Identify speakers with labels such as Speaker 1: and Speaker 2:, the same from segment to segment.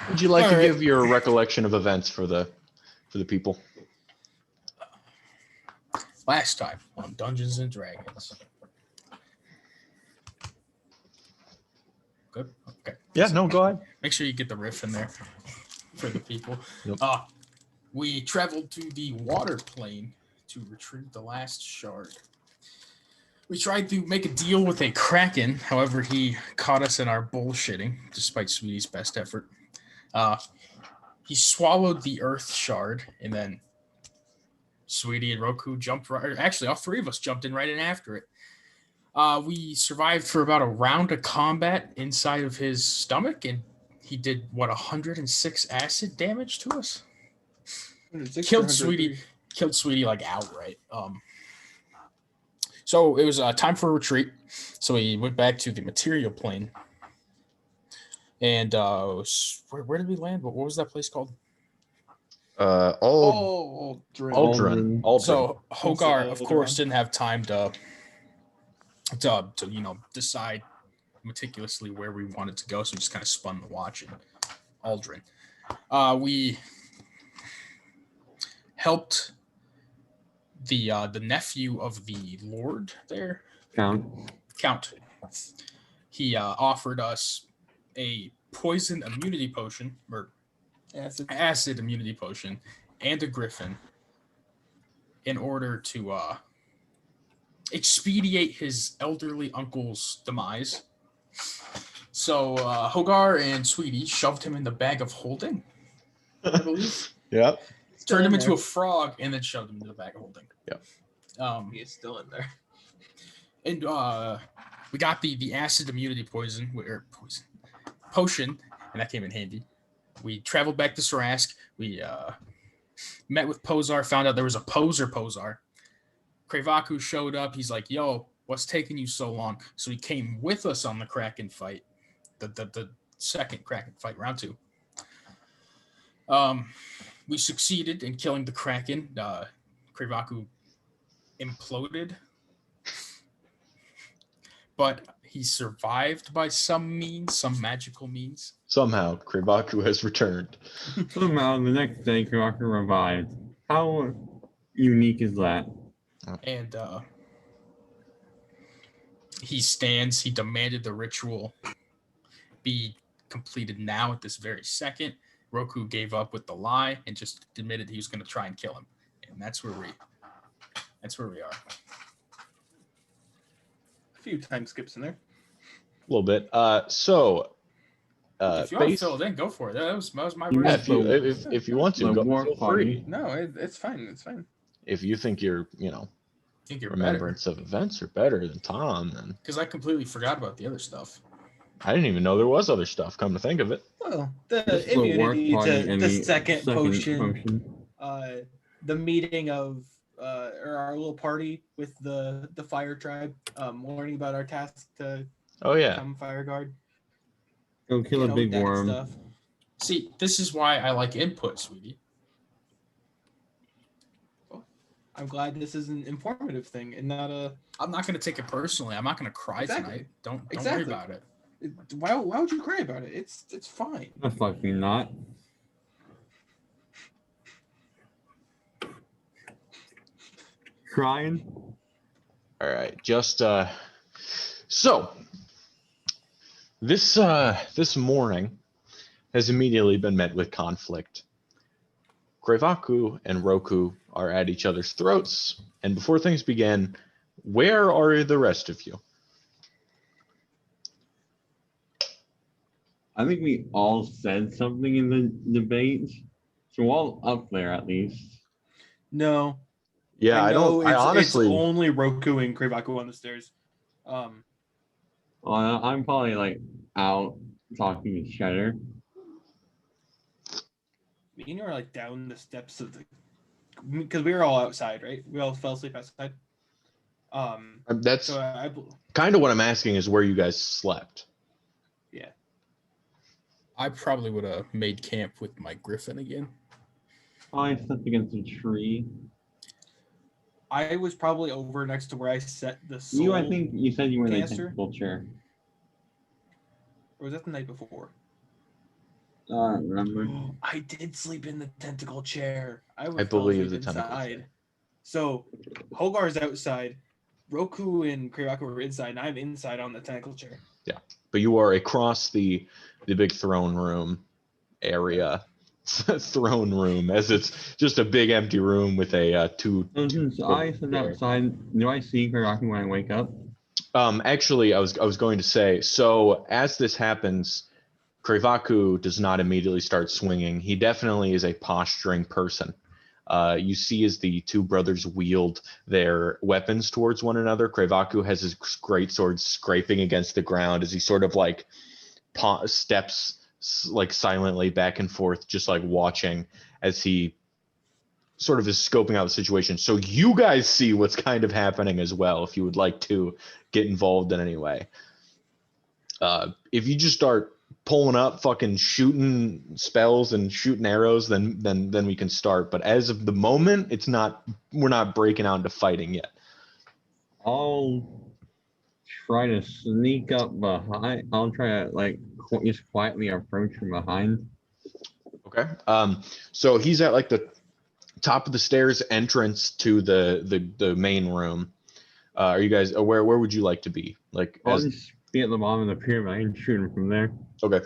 Speaker 1: Would you like
Speaker 2: All
Speaker 1: to
Speaker 2: right.
Speaker 1: give your recollection of events for the people?
Speaker 2: Last time on Dungeons and Dragons. Good. Okay.
Speaker 1: Yeah, no, go ahead.
Speaker 2: Make sure you get the riff in there for the people.
Speaker 1: Yep.
Speaker 2: We traveled to the water plane to retrieve the last shard. We tried to make a deal with a kraken, however, he caught us in our bullshitting, despite Sweetie's best effort. He swallowed the earth shard, and then Sweetie and Roku jumped right. Actually, all three of us jumped in right in after it. We survived for about a round of combat inside of his stomach, and he did 106 acid damage to us. Killed Sweetie like outright. So it was time for a retreat. So we went back to the material plane. And where did we land? What was that place called?
Speaker 1: Aldrin.
Speaker 2: So Hogar, of course, didn't have time to decide meticulously where we wanted to go, so we just kind of spun the watch in Aldrin. We helped the nephew of the Lord there, Count. He offered us a poison immunity potion, or acid immunity potion, and a griffin in order to expedite his elderly uncle's demise. So Hogar and Sweetie shoved him in the bag of holding, I believe.
Speaker 1: Yep.
Speaker 2: Turned him into a frog and then shoved him into the bag of holding.
Speaker 1: Yep.
Speaker 3: He is still in there.
Speaker 2: And we got the acid immunity potion, and that came in handy. We traveled back to Sarask. We met with Pozar, found out there was a Pozar. Krevaku showed up. He's like, yo, what's taking you so long? So he came with us on the Kraken fight, the second Kraken fight, round 2. We succeeded in killing the Kraken. Krevaku imploded, but he survived by some magical means.
Speaker 1: Somehow, Krevaku has returned.
Speaker 4: Somehow, the next day, Krevaku revived. How unique is that?
Speaker 2: And he demanded the ritual be completed now at this very second. Roku gave up with the lie and just admitted he was going to try and kill him. And that's where we are.
Speaker 3: A few time skips in there.
Speaker 1: A little bit.
Speaker 2: If you want to fill it in, go for it. That was my version.
Speaker 1: If you want to, go, feel free.
Speaker 3: No, it's fine. It's fine.
Speaker 1: If you think your remembrance of events are better than Tom, then
Speaker 2: because I completely forgot about the other stuff.
Speaker 1: I didn't even know there was other stuff. Come to think of it.
Speaker 3: Well, the immunity to the second potion. The meeting of or our little party with the fire tribe, learning about our task to become fire guard.
Speaker 4: Go kill a big worm.
Speaker 3: Stuff.
Speaker 2: See, this is why I like input, Sweetie.
Speaker 3: Well, I'm glad this is an informative thing and not a.
Speaker 2: I'm not going to take it personally. I'm not going to cry tonight. Don't worry about it.
Speaker 3: Why would you cry about it? It's fine.
Speaker 4: That's fucking not. Crying.
Speaker 1: All right, just so this morning has immediately been met with conflict. Krevaku and Roku are at each other's throats, and before things begin, where are the rest of you?
Speaker 4: I think we all said something in the debate. So we're all up there at least.
Speaker 3: No.
Speaker 1: Yeah, I honestly.
Speaker 3: It's only Roku and Krevaku on the stairs.
Speaker 4: Well, I'm probably like out talking to Cheddar.
Speaker 3: Me and you are like down the steps of the, because we were all outside, right? We all fell asleep outside.
Speaker 1: That's
Speaker 3: so
Speaker 1: kind of what I'm asking is where you guys slept.
Speaker 3: Yeah.
Speaker 2: I probably would have made camp with my griffin again.
Speaker 4: I slept against a tree.
Speaker 3: I was probably over next to where I set the soul.
Speaker 4: I think you said you were in the
Speaker 3: canister.
Speaker 4: technical chair.
Speaker 3: Or was that the night before?
Speaker 4: I don't remember.
Speaker 3: I did sleep in the tentacle chair. I
Speaker 1: I
Speaker 3: fell
Speaker 1: believe
Speaker 3: asleep
Speaker 1: the tentacle
Speaker 3: inside.
Speaker 1: chair.
Speaker 3: So Hogar's outside. Roku and Krivaku were inside, and I'm inside on the tentacle chair.
Speaker 1: Yeah, but you are across the big throne room area. Throne room, as it's just a big empty room with a two.
Speaker 4: So since I sit outside, do I see Karaku when I wake up?
Speaker 1: Actually, I was going to say, so as this happens, Krivaku does not immediately start swinging. He definitely is a posturing person. You see as the two brothers wield their weapons towards one another, Krivaku has his great sword scraping against the ground as he sort of like steps like silently back and forth, just like watching as he sort of is scoping out the situation. So you guys see what's kind of happening as well, if you would like to get involved in any way. If you just start pulling up, fucking shooting spells and shooting arrows, then we can start. But as of the moment, it's not. We're not breaking out into fighting yet.
Speaker 4: I'll try to sneak up behind. I'll try to like just quietly approach from behind.
Speaker 1: Okay. So he's at like the top of the stairs entrance to the main room. Are you guys where would you like to be? Like
Speaker 4: I'll just be at the bottom of the pyramid. I can shoot him from there.
Speaker 1: Okay.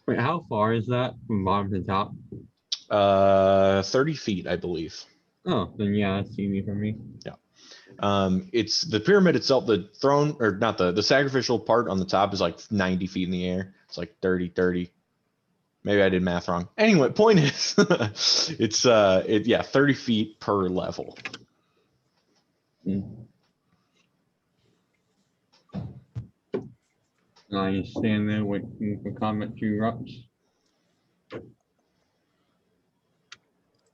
Speaker 4: Wait, how far is that from bottom to top?
Speaker 1: 30 feet, I believe.
Speaker 4: Oh, then yeah, that's easy for me.
Speaker 1: Yeah. It's the pyramid itself, the throne, or not the sacrificial part on the top is like 90 feet in the air. It's like 30. Maybe I did math wrong. Anyway, point is, it's 30 feet per level.
Speaker 4: I just stand there waiting for combat to erupt.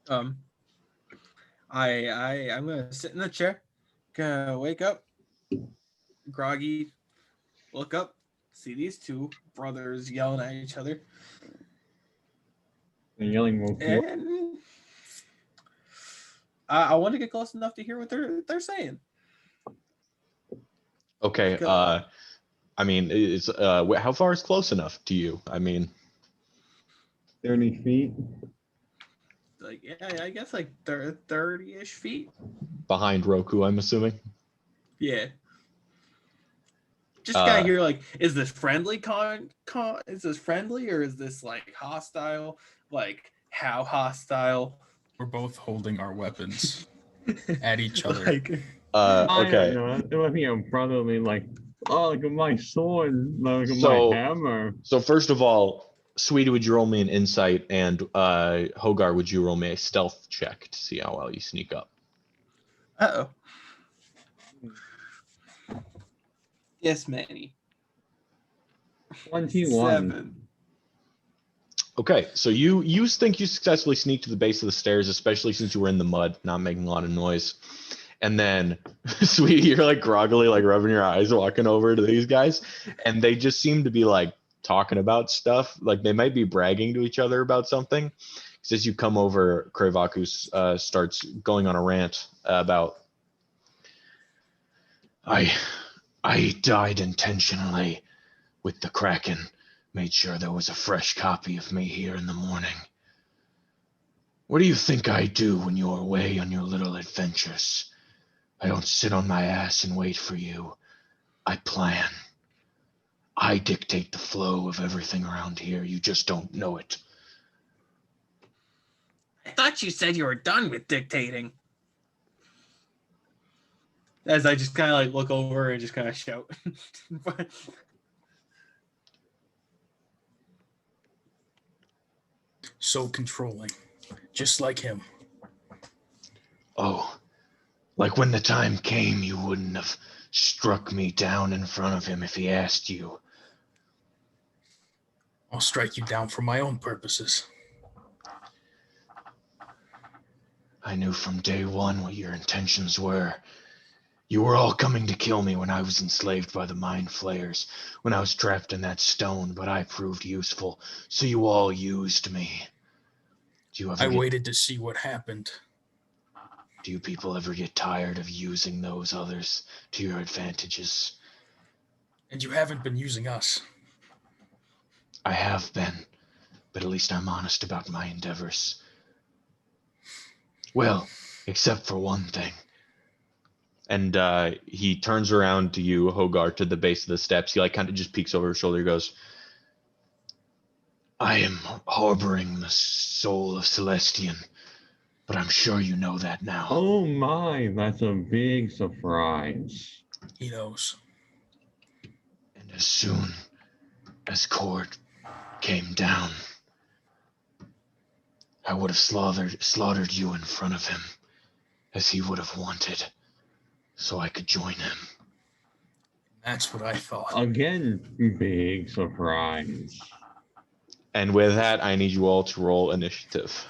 Speaker 3: I'm gonna sit in the chair, gonna wake up, groggy, look up, see these two brothers yelling at each other.
Speaker 4: They're yelling more.
Speaker 3: And I want to get close enough to hear what they're saying.
Speaker 1: Okay. I mean, it's how far is close enough to you? I mean,
Speaker 4: 30 feet.
Speaker 3: Like, yeah, I guess like 30-ish feet.
Speaker 1: Behind Roku, I'm assuming.
Speaker 3: Yeah. Just gotta hear like, is this friendly is this friendly or is this like hostile? Like, how hostile?
Speaker 2: We're both holding our weapons at each other.
Speaker 3: Like,
Speaker 1: okay.
Speaker 4: It might be a brotherly like, oh, look at my sword, look at
Speaker 1: So-
Speaker 4: my hammer.
Speaker 1: So first of all, Sweetie, would you roll me an insight, and Hogar, would you roll me a stealth check to see how well you sneak up?
Speaker 3: uh-oh. Yes, Manny.
Speaker 4: 21.
Speaker 3: 7.
Speaker 1: Okay, so you think you successfully sneak to the base of the stairs, especially since you were in the mud, not making a lot of noise. And then, Sweetie, you're like groggily, like rubbing your eyes, walking over to these guys, and they just seem to be like talking about stuff. Like they might be bragging to each other about something. Because as you come over, Krivaku starts going on a rant about, I died intentionally with the Kraken. Made sure there was a fresh copy of me here in the morning. What do you think I do when you're away on your little adventures? I don't sit on my ass and wait for you. I plan. I dictate the flow of everything around here. You just don't know it.
Speaker 3: I thought you said you were done with dictating. As I just kind of like look over and just kind of shout.
Speaker 2: So controlling, just like him.
Speaker 1: Oh, like when the time came, you wouldn't have struck me down in front of him if he asked you.
Speaker 2: I'll strike you down for my own purposes.
Speaker 1: I knew from day one what your intentions were. You were all coming to kill me when I was enslaved by the mind flayers, when I was trapped in that stone, but I proved useful, so you all used me.
Speaker 2: I waited to see what happened.
Speaker 1: Do you people ever get tired of using those others to your advantages?
Speaker 2: And you haven't been using us.
Speaker 1: I have been, but at least I'm honest about my endeavors. Well, except for one thing. And he turns around to you, Hogar, to the base of the steps. He like kind of just peeks over his shoulder. He goes, I am harboring the soul of Celestian, but I'm sure you know that now.
Speaker 4: Oh my, that's a big surprise.
Speaker 2: He knows.
Speaker 1: And as soon as Cord came down, I would have slaughtered you in front of him, as he would have wanted, so I could join him.
Speaker 2: That's what I thought.
Speaker 4: Again, big surprise.
Speaker 1: And with that, I need you all to roll initiative.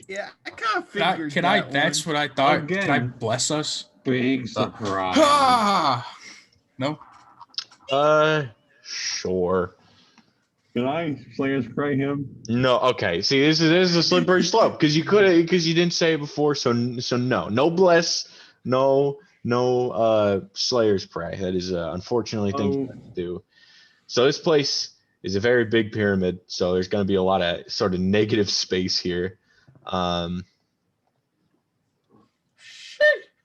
Speaker 3: Yeah, I kind of figured.
Speaker 2: That's what I thought.
Speaker 4: Again.
Speaker 2: Can I bless us?
Speaker 4: Big surprise.
Speaker 2: Ah! No.
Speaker 1: Sure.
Speaker 4: Can I Slayer's Prey him?
Speaker 1: No. Okay. See, this is a slippery slope because you didn't say it before. So no bless, no Slayer's Prey. That is unfortunately things you have to do. So this place is a very big pyramid. So there's going to be a lot of sort of negative space here.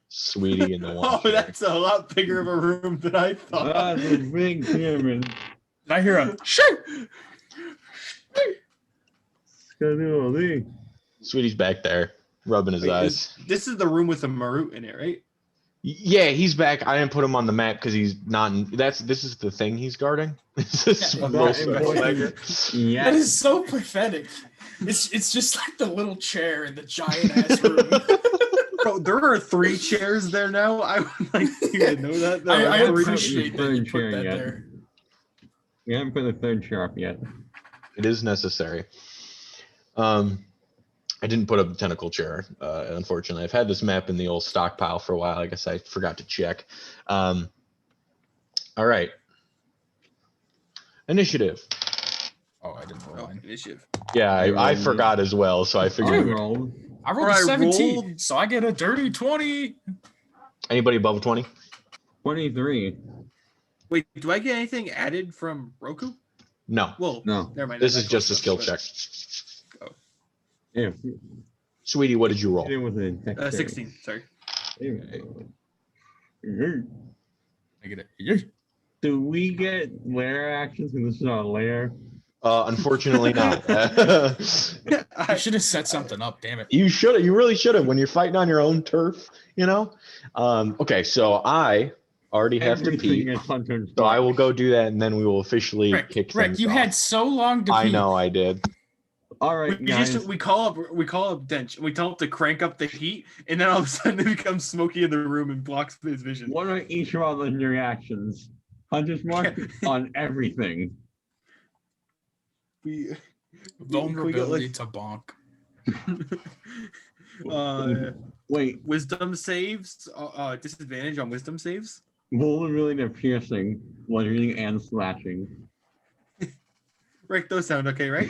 Speaker 1: Sweetie in the one.
Speaker 3: Oh, that's a lot bigger of a room than I thought.
Speaker 4: That's a big pyramid.
Speaker 2: Did I hear a shoot?
Speaker 1: Sweetie's back there, rubbing his eyes.
Speaker 3: This is the room with the Marut in it, right?
Speaker 1: Yeah, he's back. I didn't put him on the map because he's not. This is the thing he's guarding.
Speaker 4: Yes.
Speaker 2: That is so pathetic. It's just like the little chair in the giant ass room.
Speaker 3: Bro, there are 3 chairs there now. I would like you to know that.
Speaker 2: I appreciate that you put that there.
Speaker 4: We haven't put the 3rd chair up yet.
Speaker 1: It is necessary. I didn't put up the tentacle chair, unfortunately. I've had this map in the old stockpile for a while. I guess I forgot to check. All right. Initiative.
Speaker 2: Oh, I didn't roll mine.
Speaker 3: Initiative.
Speaker 1: Yeah, I forgot as well, so I figured.
Speaker 2: I rolled a 17, so I get a dirty 20.
Speaker 1: Anybody above 20?
Speaker 4: 23.
Speaker 3: Wait, do I get anything added from Roku?
Speaker 1: No.
Speaker 3: Well,
Speaker 4: no.
Speaker 3: Never mind.
Speaker 1: This is just a skill check.
Speaker 4: Yeah.
Speaker 1: Sweetie, what did you roll?
Speaker 4: It was a
Speaker 3: 16. Sorry.
Speaker 2: I get it.
Speaker 4: Do we get lair actions when this is our lair?
Speaker 1: Unfortunately not.
Speaker 2: I should have set something up, damn it.
Speaker 1: You should have. You really should have when you're fighting on your own turf, you know? Okay, so I already have to pee. So I will go do that and then we will officially kick
Speaker 2: Rick,
Speaker 1: things
Speaker 2: you
Speaker 1: off.
Speaker 2: had so long to pee.
Speaker 1: I know I did.
Speaker 4: All right, guys.
Speaker 3: We call up Dench. We tell him to crank up the heat, and then all of a sudden it becomes smoky in the room and blocks his vision.
Speaker 4: What are each of our legendary actions? Hunter's Mark on everything.
Speaker 2: Vulnerability to bonk.
Speaker 4: Wait.
Speaker 3: Wisdom saves. Disadvantage on wisdom saves.
Speaker 4: Vulnerability to piercing, bludgeoning, and slashing.
Speaker 3: Rick, those sound okay, right?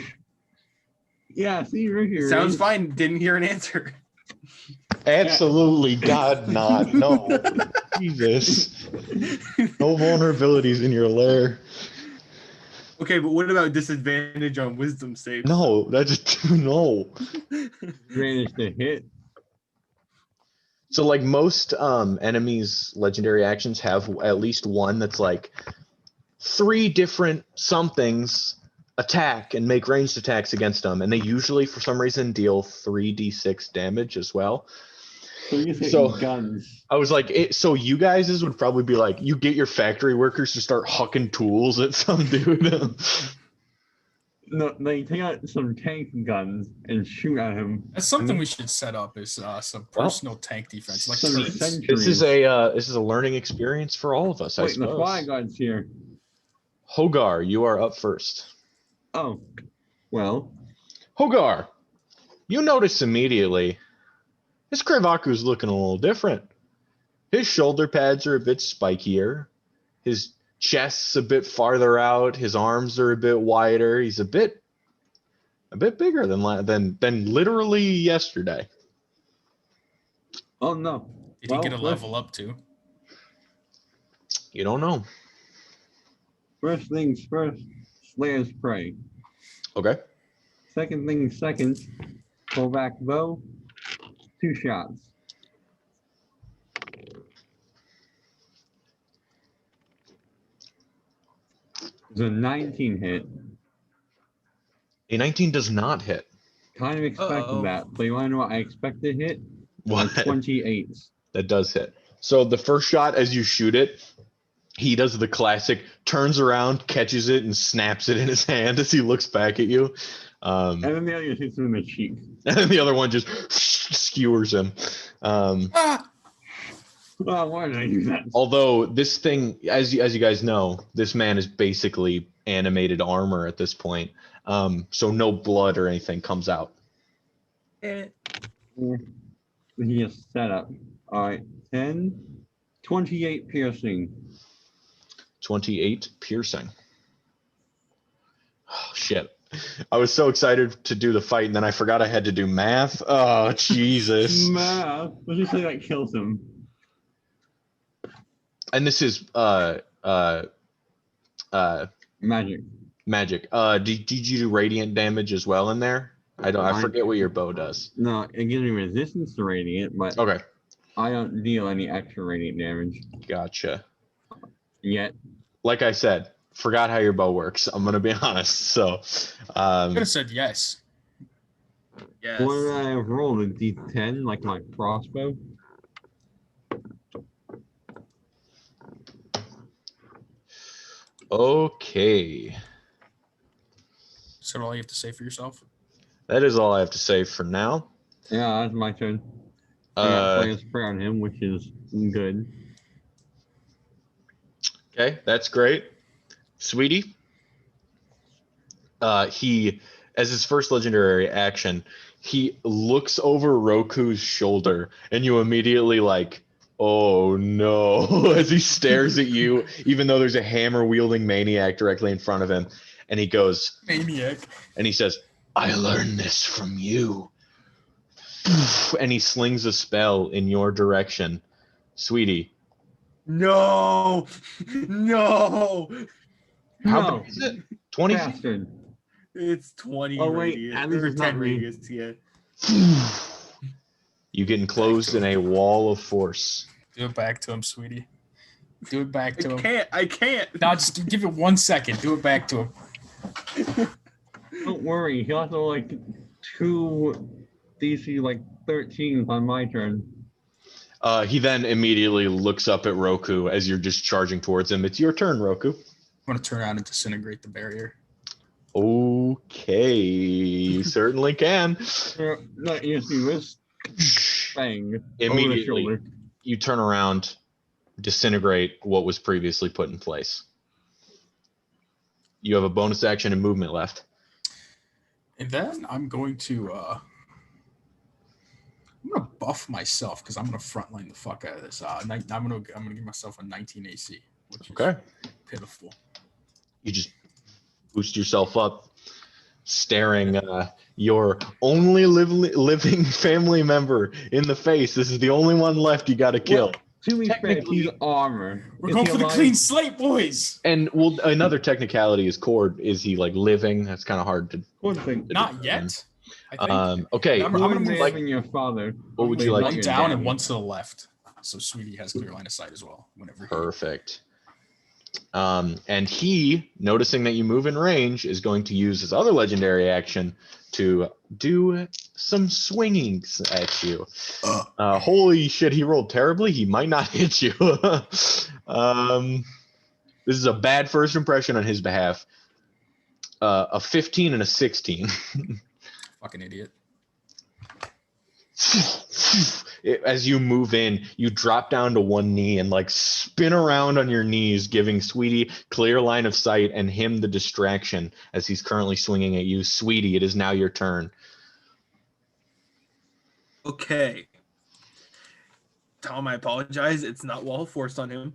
Speaker 4: Yeah, see, right here.
Speaker 3: Sounds fine. Didn't hear an answer.
Speaker 1: Absolutely, God, not. No. Jesus. No vulnerabilities in your lair.
Speaker 3: Okay, but what about disadvantage on wisdom saves?
Speaker 1: No, that's no.
Speaker 4: Advantage to hit.
Speaker 1: So like most enemies' legendary actions have at least one that's like 3 different somethings attack and make ranged attacks against them, and they usually for some reason deal 3d6 damage as well.
Speaker 4: So guns.
Speaker 1: I was like, so you guys would probably be like, you get your factory workers to start hucking tools at some dude.
Speaker 4: No, they take out some tank guns and shoot at him.
Speaker 2: That's something we should set up is some personal tank defense. Like
Speaker 1: this is a learning experience for all of us. I suppose.
Speaker 4: The fly guard's here.
Speaker 1: Hogar, you are up first.
Speaker 4: Oh, well.
Speaker 1: Hogar, you notice immediately this Krevaku's looking a little different. His shoulder pads are a bit spikier. His chest's a bit farther out. His arms are a bit wider. He's a bit bigger than literally yesterday.
Speaker 4: Oh no!
Speaker 2: Did he get a level up too?
Speaker 1: You don't know.
Speaker 4: First things first. Slayer's Prey.
Speaker 1: Okay.
Speaker 4: Second thing second. Pull back bow. 2 shots. It's a 19 hit.
Speaker 1: A 19 does not hit.
Speaker 4: Kind of expected that. But you want to know what I expect to hit?
Speaker 1: What?
Speaker 4: 28.
Speaker 1: That does hit. So the first shot, as you shoot it, he does the classic, turns around, catches it, and snaps it in his hand as he looks back at you.
Speaker 4: And then the other hits him in the cheek.
Speaker 1: And then the other one just skewers him.
Speaker 4: Well, why did I do that?
Speaker 1: Although this thing, as you guys know, this man is basically animated armor at this point. So no blood or anything comes out.
Speaker 4: He is set up. All right, 10, 28 piercing.
Speaker 1: 28 piercing. Oh, shit. I was so excited to do the fight, and then I forgot I had to do math. Oh, Jesus.
Speaker 4: Math? Let's just say that kills him.
Speaker 1: And this is
Speaker 4: Magic.
Speaker 1: magic. Did you do radiant damage as well in there? I forget what your bow does.
Speaker 4: No, it gives me resistance to radiant, but
Speaker 1: Okay.
Speaker 4: I don't deal any extra radiant damage
Speaker 1: Gotcha.
Speaker 4: yet.
Speaker 1: Like I said, forgot how your bow works. I'm gonna be honest. So
Speaker 2: I could have said yes.
Speaker 3: Yes.
Speaker 4: What did I roll? A D10 like my crossbow?
Speaker 1: okay.
Speaker 2: Is that all you have to say for yourself?
Speaker 1: That is all I have to say for now.
Speaker 4: Yeah, that's my turn. I got Flame Spray on him, which is good.
Speaker 1: Okay, that's great. Sweetie. He, as his first legendary action, he looks over Roku's shoulder, and you immediately like, oh no, as he stares at you, even though there's a hammer-wielding maniac directly in front of him, and he goes,
Speaker 2: Maniac.
Speaker 1: and he says, I learned this from you. And he slings a spell in your direction. Sweetie.
Speaker 3: No. No.
Speaker 1: How big is it? 20 feet?
Speaker 4: Bastard.
Speaker 3: It's 20
Speaker 4: Oh, wait,
Speaker 3: radius.
Speaker 4: at least
Speaker 3: Or
Speaker 4: it's
Speaker 3: 10
Speaker 4: not me.
Speaker 3: radius, yeah.
Speaker 1: You get enclosed in a wall of force.
Speaker 2: Do it back to him, sweetie. Do it back to him.
Speaker 3: I can't.
Speaker 2: Now just give it 1 second. Do it back to him.
Speaker 4: Don't worry, he'll have to like 2 DC like 13s on my turn.
Speaker 1: He then immediately looks up at Roku as you're just charging towards him. It's your turn, Roku.
Speaker 2: I'm going to turn around and disintegrate the barrier.
Speaker 1: Okay, you certainly can.
Speaker 4: Not you see this bang over the
Speaker 1: Immediately,
Speaker 4: shoulder.
Speaker 1: you turn around, disintegrate what was previously put in place. You have a bonus action and movement left.
Speaker 2: And then I'm going to buff myself because I'm gonna frontline the fuck out of this. I'm gonna give myself a 19 AC, which is
Speaker 1: Okay.
Speaker 2: pitiful.
Speaker 1: You just boost yourself up, staring your only living family member in the face. This is the only one left you got to kill.
Speaker 4: Well, to be fair, he's armor.
Speaker 2: We're
Speaker 4: Is
Speaker 2: going
Speaker 4: he
Speaker 2: for the
Speaker 4: alive?
Speaker 2: clean slate, boys.
Speaker 1: And well, another technicality is Cord. Is he like living? That's kind of hard to.
Speaker 4: One thing.
Speaker 2: Not yet. I think.
Speaker 1: Okay.
Speaker 2: I'm gonna move
Speaker 1: like,
Speaker 4: like your father.
Speaker 1: What would you like?
Speaker 2: one
Speaker 1: to
Speaker 2: down
Speaker 1: do?
Speaker 2: and one to the left, so Sweetie has clear line of sight as well. Whenever.
Speaker 1: Perfect. And he, noticing that you move in range, is going to use his other legendary action to do some swingings at you. Holy shit, he rolled terribly. He might not hit you. This is a bad first impression on his behalf. A 15 and a 16.
Speaker 2: Fucking idiot.
Speaker 1: As you move in, you drop down to one knee and like spin around on your knees, giving Sweetie clear line of sight and him the distraction as he's currently swinging at you. Sweetie, it is now your turn.
Speaker 3: Okay. Tom, I apologize. It's not wall force on him.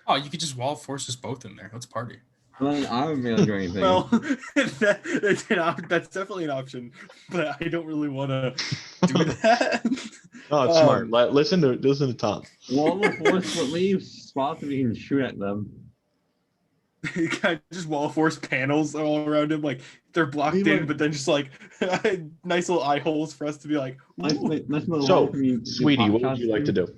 Speaker 2: Oh, you could just wall force us both in there. Let's party.
Speaker 4: Well, I wouldn't be able to do anything.
Speaker 3: Well, that's definitely an option, but I don't really want to do that.
Speaker 1: Oh, it's smart. Listen to Tom.
Speaker 4: Wall of force, but leave spots that we can shoot at them.
Speaker 3: You got just wall force panels all around him. Like they're blocked in, but then just like nice little eye holes for us to be like.
Speaker 1: So, sweetie, what would you like to do?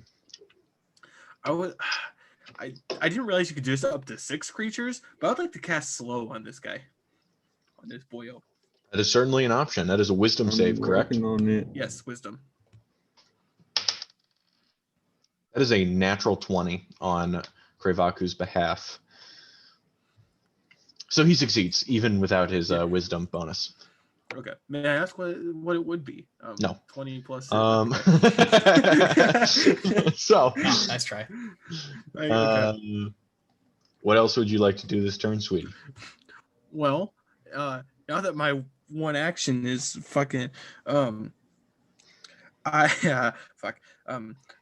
Speaker 3: I didn't realize you could do this up to 6 creatures, but I'd like to cast slow on this guy, on this boyo.
Speaker 1: That is certainly an option. That is a wisdom save, correct?
Speaker 4: On it.
Speaker 3: Yes, wisdom.
Speaker 1: That is a natural 20 on Krevaku's behalf. So he succeeds, even without his wisdom bonus.
Speaker 3: Okay. May I ask what it would be?
Speaker 1: No.
Speaker 3: 20 plus.
Speaker 1: So,
Speaker 2: nice try.
Speaker 3: Okay.
Speaker 1: What else would you like to do this turn, sweetie?
Speaker 3: Well, now that my one action is fucking, I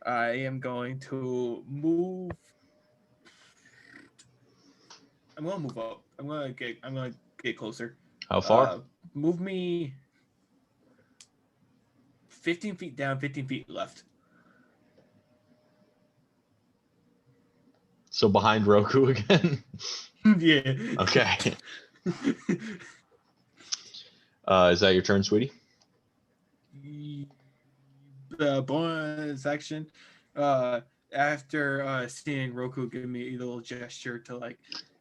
Speaker 3: am going to move. I'm gonna move up. I'm gonna get closer.
Speaker 1: How far?
Speaker 3: Move me 15 feet down, 15 feet left.
Speaker 1: So behind Roku again?
Speaker 3: Yeah.
Speaker 1: Okay. Is that your turn, sweetie?
Speaker 3: Bonus action. After seeing Roku give me a little gesture to like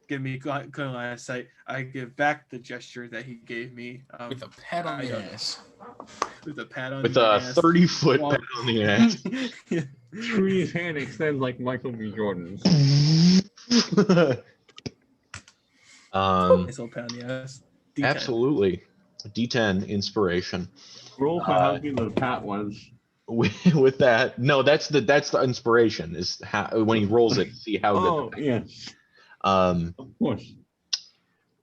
Speaker 3: give me line of sight, I give back the gesture that he gave me.
Speaker 2: With a pat on the ass.
Speaker 3: With a pat on
Speaker 1: With
Speaker 3: the
Speaker 1: a
Speaker 3: ass.
Speaker 1: 30-foot pat on the ass.
Speaker 4: Trudy's hand extends like Michael B. Jordan's.
Speaker 3: Nice little pat on the ass. D10.
Speaker 1: Absolutely. D10 inspiration.
Speaker 4: Roll for how good the pat was.
Speaker 1: With that, no, that's the inspiration is how when he rolls it, see how good.
Speaker 4: Yes.
Speaker 1: Of
Speaker 4: course.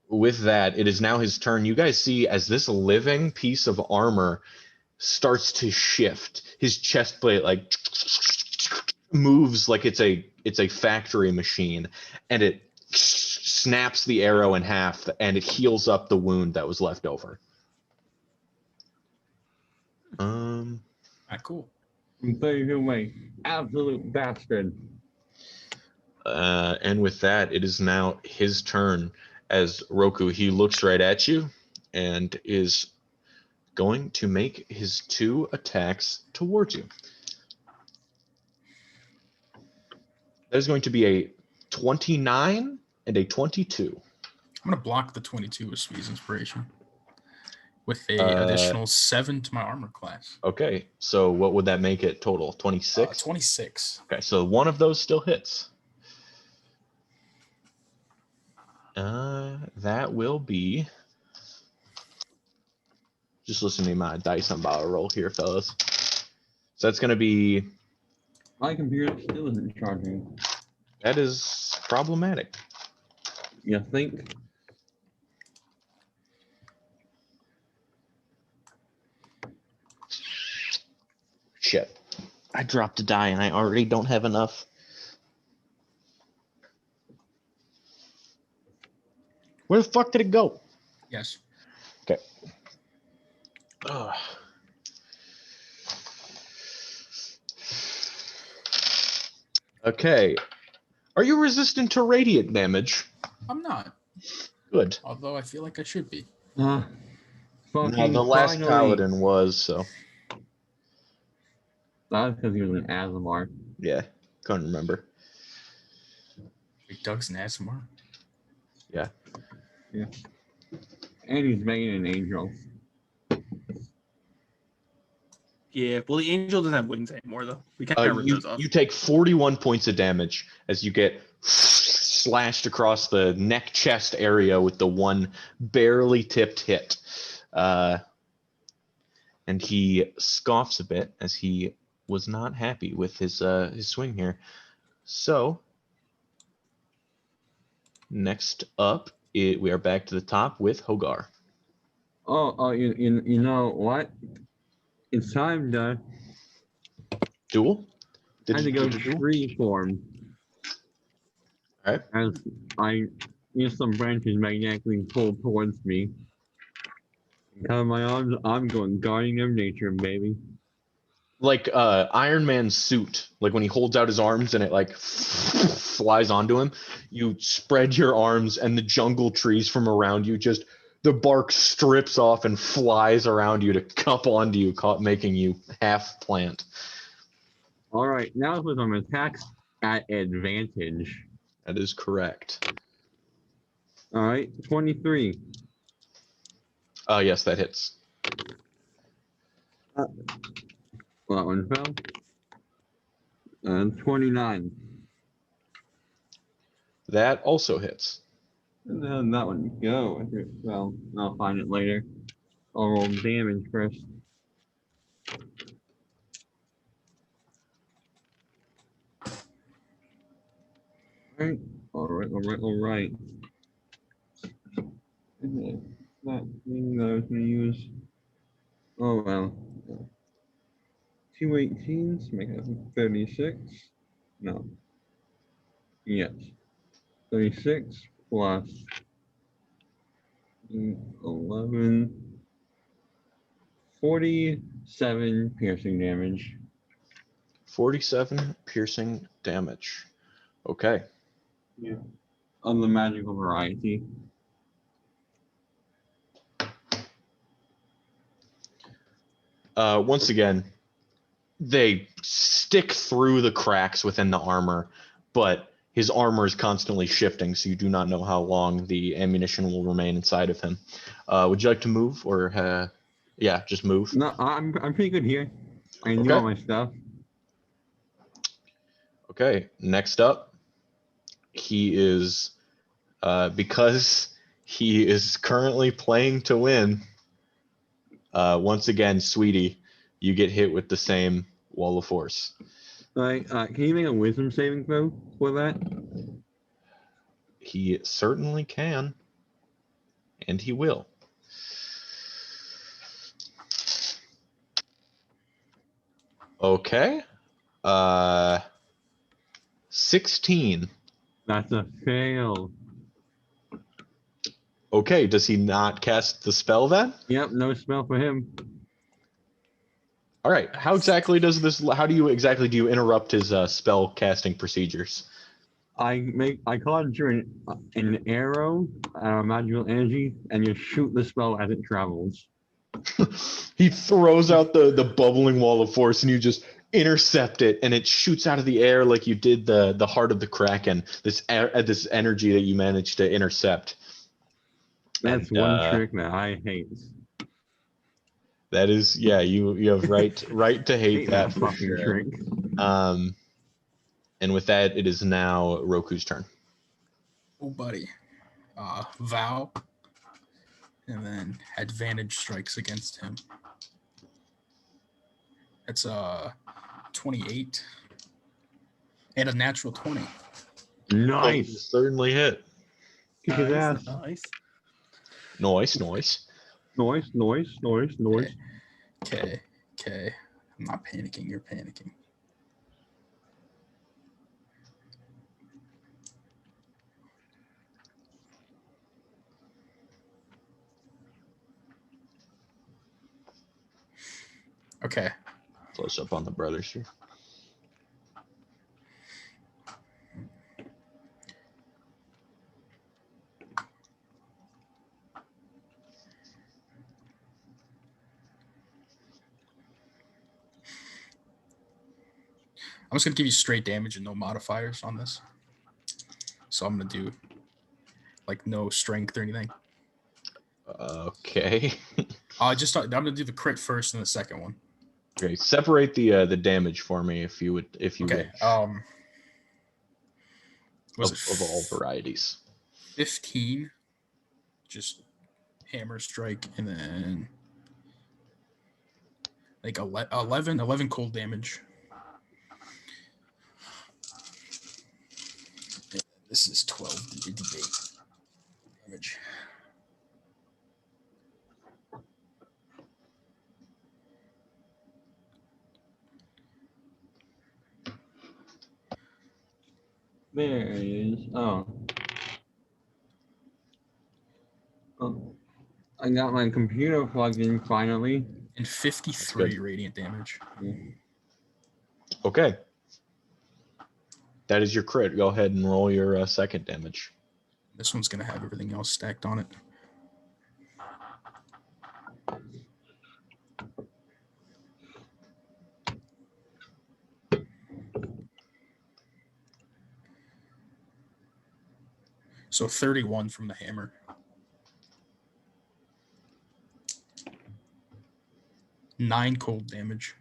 Speaker 1: With that, it is now his turn. You guys see as this living piece of armor starts to shift, his chest plate like moves like it's a factory machine, and it snaps the arrow in half, and it heals up the wound that was left over.
Speaker 2: Cool.
Speaker 4: You my absolute bastard.
Speaker 1: And with that, it is now his turn. As Roku, he looks right at you and is going to make his 2 attacks towards you. There's going to be a 29 and a 22.
Speaker 2: I'm going to block the 22 with Sweet's inspiration with a additional 7 to my armor class.
Speaker 1: Okay, so what would that make it total? 26?
Speaker 2: 26.
Speaker 1: Okay, so one of those still hits. That will be... Just listen to my dice I'm about to roll here, fellas. So that's going to be...
Speaker 4: My computer still isn't charging.
Speaker 1: That is problematic.
Speaker 4: You think?
Speaker 1: Shit. I dropped a die and I already don't have enough. Where the fuck did it go?
Speaker 2: Yes.
Speaker 1: Okay. Ugh. Okay. Are you resistant to radiant damage?
Speaker 2: I'm not.
Speaker 1: Good.
Speaker 2: Although I feel like I should be.
Speaker 1: No, the last paladin was, so.
Speaker 4: That's because he was an Azamar.
Speaker 1: Yeah, couldn't remember.
Speaker 2: Big Doug's an ASMR.
Speaker 1: Yeah.
Speaker 4: Yeah. And he's making an angel.
Speaker 3: Yeah, well, the angel doesn't have wings anymore, though. We can't rip those off.
Speaker 1: You take 41 points of damage as you get slashed across the neck chest area with the one barely tipped hit. And he scoffs a bit as he was not happy with his swing here. So next up, we are back to the top with Hogar.
Speaker 4: You know what? It's time to
Speaker 1: Duel?
Speaker 4: Time to go tree form.
Speaker 1: All right.
Speaker 4: As I use some branches magnetically pulled towards me. Out of my arms, I'm going guardian of nature, baby.
Speaker 1: Like Iron Man's suit, like when he holds out his arms and it like flies onto him, you spread your arms and the jungle trees from around you just The bark strips off and flies around you to cup onto you, making you half plant.
Speaker 4: All right, now with some attacks at advantage.
Speaker 1: That is correct.
Speaker 4: All right, 23.
Speaker 1: Yes, that hits.
Speaker 4: Well, that one fell. And 29.
Speaker 1: That also hits.
Speaker 4: And then that one go. Well, I'll find it later. I'll roll damage first. Alright, alright. That thing that I was gonna use. Oh well. 2 18s, make it 36. No. Yes. 36 plus 11. 47 piercing damage.
Speaker 1: 47 piercing damage. Okay.
Speaker 4: Yeah. Of the magical variety.
Speaker 1: Once again, they stick through the cracks within the armor, but his armor is constantly shifting, so you do not know how long the ammunition will remain inside of him. Would you like to move, or yeah, just move?
Speaker 4: No, I'm pretty good here. I knew all my stuff.
Speaker 1: Okay, next up, he is because he is currently playing to win. Once again, Sweetie, you get hit with the same wall of force.
Speaker 4: All right, can you make a wisdom saving throw for that?
Speaker 1: He certainly can, and he will. Okay. 16.
Speaker 4: That's a fail.
Speaker 1: Okay, does he not cast the spell then?
Speaker 4: Yep, no spell for him.
Speaker 1: All right. How do you interrupt his spell casting procedures?
Speaker 4: I conjure an arrow, magical energy, and you shoot the spell as it travels.
Speaker 1: He throws out the bubbling wall of force, and you just intercept it, and it shoots out of the air like you did the heart of the Kraken. This energy that you managed to intercept.
Speaker 4: That's one trick that I hate.
Speaker 1: That is, yeah, you have right to hate that for
Speaker 4: fucking
Speaker 1: sure.
Speaker 4: trick.
Speaker 1: And with that, it is now Roku's turn.
Speaker 2: Oh, buddy. Vow. And then advantage strikes against him. It's 28. And a natural 20.
Speaker 4: Nice.
Speaker 1: Certainly hit.
Speaker 4: Kick his ass.
Speaker 3: Nice.
Speaker 1: Noise.
Speaker 2: Okay. I'm not panicking. You're panicking. Okay.
Speaker 1: Close up on the brothers here.
Speaker 2: I'm just going to give you straight damage and no modifiers on this. So I'm going to do like no strength or anything.
Speaker 1: Okay.
Speaker 2: I'm going to do the crit first and the second one.
Speaker 1: Okay, separate the damage for me if you would.
Speaker 2: Okay.
Speaker 1: Of all varieties.
Speaker 2: 15, just hammer strike, and then like 11 cold damage. This is 12 d8 damage.
Speaker 4: There he is. Oh, I got my computer plugged in finally.
Speaker 2: And 53 radiant damage.
Speaker 1: Okay. That is your crit. Go ahead and roll your second damage.
Speaker 2: This one's going to have everything else stacked on it. So 31 from the hammer. Nine cold damage.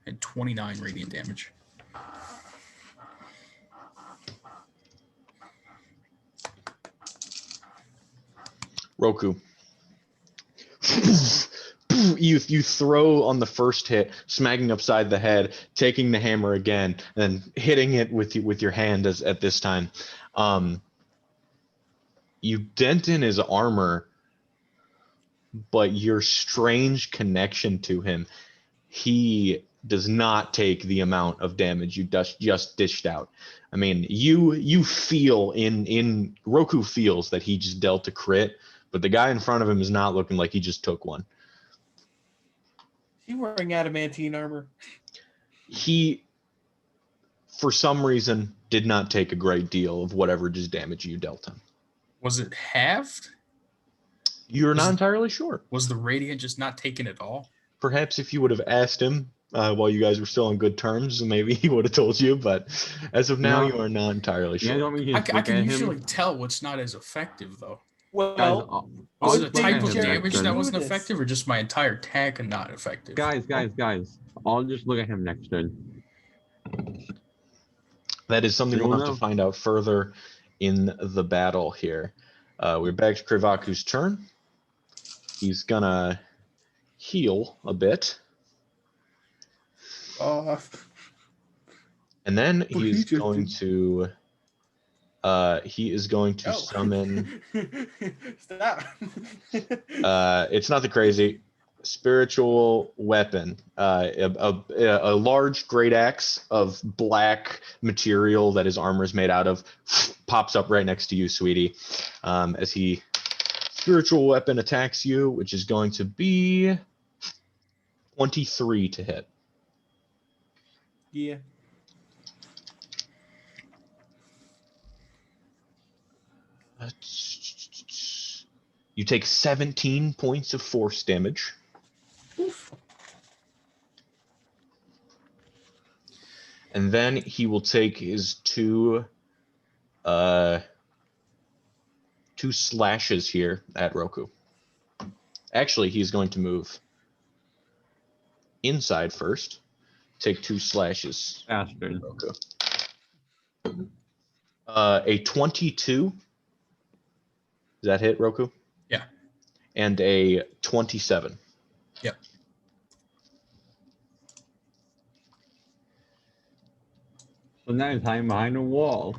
Speaker 2: And 29 radiant damage.
Speaker 1: Roku. You throw on the first hit, smacking upside the head, taking the hammer again, and hitting it with your hand at this time. You dent in his armor, but your strange connection to him, he does not take the amount of damage you just dished out. I mean, you feel in Roku feels that he just dealt a crit, but the guy in front of him is not looking like he just took one.
Speaker 3: He wearing adamantine armor.
Speaker 1: He, for some reason, did not take a great deal of whatever just damage you dealt him.
Speaker 2: Was it halved?
Speaker 1: You're not entirely sure.
Speaker 2: Was the radiant just not taken at all?
Speaker 1: Perhaps if you would have asked him while you guys were still on good terms, maybe he would have told you. But as of now, you are not entirely sure.
Speaker 4: I
Speaker 2: can usually tell what's not as effective, though.
Speaker 3: Well,
Speaker 2: was it a type of damage that wasn't effective, or just my entire attack and not effective?
Speaker 4: Guys. I'll just look at him next turn.
Speaker 1: That is something we'll have to find out further in the battle here. We're back to Krivaku's turn. He's gonna heal a bit. And then he is going to summon
Speaker 3: Stop.
Speaker 1: It's nothing crazy. Spiritual weapon. A large great axe of black material that his armor is made out of pops up right next to you, sweetie. As he spiritual weapon attacks you, which is going to be 23 to hit.
Speaker 3: Yeah.
Speaker 1: You take 17 points of force damage.
Speaker 3: Oof.
Speaker 1: And then he will take his two slashes here at Roku. Actually, he's going to move inside first. Take two slashes.
Speaker 4: Bastard.
Speaker 1: Roku. A 22. Does that hit, Roku?
Speaker 2: Yeah.
Speaker 1: And a 27.
Speaker 2: Yep.
Speaker 4: So now he's hiding behind a wall.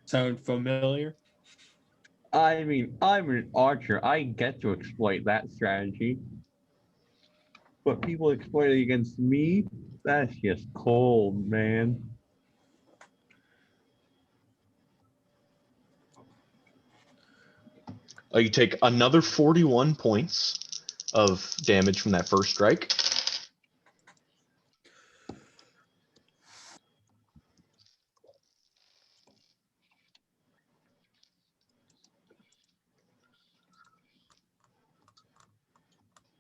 Speaker 3: Sound familiar?
Speaker 4: I mean, I'm an archer. I get to exploit that strategy. But people exploit it against me? That's just cold, man.
Speaker 1: You take another 41 points of damage from that first strike.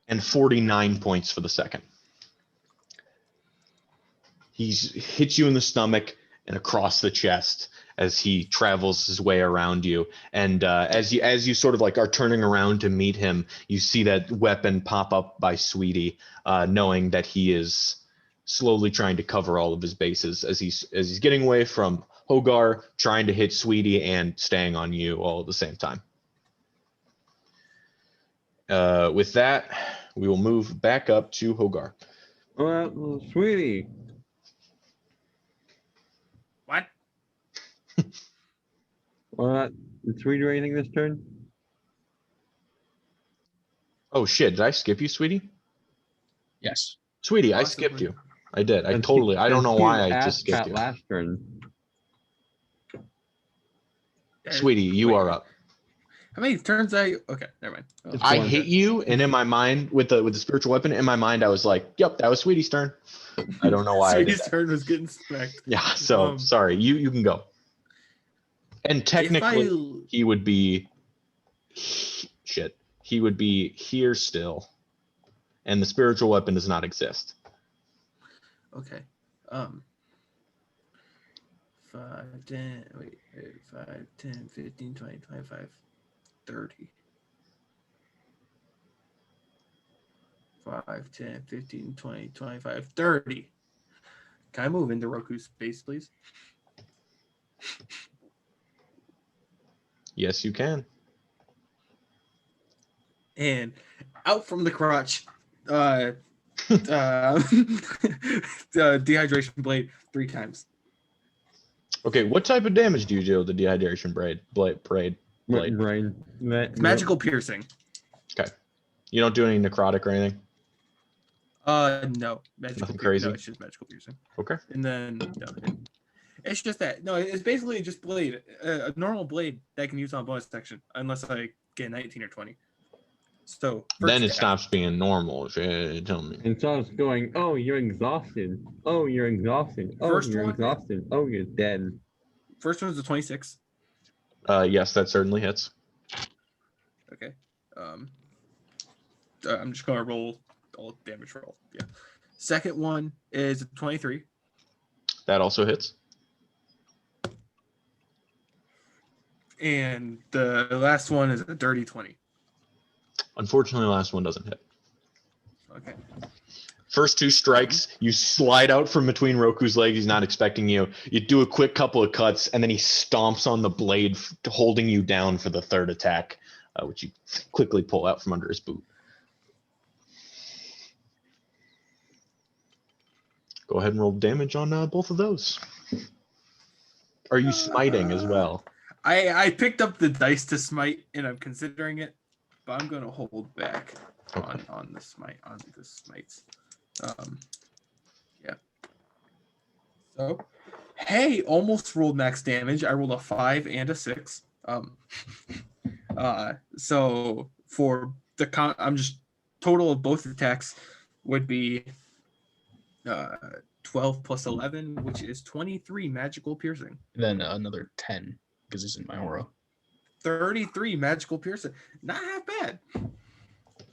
Speaker 1: And 49 points for the second. He's hit you in the stomach and across the chest as he travels his way around you. And as you sort of like are turning around to meet him, you see that weapon pop up by Sweetie, knowing that he is slowly trying to cover all of his bases as he's getting away from Hogar, trying to hit Sweetie, and staying on you all at the same time. With that, we will move back up to Hogar.
Speaker 4: Well, Sweetie.
Speaker 3: What?
Speaker 4: Did Sweetie do anything this turn?
Speaker 1: Oh shit, did I skip you, Sweetie?
Speaker 2: Yes.
Speaker 1: Sweetie, I skipped you. I did. I don't know why I just skipped you.
Speaker 4: Last turn.
Speaker 1: Sweetie, you are up.
Speaker 3: How many turns okay, never mind. Oh.
Speaker 1: I hit you, and in my mind, with the spiritual weapon, in my mind, I was like, "Yep, that was Sweetie's turn." I don't know why.
Speaker 3: Sweetie's turn was getting smacked.
Speaker 1: Yeah, so sorry. You can go. And technically, he would be shit. He would be here still, and the spiritual weapon does not exist.
Speaker 3: Okay. 5, 10, 5, 10, 15, 20, 25, 30. 5, 10, 15, 20, 25, 30. Can I move into Roku's space, please?
Speaker 1: Yes, you can.
Speaker 3: And out from the crotch, dehydration blade 3 times.
Speaker 1: Okay, what type of damage do you deal with the dehydration blade?
Speaker 3: Magical piercing.
Speaker 1: Okay. You don't do any necrotic or anything?
Speaker 3: No.
Speaker 1: Nothing crazy?
Speaker 3: No, it's just magical piercing.
Speaker 1: Okay.
Speaker 3: And then, no, it's just that. No, it's basically just blade. A normal blade that I can use on bonus section, unless I get 19 or 20. So
Speaker 1: then it stops being normal. If you tell me.
Speaker 4: And so I was going, oh, you're exhausted. Oh, you're exhausted. Oh, you're exhausted. Oh, you're dead.
Speaker 3: First one's a 26.
Speaker 1: Yes, that certainly hits.
Speaker 3: Okay. I'm just gonna roll all damage roll. Yeah. Second one is a 23.
Speaker 1: That also hits.
Speaker 3: And the last one is a dirty 20.
Speaker 1: Unfortunately, the last one doesn't hit.
Speaker 3: Okay.
Speaker 1: First 2 strikes, you slide out from between Roku's legs. He's not expecting you. You do a quick couple of cuts, and then he stomps on the blade, holding you down for the third attack, which you quickly pull out from under his boot. Go ahead and roll damage on both of those. Are you smiting as well?
Speaker 3: I picked up the dice to smite, and I'm considering it, but I'm going to hold back on the smites. Yeah. So, hey, almost rolled max damage. I rolled a 5 and a 6. So for the I'm just total of both attacks would be 12 plus 11, which is 23 magical piercing.
Speaker 2: Then another 10 because it's in my aura.
Speaker 3: 33 magical piercing. Not half bad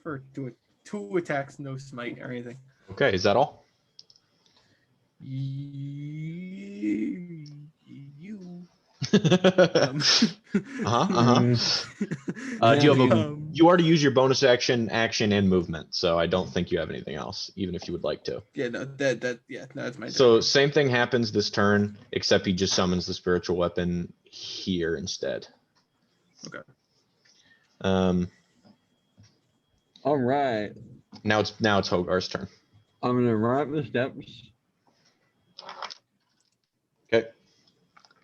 Speaker 3: for doing 2 attacks, no smite or anything.
Speaker 1: Okay, is that all?
Speaker 3: You.
Speaker 1: Do you already use your bonus action, and movement, so I don't think you have anything else, even if you would like to.
Speaker 3: Yeah, no, that's my turn.
Speaker 1: So same thing happens this turn, except he just summons the spiritual weapon here instead.
Speaker 3: Okay.
Speaker 4: All right.
Speaker 1: Now it's Hogar's turn.
Speaker 4: I'm gonna run up the steps.
Speaker 1: Okay.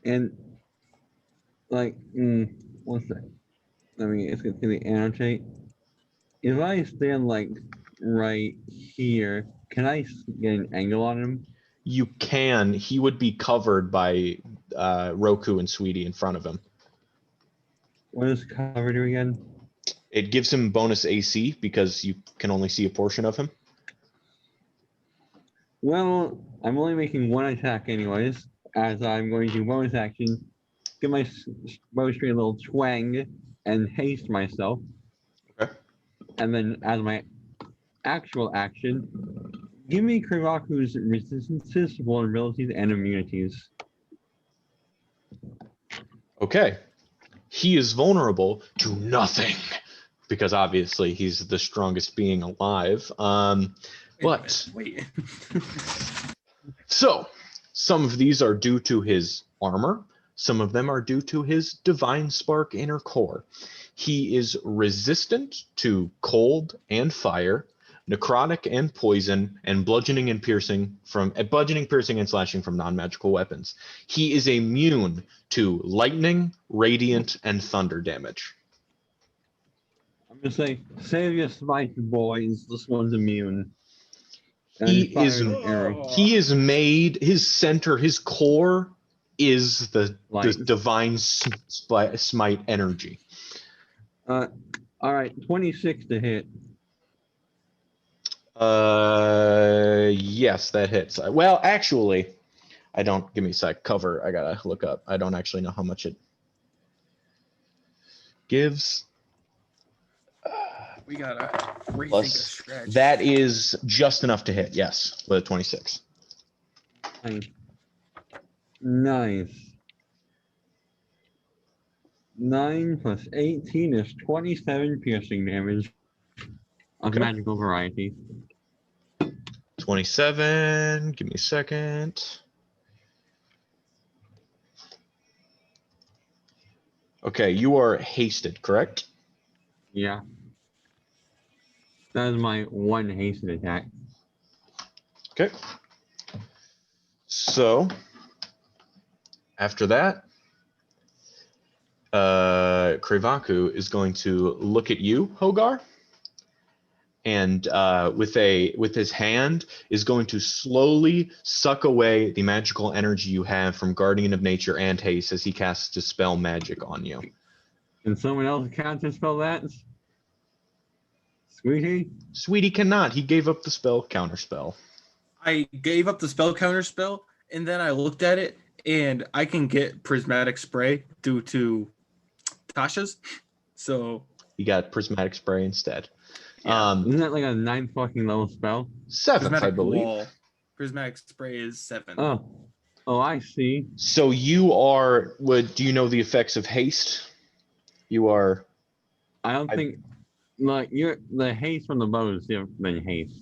Speaker 4: And like, one sec. It's gonna annotate. If I stand like right here, can I get an angle on him?
Speaker 1: You can. He would be covered by Roku and Sweetie in front of him.
Speaker 4: What does cover do again?
Speaker 1: It gives him bonus AC because you can only see a portion of him.
Speaker 4: Well, I'm only making 1 attack anyways, as I'm going to bonus action, give my bowstring a little twang and haste myself.
Speaker 1: Okay.
Speaker 4: And then as my actual action, give me Krivaku's resistances, vulnerabilities, and immunities.
Speaker 1: Okay. He is vulnerable to nothing because obviously he's the strongest being alive.
Speaker 3: Wait.
Speaker 1: So some of these are due to his armor. Some of them are due to his divine spark inner core. He is resistant to cold and fire, necrotic and poison, and bludgeoning, piercing, and slashing from non-magical weapons. He is immune to lightning, radiant, and thunder damage.
Speaker 4: I'm gonna say, save your spite, boys. This one's immune.
Speaker 1: He is made. His center, his core, is the divine smite energy.
Speaker 4: All right, 26 to hit.
Speaker 1: Yes, that hits. Well, actually, I don't. Give me a sec. Cover. I gotta look up. I don't actually know how much it gives.
Speaker 3: We gotta rethink a
Speaker 1: Plus,
Speaker 3: stretch.
Speaker 1: that is just enough to hit. Yes, with a 26.
Speaker 4: Nice. 9 plus 18 is 27 piercing damage of
Speaker 1: Okay.
Speaker 4: magical variety.
Speaker 1: 27. Give me a second. Okay, you are hasted, correct?
Speaker 4: Yeah. That is my one hasted attack.
Speaker 1: Okay. So, after that, Krevaku is going to look at you, Hogar, and with his hand is going to slowly suck away the magical energy you have from Guardian of Nature and Haste as he casts Dispel Magic on you.
Speaker 4: Can someone else counterspell that? Sweetie?
Speaker 1: Sweetie cannot. He gave up the spell counterspell.
Speaker 3: I gave up the spell counter spell, and then I looked at it, and I can get prismatic spray due to Tasha's. So
Speaker 1: He got Prismatic Spray instead.
Speaker 3: Yeah.
Speaker 4: Isn't that like a 9 fucking level spell?
Speaker 1: 7th,
Speaker 3: prismatic
Speaker 1: I believe.
Speaker 3: wall. Prismatic spray is 7.
Speaker 4: Oh, I see.
Speaker 1: So you are. Do you know the effects of haste? You are.
Speaker 4: I don't think like the haste from the bow is different than haste.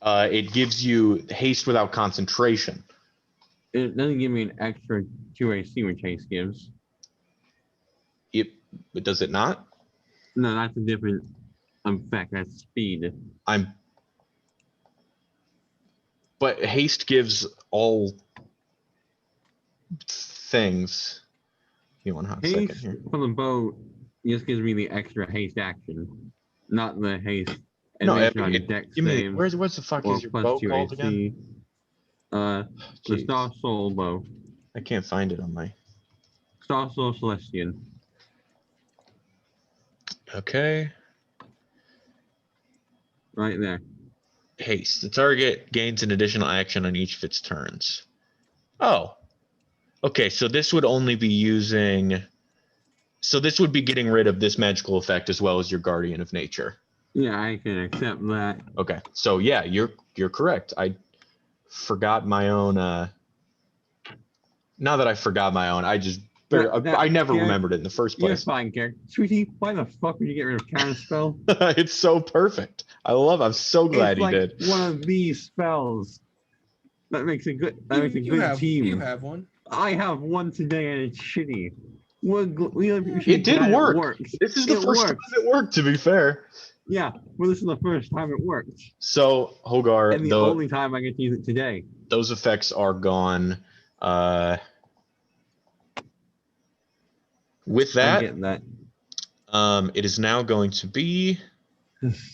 Speaker 1: It gives you haste without concentration.
Speaker 4: It doesn't give me an extra 2 AC, which haste gives.
Speaker 1: But does it not?
Speaker 4: No, that's a different effect. That's speed.
Speaker 1: But haste gives all things. Give me one hot second
Speaker 4: Haste
Speaker 1: here.
Speaker 4: from the bow just gives me the extra haste action, not the haste.
Speaker 1: No,
Speaker 4: Dex
Speaker 1: give me.
Speaker 4: save
Speaker 1: Where's the fuck
Speaker 4: or
Speaker 1: is your
Speaker 4: plus
Speaker 1: bow
Speaker 4: 2
Speaker 1: called
Speaker 4: AC.
Speaker 1: again?
Speaker 4: The
Speaker 1: Jeez.
Speaker 4: Star Soul bow.
Speaker 1: I can't find it on my.
Speaker 4: Star Soul Celestian.
Speaker 1: Okay.
Speaker 4: Right there.
Speaker 1: Haste. The target gains an additional action on each of its turns. Oh. Okay, so this would only be using. So this would be getting rid of this magical effect as well as your Guardian of Nature.
Speaker 4: Yeah, I can accept that.
Speaker 1: Okay, so yeah, you're correct. I forgot my own. Now that I forgot my own, I just I never remembered it in the first
Speaker 4: You're
Speaker 1: place.
Speaker 4: fine, Garrett. Sweetie, why the fuck would you get rid of counterspell?
Speaker 1: It's so perfect. I'm so glad
Speaker 4: It's
Speaker 1: he did.
Speaker 4: one of these spells. That makes a good. That makes a good team.
Speaker 3: You have one.
Speaker 4: I have one today, and it's shitty.
Speaker 1: It did work.
Speaker 4: It works.
Speaker 1: This is the first time it worked, to be fair.
Speaker 4: Yeah, well, this is the first time it worked.
Speaker 1: So, Hogar,
Speaker 4: and the only time I get to use it today.
Speaker 1: Those effects are gone. With that,
Speaker 4: I'm getting that.
Speaker 1: it is now going to be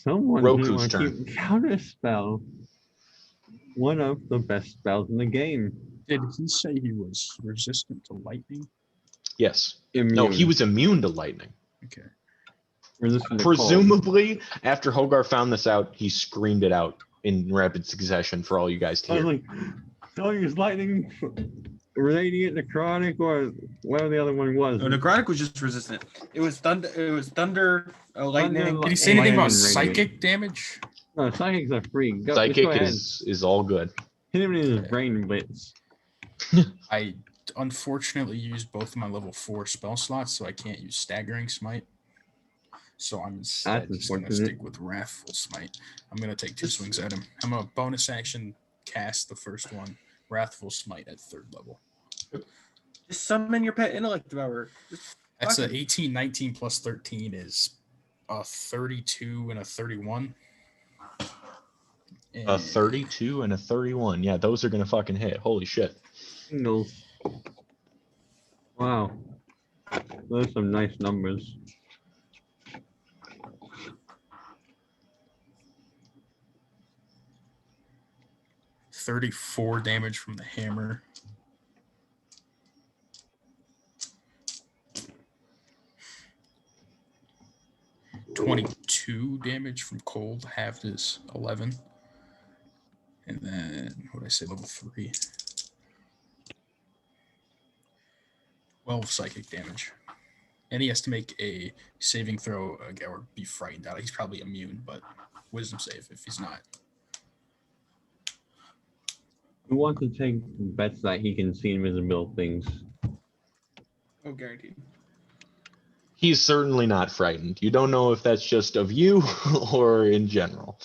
Speaker 4: Someone
Speaker 1: Roku's turn.
Speaker 4: Counterspell. One of the best spells in the game.
Speaker 2: Did he say he was resistant to lightning?
Speaker 1: Yes.
Speaker 4: Immune.
Speaker 1: No, he was immune to lightning.
Speaker 2: Okay.
Speaker 1: Presumably, after Hogar found this out, he screamed it out in rapid succession for all you guys to hear.
Speaker 4: I was like, don't use lightning, radiant, necrotic, or whatever the other one was.
Speaker 3: No, necrotic was just resistant. It was thunder. Lightning.
Speaker 2: Did he say anything about psychic damage?
Speaker 4: No, psychic's are free.
Speaker 1: Psychic is all good.
Speaker 4: Hit him in his brain bits.
Speaker 2: I unfortunately used both of my level 4 spell slots, so I can't use Staggering Smite. So I'm instead just going to stick with Wrathful Smite. I'm going to take 2 swings at him. I'm going to bonus action cast the first one, Wrathful Smite at 3rd level.
Speaker 3: Just summon your pet intellect devourer.
Speaker 2: That's a 18, 19 plus 13 is a 32 and a 31.
Speaker 1: A 32 and a 31. Yeah, those are going to fucking hit. Holy shit.
Speaker 4: Singles. Wow. Those are some nice numbers.
Speaker 2: $34 damage from the hammer. $22 damage from cold. Halved is 11. And then, what did I say, level 3? 12 psychic damage. And he has to make a saving throw or be frightened out. He's probably immune, but wisdom save if he's not.
Speaker 4: Who wants to take bets that he can see invisible things?
Speaker 3: Oh, guaranteed.
Speaker 1: He's certainly not frightened. You don't know if that's just of you or in general.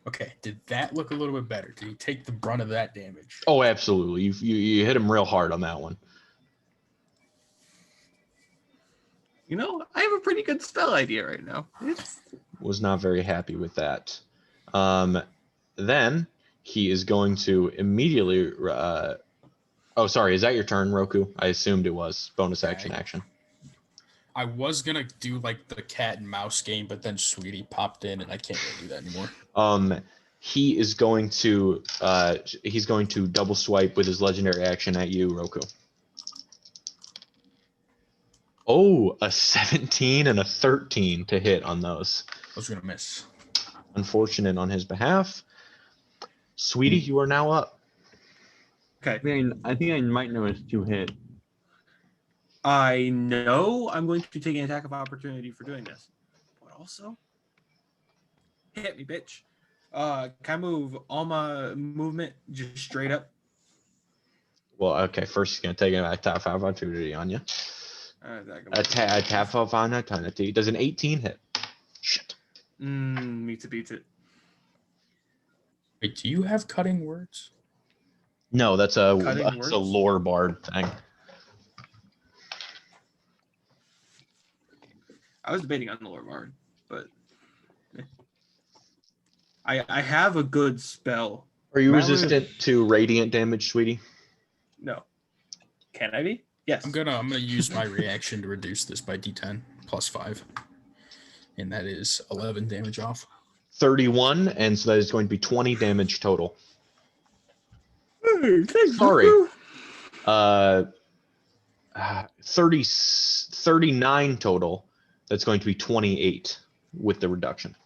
Speaker 2: Okay, did that look a little bit better? Did he take the brunt of that damage?
Speaker 1: Oh, absolutely. You hit him real hard on that one.
Speaker 3: You know, I have a pretty good spell idea right now.
Speaker 1: Was not very happy with that. Then he is going to immediately. Oh, sorry. Is that your turn, Roku? I assumed it was bonus action.
Speaker 2: I was gonna do like the cat and mouse game, but then Sweetie popped in, and I can't really do that anymore.
Speaker 1: He is going to double swipe with his legendary action at you, Roku. Oh, a 17 and a 13 to hit on those.
Speaker 2: I was gonna miss.
Speaker 1: Unfortunate on his behalf. Sweetie, you are now up.
Speaker 3: Okay.
Speaker 4: I think I might know it's 2 hit.
Speaker 3: I know I'm going to be taking an attack of opportunity for doing this, but also hit me, bitch. Can I move all my movement just straight up?
Speaker 1: Well, okay. First, he's gonna take an attack of opportunity on you. Attack of opportunity. Does an 18 hit? Shit.
Speaker 3: Meets it, beats it.
Speaker 2: Wait, do you have cutting words?
Speaker 1: No, that's a lore bard thing.
Speaker 3: I was debating on the lore bard, but I have a good spell.
Speaker 1: Are you resistant to radiant damage, Sweetie?
Speaker 3: No. Can I be? Yes.
Speaker 2: I'm gonna use my reaction to reduce this by D10 plus 5, and that is 11 damage off.
Speaker 1: 31, and so that is going to be 20 damage total.
Speaker 3: Hey, thanks,
Speaker 1: sorry. 39 total. That's going to be 28 with the reduction.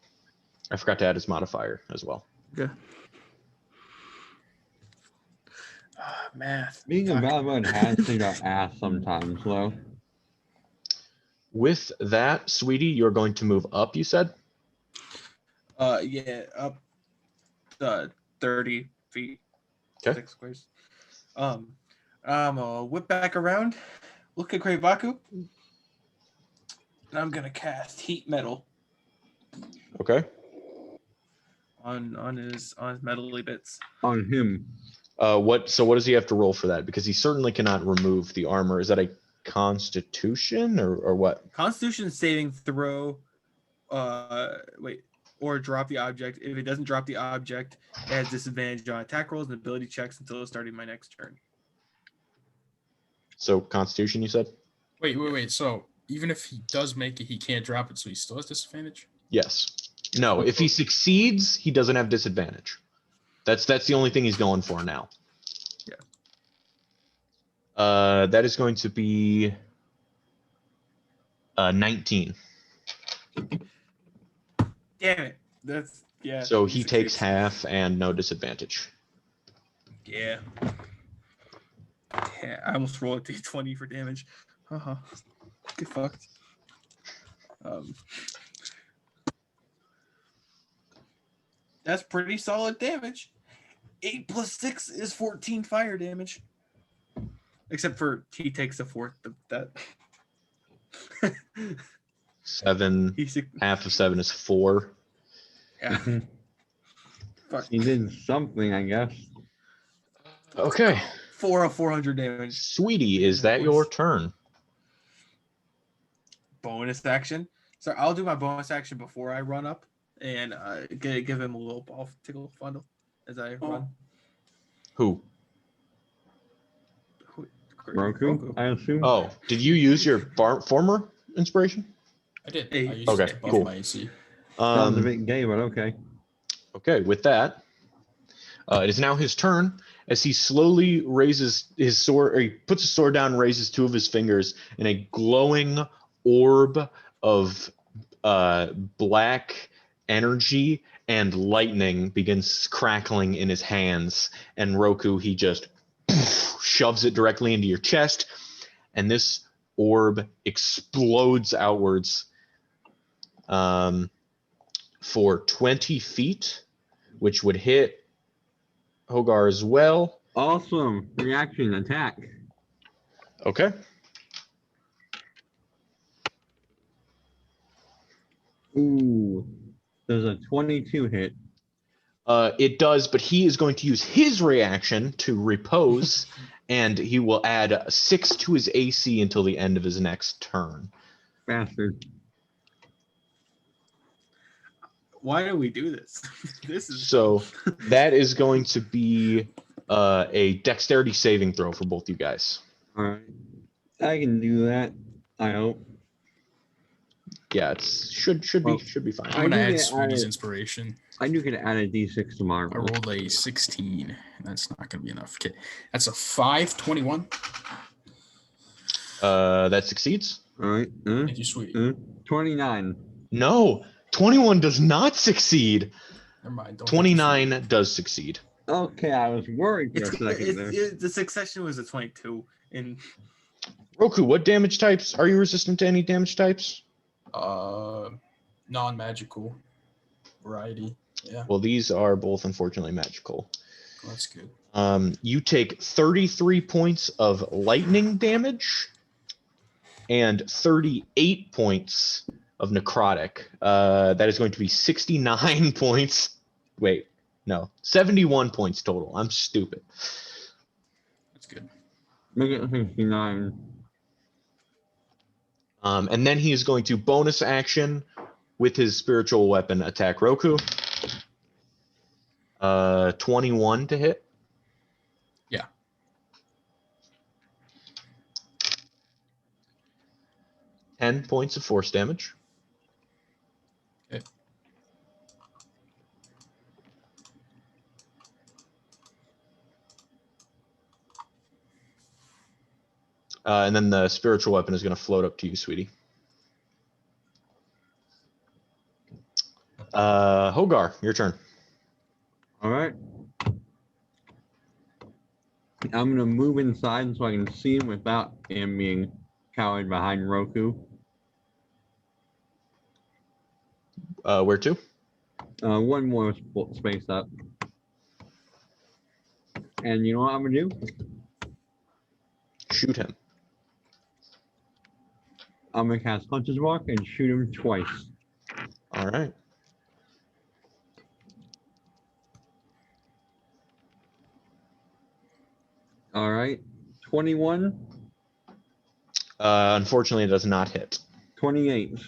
Speaker 1: I forgot to add his modifier as well.
Speaker 3: Okay. Math.
Speaker 4: Being a Valorant has to got ass sometimes, though.
Speaker 1: With that, Sweetie, you're going to move up, you said?
Speaker 3: Yeah, up 30 feet.
Speaker 1: Okay.
Speaker 3: 6 squares. I'm gonna whip back around, look at Kreivaku, and I'm gonna cast Heat Metal.
Speaker 1: Okay.
Speaker 3: On his metally bits.
Speaker 4: On him.
Speaker 1: What does he have to roll for that? Because he certainly cannot remove the armor. Is that a Constitution or what?
Speaker 3: Constitution saving throw. Or drop the object. If it doesn't drop the object, it has disadvantage on attack rolls and ability checks until starting my next turn.
Speaker 1: So Constitution, you said?
Speaker 2: Wait. So even if he does make it, he can't drop it, so he still has disadvantage?
Speaker 1: Yes. No, if he succeeds, he doesn't have disadvantage. That's the only thing he's going for now.
Speaker 3: Yeah.
Speaker 1: That is going to be 19.
Speaker 3: Damn it. That's yeah.
Speaker 1: So he takes half and no disadvantage.
Speaker 3: Yeah. Yeah, I almost rolled a d20 for damage. Get fucked. That's pretty solid damage. 8 plus 6 is 14 fire damage. Except for he takes a fourth of that.
Speaker 1: 7. Half of 7 is 4.
Speaker 3: Yeah.
Speaker 4: Fuck. He did something, I guess.
Speaker 1: Okay.
Speaker 3: 4 of 400 damage.
Speaker 1: Sweetie, is that your turn?
Speaker 3: Bonus action. So I'll do my bonus action before I run up and give him a little ball tickle fondle as I run.
Speaker 1: Who?
Speaker 4: Roku, I assume.
Speaker 1: Oh, did you use your former inspiration?
Speaker 2: I did.
Speaker 3: Hey.
Speaker 2: I used
Speaker 1: Okay,
Speaker 2: it to buff
Speaker 1: cool.
Speaker 2: my AC.
Speaker 4: Sounds a bit gay, but okay.
Speaker 1: Okay, with that, it is now his turn as he slowly raises his sword, or he puts his sword down and raises 2 of his fingers, and a glowing orb of black energy and lightning begins crackling in his hands. And Roku, he just shoves it directly into your chest. And this orb explodes outwards for 20 feet, which would hit Hogar as well.
Speaker 4: Awesome. Reaction attack.
Speaker 1: Okay.
Speaker 4: Ooh. There's a 22 hit.
Speaker 1: It does, but he is going to use his reaction to repose, and he will add 6 to his AC until the end of his next turn.
Speaker 4: Bastard.
Speaker 3: Why do we do this? This is
Speaker 1: so that is going to be a dexterity saving throw for both you guys.
Speaker 4: All right. I can do that. I hope.
Speaker 1: Yeah, it should be fine.
Speaker 2: I'm gonna add
Speaker 4: get
Speaker 2: Sweetie's
Speaker 4: added-
Speaker 2: inspiration.
Speaker 4: I do get to add a d6 to my
Speaker 2: I
Speaker 4: roll.
Speaker 2: rolled a 16. That's not gonna be enough. Okay, that's a 5, 21.
Speaker 1: That succeeds.
Speaker 4: All right.
Speaker 2: Thank you, Sweetie.
Speaker 4: 29.
Speaker 1: No, 21 does not succeed.
Speaker 2: Never mind. Don't thank you,
Speaker 1: 29 does succeed.
Speaker 4: Okay, I was worried for a second there.
Speaker 3: The succession was a 22. And
Speaker 1: Roku, what damage types? Are you resistant to any damage types?
Speaker 2: Non-magical variety. Yeah,
Speaker 1: Well, these are both unfortunately magical.
Speaker 2: well, that's good.
Speaker 1: You take 33 points of lightning damage and 38 points of necrotic. That is going to be 69 points. Wait, no, 71 points total. I'm stupid.
Speaker 2: That's good.
Speaker 4: Make it 69.
Speaker 1: And then he is going to bonus action with his spiritual weapon attack Roku. 21 to hit.
Speaker 2: Yeah.
Speaker 1: Ten points of force damage.
Speaker 2: Okay.
Speaker 1: And then the spiritual weapon is going to float up to you, sweetie. Hogar, your turn.
Speaker 4: All right. I'm going to move inside so I can see him without him being cowered behind Roku.
Speaker 1: Where to?
Speaker 4: One more space up. And you know what I'm going to do?
Speaker 1: Shoot him.
Speaker 4: I'm going to cast Hunter's Mark and shoot him twice.
Speaker 1: All right.
Speaker 4: All right. 21,
Speaker 1: Unfortunately, it does not hit.
Speaker 4: 28.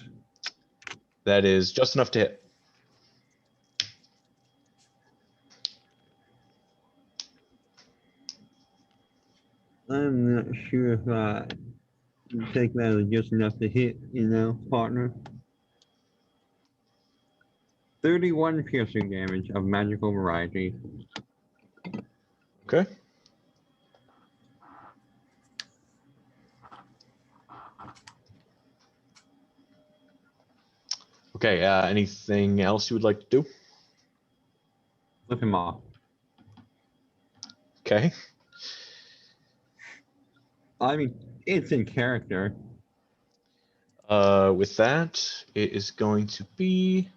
Speaker 1: That is just enough to hit.
Speaker 4: I'm not sure if I take that as just enough to hit, you know, partner. 31 piercing damage of magical variety.
Speaker 1: Okay. Okay, anything else you would like to do?
Speaker 4: Flip him off.
Speaker 1: Okay.
Speaker 4: I mean, it's in character.
Speaker 1: With that, it is going to be...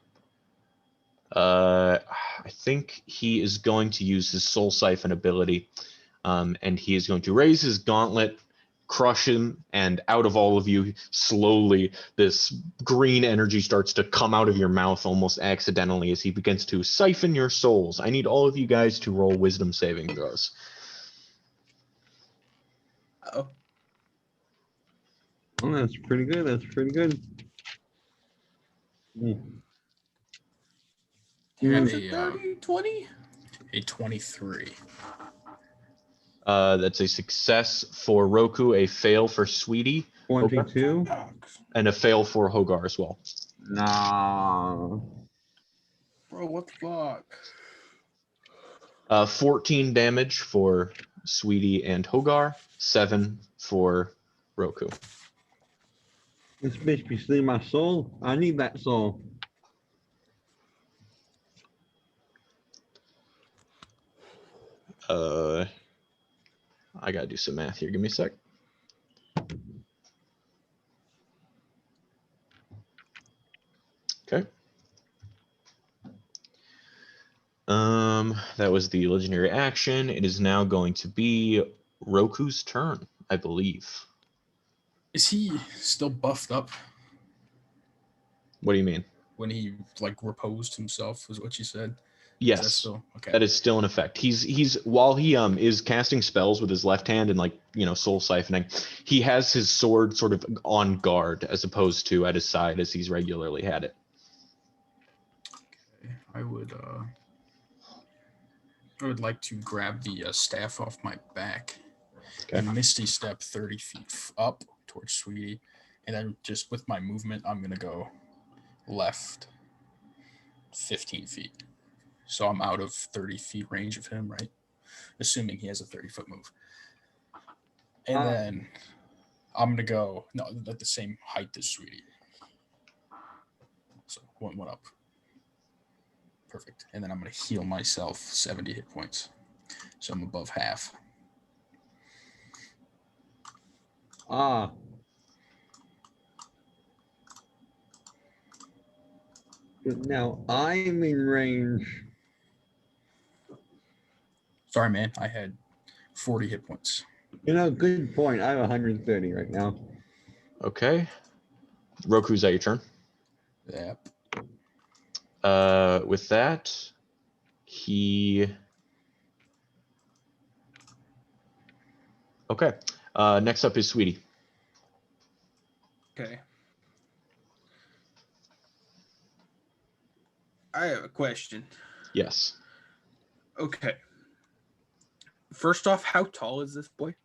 Speaker 1: I think he is going to use his Soul Siphon ability, and he is going to raise his gauntlet, crush him, and out of all of you, slowly, this green energy starts to come out of your mouth almost accidentally as he begins to siphon your souls. I need all of you guys to roll wisdom saving throws.
Speaker 3: oh,
Speaker 4: Oh, that's pretty good. That's pretty good. Mm.
Speaker 2: I have
Speaker 3: was it 30, 20?
Speaker 2: a 23.
Speaker 1: That's a success for Roku, a fail for Sweetie,
Speaker 4: 22?
Speaker 1: and a fail for Hogar as well.
Speaker 4: Nah.
Speaker 3: Bro, what the fuck?
Speaker 1: 14 damage for Sweetie and Hogar, 7 for Roku.
Speaker 4: This bitch be stealing my soul. I need that soul.
Speaker 1: I gotta do some math here. Give me a sec. Okay. That was the legendary action. It is now going to be Roku's turn, I believe.
Speaker 2: Is he still buffed up?
Speaker 1: What do you mean?
Speaker 2: When he like reposed himself, is what you said?
Speaker 1: Yes.
Speaker 2: Is that still okay?
Speaker 1: That is still in effect. He's while he is casting spells with his left hand and, like, you know, soul siphoning, he has his sword sort of on guard as opposed to at his side as he's regularly had it.
Speaker 2: Okay. I would like to grab the staff off my back and Misty Step 30 feet up towards Sweetie, and then just with my movement, I'm gonna go left 15 feet. So I'm out of 30 feet range of him, right? Assuming he has a 30-foot move. And then I'm going to go at the same height as Sweetie. So one up. Perfect. And then I'm going to heal myself 70 hit points. So I'm above half.
Speaker 4: Now I'm in range.
Speaker 2: Sorry, man. I had 40 hit points.
Speaker 4: You know, good point. I have 130 right now.
Speaker 1: Okay. Roku, is that your turn?
Speaker 2: Yep.
Speaker 1: With that, he... Okay. Next up is Sweetie.
Speaker 3: Okay. I have a question.
Speaker 1: Yes.
Speaker 3: Okay. First off, how tall is this boy?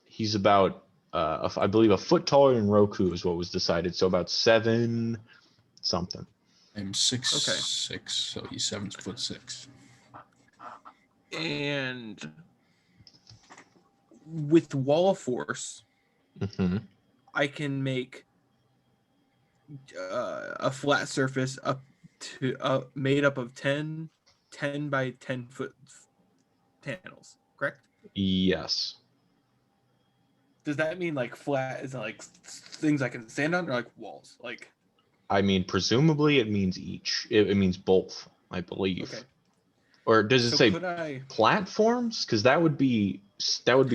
Speaker 1: He's about, I believe, a foot taller than Roku is what was decided. So about 7 something.
Speaker 2: I'm 6'6", so he's 7'6".
Speaker 3: And with Wall of Force, I can make a flat surface up to made up of 10 by 10 foot panels, correct?
Speaker 1: Yes.
Speaker 3: Does that mean like flat is like things I can stand on, or like walls? Like,
Speaker 1: I mean, presumably it means each. It means both, I believe.
Speaker 3: okay.
Speaker 1: Or does it say
Speaker 3: could I...
Speaker 1: platforms? Because that would be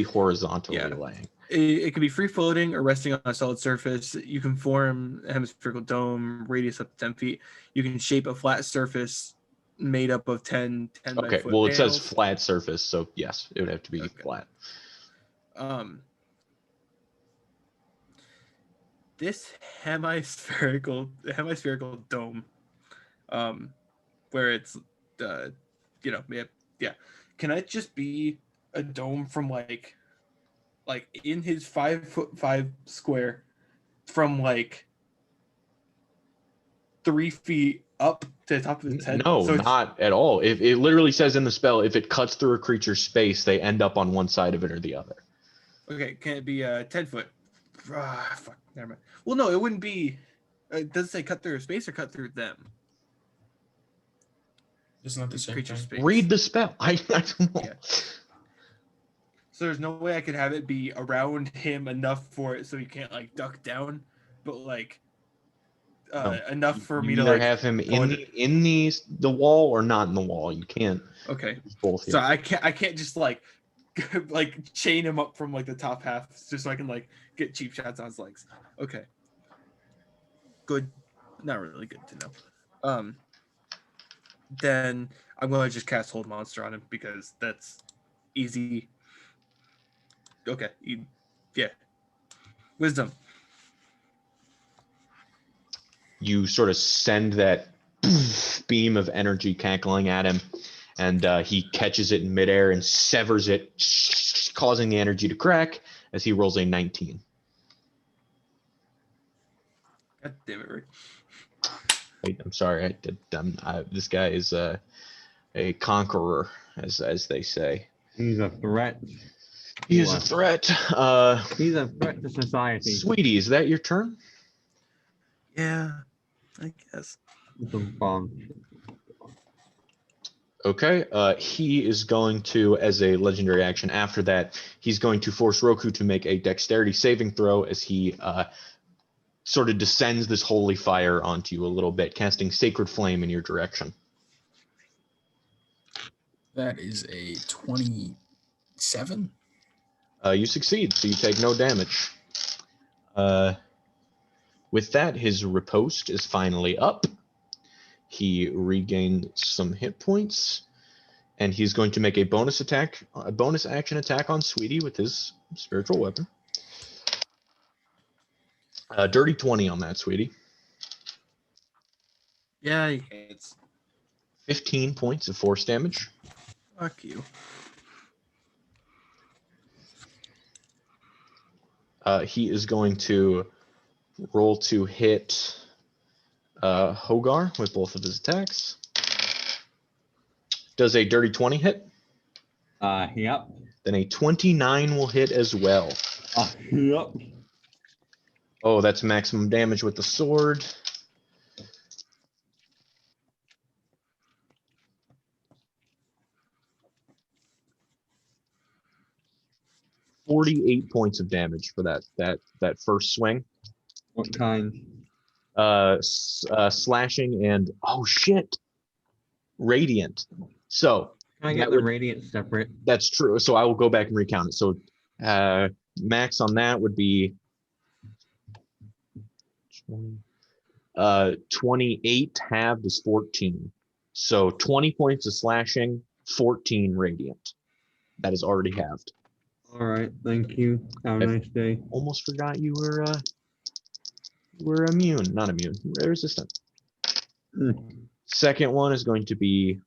Speaker 1: horizontally laying.
Speaker 3: It can be free floating or resting on a solid surface. You can form a hemispherical dome, radius up to 10 feet. You can shape a flat surface made up of 10 by foot
Speaker 1: well, it
Speaker 3: panels.
Speaker 1: says flat surface, so yes, it would have to be flat.
Speaker 3: This hemispherical dome, where it's can it just be a dome from like in his 5'5" square, from like 3 feet up to the top of his head?
Speaker 1: No, not at all. If it literally says in the spell, if it cuts through a creature's space, they end up on one side of it or the other.
Speaker 3: Okay, can it be 10 foot? Fuck, never mind. Well, no, it wouldn't be. Does it say cut through a space or cut through them?
Speaker 2: It's not the same
Speaker 3: creature
Speaker 2: thing.
Speaker 3: space.
Speaker 1: Read the spell. I don't know.
Speaker 3: Yeah. So there's no way I could have it be around him enough for it so he can't like duck down, but like enough for me to
Speaker 1: either
Speaker 3: like
Speaker 1: have him in the wall or not in the wall. You can't.
Speaker 3: Okay.
Speaker 1: Both.
Speaker 3: So I can't just like like chain him up from like the top half just so I can like get cheap shots on his legs. Okay. Good. Not really good to know. Then I'm going to just cast Hold Monster on him because that's easy. Okay. Yeah. Wisdom.
Speaker 1: You sort of send that beam of energy cackling at him, and he catches it in midair and severs it, causing the energy to crack as he rolls a 19.
Speaker 3: God damn it, Rick.
Speaker 1: Wait, I'm sorry. This guy is a conqueror, as they say.
Speaker 4: He's a threat.
Speaker 1: He is a threat.
Speaker 4: He's a threat to society.
Speaker 1: Sweetie, is that your turn?
Speaker 3: Yeah, I guess.
Speaker 1: Okay, he is going to, as a legendary action after that, he's going to force Roku to make a dexterity saving throw as he sort of descends this holy fire onto you a little bit, casting Sacred Flame in your direction.
Speaker 2: That is a 27.
Speaker 1: You succeed, so you take no damage. With that, his riposte is finally up. He regained some hit points, and he's going to make a bonus action attack on Sweetie with his spiritual weapon. Dirty 20 on that, Sweetie.
Speaker 3: Yeah, it's
Speaker 1: 15 points of force damage.
Speaker 3: fuck you.
Speaker 1: He is going to roll to hit Hogar with both of his attacks. Does a dirty 20 hit?
Speaker 4: Yep.
Speaker 1: Then a 29 will hit as well.
Speaker 4: Yep.
Speaker 1: Oh, that's maximum damage with the sword. $48 points of damage for that first swing.
Speaker 4: What kind?
Speaker 1: Slashing and oh shit, radiant. So
Speaker 4: Can I get the radiant separate?
Speaker 1: That's true. So I will go back and recount it. So max on that would be 28 halved is 14. So 20 points of slashing, 14 radiant. That is already halved.
Speaker 4: All right, thank you. Have a nice day.
Speaker 1: Almost forgot you were immune, not immune, resistant. Second one is going to be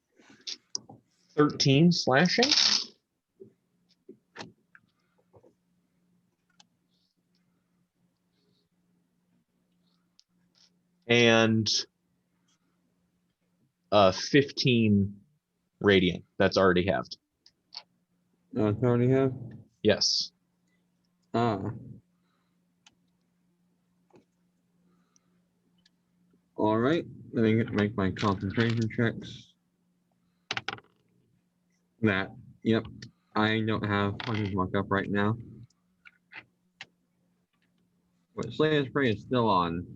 Speaker 1: 13 slashing. And 15 radiant. That's already halved.
Speaker 4: It's already have?
Speaker 1: Yes.
Speaker 4: All right, let me make my concentration checks. Yep, I don't have fucking muck up right now. But Slayer Spray is still on.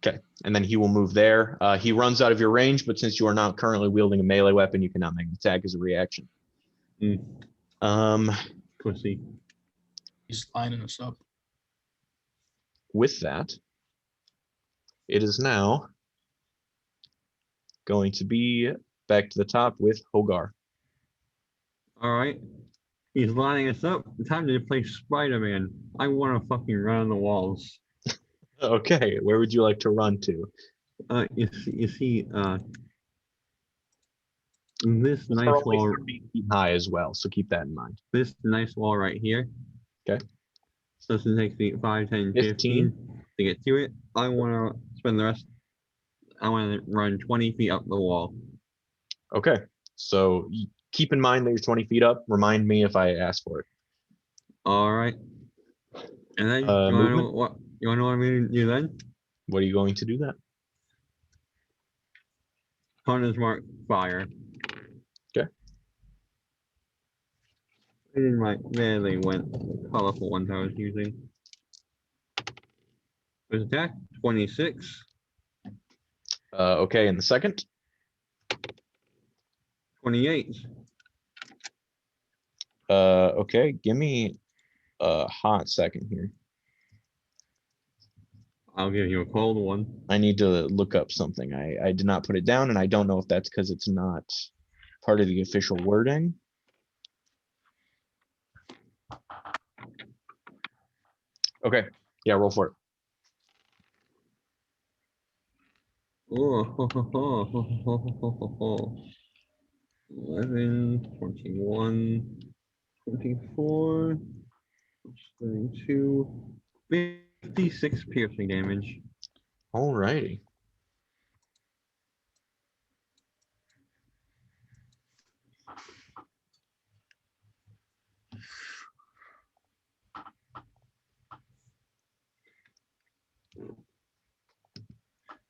Speaker 1: Okay, and then he will move there. He runs out of your range, but since you are not currently wielding a melee weapon, you cannot make an attack as a reaction.
Speaker 4: Pussy.
Speaker 2: He's lining us up.
Speaker 1: With that, it is now going to be back to the top with Hogar.
Speaker 4: All right, he's lining us up. Time to play Spider-Man. I want to fucking run on the walls.
Speaker 1: Okay, where would you like to run to?
Speaker 4: You see, this
Speaker 1: They're
Speaker 4: nice
Speaker 1: only
Speaker 4: wall.
Speaker 1: 30 feet high as well, so keep that in mind.
Speaker 4: This nice wall right here.
Speaker 1: Okay.
Speaker 4: So this takes me 5, 10, 15 to get to it. I want to spend the rest. I want to run 20 feet up the wall.
Speaker 1: Okay, so keep in mind that you're 20 feet up. Remind me if I ask for it.
Speaker 4: All right. And then you want to know what I'm going to do then?
Speaker 1: What are you going to do then?
Speaker 4: Hunter's Mark Fire.
Speaker 1: Okay.
Speaker 4: There they went. The colorful ones I was using. First attack, 26.
Speaker 1: Okay, and the second?
Speaker 4: 28.
Speaker 1: Okay, give me a hot second here.
Speaker 4: I'll give you a cold one.
Speaker 1: I need to look up something. I did not put it down, and I don't know if that's because it's not part of the official wording. Okay, yeah, roll for it.
Speaker 4: Oh, 11, 21, 24, 32, 56 piercing damage.
Speaker 1: Alrighty.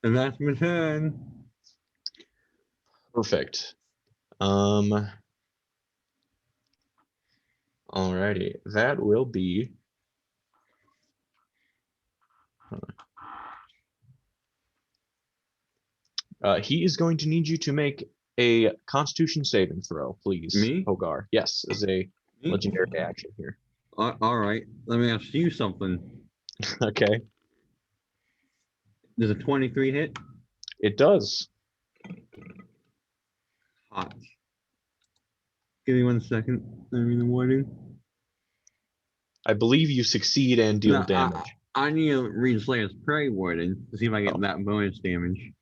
Speaker 4: And that's my turn.
Speaker 1: Perfect. Alrighty, that will be. He is going to need you to make a Constitution saving throw, please.
Speaker 4: Me?
Speaker 1: Hogar. Yes, as a legendary action here.
Speaker 4: All right. Let me ask you something.
Speaker 1: Okay.
Speaker 4: Does a 23 hit?
Speaker 1: It does.
Speaker 4: Hot. Give me 1 second. Let me the warning.
Speaker 1: I believe you succeed and deal damage.
Speaker 4: I need to read Slayer's Prey Warden to see if I get that bonus damage.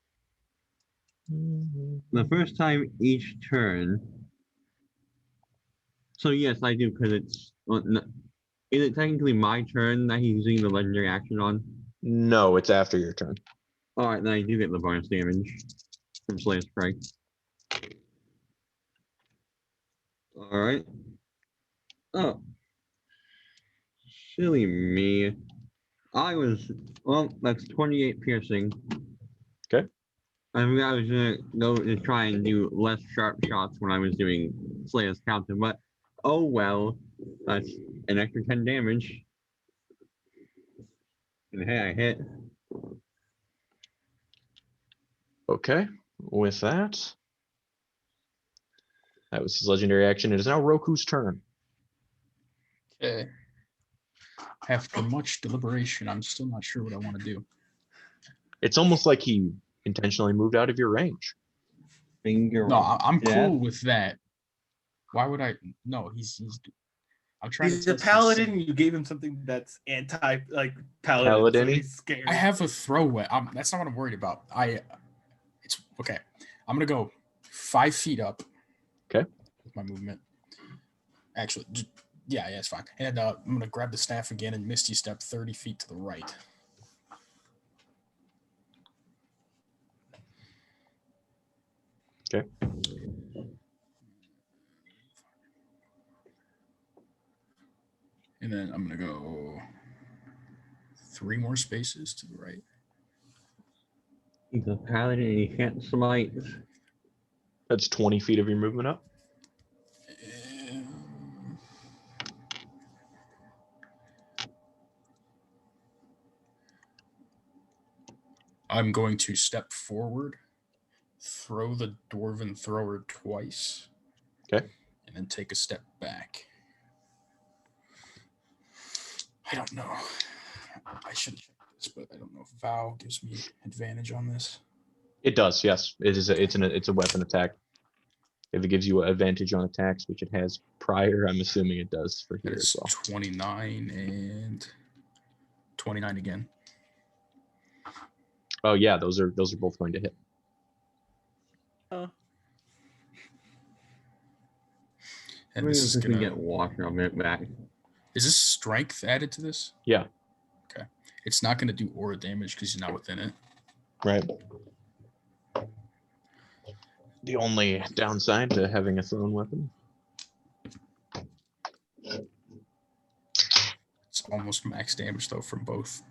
Speaker 4: The first time each turn. So yes, I do, because it's. Well, no, is it technically my turn that he's using the legendary action on?
Speaker 1: No, it's after your turn.
Speaker 4: Alright, then I do get the bonus damage from Slayer's Prey. Alright. Oh. Silly me. Well, that's 28 piercing.
Speaker 1: Okay.
Speaker 4: I think I was gonna go to try and do less sharp shots when I was doing Slayer's Counter, but oh well. That's an extra 10 damage. And hey, I hit.
Speaker 1: Okay. With that, that was his legendary action. It is now Roku's turn.
Speaker 2: Okay. After much deliberation, I'm still not sure what I want to do.
Speaker 1: It's almost like he intentionally moved out of your range.
Speaker 2: No, I'm cool with that. Why would I? No, he's. I'm trying
Speaker 3: He's
Speaker 2: to.
Speaker 3: He's a paladin. You gave him something that's paladin. So he's scared.
Speaker 2: I have a throwaway. That's not what I'm worried about. It's okay. I'm gonna go 5 feet up.
Speaker 1: Okay.
Speaker 2: With my movement. Actually, yeah, it's fine. And I'm gonna grab the staff again and Misty Step 30 feet to the right.
Speaker 1: Okay.
Speaker 2: And then I'm gonna go 3 more spaces to the right.
Speaker 4: He's a paladin and he can't smite.
Speaker 1: That's 20 feet of your movement up.
Speaker 2: I'm going to step forward, throw the Dwarven Thrower twice.
Speaker 1: Okay.
Speaker 2: And then take a step back. I don't know. I should check this, but I don't know if Vow gives me advantage on this.
Speaker 1: It does, yes. It's a weapon attack. If it gives you advantage on attacks, which it has prior, I'm assuming it does for here as well.
Speaker 2: 29 and 29 again.
Speaker 1: Oh yeah, those are both going to hit.
Speaker 2: And this is gonna
Speaker 4: get Walker a minute back.
Speaker 2: Is this strength added to this?
Speaker 1: Yeah.
Speaker 2: Okay. It's not gonna do aura damage because he's not within it.
Speaker 1: Right. The only downside to having a thrown weapon.
Speaker 2: It's almost max damage though from both.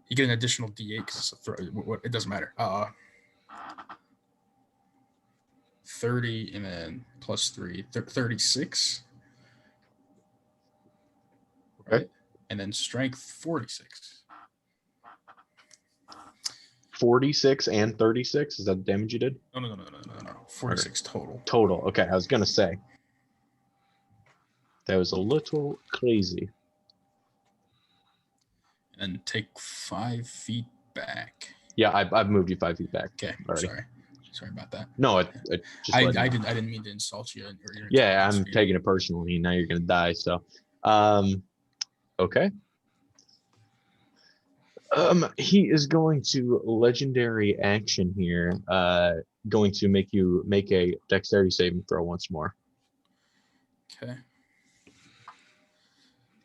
Speaker 2: You get an additional D8 because it's a throw. It doesn't matter. 30 and then plus 3, 36.
Speaker 1: Okay.
Speaker 2: Right? And then strength 46.
Speaker 1: 46 and 36. Is that the damage you did?
Speaker 2: No. 46 total.
Speaker 1: Total. Okay, I was gonna say that was a little crazy.
Speaker 2: And take 5 feet back.
Speaker 1: Yeah, I've moved you 5 feet back.
Speaker 2: Okay,
Speaker 1: already.
Speaker 2: Sorry about that.
Speaker 1: No,
Speaker 2: I didn't mean to insult you.
Speaker 1: Yeah, I'm taking it personally. Now you're gonna die. So, okay. He is going to legendary action here. Going to make you make a dexterity saving throw once more.
Speaker 2: Okay.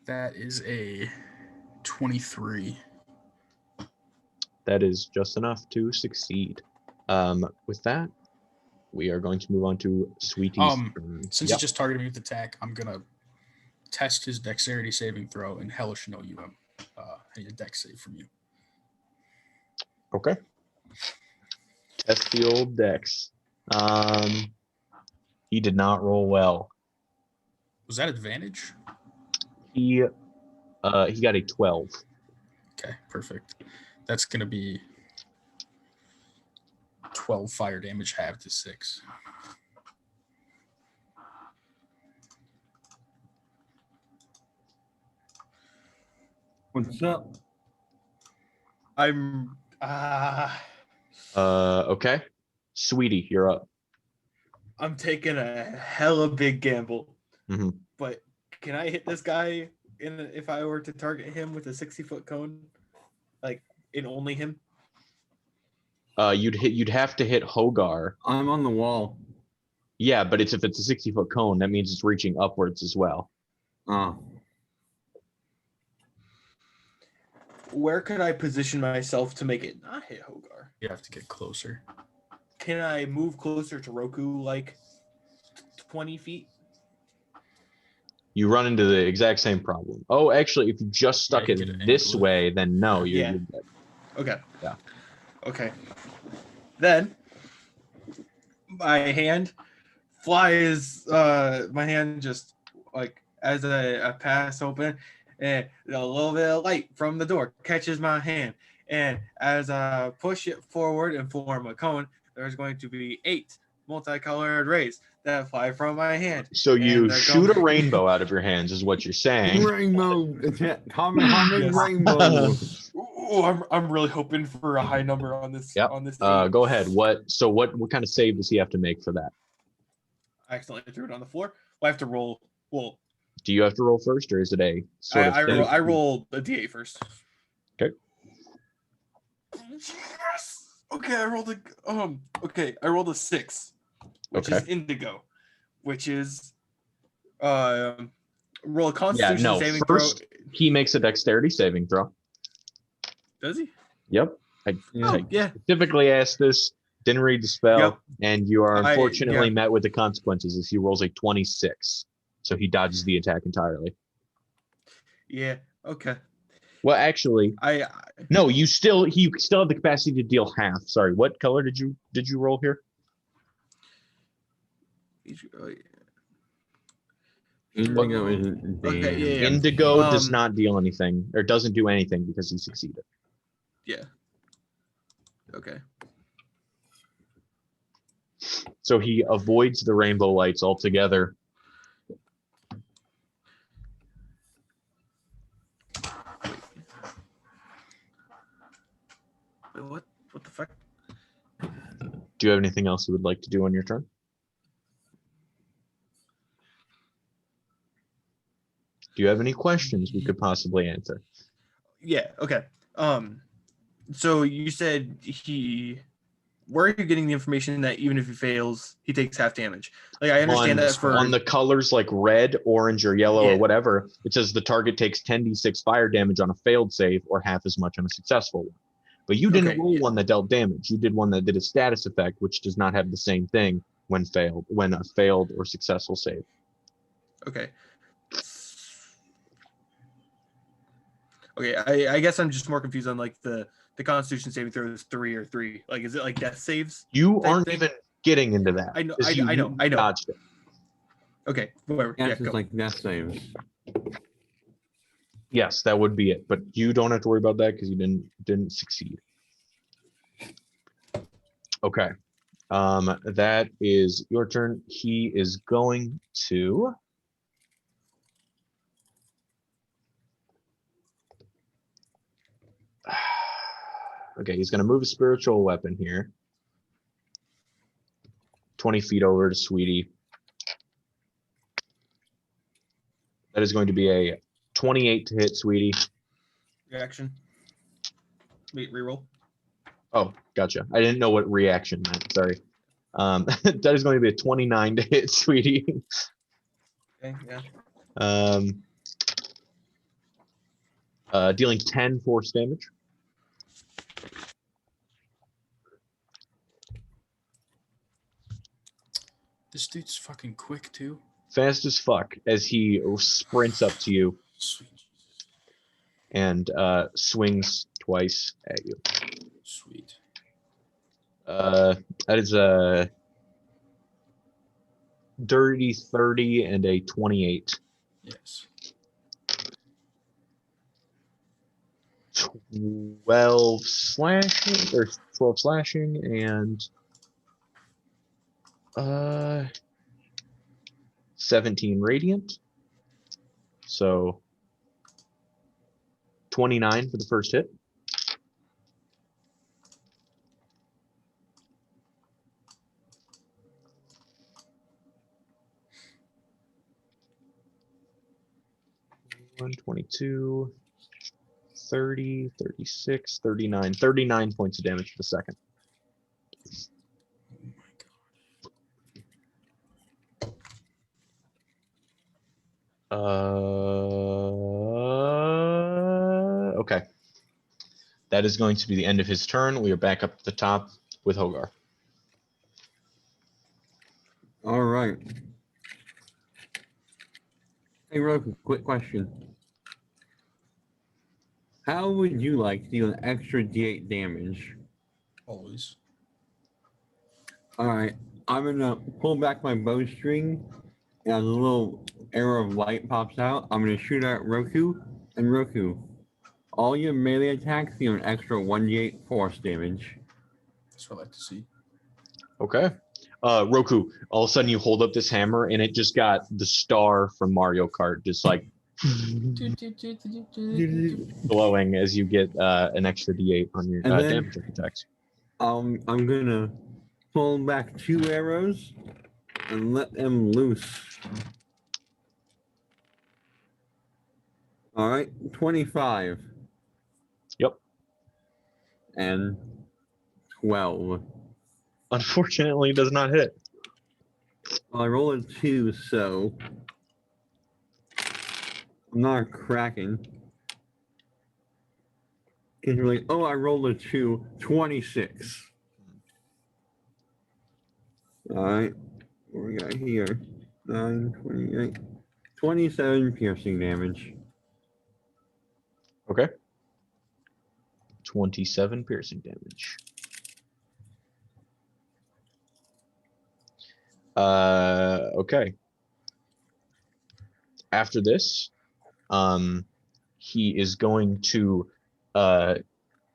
Speaker 2: That is a 23.
Speaker 1: That is just enough to succeed. With that, we are going to move on to Sweetie's turn.
Speaker 2: Since he just targeted me with attack, I'm gonna test his dexterity saving throw and hellish know you him. I need a dex save from you.
Speaker 1: Okay. Test the old dex. He did not roll well.
Speaker 2: Was that advantage?
Speaker 1: He got a 12.
Speaker 2: Okay, perfect. That's gonna be 12 fire damage, halved to 6.
Speaker 4: What's up?
Speaker 3: I'm
Speaker 1: Okay. Sweetie, you're up.
Speaker 3: I'm taking a hella big gamble.
Speaker 1: Mm-hmm.
Speaker 3: But can I hit this guy if I were to target him with a 60-foot cone? Like, in only him?
Speaker 1: You'd have to hit Hogar.
Speaker 4: I'm on the wall.
Speaker 1: Yeah, but if it's a 60-foot cone, that means it's reaching upwards as well.
Speaker 4: Oh.
Speaker 3: Where could I position myself to make it not hit Hogar?
Speaker 2: You have to get closer.
Speaker 3: Can I move closer to Roku, like 20 feet?
Speaker 1: You run into the exact same problem. Oh, actually, if you just stuck
Speaker 2: you
Speaker 1: it
Speaker 2: could
Speaker 1: this
Speaker 2: angle it.
Speaker 1: way, then no, you're
Speaker 3: Yeah.
Speaker 1: dead.
Speaker 3: Okay.
Speaker 1: Yeah.
Speaker 3: Okay. Then my hand flies. My hand just like as I pass open, and a little bit of light from the door catches my hand, and as I push it forward and form a cone, there's going to be 8 multicolored rays that fly from my hand.
Speaker 1: So you
Speaker 3: And they're
Speaker 1: shoot a
Speaker 3: going-
Speaker 1: rainbow out of your hands, is what you're saying.
Speaker 4: Rainbow. Kamehameha
Speaker 3: Yes.
Speaker 4: rainbow.
Speaker 3: Ooh, I'm really hoping for a high number on this.
Speaker 1: Yep.
Speaker 3: On this.
Speaker 1: Go ahead. What kind of save does he have to make for that?
Speaker 3: I accidentally threw it on the floor. Well, I have to roll. Well,
Speaker 1: Do you have to roll first, or is it a sort of?
Speaker 3: I roll a d8 first.
Speaker 1: Okay.
Speaker 3: Yes. Okay, I rolled a 6, which is indigo, which is roll a Constitution saving
Speaker 1: first
Speaker 3: throw.
Speaker 1: he makes a dexterity saving throw.
Speaker 3: Does he?
Speaker 1: Yep. I
Speaker 3: Yeah.
Speaker 1: specifically asked this. Didn't read the spell,
Speaker 3: Yep.
Speaker 1: and you are unfortunately
Speaker 3: yeah.
Speaker 1: met with the consequences as he rolls a 26. So he dodges the attack entirely.
Speaker 3: Yeah. Okay.
Speaker 1: Well, actually, no. You still have the capacity to deal half. Sorry, what color did you roll here?
Speaker 4: Indigo isn't damn.
Speaker 3: Okay, yeah.
Speaker 1: Indigo does not deal anything, or doesn't do anything because he succeeded.
Speaker 3: Yeah. Okay.
Speaker 1: So he avoids the rainbow lights altogether.
Speaker 3: Wait, what? What the fuck?
Speaker 1: Do you have anything else you would like to do on your turn? Do you have any questions we could possibly answer?
Speaker 3: Yeah. Okay. So you said where are you getting the information that even if he fails, he takes half damage? Like, I understand that
Speaker 1: on the colors like red, orange, or yellow, or whatever, it says the target takes 10d6 fire damage on a failed save or half as much on a successful one. But you didn't roll one that dealt damage. You did one that did a status effect, which does not have the same thing when a failed or successful save.
Speaker 3: Okay. Okay, I guess I'm just more confused on like the Constitution saving throw is 3 or 3. Like, is it like death saves?
Speaker 1: You aren't even getting into that.
Speaker 3: I know.
Speaker 1: I dodged it.
Speaker 3: Okay, whatever.
Speaker 4: Yeah,
Speaker 3: Yeah,
Speaker 4: it's just like death saves.
Speaker 1: Yes, that would be it. But you don't have to worry about that because you didn't succeed. Okay. That is your turn. He is going to. Okay, he's going to move a spiritual weapon here. 20 feet over to Sweetie. That is going to be a 28 to hit, Sweetie.
Speaker 3: Reaction. Wait, reroll.
Speaker 1: Oh, gotcha. I didn't know what reaction meant. Sorry. That is going to be a 29 to hit, Sweetie.
Speaker 3: Okay, yeah.
Speaker 1: Dealing 10 force damage.
Speaker 2: This dude's fucking quick too.
Speaker 1: Fast as fuck as he sprints up to you.
Speaker 2: Sweet.
Speaker 1: And swings twice at you.
Speaker 2: Sweet.
Speaker 1: That is a dirty 30 and a 28.
Speaker 2: Yes.
Speaker 1: 12 slashing or 12 slashing and 17 radiant. So 29 for the first hit. One 22, 30, 36, 39, 39 points of damage for the second.
Speaker 2: Oh my god.
Speaker 1: Okay. That is going to be the end of his turn. We are back up at the top with Hogar.
Speaker 4: All right. Hey, Roku, quick question. How would you like to deal an extra D8 damage?
Speaker 2: Always.
Speaker 4: All right. I'm gonna pull back my bowstring, and a little arrow of light pops out. I'm gonna shoot at Roku, and Roku, all your melee attacks deal an extra 1d8 force damage.
Speaker 2: That's what I like to see.
Speaker 1: Okay. Roku, all of a sudden you hold up this hammer and it just got the star from Mario Kart, just like glowing as you get an extra D8 on your
Speaker 4: And then-
Speaker 1: damage attacks.
Speaker 4: I'm gonna pull back 2 arrows and let them loose. All right, 25.
Speaker 1: Yep.
Speaker 4: And 12.
Speaker 1: Unfortunately, it does not hit.
Speaker 4: Well, I rolled a 2, so I'm not cracking. Because you're like, oh, I rolled a 2, 26. All right, what we got here? 9, 28, 27 piercing damage.
Speaker 1: Okay. 27 piercing damage. Okay. After this, he is going to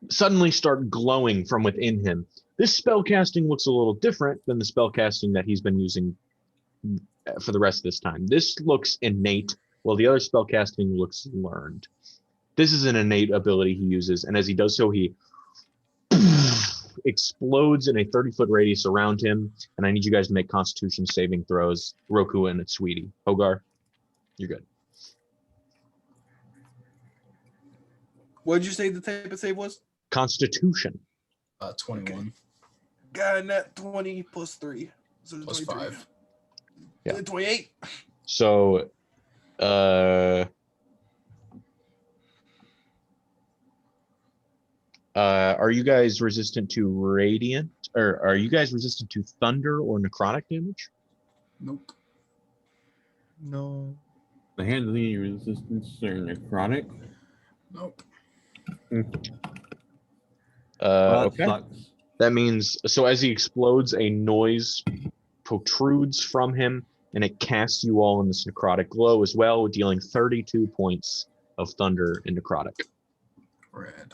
Speaker 1: suddenly start glowing from within him. This spell casting looks a little different than the spell casting that he's been using for the rest of this time. This looks innate, while the other spell casting looks learned. This is an innate ability he uses, and as he does so, he explodes in a 30-foot radius around him, and I need you guys to make Constitution saving throws. Roku and its sweetie. Hogar, you're good.
Speaker 3: What did you say the type of save was?
Speaker 1: Constitution.
Speaker 2: 21.
Speaker 3: Got net 20 plus 3. So
Speaker 2: Plus
Speaker 3: 23.
Speaker 2: 5.
Speaker 1: Yeah.
Speaker 3: 28.
Speaker 1: So, are you guys resistant to radiant, or are you guys resistant to thunder or necrotic damage?
Speaker 2: Nope.
Speaker 3: No.
Speaker 4: The handling resistance or necrotic.
Speaker 2: Nope.
Speaker 4: That
Speaker 1: Okay.
Speaker 4: sucks.
Speaker 1: That means, so as he explodes, a noise protrudes from him, and it casts you all in this necrotic glow as well, dealing 32 points of thunder and necrotic.
Speaker 2: Red.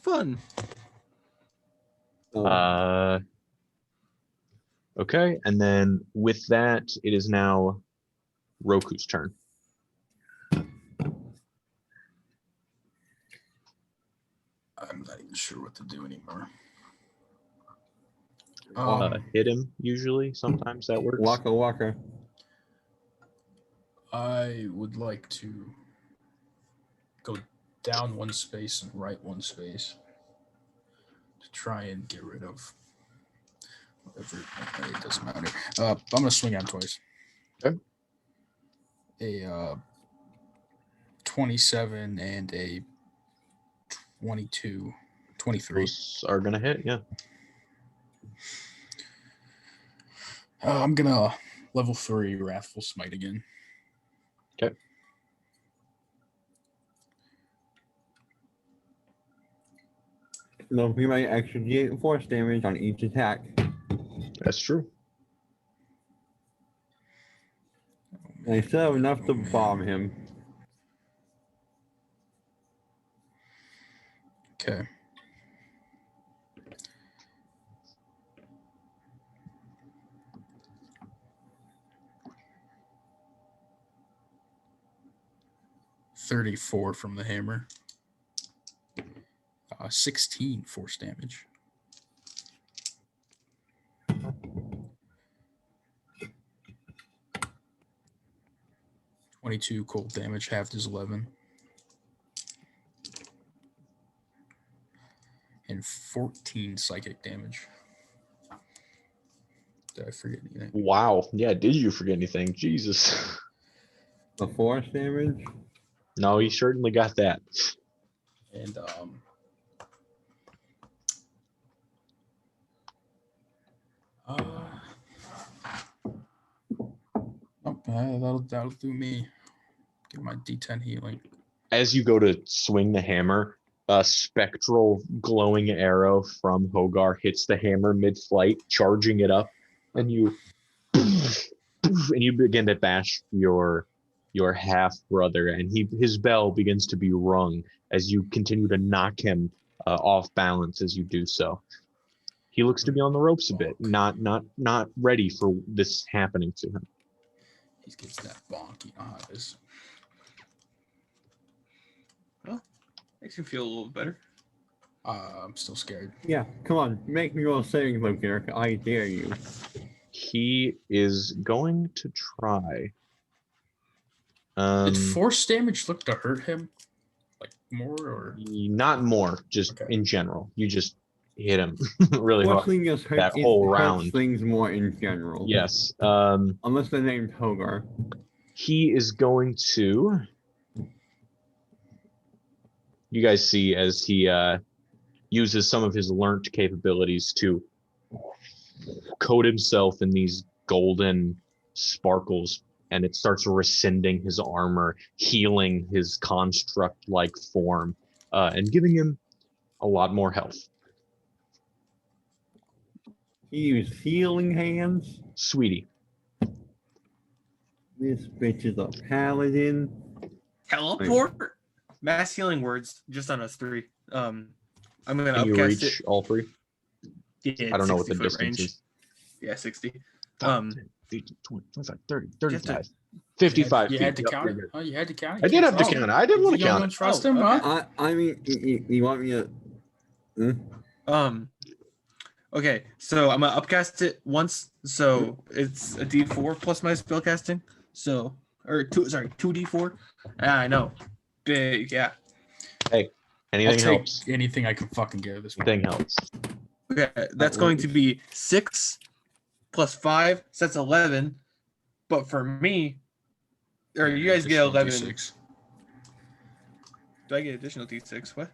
Speaker 3: Fun.
Speaker 1: Okay, and then with that, it is now Roku's turn.
Speaker 2: I'm not even sure what to do anymore.
Speaker 1: Hit him, usually. Sometimes that works.
Speaker 4: Waka.
Speaker 2: I would like to go down 1 space and right 1 space to try and get rid of whatever. It doesn't matter. I'm going to swing at him twice.
Speaker 1: Okay.
Speaker 2: A 27 and a 22, 23.
Speaker 1: Those are going to hit, yeah.
Speaker 2: I'm going to level 3 Wrathful Smite again.
Speaker 1: Okay.
Speaker 4: There'll be my extra D8 force damage on each attack.
Speaker 1: That's true.
Speaker 4: I still have enough to bomb him.
Speaker 2: Okay. $34 from the hammer. 16 force damage. $22 cold damage, halved is 11. And 14 psychic damage. Did I forget anything?
Speaker 1: Wow. Yeah, did you forget anything? Jesus.
Speaker 4: The force damage?
Speaker 1: No, he certainly got that.
Speaker 2: And that'll do me. Get my D10 healing.
Speaker 1: As you go to swing the hammer, a spectral glowing arrow from Hogar hits the hammer mid-flight, charging it up, and you begin to bash your half brother, and his bell begins to be rung as you continue to knock him off balance as you do so. He looks to be on the ropes a bit, not ready for this happening to him.
Speaker 2: He gets that bonk, you know how it is.
Speaker 3: Well, makes me feel a little better.
Speaker 2: I'm still scared.
Speaker 4: Yeah, come on, make me roll saving throw, Garrick. I dare you.
Speaker 1: He is going to try.
Speaker 2: Did force damage look to hurt him? Like more or
Speaker 1: Not more, just
Speaker 2: okay.
Speaker 1: In general. You just hit him really hard.
Speaker 4: Just
Speaker 1: That whole round.
Speaker 4: Things more in general.
Speaker 1: Yes.
Speaker 4: Unless they're named Hogar.
Speaker 1: He is going to. You guys see as he uses some of his learnt capabilities to coat himself in these golden sparkles, and it starts rescinding his armor, healing his construct-like form, and giving him a lot more health.
Speaker 4: He used healing hands.
Speaker 1: Sweetie.
Speaker 4: This bitch is a paladin.
Speaker 3: Teleport? Mass healing words just on us three. I'm gonna
Speaker 1: Can you
Speaker 3: upcast
Speaker 1: reach
Speaker 3: it.
Speaker 1: all three?
Speaker 3: Yeah,
Speaker 1: I don't know what the
Speaker 3: 60-foot
Speaker 1: distance
Speaker 3: range.
Speaker 1: is.
Speaker 3: Yeah, 60.
Speaker 1: 10, 15, 20, 25, 30,
Speaker 3: You have
Speaker 1: 35.
Speaker 3: to-
Speaker 1: 55
Speaker 2: You
Speaker 1: feet.
Speaker 2: had to
Speaker 1: Yep,
Speaker 2: count
Speaker 1: you're
Speaker 2: it?
Speaker 1: good.
Speaker 2: Oh, you had to count it?
Speaker 1: I did have to
Speaker 2: Oh.
Speaker 1: count it. I didn't want to
Speaker 2: You
Speaker 1: count
Speaker 2: don't
Speaker 1: it.
Speaker 2: trust
Speaker 3: Oh,
Speaker 2: him,
Speaker 3: okay.
Speaker 2: huh?
Speaker 4: I mean, you want me to?
Speaker 3: Okay, so I'm gonna upcast it once, so it's a D4 plus my spellcasting. So, or 2D4. I know, big, yeah.
Speaker 1: Hey,
Speaker 2: I'll
Speaker 1: anything
Speaker 2: take
Speaker 1: helps.
Speaker 2: anything I can fucking get at this point.
Speaker 1: Anything helps.
Speaker 3: Okay, that's going to be 6 plus 5, so that's 11. But for me, or you guys get 11.
Speaker 2: D6.
Speaker 3: Do I get additional D6? What?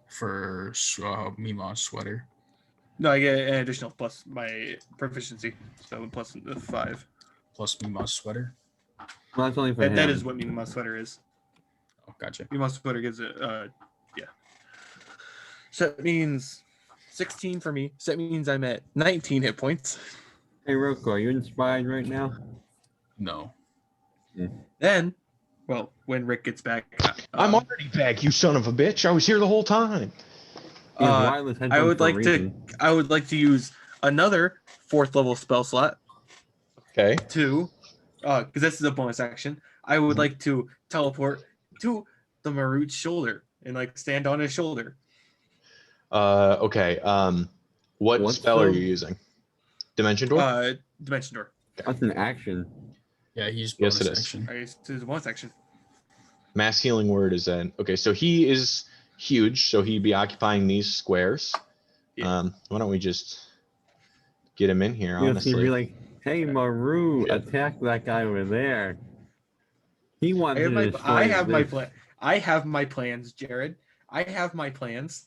Speaker 2: For Mima's sweater.
Speaker 3: No, I get an additional plus my proficiency, so plus 5.
Speaker 2: Plus Mima's sweater.
Speaker 4: Well, that's only for him.
Speaker 3: That is what my sweater is.
Speaker 2: Oh, gotcha.
Speaker 3: My sweater gives it, yeah. So that means 16 for me. So that means I'm at 19 hit points.
Speaker 4: Hey, Roko, are you inspired right now?
Speaker 2: No.
Speaker 3: Then, well, when Rick gets back,
Speaker 1: I'm already back, you son of a bitch. I was here the whole time.
Speaker 3: I would like to use another 4th level spell slot.
Speaker 1: Okay.
Speaker 3: To, because this is a bonus action. I would like to teleport to the Marut's shoulder and like stand on his shoulder.
Speaker 1: Okay. What spell are you using? Dimension Door?
Speaker 3: Dimension Door.
Speaker 4: That's an action.
Speaker 2: Yeah, he's
Speaker 1: Yes,
Speaker 2: bonus
Speaker 1: it is.
Speaker 2: action.
Speaker 3: This is a bonus action.
Speaker 1: Mass healing word is in. Okay, so he is huge, so he'd be occupying these squares.
Speaker 3: Yeah.
Speaker 1: Why don't we just get him in here,
Speaker 4: Yes,
Speaker 1: honestly.
Speaker 4: he'd be like, hey, Maru, attack that guy over there. He wants to destroy
Speaker 3: I have my
Speaker 4: this.
Speaker 3: plan. I have my plans, Jared. I have my plans.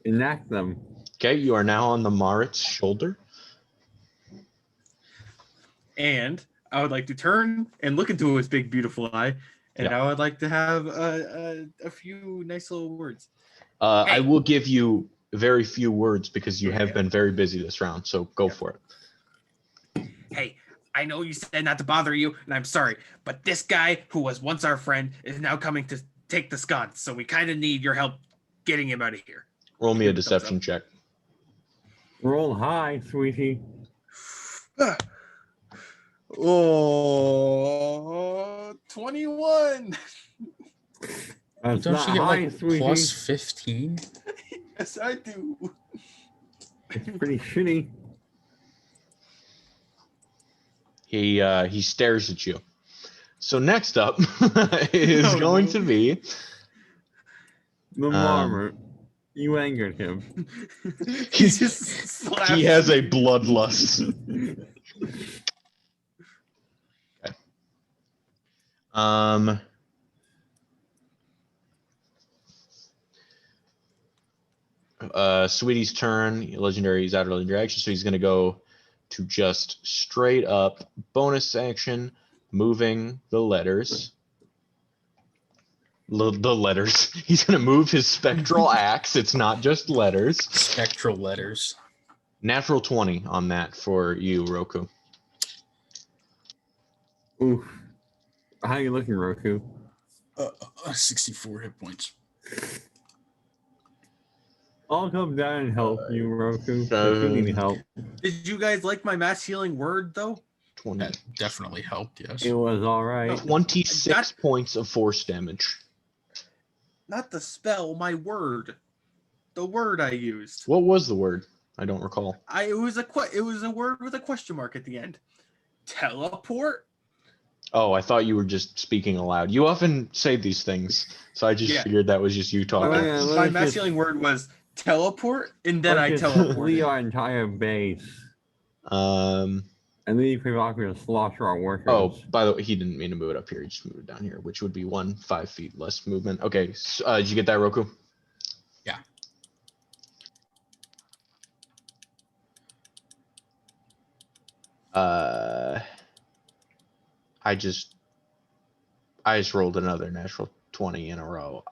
Speaker 4: Enact them.
Speaker 1: Okay, you are now on the Marit's shoulder.
Speaker 3: And I would like to turn and look into his big, beautiful eye. And I would like to have a few nice little words.
Speaker 1: I will give you very few words because you have been very busy this round, so go for it.
Speaker 3: I know you said not to bother you, and I'm sorry, but this guy who was once our friend is now coming to take the sconce, so we kind of need your help getting him out of here.
Speaker 1: Roll me a deception check.
Speaker 4: Roll high, sweetie.
Speaker 3: Oh, 21.
Speaker 4: That's
Speaker 2: Don't
Speaker 4: not
Speaker 2: you get
Speaker 4: high,
Speaker 2: like
Speaker 4: sweetie.
Speaker 2: plus 15?
Speaker 3: Yes, I do.
Speaker 4: It's pretty shitty.
Speaker 1: He stares at you. So next up is going to be
Speaker 4: The marmot. You angered him.
Speaker 3: He just slaps
Speaker 1: he has a
Speaker 3: me.
Speaker 1: bloodlust. Okay. Sweetie's turn. Legendary is out of legendary action, so he's gonna go to just straight up bonus action, moving the letters. The letters. He's gonna move his spectral axe. It's not just letters.
Speaker 2: Spectral letters.
Speaker 1: Natural 20 on that for you, Roku.
Speaker 4: Oof. How you looking, Roku?
Speaker 2: 64 hit points.
Speaker 4: I'll come down and help you, Roku. If you need help.
Speaker 3: Did you guys like my mass healing word, though?
Speaker 1: 20.
Speaker 2: That definitely helped, yes.
Speaker 4: It was all right.
Speaker 1: 26 points of force damage.
Speaker 3: Not the spell, my word. The word I used.
Speaker 1: What was the word? I don't recall.
Speaker 3: It was a word with a question mark at the end. Teleport?
Speaker 1: Oh, I thought you were just speaking aloud. You often say these things, so I just figured that was just you talking.
Speaker 3: My mass healing word was teleport, and then I teleported.
Speaker 4: Our entire base.
Speaker 1: And
Speaker 4: then you come back with a slaughter our workers.
Speaker 1: Oh, by the way, he didn't mean to move it up here. He just moved it down here, which would be 5 feet less movement. Okay, so, did you get that, Roku?
Speaker 2: Yeah.
Speaker 1: I just rolled another natural 20 in a row.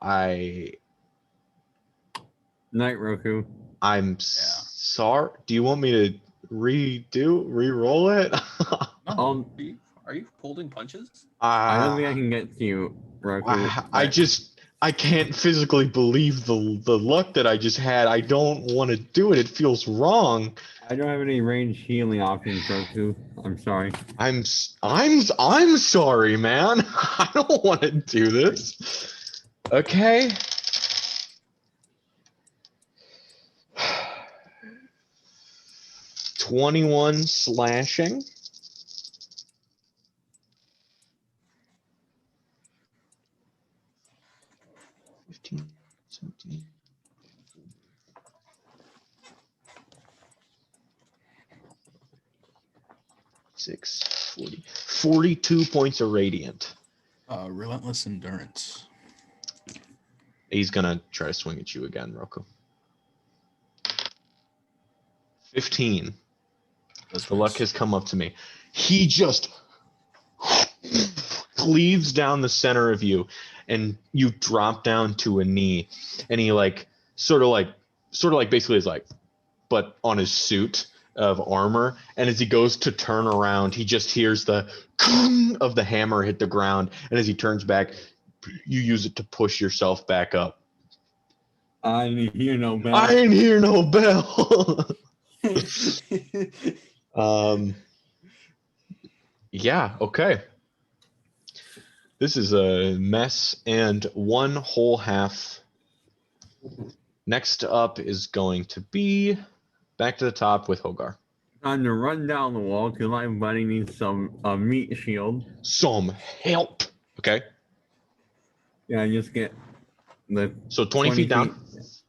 Speaker 4: Night, Roku.
Speaker 1: I'm sorry. Do you want me to re-roll it?
Speaker 3: Are you holding punches?
Speaker 4: I don't think I can get to you, Roku.
Speaker 1: I can't physically believe the luck that I just had. I don't want to do it. It feels wrong.
Speaker 4: I don't have any range healing options, Roku. I'm sorry.
Speaker 1: I'm sorry, man. I don't want to do this. Okay. $21 slashing. $15, $17. 42 points of radiant.
Speaker 2: Relentless endurance.
Speaker 1: He's gonna try to swing at you again, Roku. 15. The luck has come up to me. He just cleaves down the center of you, and you drop down to a knee, and he sort of like basically is like, but on his suit of armor, and as he goes to turn around, he just hears the kung of the hammer hit the ground, and as he turns back, you use it to push yourself back up.
Speaker 4: I ain't hear no bell.
Speaker 1: I ain't hear no bell. Yeah, okay. This is a mess and one whole half. Next up is going to be back to the top with Hogar.
Speaker 4: Time to run down the wall because my buddy needs some meat shield.
Speaker 1: Some help. Okay.
Speaker 4: Yeah, just get the
Speaker 1: 20 feet down.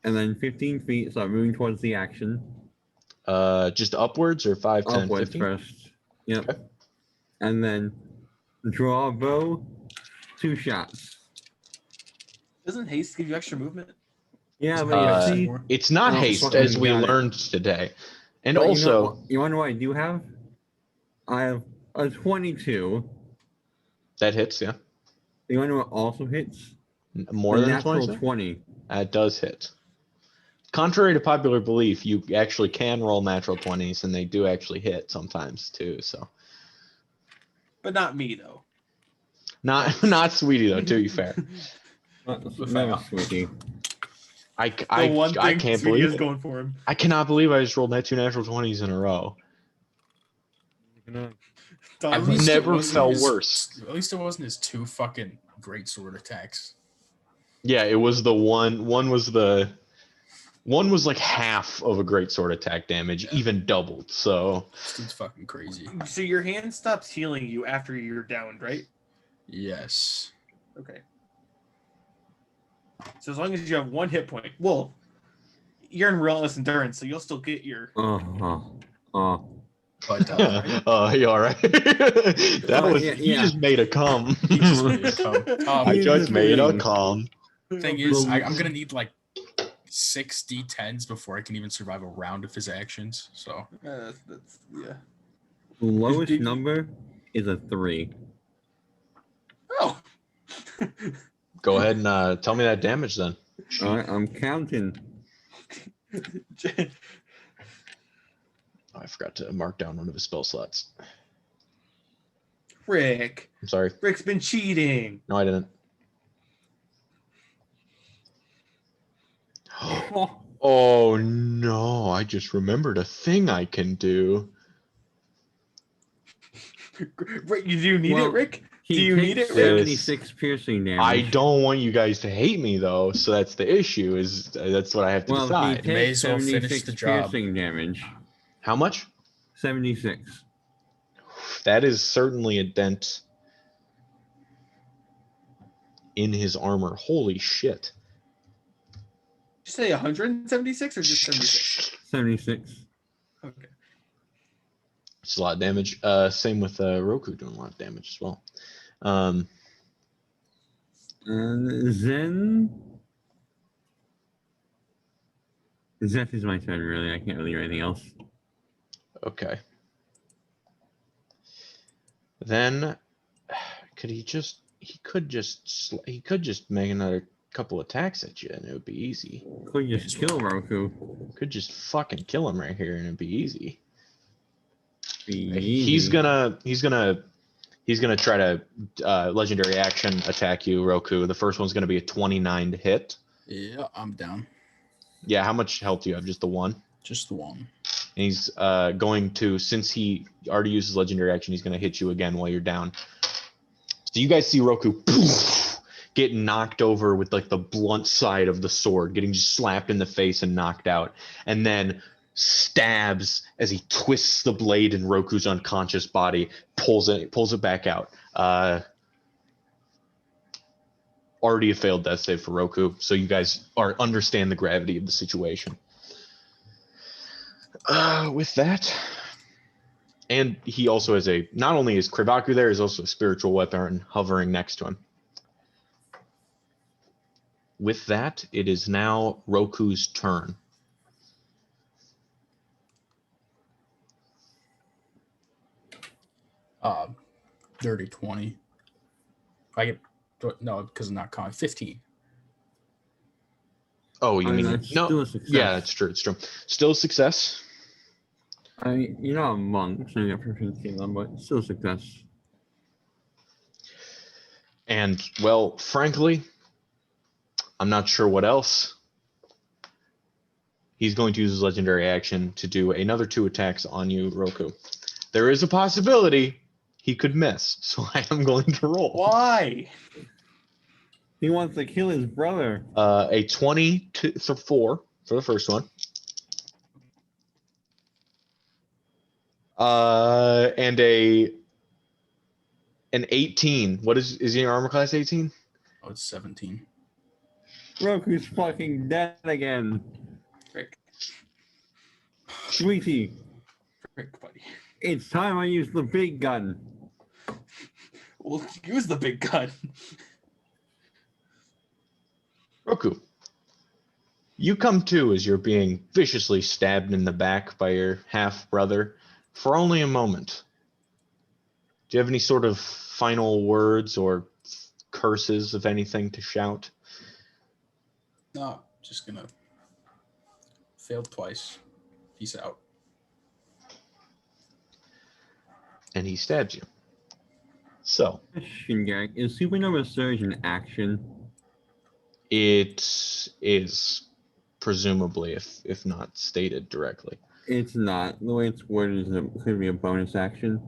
Speaker 4: And then 15 feet, so I'm moving towards the action.
Speaker 1: Just upwards or 5, 10,
Speaker 4: upwards
Speaker 1: 15?
Speaker 4: First. Yep.
Speaker 1: Okay.
Speaker 4: And then draw a bow, 2 shots.
Speaker 3: Doesn't haste give you extra movement?
Speaker 4: Yeah, but you see,
Speaker 1: it's not haste, as we learned today. And but also,
Speaker 4: you wonder what I do have? I have a 22.
Speaker 1: That hits, yeah.
Speaker 4: You wonder what also hits?
Speaker 1: More than 20?
Speaker 4: 20.
Speaker 1: That does hit. Contrary to popular belief, you actually can roll natural 20s, and they do actually hit sometimes too. So,
Speaker 3: But not me though.
Speaker 1: Not Sweetie though. To be fair,
Speaker 4: Never Sweetie.
Speaker 1: I can't
Speaker 3: Sweetie
Speaker 1: believe
Speaker 3: is
Speaker 1: it.
Speaker 3: going for him.
Speaker 1: I cannot believe I just rolled that 2 natural 20s in a row. I've never felt worse.
Speaker 2: At least it wasn't his 2 fucking great sword attacks.
Speaker 1: Yeah, it was the one. One was like half of a great sword attack damage, even doubled. So
Speaker 2: this dude's fucking crazy.
Speaker 3: So your hand stops healing you after you're downed, right?
Speaker 2: Yes.
Speaker 3: Okay. So as long as you have 1 hit point, well, you're in relentless endurance, so you'll still get your.
Speaker 2: But
Speaker 1: you all right? That was you just made a cum.
Speaker 2: He just made a cum.
Speaker 1: I just made a cum.
Speaker 2: Thing is, I'm gonna need like 6 D10s before I can even survive a round of his actions. So
Speaker 3: That's yeah.
Speaker 4: The lowest number is a 3.
Speaker 3: Oh.
Speaker 1: Go ahead and tell me that damage then.
Speaker 4: All right, I'm counting.
Speaker 1: Oh, I forgot to mark down one of his spell slots.
Speaker 3: Rick.
Speaker 1: I'm sorry.
Speaker 3: Rick's been cheating.
Speaker 1: No, I didn't. Oh no, I just remembered a thing I can do.
Speaker 3: Rick, do you need it, Rick? Do you need it, Rick?
Speaker 4: 76 piercing damage.
Speaker 1: I don't want you guys to hate me though, so that's the issue. Is that's what I have to decide.
Speaker 4: He
Speaker 2: May
Speaker 4: takes
Speaker 2: as well finish
Speaker 4: 76
Speaker 2: the job.
Speaker 4: piercing damage.
Speaker 1: How much?
Speaker 4: 76.
Speaker 1: That is certainly a dent in his armor. Holy shit.
Speaker 3: Did you say 176 or just 76?
Speaker 4: 76.
Speaker 3: Okay.
Speaker 1: It's a lot of damage. Same with Roku doing a lot of damage as well.
Speaker 4: And then Zeth is my turn, really. I can't really do anything else.
Speaker 1: Okay. Then he could just make another couple attacks at you and it would be easy.
Speaker 4: Could just kill Roku.
Speaker 1: Could just fucking kill him right here and it'd be easy.
Speaker 4: Easy.
Speaker 1: He's gonna try to legendary action attack you, Roku. The first one's gonna be a 29 to hit.
Speaker 2: Yeah, I'm down.
Speaker 1: Yeah, how much health do you have? Just the one?
Speaker 2: Just the one.
Speaker 1: And he's going to, since he already uses legendary action, he's gonna hit you again while you're down. So you guys see Roku poof, get knocked over with like the blunt side of the sword, getting just slapped in the face and knocked out, and then stabs as he twists the blade in Roku's unconscious body, pulls it back out. Already a failed death save for Roku, so you guys understand the gravity of the situation. With that, and he also has not only is Krivaku there, is also a spiritual weapon hovering next to him. With that, it is now Roku's turn.
Speaker 2: Dirty 20. I get no because I'm not counting 15.
Speaker 1: Oh, you mean
Speaker 4: that's
Speaker 1: no?
Speaker 4: still a success.
Speaker 1: Yeah, that's true. It's true. Still a success.
Speaker 4: You're not a monk, so you got proficiency in them, but it's still a success.
Speaker 1: And well, frankly, I'm not sure what else. He's going to use his legendary action to do another 2 attacks on you, Roku. There is a possibility he could miss, so I am going to roll.
Speaker 3: Why?
Speaker 4: He wants to kill his brother.
Speaker 1: A 24 for the first one. And an 18. What is your armor class 18?
Speaker 2: Oh, it's 17.
Speaker 4: Roku's fucking dead again.
Speaker 3: Rick.
Speaker 4: Sweetie.
Speaker 3: Rick, buddy.
Speaker 4: It's time I use the big gun.
Speaker 3: Well, use the big gun.
Speaker 1: Roku, you come to as you're being viciously stabbed in the back by your half-brother for only a moment. Do you have any sort of final words or curses of anything to shout?
Speaker 2: No, just gonna failed twice. Peace out.
Speaker 1: And he stabs you. So
Speaker 4: Question, Garrick. Is Supernova Surge an action?
Speaker 1: it is presumably, if not stated directly.
Speaker 4: It's not. The way it's worded is it could be a bonus action.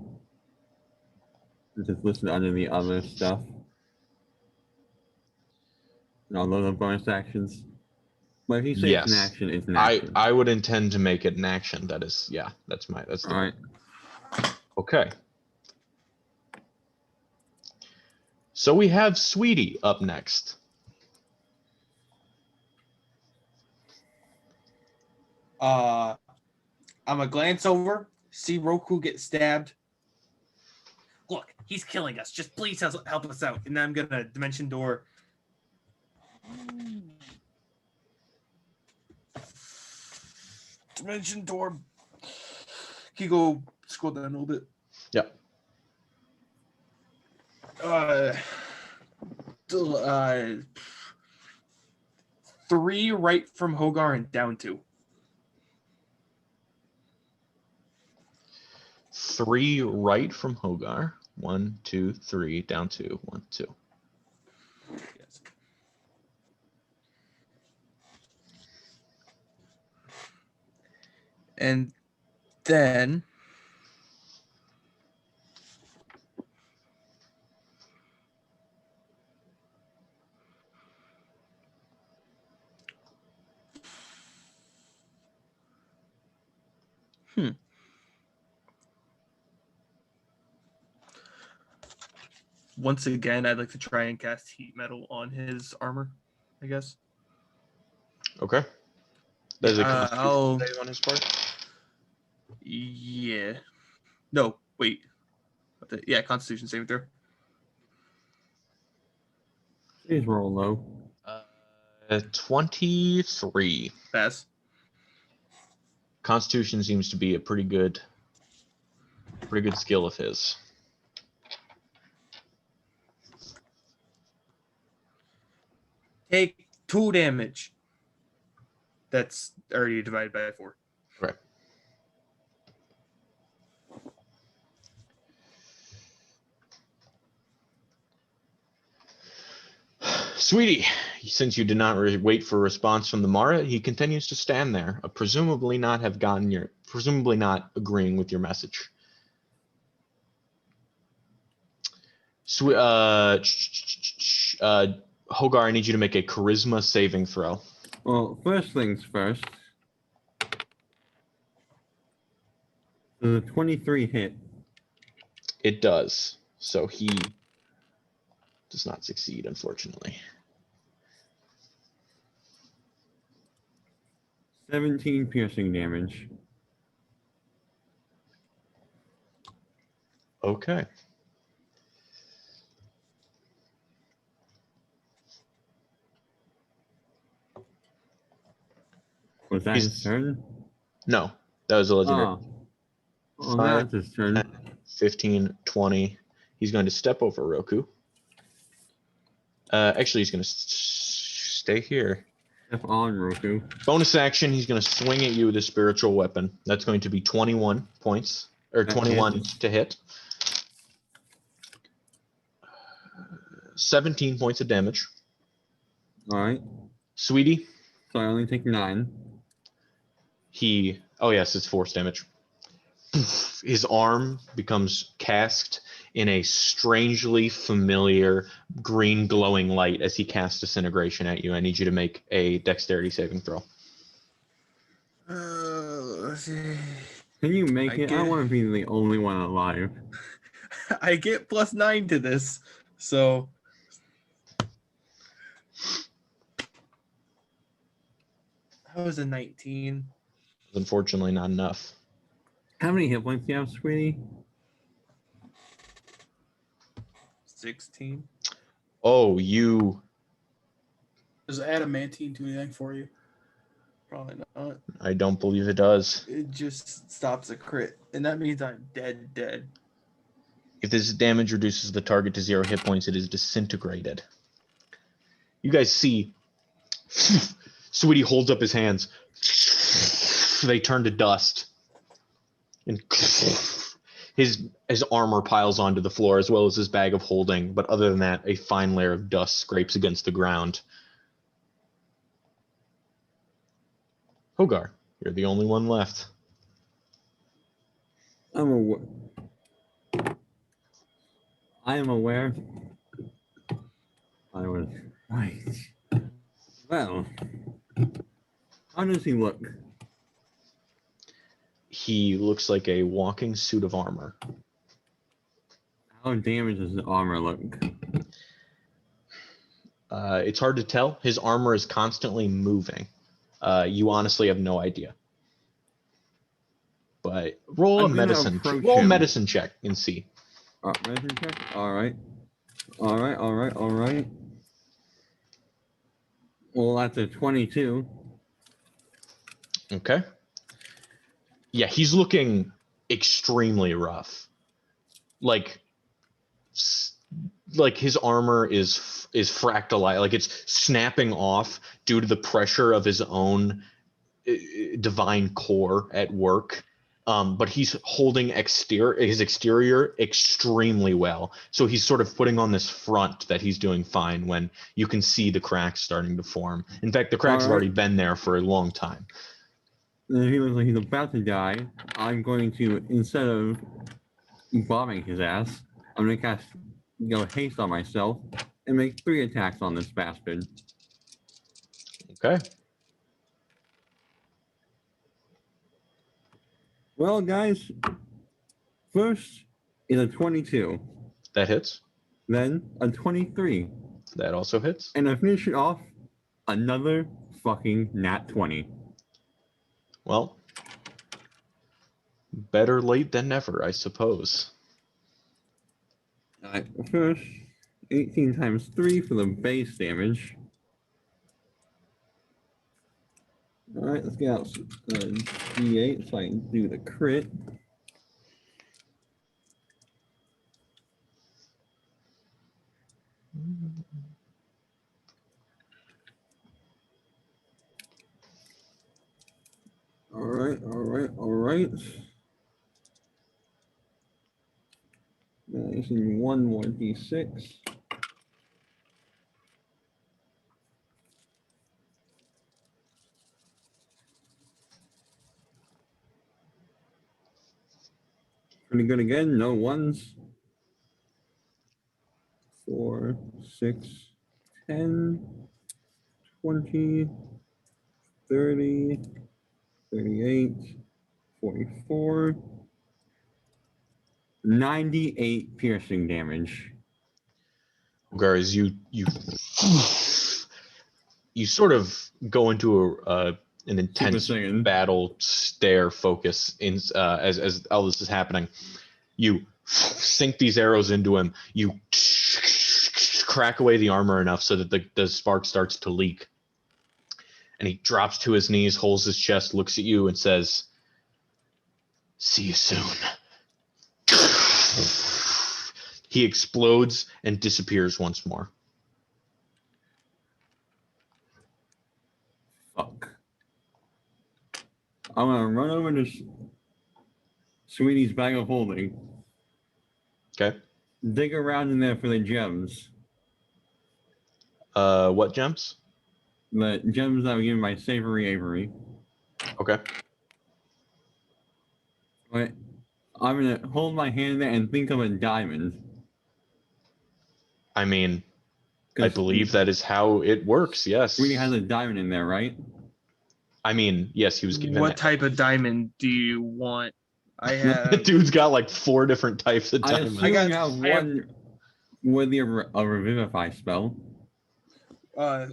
Speaker 4: It's just listed under the other stuff. And all those are bonus actions. But if you say it's an
Speaker 1: Yes.
Speaker 4: action, it's an action.
Speaker 1: I would intend to make it an action. That is, yeah, that's the
Speaker 4: All right.
Speaker 1: Okay. So we have Sweetie up next.
Speaker 3: I'm gonna glance over, see Roku get stabbed. Look, he's killing us. Just please help us out. And then I'm gonna dimension door. Dimension door. Can you go scroll down a little bit?
Speaker 1: Yep.
Speaker 3: 3 right from Hogar and down 2.
Speaker 1: 3 right from Hogar. 1, 2, 3, down 2, 1, 2.
Speaker 3: Yes. And then once again, I'd like to try and cast heat metal on his armor, I guess.
Speaker 1: Okay. There's a
Speaker 3: I'll
Speaker 1: Constitution save on his part.
Speaker 3: Yeah. No, wait. Yeah, Constitution saving throw.
Speaker 4: Please roll low.
Speaker 1: 23.
Speaker 3: Pass.
Speaker 1: Constitution seems to be a pretty good skill of his.
Speaker 3: Take 2 damage. That's already divided by 4.
Speaker 1: Okay. Sweetie, since you did not wait for a response from the Mara, he continues to stand there, presumably not agreeing with your message. Hogar, I need you to make a charisma saving throw.
Speaker 4: Well, first things first. The 23 hit.
Speaker 1: It does. So he does not succeed, unfortunately.
Speaker 4: 17 piercing damage.
Speaker 1: Okay.
Speaker 4: Was that his turn?
Speaker 1: No, that was a legendary.
Speaker 4: Oh. Well, that's his turn.
Speaker 1: 15, 20. He's going to step over Roku. Actually, he's going to stay here.
Speaker 4: Step on Roku.
Speaker 1: Bonus action, he's going to swing at you with a spiritual weapon. That's going to be 21 points, or 21 to hit. 17 points of damage.
Speaker 4: All right.
Speaker 1: Sweetie.
Speaker 4: So I only take 9.
Speaker 1: Oh yes, it's force damage. His arm becomes cast in a strangely familiar green glowing light as he casts disintegration at you. I need you to make a dexterity saving throw.
Speaker 3: Let's see.
Speaker 4: Can you make it? I don't want to be the only one alive.
Speaker 3: I get +9 to this, so that was a 19.
Speaker 1: Unfortunately, not enough.
Speaker 4: How many hit points do you have, Sweetie?
Speaker 3: 16.
Speaker 1: Oh, you.
Speaker 2: Does adamantine do anything for you?
Speaker 3: Probably not.
Speaker 1: I don't believe it does.
Speaker 3: It just stops a crit, and that means I'm dead.
Speaker 1: If this damage reduces the target to 0 hit points, it is disintegrated. You guys see Sweetie holds up his hands. They turn to dust. And His armor piles onto the floor as well as his bag of holding, but other than that, a fine layer of dust scrapes against the ground. Hogar, you're the only one left.
Speaker 4: I am aware. I was right. Well, how does he look?
Speaker 1: He looks like a walking suit of armor.
Speaker 4: How damaged does the armor look?
Speaker 1: It's hard to tell. His armor is constantly moving. You honestly have no idea. But roll a medicine check and see.
Speaker 4: Medicine check? Alright. Well, that's a 22.
Speaker 1: Okay. Yeah, he's looking extremely rough. Like his armor is fractalized, like it's snapping off due to the pressure of his own divine core at work. But he's holding his exterior extremely well. So he's sort of putting on this front that he's doing fine when you can see the cracks starting to form. In fact, the cracks have already been there for a long time.
Speaker 4: He looks like he's about to die. I'm going to, instead of bombing his ass, I'm going to cast haste on myself and make 3 attacks on this bastard.
Speaker 1: Okay.
Speaker 4: Well, guys, first is a 22.
Speaker 1: That hits.
Speaker 4: Then a 23.
Speaker 1: That also hits.
Speaker 4: And to finish it off, another fucking nat 20.
Speaker 1: Well, better late than never, I suppose.
Speaker 4: Alright, first, 18 times 3 for the base damage. Alright, let's get out D8 so I can do the crit. Alright. Nice, and 1 more D6. Pretty good again, no ones. 4, 6, 10, 20, 30, 38, 44, 98 piercing damage.
Speaker 1: Guys, you sort of go into an intense battle stare focus as all this is happening. You sink these arrows into him. You crack away the armor enough so that the spark starts to leak. And he drops to his knees, holds his chest, looks at you, and says, "See you soon." He explodes and disappears once more.
Speaker 4: Fuck. I'm gonna run over to Sweetie's bag of holding.
Speaker 1: Okay.
Speaker 4: Dig around in there for the gems.
Speaker 1: What gems?
Speaker 4: The gems that were given by Savory Avery.
Speaker 1: Okay.
Speaker 4: But I'm gonna hold my hand there and think of a diamond.
Speaker 1: I mean, I believe that is how it works, yes.
Speaker 4: Sweetie has a diamond in there, right?
Speaker 1: I mean, yes, he was given
Speaker 5: What type of diamond do you want? I have...
Speaker 1: The dude's got like 4 different types of diamonds.
Speaker 4: I have one worthy of a revivify spell.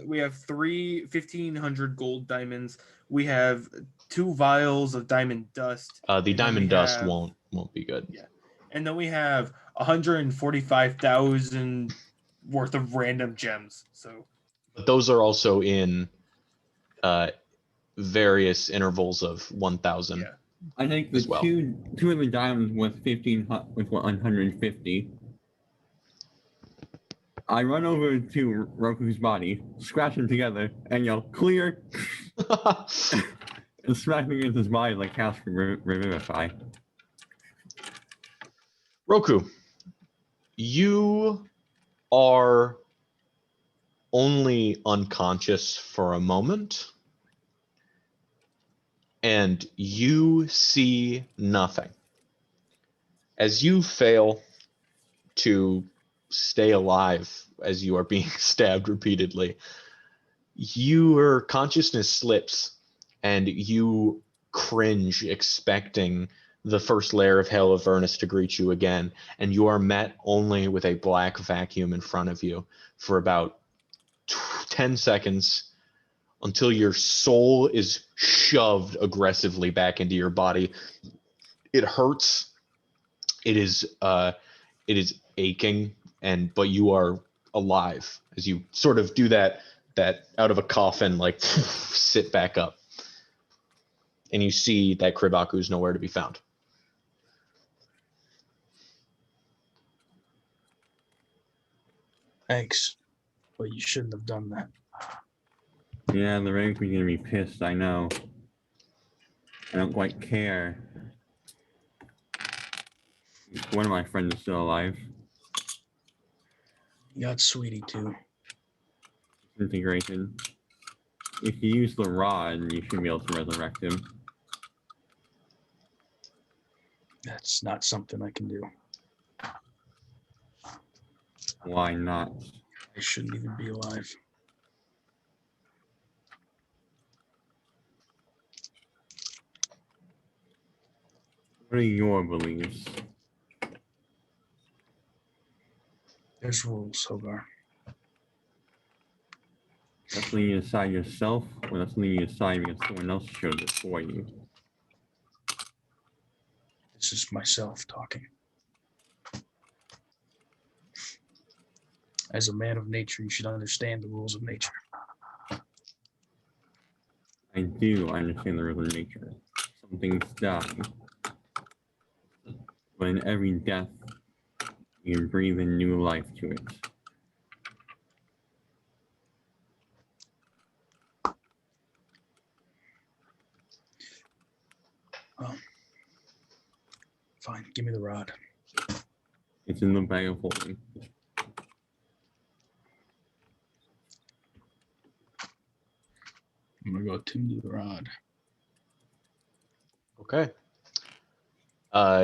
Speaker 3: We have 1,500 gold diamonds. We have 2 vials of diamond dust.
Speaker 1: The diamond dust won't be good.
Speaker 3: Yeah. And then we have 145,000 worth of random gems. So
Speaker 1: but those are also in various intervals of 1,000.
Speaker 3: Yeah.
Speaker 4: I think the two of the diamonds with 150. I run over to Roku's body, scratch him together, and yell, "Clear!" and smack me against his body like cast Revivify.
Speaker 1: Roku, you are only unconscious for a moment, and you see nothing. As you fail to stay alive as you are being stabbed repeatedly, your consciousness slips and you cringe, expecting the first layer of Hail Avernus to greet you again, and you are met only with a black vacuum in front of you for about 10 seconds until your soul is shoved aggressively back into your body. It hurts. It is aching, but you are alive as you sort of do that out of a coffin, like sit back up, and you see that Krivaku is nowhere to be found.
Speaker 2: Thanks, but you shouldn't have done that.
Speaker 4: Yeah, the Raven's gonna be pissed, I know. I don't quite care. One of my friends is still alive.
Speaker 2: You got Sweetie too.
Speaker 4: Integration. If you use the rod, you should be able to resurrect him.
Speaker 2: That's not something I can do.
Speaker 4: Why not?
Speaker 2: I shouldn't even be alive.
Speaker 4: What are your beliefs?
Speaker 2: There's rules, Hogar.
Speaker 4: That's something you decide yourself, or that's something you decide because someone else showed it for you?
Speaker 2: This is myself talking. As a man of nature, you should understand the rules of nature.
Speaker 4: I do understand the rules of nature. Some things die. But in every death, you breathe in new life to it.
Speaker 2: Fine, give me the rod.
Speaker 4: It's in the bag of holding.
Speaker 2: I'm gonna go to the rod.
Speaker 1: Okay.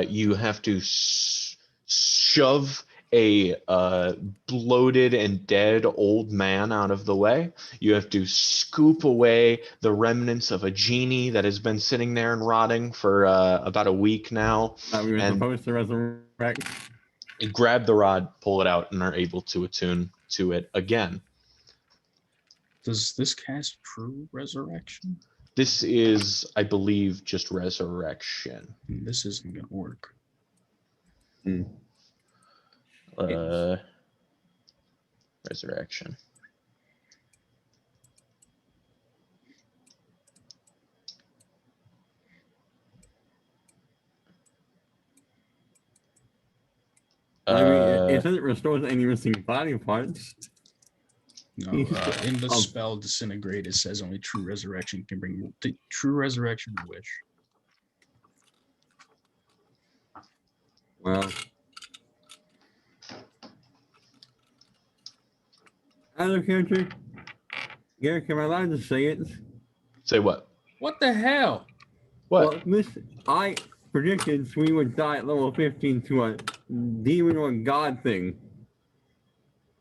Speaker 1: You have to shove a bloated and dead old man out of the way. You have to scoop away the remnants of a genie that has been sitting there and rotting for about a week now.
Speaker 4: We were
Speaker 1: and
Speaker 4: supposed to resurrect.
Speaker 1: you grab the rod, pull it out, and are able to attune to it again.
Speaker 2: Does this cast true resurrection?
Speaker 1: This is, I believe, just resurrection.
Speaker 2: This isn't gonna work.
Speaker 1: Resurrection.
Speaker 4: I mean, it says it restores any missing body parts.
Speaker 2: No, in the spell Disintegrate, it says only true resurrection can bring true resurrection or wish.
Speaker 4: Well, out of character, Garrick, am I allowed to say it?
Speaker 1: Say what?
Speaker 2: What the hell?
Speaker 1: What?
Speaker 4: Well, I predicted we would die at level 15 to a demon or god thing.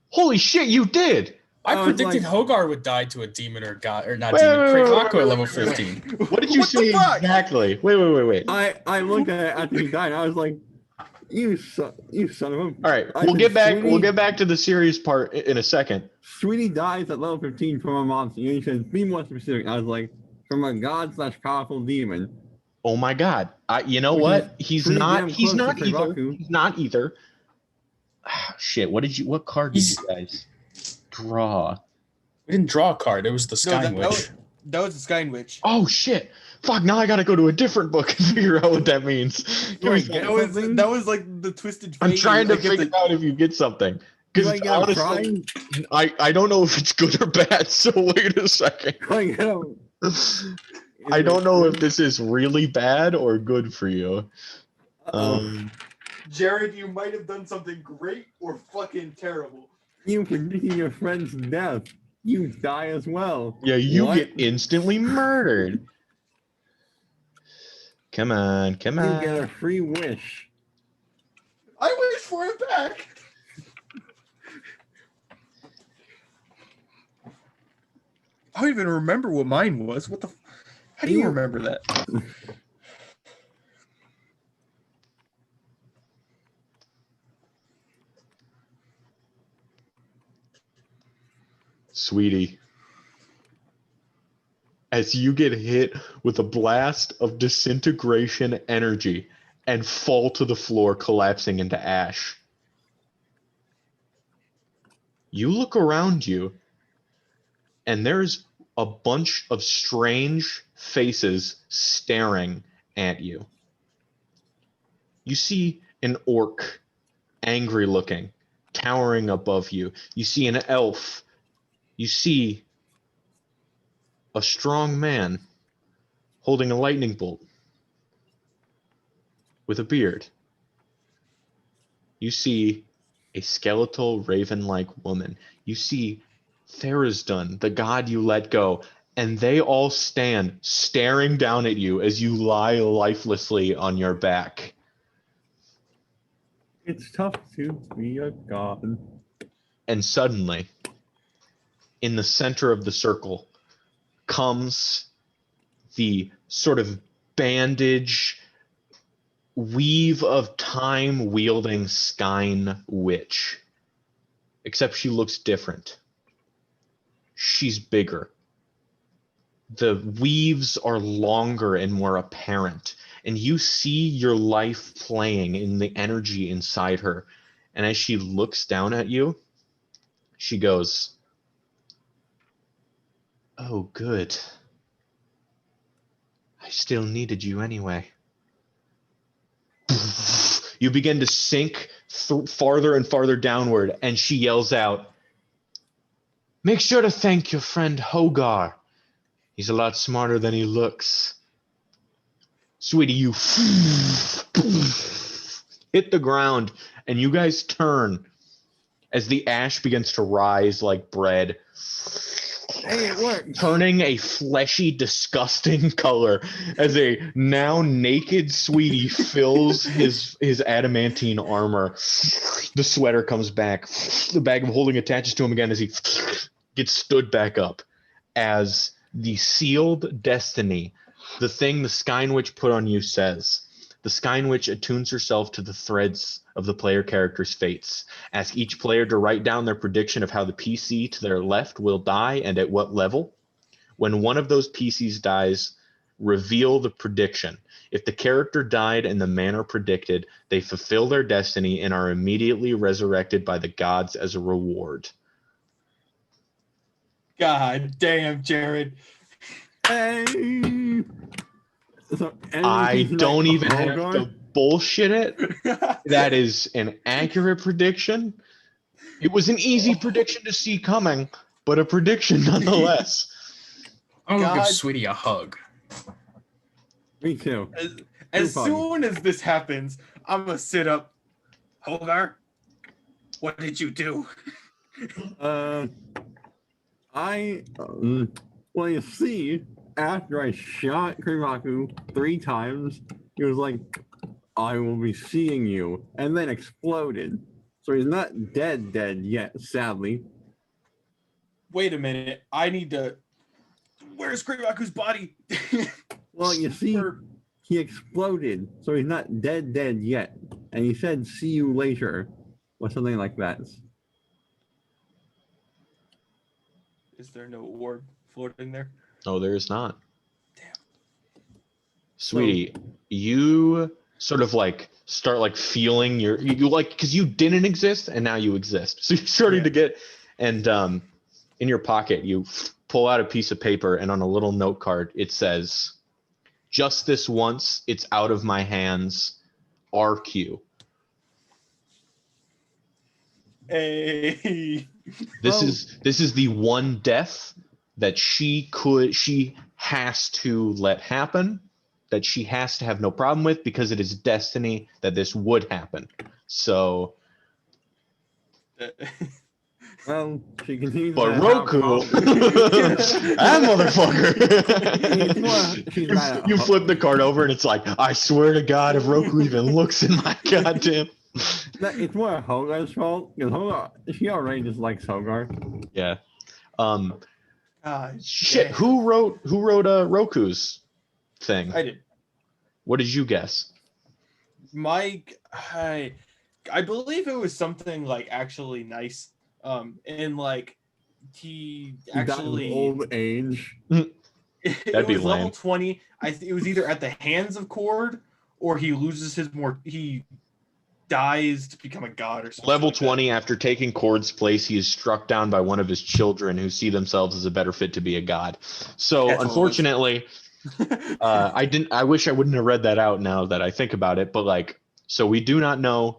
Speaker 1: Holy shit, you did!
Speaker 2: I predicted Hogar would die to a demon or god, or not
Speaker 1: Wait,
Speaker 2: demon.
Speaker 1: wait,
Speaker 2: Krivaku
Speaker 1: wait,
Speaker 2: at level
Speaker 1: wait, wait,
Speaker 2: 15.
Speaker 1: What did you say exactly? Wait.
Speaker 4: I looked at it after he died. I was like, you son of a.
Speaker 1: All right, we'll get back to the serious part in a second.
Speaker 4: Sweetie dies at level 15 from a monster. He says, be more specific. I was like, from a god/powerful demon.
Speaker 1: Oh my god! You know what? He's not either. He's not either. Shit! What card did you guys draw?
Speaker 2: We didn't draw a card. It was the Sky Witch.
Speaker 3: That was the Sky Witch.
Speaker 1: Oh shit! Fuck! Now I gotta go to a different book and figure out what that means.
Speaker 3: That was like the twisted.
Speaker 1: I'm trying to figure out if you get something. Because honestly, I don't know if it's good or bad. So wait a second. I don't know if this is really bad or good for you.
Speaker 3: Jared, you might have done something great or fucking terrible.
Speaker 4: You predicted your friend's death. You die as well.
Speaker 1: Yeah, you
Speaker 4: What?
Speaker 1: get instantly murdered. Come on, come
Speaker 4: You
Speaker 1: on.
Speaker 4: get a free wish.
Speaker 3: I wish for it back.
Speaker 5: I don't even remember what mine was. What the? How do you remember that?
Speaker 1: Sweetie, as you get hit with a blast of disintegration energy and fall to the floor, collapsing into ash, you look around you, and there's a bunch of strange faces staring at you. You see an orc, angry looking, towering above you. You see an elf. You see a strong man holding a lightning bolt with a beard. You see a skeletal raven-like woman. You see Tharizdun, the god you let go, and they all stand staring down at you as you lie lifelessly on your back.
Speaker 4: It's tough to be a god.
Speaker 1: And suddenly, in the center of the circle, comes the sort of bandage, weave of time wielding Skyne witch. Except she looks different. She's bigger. The weaves are longer and more apparent, and you see your life playing in the energy inside her. And as she looks down at you, she goes, "Oh, good. I still needed you anyway." You begin to sink farther and farther downward, and she yells out, "Make sure to thank your friend Hogar. He's a lot smarter than he looks." Sweetie, you hit the ground, and you guys turn as the ash begins to rise like bread.
Speaker 4: Hey, it worked.
Speaker 1: Turning a fleshy, disgusting color as a now naked Sweetie fills his adamantine armor. The sweater comes back. The bag of holding attaches to him again as he gets stood back up. As the sealed destiny, the thing the Skyne Witch put on you says, the Skyne Witch attunes herself to the threads of the player character's fates. Ask each player to write down their prediction of how the PC to their left will die and at what level. When one of those PCs dies, reveal the prediction. If the character died in the manner predicted, they fulfill their destiny and are immediately resurrected by the gods as a reward.
Speaker 3: God damn, Jared.
Speaker 4: Hey. So
Speaker 1: I don't
Speaker 4: like,
Speaker 1: even have to bullshit it. That is an accurate prediction. It was an easy prediction to see coming, but a prediction nonetheless.
Speaker 2: I'm gonna give Sweetie a hug.
Speaker 4: Me too.
Speaker 3: As soon as this happens, I'm gonna sit up. Hogar, what did you do?
Speaker 4: Well, you see, after I shot Krimaku 3 times, he was like, "I will be seeing you," and then exploded. So he's not dead yet, sadly.
Speaker 3: Wait a minute. I need to... Where's Krimaku's body?
Speaker 4: Well, you see, he exploded, so he's not dead yet. And he said, "See you later," or something like that.
Speaker 3: Is there no orb floating there?
Speaker 1: No, there is not.
Speaker 3: Damn.
Speaker 1: Sweetie, you sort of like start like feeling you like, because you didn't exist and now you exist. So you're starting to get, and in your pocket, you pull out a piece of paper, and on a little note card, it says, "Just this once, it's out of my hands, RQ."
Speaker 3: Hey.
Speaker 1: This is the one death that she has to let happen, that she has to have no problem with because it is destiny that this would happen. So,
Speaker 4: Well, she continues
Speaker 1: but
Speaker 4: to have
Speaker 1: Roku,
Speaker 4: problems.
Speaker 1: that motherfucker.
Speaker 4: She's
Speaker 1: you flip the card over and it's like, I swear to God, if Roku even looks in my goddamn.
Speaker 4: It's more Hogarth's fault because Hogarth, she already dislikes Hogarth.
Speaker 1: Yeah. Shit.
Speaker 3: Damn.
Speaker 1: Who wrote Roku's thing?
Speaker 3: I did.
Speaker 1: What did you guess?
Speaker 3: Mike, I believe it was something like actually nice. And like he actually
Speaker 4: old age.
Speaker 1: That'd be
Speaker 3: was level
Speaker 1: lame.
Speaker 3: 20. It was either at the hands of Cord or he loses he dies to become a god or something.
Speaker 1: Level
Speaker 3: like
Speaker 1: 20,
Speaker 3: that.
Speaker 1: after taking Cord's place, he is struck down by one of his children who see themselves as a better fit to be a god. So
Speaker 3: That's
Speaker 1: unfortunately, I wish I wouldn't have read that out now that I think about it, but like, so we do not know.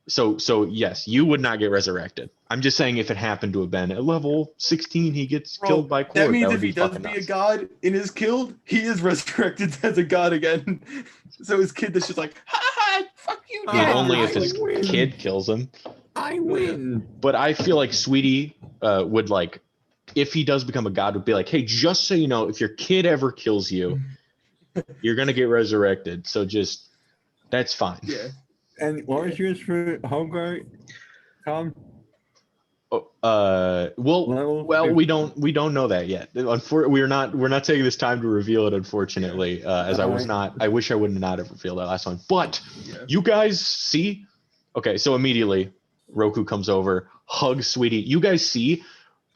Speaker 1: So yes, you would not get resurrected. I'm just saying if it happened to have been at level 16, he gets killed by Cord.
Speaker 3: That means
Speaker 1: would
Speaker 3: if
Speaker 1: be
Speaker 3: he does
Speaker 1: fucking
Speaker 3: be a
Speaker 1: nuts.
Speaker 3: god and is killed, he is resurrected as a god again. So his kid that's just like, ha ha, fuck you,
Speaker 1: I mean,
Speaker 3: Dad.
Speaker 1: only if
Speaker 4: I
Speaker 1: his
Speaker 4: win.
Speaker 1: kid kills him.
Speaker 4: I win.
Speaker 1: But I feel like Sweetie would like, if he does become a god, would be like, hey, just so you know, if your kid ever kills you, you're gonna get resurrected. So just that's fine.
Speaker 3: Yeah.
Speaker 4: And what was yours for Hogarth? Tom?
Speaker 1: Well,
Speaker 4: Level
Speaker 1: we don't know that yet. We're not taking this time to reveal it, unfortunately. As I was not, I wish I would not have revealed that last one. But you guys see, okay, so immediately Roku comes over, hugs Sweetie. You guys see,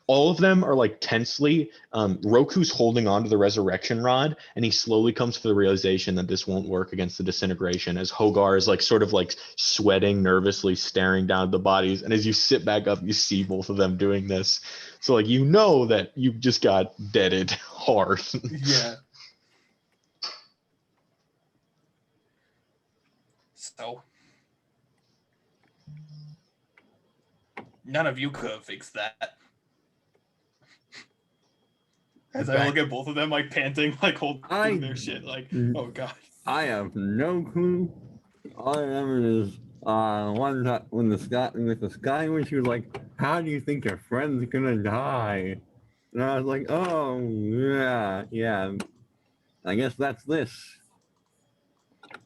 Speaker 1: all of them are like tensely. Roku's holding on to the resurrection rod, and he slowly comes to the realization that this won't work against the disintegration. As Hogar is like sort of like sweating, nervously staring down at the bodies, and as you sit back up, you see both of them doing this. So like you know that you just got deaded hard.
Speaker 3: Yeah. So none of you could have fixed that. As I look at both of them, like panting, like holding their shit, like, oh god.
Speaker 4: I have no clue. All I remember is one time when the sky when she was like, "How do you think your friend's gonna die?" And I was like, "Oh yeah. I guess that's this.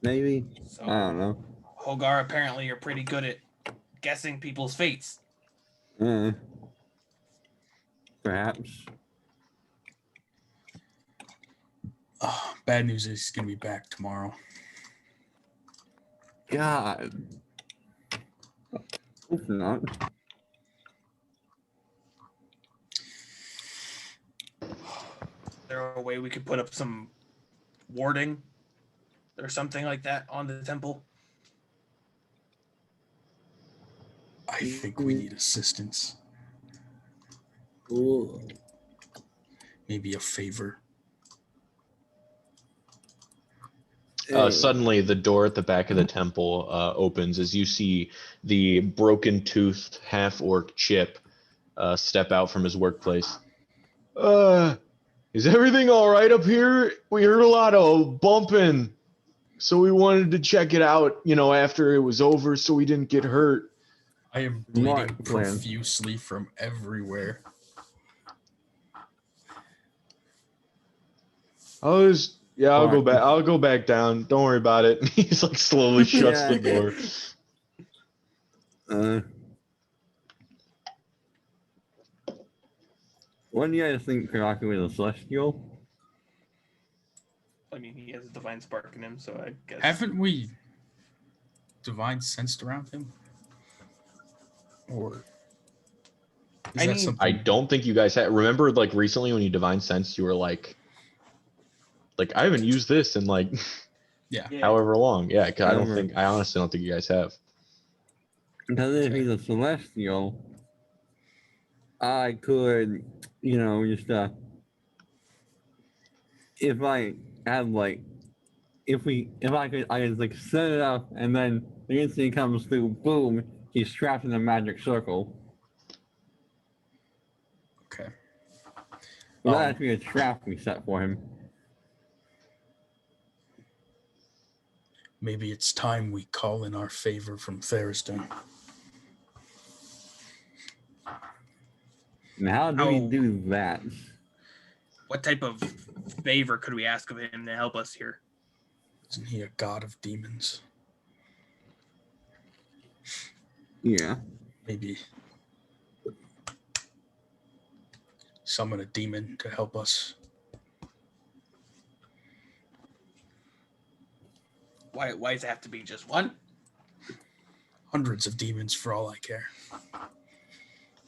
Speaker 4: Maybe
Speaker 3: So,
Speaker 4: I don't know.
Speaker 3: Hogar, apparently you're pretty good at guessing people's fates.
Speaker 4: Perhaps."
Speaker 2: Oh, bad news is he's gonna be back tomorrow.
Speaker 4: God. Hope not.
Speaker 3: Is there a way we could put up some warding or something like that on the temple?
Speaker 2: I think we need assistance.
Speaker 4: Ooh.
Speaker 2: Maybe a favor.
Speaker 1: Suddenly, the door at the back of the temple opens as you see the broken-toothed half-orc Chip step out from his workplace. Is everything all right up here? We heard a lot of bumping, so we wanted to check it out, after it was over so we didn't get hurt.
Speaker 2: I am bleeding profusely from everywhere.
Speaker 1: I'll go back. I'll go back down. Don't worry about it. He's like slowly shuts the door.
Speaker 4: When do you guys think Karaku is a celestial?
Speaker 3: I mean, he has a divine spark in him, so I guess.
Speaker 2: Haven't we divine sensed around him? Or is that something?
Speaker 1: I don't think you guys had. Remember, like recently when you divine sensed, you were like I haven't used this in like however long. Yeah, 'cause I honestly don't think you guys have.
Speaker 4: Because if he's a celestial, I could, just if I had like, I could like set it up and then the instant he comes through, boom, he's trapped in a magic circle.
Speaker 2: Okay.
Speaker 4: Well, that'd be a trap we set for him.
Speaker 2: Maybe it's time we call in our favor from Theriston.
Speaker 4: And how do we do that?
Speaker 3: What type of favor could we ask of him to help us here?
Speaker 2: Isn't he a god of demons?
Speaker 4: Yeah.
Speaker 2: Maybe summon a demon to help us.
Speaker 3: Why does it have to be just one?
Speaker 2: Hundreds of demons for all I care.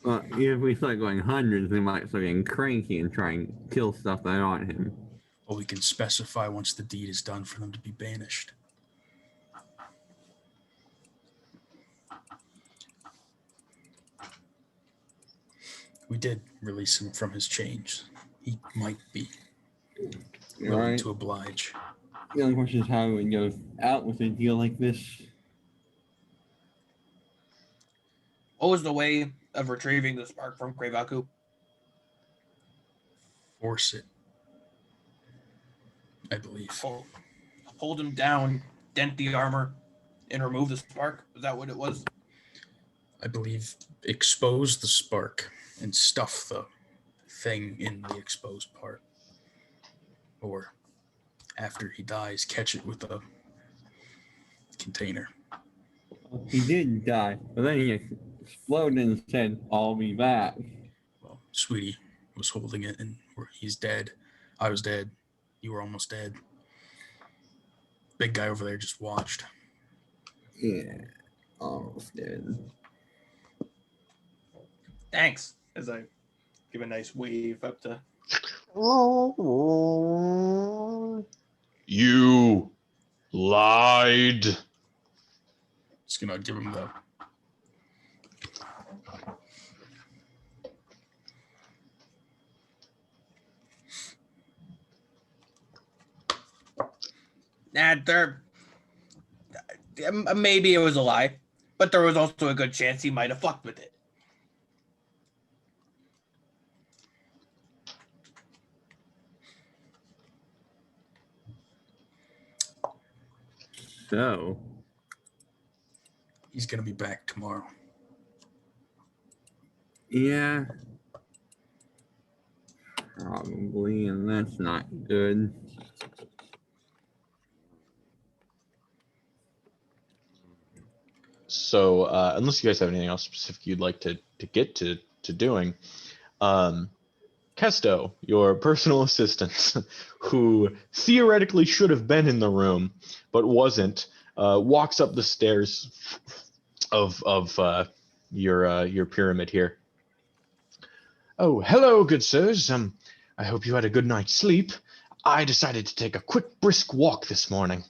Speaker 4: Well, if we start going hundreds, they might start getting cranky and try and kill stuff that aren't him.
Speaker 2: Or we can specify once the deed is done for them to be banished. We did release him from his chains. He might be willing to oblige.
Speaker 4: The only question is how we go out with a deal like this.
Speaker 3: What was the way of retrieving the spark from Kreivaku?
Speaker 2: Force it, I believe.
Speaker 3: Hold him down, dent the armor, and remove the spark? Was that what it was?
Speaker 2: I believe expose the spark and stuff the thing in the exposed part. Or after he dies, catch it with a container.
Speaker 4: He did die, but then he exploded and said, "I'll be back."
Speaker 2: Well, Sweetie was holding it, and he's dead. I was dead. You were almost dead. Big guy over there just watched.
Speaker 4: Yeah, almost dead.
Speaker 3: Thanks. As I give a nice wave up to...
Speaker 1: You lied.
Speaker 2: Just gonna give him the...
Speaker 3: Maybe it was a lie, but there was also a good chance he might have fucked with it.
Speaker 4: So
Speaker 2: He's gonna be back tomorrow.
Speaker 4: yeah, probably, and that's not good.
Speaker 1: So unless you guys have anything else specific you'd like to get to doing, Kesto, your personal assistant, who theoretically should have been in the room but wasn't, walks up the stairs of your pyramid here. Oh, hello, good sirs. I hope you had a good night's sleep. I decided to take a quick, brisk walk this morning.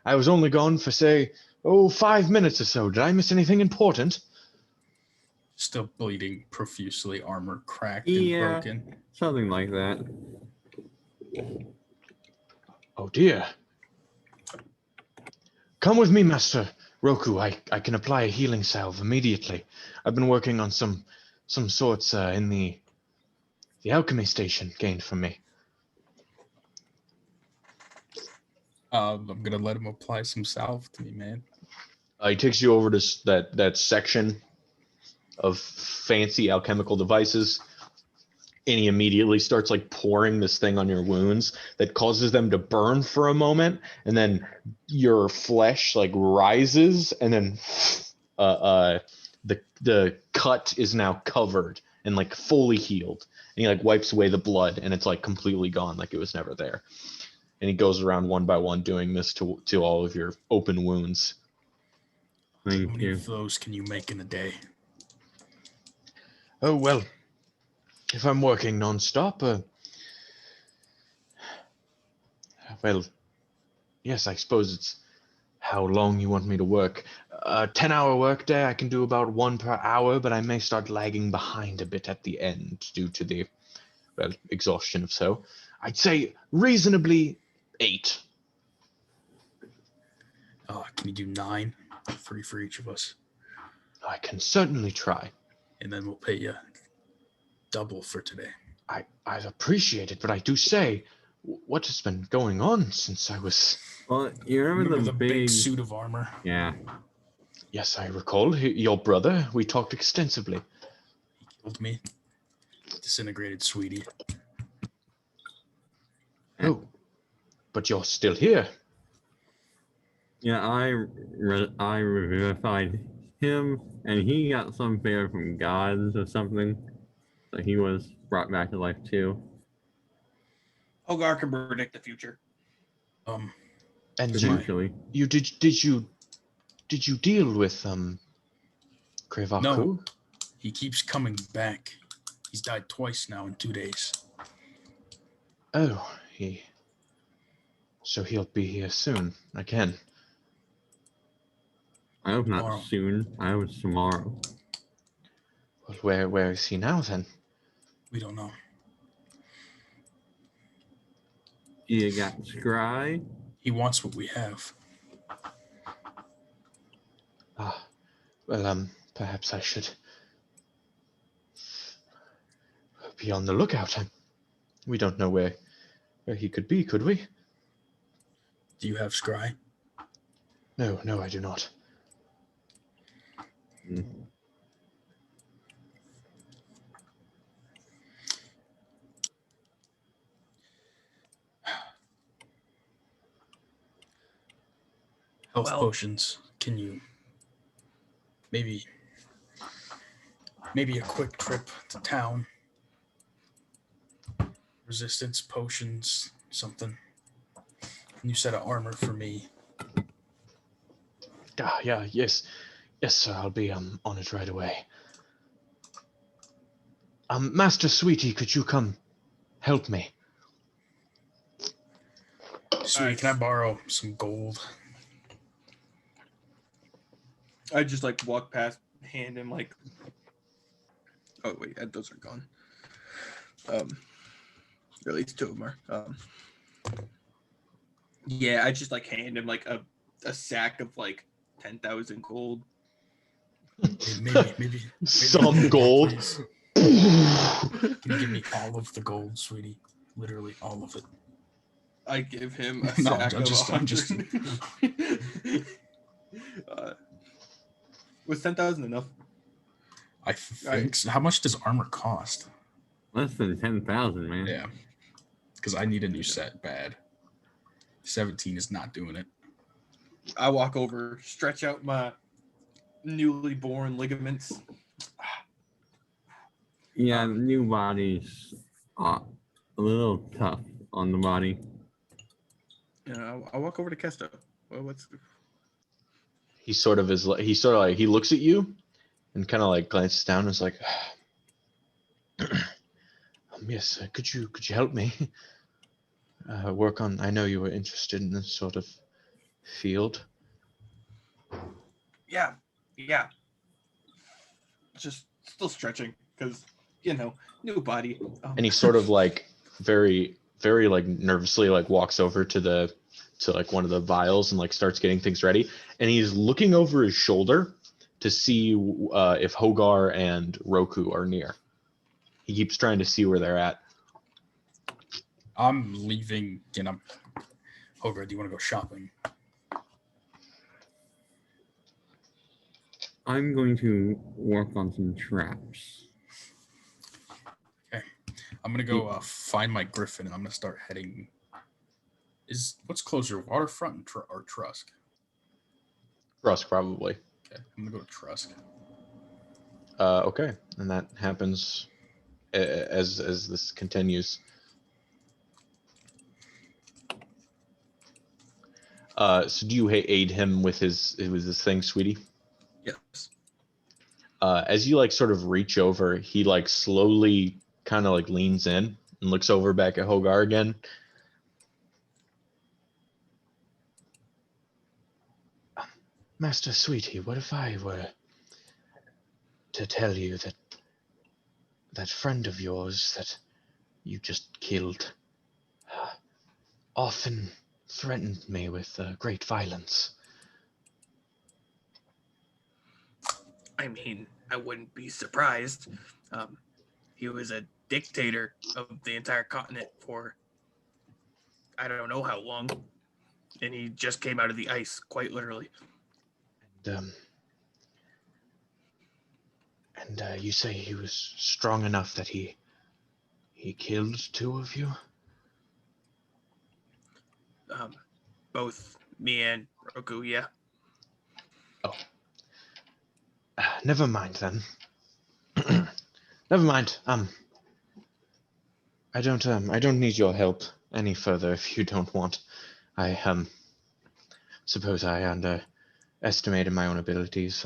Speaker 1: I was only gone for, say, 5 minutes or so. Did I miss anything important?
Speaker 2: Still bleeding profusely, armor cracked and broken.
Speaker 4: Something like that.
Speaker 1: Oh dear. Come with me, Master Roku. I can apply a healing salve immediately. I've been working on some sorts in the alchemy station gained from me.
Speaker 2: I'm gonna let him apply some salve to me, man.
Speaker 1: He takes you over to that section of fancy alchemical devices, and he immediately starts like pouring this thing on your wounds that causes them to burn for a moment, and then your flesh like rises, and then the cut is now covered and like fully healed, and he like wipes away the blood, and it's like completely gone, like it was never there. And he goes around one by one doing this to all of your open wounds.
Speaker 2: How many of those can you make in a day?
Speaker 1: Oh, well, if I'm working non-stop, well, yes, I suppose it's how long you want me to work. A 10-hour workday, I can do about 1 per hour, but I may start lagging behind a bit at the end due to the, well, exhaustion of so. I'd say reasonably 8.
Speaker 2: Can you do 9? 3 for each of us.
Speaker 1: I can certainly try.
Speaker 2: And then we'll pay you double for today.
Speaker 1: I appreciate it, but I do say What has been going on since I was...
Speaker 4: Well, you remember
Speaker 2: the big suit of armor?
Speaker 4: Yeah.
Speaker 1: Yes, I recall. Your brother, we talked extensively.
Speaker 2: He killed me. Disintegrated Sweetie.
Speaker 1: Oh, but you're still here.
Speaker 4: Yeah, I revivified him, and he got some favor from gods or something. So he was brought back to life too.
Speaker 3: Hogar can predict the future.
Speaker 1: And
Speaker 4: Potentially.
Speaker 1: Did you deal with Krevaku?
Speaker 2: No. He keeps coming back. He's died twice now in 2 days.
Speaker 1: Oh, so he'll be here soon again.
Speaker 4: I hope not
Speaker 2: Tomorrow.
Speaker 4: soon. I hope it's tomorrow.
Speaker 1: Well, where is he now then?
Speaker 2: We don't know.
Speaker 4: You got Scry.
Speaker 2: He wants what we have.
Speaker 1: Well, perhaps I should be on the lookout. We don't know where he could be, could we?
Speaker 2: Do you have Scry?
Speaker 1: No, I do not.
Speaker 2: Health potions. Can you maybe a quick trip to town? Resistance potions, something. New set of armor for me.
Speaker 1: Yes, sir. I'll be on it right away. Master Sweetie, could you come help me?
Speaker 2: Sweetie, can I borrow some gold?
Speaker 3: I just like walk past, hand him like. Oh wait, those are gone. Or at least 2 of them are. Yeah, I just like hand him like a sack of like 10,000 gold.
Speaker 2: Maybe
Speaker 1: Some gold.
Speaker 2: Can you give me all of the gold, Sweetie? Literally all of it.
Speaker 3: I give him a
Speaker 2: No,
Speaker 3: sack
Speaker 2: I'm
Speaker 3: of
Speaker 2: just
Speaker 3: 100. Was 10,000 enough?
Speaker 2: I think so. How much does armor cost?
Speaker 4: Less than 10,000, man.
Speaker 2: Yeah. Because I need a new set bad. 17 is not doing it.
Speaker 3: I walk over, stretch out my newly born ligaments.
Speaker 4: Yeah, new bodies are a little tough on the body.
Speaker 3: Yeah, I walk over to Kesto. Well, what's
Speaker 1: He sort of he looks at you and kind of like glances down and is like, yes, could you help me work on? I know you were interested in this sort of field.
Speaker 3: Yeah. Just still stretching because new body.
Speaker 1: And he sort of like very like nervously like walks over to like one of the vials and like starts getting things ready. And he's looking over his shoulder to see if Hogar and Roku are near. He keeps trying to see where they're at.
Speaker 2: I'm leaving. Hogar, do you want to go shopping?
Speaker 4: I'm going to work on some traps.
Speaker 2: Okay. I'm going to go find my griffin and I'm going to start heading. What's closer, Waterfront or Trusk?
Speaker 1: Trusk, probably.
Speaker 2: Okay, I'm going to go to Trusk.
Speaker 1: Okay. And that happens as this continues. So do you aid him with his thing, Sweetie?
Speaker 3: Yes.
Speaker 1: As you like sort of reach over, he like slowly kind of like leans in and looks over back at Hogar again. Master Sweetie, what if I were to tell you that friend of yours that you just killed often threatened me with great violence?
Speaker 3: I mean, I wouldn't be surprised. He was a dictator of the entire continent for
Speaker 5: I don't know how long. And he just came out of the ice, quite literally.
Speaker 1: And you say he was strong enough that he killed two of you?
Speaker 5: Both me and Roku, yeah.
Speaker 1: Oh. Never mind then. Never mind. I don't need your help any further if you don't want. I suppose I underestimated my own abilities.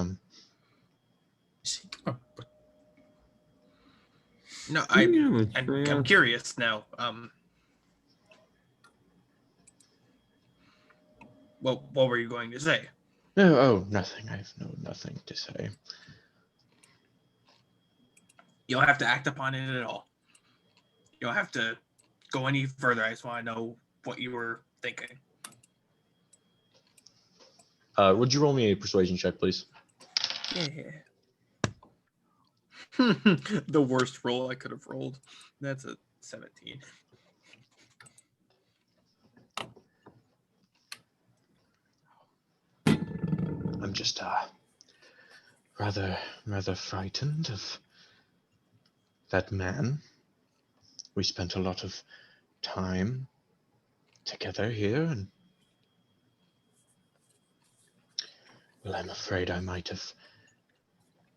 Speaker 5: No, I'm curious now. What were you going to say?
Speaker 1: No, nothing. I have nothing to say.
Speaker 5: You don't have to act upon it at all. You don't have to go any further. I just want to know what you were thinking.
Speaker 1: Would you roll me a persuasion check, please?
Speaker 5: Yeah. The worst roll I could have rolled. That's a 17.
Speaker 1: I'm just rather frightened of that man. We spent a lot of time together here, and well, I'm afraid I might have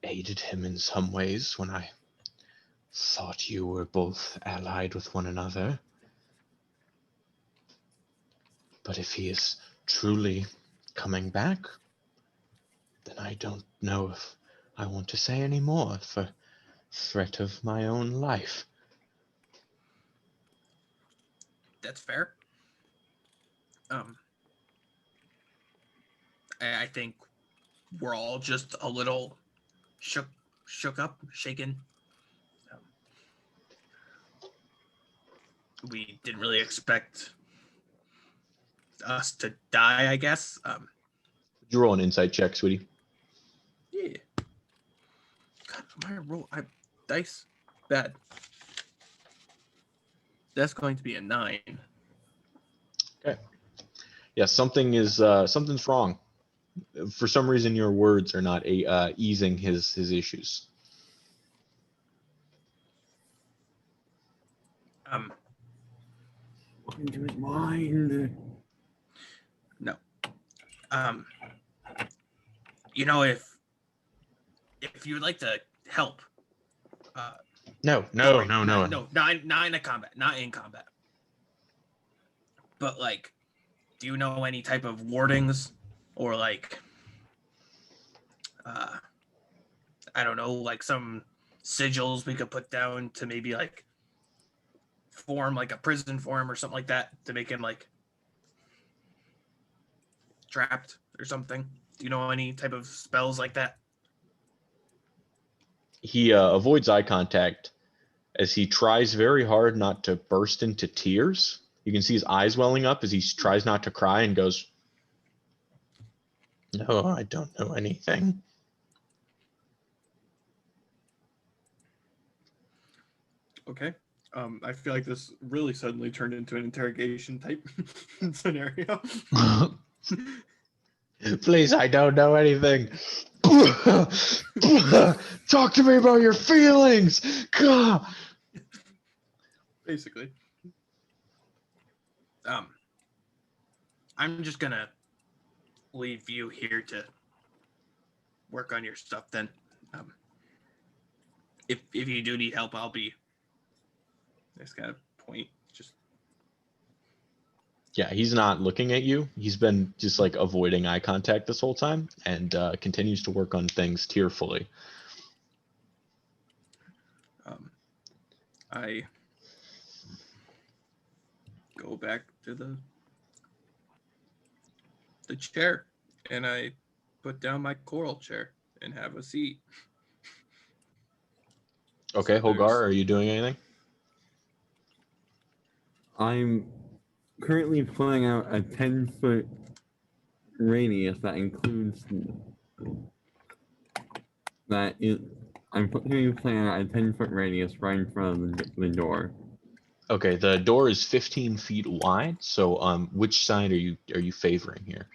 Speaker 1: aided him in some ways when I thought you were both allied with one another. But if he is truly coming back, then I don't know if I want to say any more for threat of my own life.
Speaker 5: That's fair. I think we're all just a little shook up, shaken. We didn't really expect us to die, I guess.
Speaker 1: You roll an insight check, sweetie.
Speaker 5: Yeah. God, my roll, dice bad. That's going to be a 9.
Speaker 1: Okay. Yeah, something's wrong. For some reason, your words are not easing his issues.
Speaker 4: Into his mind.
Speaker 5: No. You know, if you would like to help.
Speaker 1: No.
Speaker 5: No, not in combat, not in combat. But like, do you know any type of wardings or like, I don't know, like some sigils we could put down to maybe like form like a prison for him or something like that to make him like trapped or something? Do you know any type of spells like that?
Speaker 1: He avoids eye contact as he tries very hard not to burst into tears. You can see his eyes welling up as he tries not to cry and goes, "No, I don't know anything."
Speaker 5: Okay. I feel like this really suddenly turned into an interrogation type scenario.
Speaker 1: Please, I don't know anything. Talk to me about your feelings.
Speaker 5: Basically. I'm just gonna leave you here to work on your stuff then. If you do need help, I'll be this kind of point. Just
Speaker 1: yeah, he's not looking at you. He's been just like avoiding eye contact this whole time and continues to work on things tearfully.
Speaker 5: I go back to the chair and I put down my coral chair and have a seat.
Speaker 1: Okay, Hogar, are you doing anything? I'm
Speaker 4: Currently playing out a 10-foot radius that includes I'm currently playing out a 10-foot radius right in front of the door.
Speaker 1: Okay, the door is 15 feet wide. So, which side are you favoring here?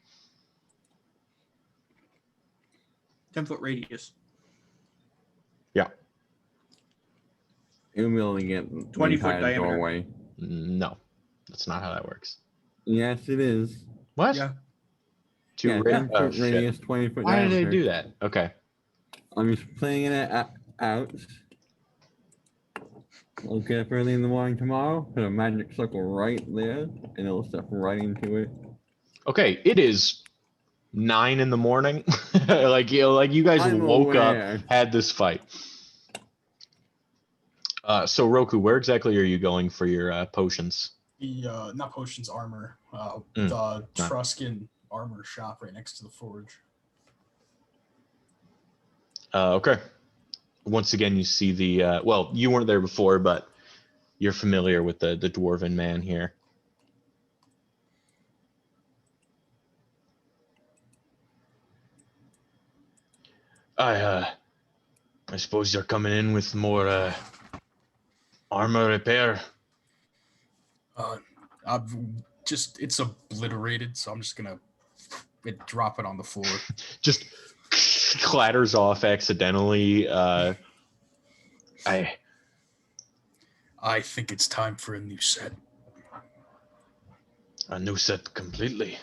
Speaker 3: 10-foot radius.
Speaker 1: Yeah.
Speaker 4: It will only get
Speaker 3: 20-foot
Speaker 4: entire
Speaker 3: diameter.
Speaker 4: doorway.
Speaker 1: No, that's not how that works.
Speaker 4: Yes, it is.
Speaker 1: What?
Speaker 3: Yeah.
Speaker 4: Yeah,
Speaker 1: Oh,
Speaker 4: 10-foot
Speaker 1: shit.
Speaker 4: radius, 20-foot
Speaker 1: Why did
Speaker 4: diameter.
Speaker 1: they do that? Okay.
Speaker 4: I'm just playing it out. I'll get up early in the morning tomorrow, put a magic circle right there, and it'll step right into it.
Speaker 1: Okay, it is 9 in the morning. like you guys
Speaker 4: I'm
Speaker 1: woke
Speaker 4: aware.
Speaker 1: up, had this fight. So Roku, where exactly are you going for your potions?
Speaker 2: The not potions, armor.
Speaker 1: Mm,
Speaker 2: The Truscan armor shop right next to the forge.
Speaker 1: Okay. Once again, you see the well, you weren't there before, but you're familiar with the dwarven man here. I suppose you're coming in with more armor repair.
Speaker 2: It's obliterated, so I'm just gonna drop it on the floor.
Speaker 1: Just clatters off accidentally.
Speaker 2: I think it's time for a new set.
Speaker 1: A new set completely.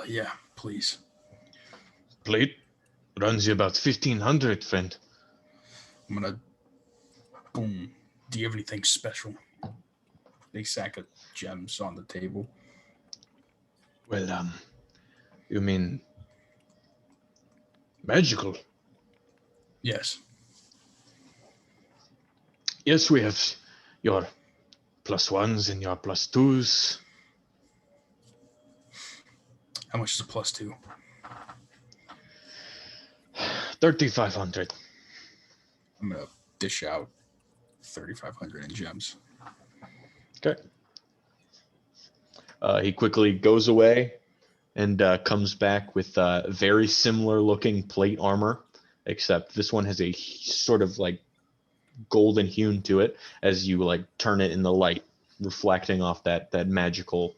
Speaker 2: Yeah, please.
Speaker 1: Plate runs you about 1,500, friend.
Speaker 2: I'm gonna boom. Do you have anything special? Big sack of gems on the table.
Speaker 1: Well, you mean magical?
Speaker 2: Yes.
Speaker 1: Yes, we have your +1s and your +2s.
Speaker 2: How much is a +2?
Speaker 1: 3,500.
Speaker 2: I'm gonna dish out 3,500 in gems.
Speaker 1: Okay. He quickly goes away and comes back with very similar looking plate armor, except this one has a sort of like golden hue to it as you like turn it in the light, reflecting off that magical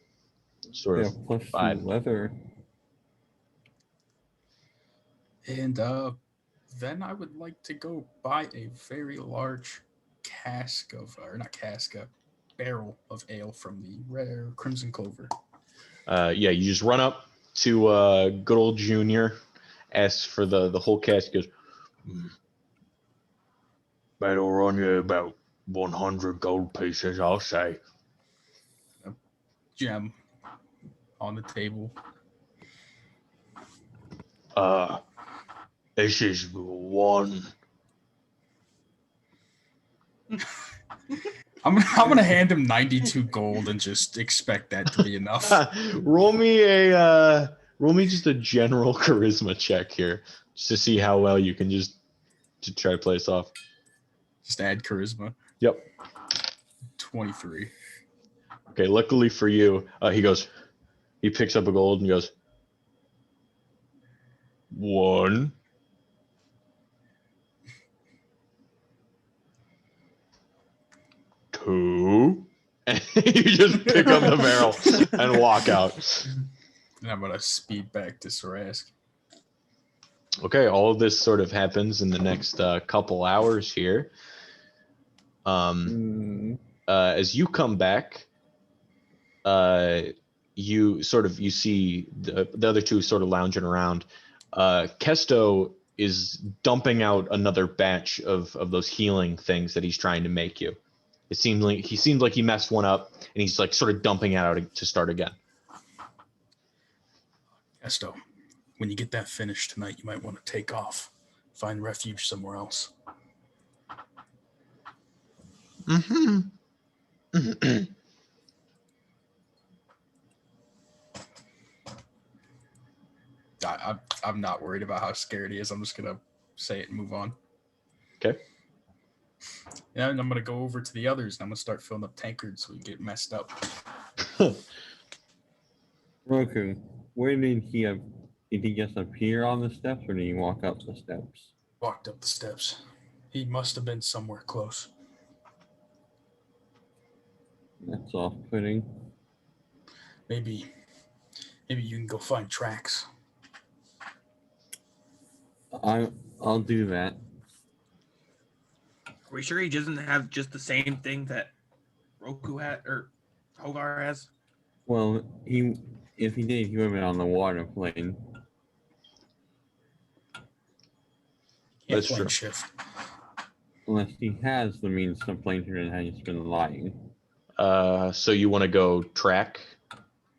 Speaker 1: sort
Speaker 4: Yeah,
Speaker 1: of
Speaker 4: plus
Speaker 1: vibe.
Speaker 4: leather.
Speaker 2: And then I would like to go buy a very large cask of, or not cask, a barrel of ale from the rare Crimson Clover.
Speaker 1: Yeah, you just run up to good old Junior, asks for the whole cask. Goes, that'll run you about 100 gold pieces, I'll say.
Speaker 2: A gem on the table.
Speaker 1: This is one.
Speaker 2: I'm gonna hand him 92 gold and just expect that to be enough.
Speaker 1: roll me just a general charisma check here, just to see how well you can just to try to play this off.
Speaker 2: Just add charisma.
Speaker 1: Yep.
Speaker 2: 23.
Speaker 1: Okay, luckily for you, he picks up a gold and goes, 1, 2, and you just pick up the barrel and walk out.
Speaker 2: And I'm gonna speed back to Sarask.
Speaker 1: Okay, all of this sort of happens in the next couple hours here. As you come back, you see the other two sort of lounging around. Kesto is dumping out another batch of those healing things that he's trying to make you. It seemed like he messed one up, and he's like sort of dumping it out to start again.
Speaker 2: Kesto, when you get that finished tonight, you might want to take off. Find refuge somewhere else. I'm not worried about how scared he is. I'm just going to say it and move on.
Speaker 1: Okay.
Speaker 2: Yeah, and I'm going to go over to the others, and I'm going to start filling up tankards so we get messed up.
Speaker 4: Roku, where did he just appear on the steps, or did he walk up the steps?
Speaker 2: Walked up the steps. He must have been somewhere close.
Speaker 4: That's off-putting.
Speaker 2: Maybe you can go find tracks.
Speaker 4: I'll do that.
Speaker 5: Are we sure he doesn't have just the same thing that Roku had or Hogar has?
Speaker 4: Well, if he did, he would have been on the water plane.
Speaker 2: Can't
Speaker 1: That's
Speaker 2: plane
Speaker 1: true.
Speaker 2: shift.
Speaker 4: Unless he has the means to plane shift and has just been lying.
Speaker 1: So you want to go track?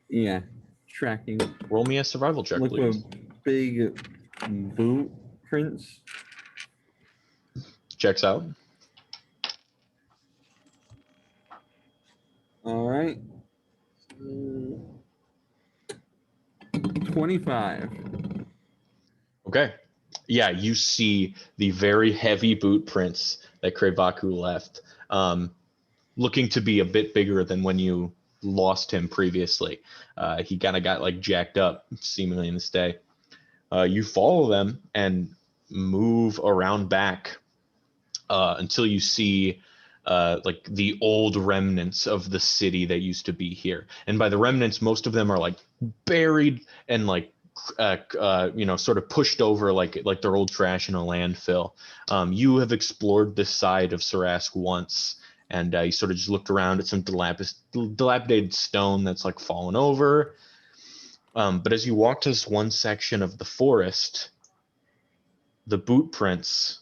Speaker 4: Yeah, tracking.
Speaker 1: Roll me a survival check,
Speaker 4: Look
Speaker 1: please.
Speaker 4: for big boot prints.
Speaker 1: Checks out.
Speaker 4: All right. 25.
Speaker 1: Okay. Yeah, you see the very heavy boot prints that Krevaku left, looking to be a bit bigger than when you lost him previously. He kind of got like jacked up, seemingly in this day. You follow them and move around back until you see like the old remnants of the city that used to be here. And by the remnants, most of them are like buried and like sort of pushed over like they're old trash in a landfill. You have explored this side of Sarask once, and you sort of just looked around at some dilapidated stone that's like fallen over. But as you walk to this one section of the forest, the boot prints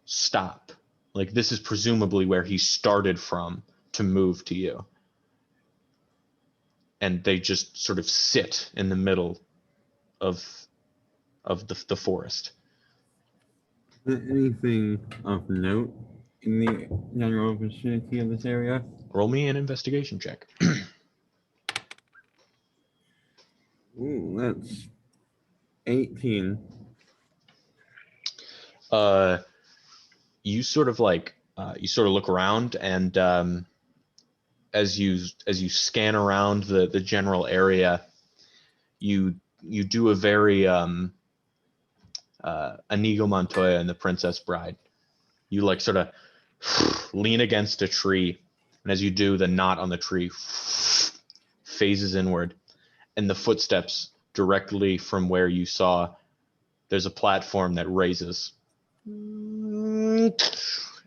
Speaker 1: stop. Like this is presumably where he started from to move to you. And they just sort of sit in the middle of the forest.
Speaker 4: Is there anything of note in the general vicinity of this area?
Speaker 1: Roll me an investigation check.
Speaker 4: Ooh, that's 18.
Speaker 1: You sort of look around, and as you scan around the general area, you do a very Inigo Montoya and the Princess Bride. You like sort of lean against a tree, and as you do, the knot on the tree phases inward, and the footsteps directly from where you saw, there's a platform that raises, and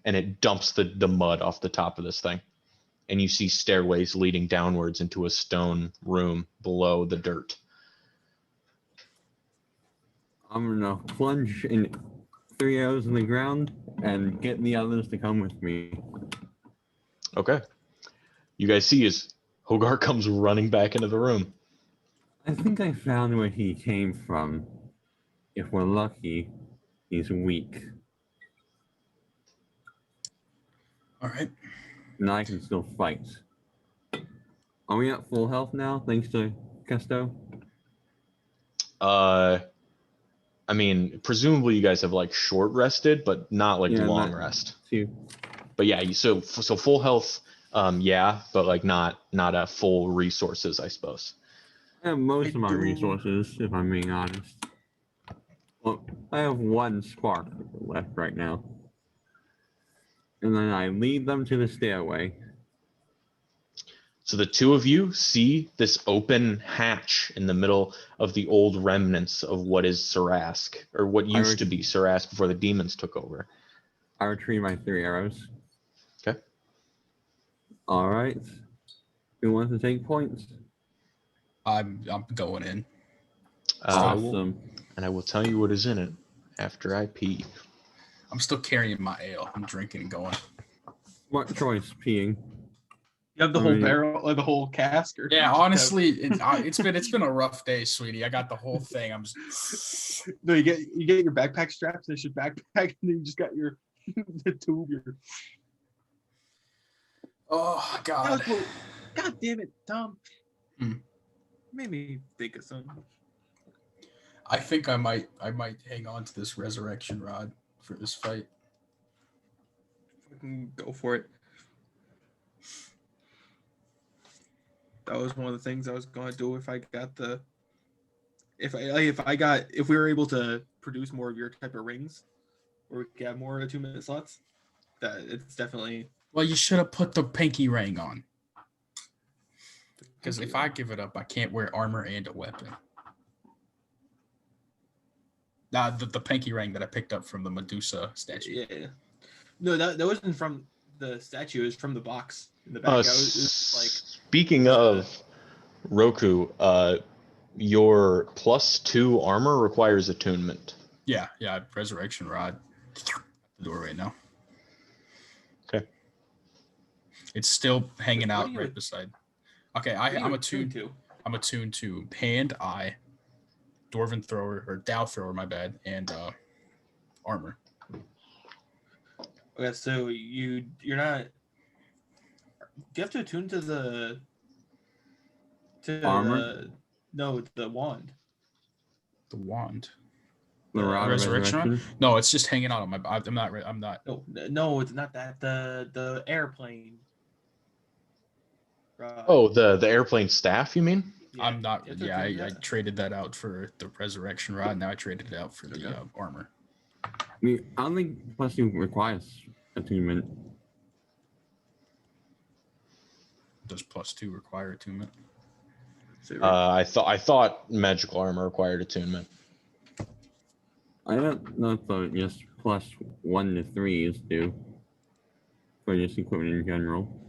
Speaker 1: it dumps the mud off the top of this thing. And you see stairways leading downwards into a stone room below the dirt.
Speaker 4: I'm gonna plunge in 3 arrows in the ground and get the others to come with me.
Speaker 1: Okay. You guys see as Hogar comes running back into the room.
Speaker 4: I think I found where he came from. If we're lucky, he's weak.
Speaker 2: All right.
Speaker 4: Now I can still fight. Are we at full health now, thanks to Kesto?
Speaker 1: I mean, presumably you guys have like short rested, but not like long rest.
Speaker 4: Too.
Speaker 1: But yeah, so full health, yeah, but like not a full resources, I suppose.
Speaker 4: I have most of my resources, if I'm being honest. Well, I have 1 spark left right now. And then I lead them to the stairway.
Speaker 1: So the two of you see this open hatch in the middle of the old remnants of what is Sarask, or what used to be Sarask before the demons took over.
Speaker 4: I retrieve my 3 arrows.
Speaker 1: Okay.
Speaker 4: All right. Who wants to take points?
Speaker 2: I'm going in.
Speaker 4: Awesome.
Speaker 1: I will tell you what is in it after I pee.
Speaker 2: I'm still carrying my ale. I'm drinking and going.
Speaker 4: What choice, peeing?
Speaker 3: You have the whole barrel, or the whole cask? Or
Speaker 2: yeah, honestly, it's been a rough day, sweetie. I got the whole thing. I'm just...
Speaker 3: No, you get your backpack straps. They should backpack, and then you just got your the tube.
Speaker 2: Oh God!
Speaker 3: God damn it, Tom!
Speaker 5: Made me think of something.
Speaker 2: I think I might hang on to this resurrection rod for this fight.
Speaker 5: We can go for it. That was one of the things I was going to do if I got the. If we were able to produce more of your type of rings, or we could have more 2-minute slots, that it's definitely.
Speaker 2: Well, you should have put the pinky ring on. Because if I give it up, I can't wear armor and a weapon. The pinky ring that I picked up from the Medusa statue.
Speaker 5: Yeah. No, that wasn't from the statue. It was from the box in the back. It was like.
Speaker 1: Speaking of Roku, your +2 armor requires attunement.
Speaker 2: Yeah. Resurrection rod. The door right now.
Speaker 1: Okay.
Speaker 2: It's still hanging
Speaker 5: What
Speaker 2: out
Speaker 5: are you
Speaker 2: right beside. Okay, I'm attuned
Speaker 5: to.
Speaker 2: I'm attuned to hand, eye, dwarven thrower or Dow thrower, my bad, and armor.
Speaker 5: Okay, so you're not. Do you have to attune to the
Speaker 4: armor?
Speaker 5: The wand.
Speaker 2: The wand.
Speaker 4: The rod of resurrection?
Speaker 2: No, it's just hanging out on my. I'm not.
Speaker 5: No, it's not that. The airplane.
Speaker 1: Oh, the airplane staff, you mean?
Speaker 5: Yeah,
Speaker 2: I'm not. Yeah, I traded that out for the resurrection rod. Now I traded it out for the armor.
Speaker 4: I mean, I don't think +2 requires attunement.
Speaker 2: Does +2 require attunement?
Speaker 1: I thought magical armor required attunement.
Speaker 4: I don't know if just +1 to 3 is due for just equipment in general.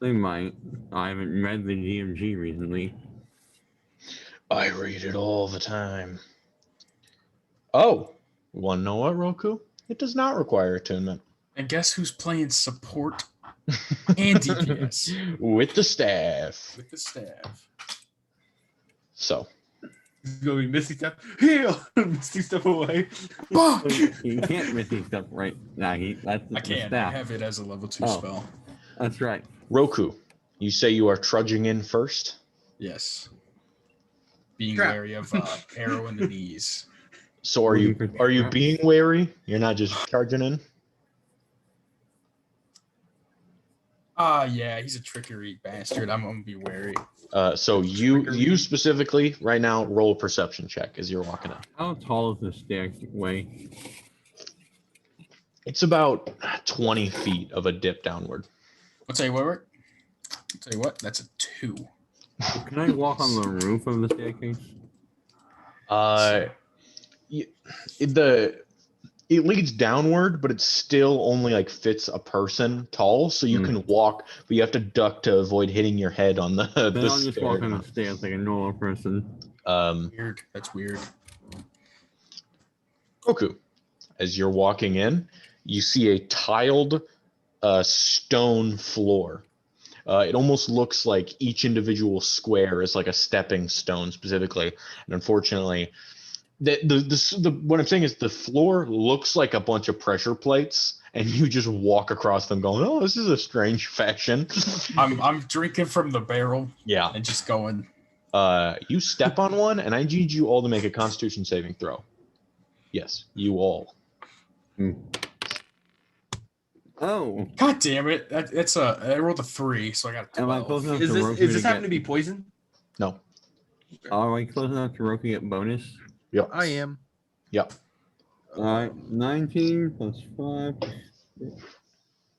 Speaker 4: They might. I haven't read the DMG recently.
Speaker 1: I read it all the time. Oh, want to know what, Roku? It does not require attunement.
Speaker 2: And guess who's playing support and DPS?
Speaker 1: With the staff.
Speaker 2: With the staff.
Speaker 1: So.
Speaker 5: It's gonna be Misty Step. Heal! Misty Step away.
Speaker 2: Fuck!
Speaker 4: You can't Misty Step right now. That's
Speaker 2: I can. I have it as a level 2 spell.
Speaker 4: That's right.
Speaker 1: Roku, you say you are trudging in first?
Speaker 2: Yes. Being wary of arrow in the knees.
Speaker 1: So are you being wary? You're not just charging in?
Speaker 2: Yeah, he's a trickery bastard. I'm gonna be wary.
Speaker 1: So you specifically right now roll a perception check as you're walking up.
Speaker 4: How tall is the stairway?
Speaker 1: It's about 20 feet of a dip downward.
Speaker 2: I'll tell you what, Rick. I'll tell you what, that's a 2.
Speaker 4: Can I walk on the roof of the staircase?
Speaker 1: It leads downward, but it still only like fits a person tall, so you can walk, but you have to duck to avoid hitting your head on the
Speaker 4: Then
Speaker 1: the
Speaker 4: I'll just walk on the stairs like a normal person.
Speaker 2: Weird. That's weird.
Speaker 1: Roku, as you're walking in, you see a tiled stone floor. It almost looks like each individual square is like a stepping stone specifically, and unfortunately, what I'm saying is the floor looks like a bunch of pressure plates, and you just walk across them, going, "Oh, this is a strange fashion."
Speaker 2: I'm drinking from the barrel.
Speaker 1: Yeah,
Speaker 2: and just going.
Speaker 1: You step on one, and I need you all to make a Constitution saving throw. Yes, you all.
Speaker 4: Oh,
Speaker 2: God damn it! I rolled a 3, so I got a 12.
Speaker 4: am I close enough to Roku?
Speaker 5: Is this happen to be poison?
Speaker 1: No.
Speaker 4: Are I close enough to Roku get bonus?
Speaker 1: Yep.
Speaker 5: I am.
Speaker 1: Yep.
Speaker 4: All right, 19 plus 5,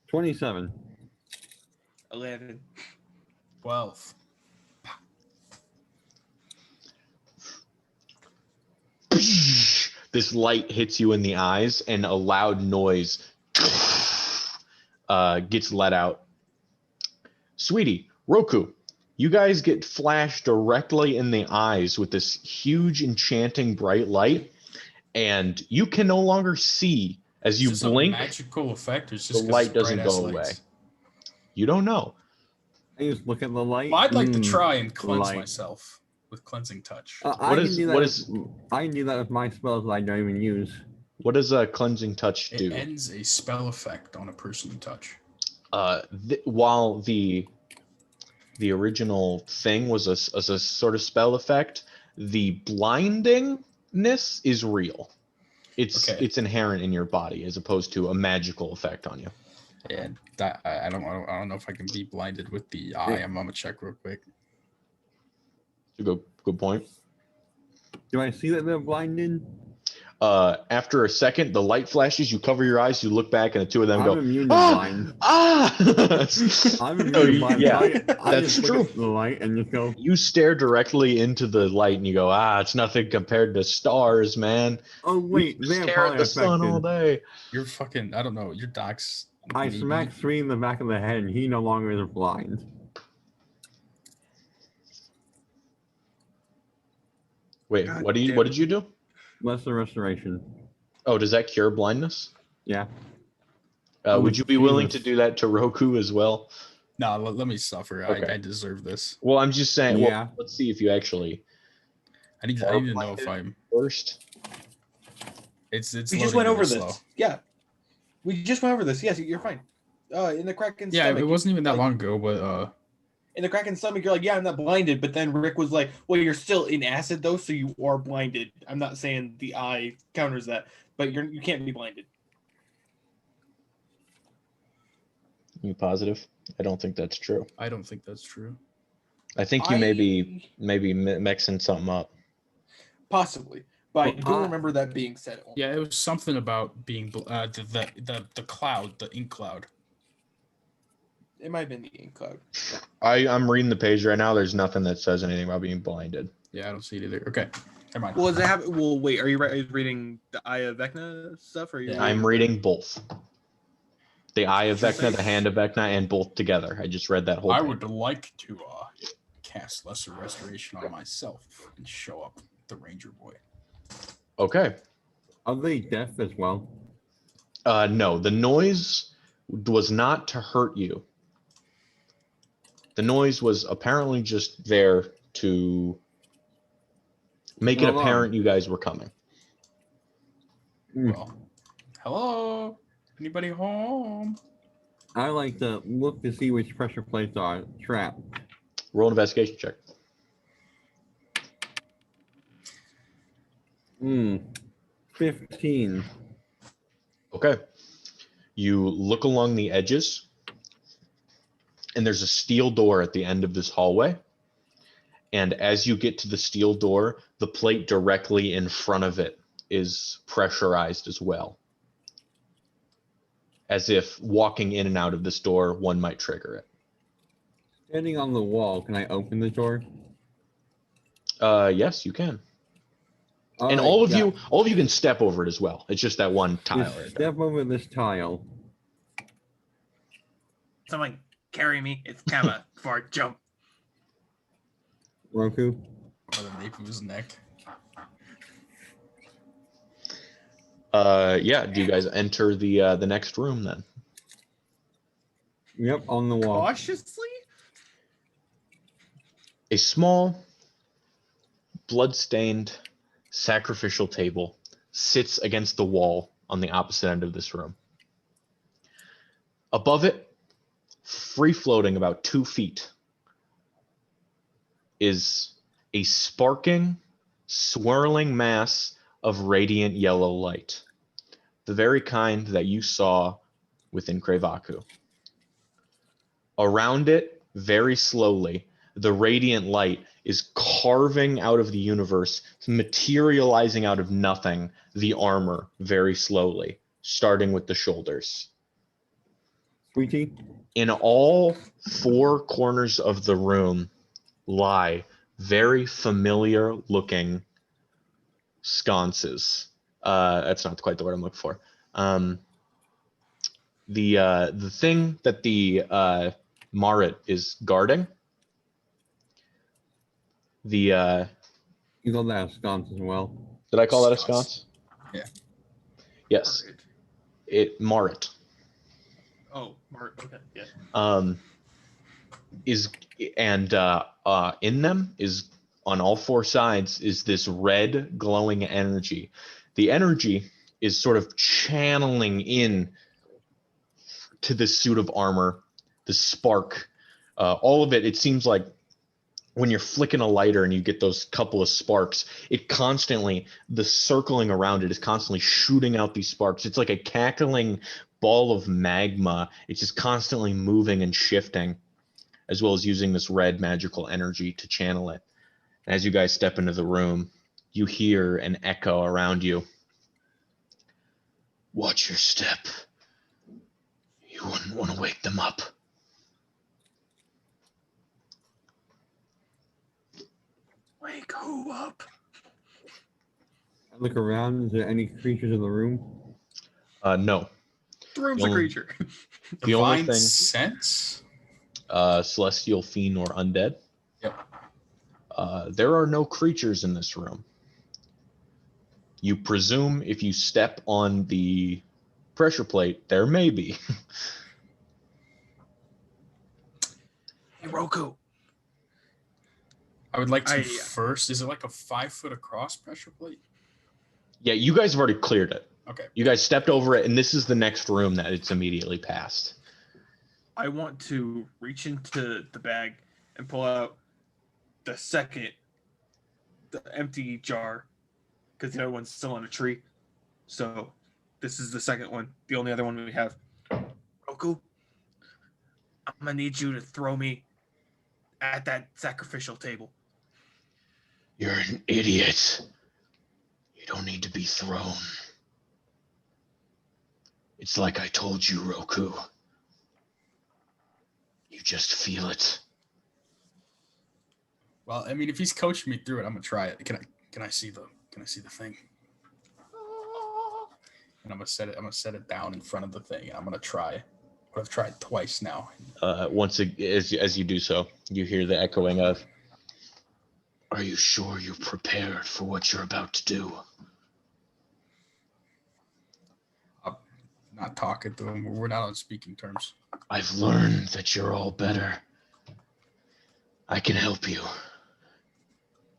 Speaker 4: 27.
Speaker 5: 11.
Speaker 2: 12.
Speaker 1: This light hits you in the eyes, and a loud noise gets let out. Sweetie, Roku, you guys get flashed directly in the eyes with this huge, enchanting, bright light, and you can no longer see as you blink.
Speaker 2: A magical effect, or is
Speaker 1: The
Speaker 2: just
Speaker 1: light doesn't go away. You don't know.
Speaker 4: I just look at the light.
Speaker 2: Well, I'd like to try and cleanse myself with cleansing touch.
Speaker 4: I can do that with my spells that I don't even use.
Speaker 1: What does a cleansing touch do?
Speaker 2: It ends a spell effect on a person you touch.
Speaker 1: While the original thing was a sort of spell effect, the blindingness is real. It's inherent in your body as opposed to a magical effect on you.
Speaker 2: And that I don't know if I can be blinded with the eye. I'm gonna check real quick.
Speaker 1: Good point.
Speaker 4: Do I see that they're blinded?
Speaker 1: After a second, the light flashes. You cover your eyes. You look back, and the two of them
Speaker 4: I'm
Speaker 1: go,
Speaker 4: immune to
Speaker 1: "Ah,
Speaker 4: blind.
Speaker 1: ah!"
Speaker 4: I'm immune
Speaker 1: No,
Speaker 4: to blind.
Speaker 1: yeah,
Speaker 4: I
Speaker 1: that's
Speaker 4: just look
Speaker 1: true.
Speaker 4: at the light and just go,
Speaker 1: You stare directly into the light, and you go, "It's nothing compared to stars, man.
Speaker 4: oh
Speaker 1: We
Speaker 4: wait,
Speaker 1: just
Speaker 4: they're
Speaker 1: stare at
Speaker 4: probably
Speaker 1: the sun all
Speaker 4: affected.
Speaker 1: day."
Speaker 2: You're fucking. I don't know. Your doc's.
Speaker 4: I
Speaker 2: maybe-
Speaker 4: smacked 3 in the back of the head, and he no longer is blind.
Speaker 1: Wait,
Speaker 5: God
Speaker 1: what
Speaker 5: damn
Speaker 1: what
Speaker 5: it.
Speaker 1: did you do?
Speaker 4: Lesser restoration.
Speaker 1: Oh, does that cure blindness?
Speaker 4: Yeah.
Speaker 1: Would you be willing to
Speaker 4: Jesus.
Speaker 1: do that to Roku as well?
Speaker 2: No, let me suffer.
Speaker 1: Okay.
Speaker 2: I deserve this.
Speaker 1: Well, I'm just saying.
Speaker 4: Yeah.
Speaker 1: Well, let's see if you actually
Speaker 2: I need
Speaker 1: are
Speaker 2: to know if
Speaker 1: blinded
Speaker 2: I'm.
Speaker 1: first.
Speaker 2: It's
Speaker 3: We
Speaker 2: loading
Speaker 3: just went
Speaker 2: really
Speaker 3: over
Speaker 2: slow.
Speaker 3: this. Yeah. We just went over this. Yes, you're fine. In the Kraken's
Speaker 2: Yeah,
Speaker 3: stomach.
Speaker 2: it wasn't even that
Speaker 3: like,
Speaker 2: long ago, but
Speaker 3: In the Kraken's stomach, you're like, yeah, I'm not blinded. But then Rick was like, well, you're still in acid though, so you are blinded. I'm not saying the eye counters that, but you can't be blinded.
Speaker 1: You positive? I don't think that's true.
Speaker 2: I don't think that's true.
Speaker 1: I think you maybe mixing something up.
Speaker 3: Possibly, but I do
Speaker 4: Well,
Speaker 3: remember that being said.
Speaker 2: Yeah, it was something about being the cloud, the ink cloud.
Speaker 3: It might have been the ink cloud.
Speaker 1: I'm reading the page right now. There's nothing that says anything about being blinded.
Speaker 2: Yeah, I don't see it either. Okay, never mind.
Speaker 5: Well, does it have? Well, wait. Are you reading the Eye of Vecna stuff? Or are you?
Speaker 2: Yeah.
Speaker 1: I'm reading both. The Eye of
Speaker 5: Just
Speaker 1: Vecna,
Speaker 5: like-
Speaker 1: the Hand of Vecna, and both together. I just read that whole
Speaker 2: I
Speaker 1: page.
Speaker 2: would like to cast Lesser Restoration on myself and show up the Ranger Boy.
Speaker 1: Okay.
Speaker 4: Are they deaf as well?
Speaker 1: No, the noise was not to hurt you. The noise was apparently just there to make it
Speaker 4: Hold on.
Speaker 1: apparent you guys were coming.
Speaker 2: Well, hello, anybody home?
Speaker 4: I like to look to see which pressure plates are trapped.
Speaker 1: Roll an investigation check.
Speaker 4: 15.
Speaker 1: Okay. You look along the edges, and there's a steel door at the end of this hallway. And as you get to the steel door, the plate directly in front of it is pressurized as well. As if walking in and out of this door, one might trigger it.
Speaker 4: Standing on the wall, can I open the door?
Speaker 1: Yes, you can. And
Speaker 4: Alright,
Speaker 1: all of
Speaker 4: yeah.
Speaker 1: you can step over it as well. It's just that one tile.
Speaker 4: Just
Speaker 1: right there.
Speaker 4: step over this tile.
Speaker 5: Someone carry me. It's Kama before I jump.
Speaker 4: Roku?
Speaker 2: Or the nape of his neck.
Speaker 1: Yeah. Do you guys enter the next room then?
Speaker 4: Yep, on the wall.
Speaker 5: Cautiously.
Speaker 1: A small, blood-stained, sacrificial table sits against the wall on the opposite end of this room. Above it, free floating about 2 feet, is a sparking, swirling mass of radiant yellow light, the very kind that you saw within Krevaku. Around it, very slowly, the radiant light is carving out of the universe, materializing out of nothing, the armor very slowly, starting with the shoulders.
Speaker 4: Sweetie?
Speaker 1: In all 4 corners of the room lie very familiar looking sconces. That's not quite the word I'm looking for. The thing that the Marit is guarding,
Speaker 4: You call that a sconce as well.
Speaker 1: did I call that a
Speaker 2: Sconce.
Speaker 1: sconce?
Speaker 2: Yeah.
Speaker 1: Yes. Marit.
Speaker 5: Oh, Mark. Okay. Yeah.
Speaker 1: Is and in them is on all 4 sides is this red glowing energy. The energy is sort of channeling in to this suit of armor, the spark, all of it. It seems like when you're flicking a lighter and you get those couple of sparks, it constantly, the circling around it is constantly shooting out these sparks. It's like a cackling ball of magma. It's just constantly moving and shifting, as well as using this red magical energy to channel it. As you guys step into the room, you hear an echo around you. Watch your step. You wouldn't want to wake them up.
Speaker 5: Wake who up?
Speaker 4: I look around. Is there any creatures in the room?
Speaker 1: No.
Speaker 5: The room's
Speaker 1: The
Speaker 5: a
Speaker 1: only-
Speaker 5: creature.
Speaker 1: The only
Speaker 2: Divine
Speaker 1: thing,
Speaker 2: sense.
Speaker 1: celestial, fiend, or undead.
Speaker 2: Yep.
Speaker 1: There are no creatures in this room. You presume if you step on the pressure plate, there may be.
Speaker 5: Hey, Roku.
Speaker 2: I would like to
Speaker 5: I-
Speaker 2: first. Is it like a 5 foot across pressure plate?
Speaker 1: Yeah, you guys have already cleared it.
Speaker 2: Okay.
Speaker 1: You guys stepped over it, and this is the next room that it's immediately past.
Speaker 5: I want to reach into the bag and pull out the empty jar, because the other one's still on a tree. So this is the second one, the only other one we have. Roku, I'm gonna need you to throw me at that sacrificial table.
Speaker 1: You're an idiot. You don't need to be thrown. It's like I told you, Roku. You just feel it.
Speaker 2: Well, I mean, if he's coaching me through it, I'm gonna try it. Can I see the thing? And I'm gonna set it down in front of the thing, and I'm gonna try. I've tried twice now.
Speaker 1: As you do so, you hear the echoing of, "Are you sure you're prepared for what you're about to do?"
Speaker 2: I'm not talking to him. We're not on speaking terms.
Speaker 1: I've learned that you're all better. I can help you.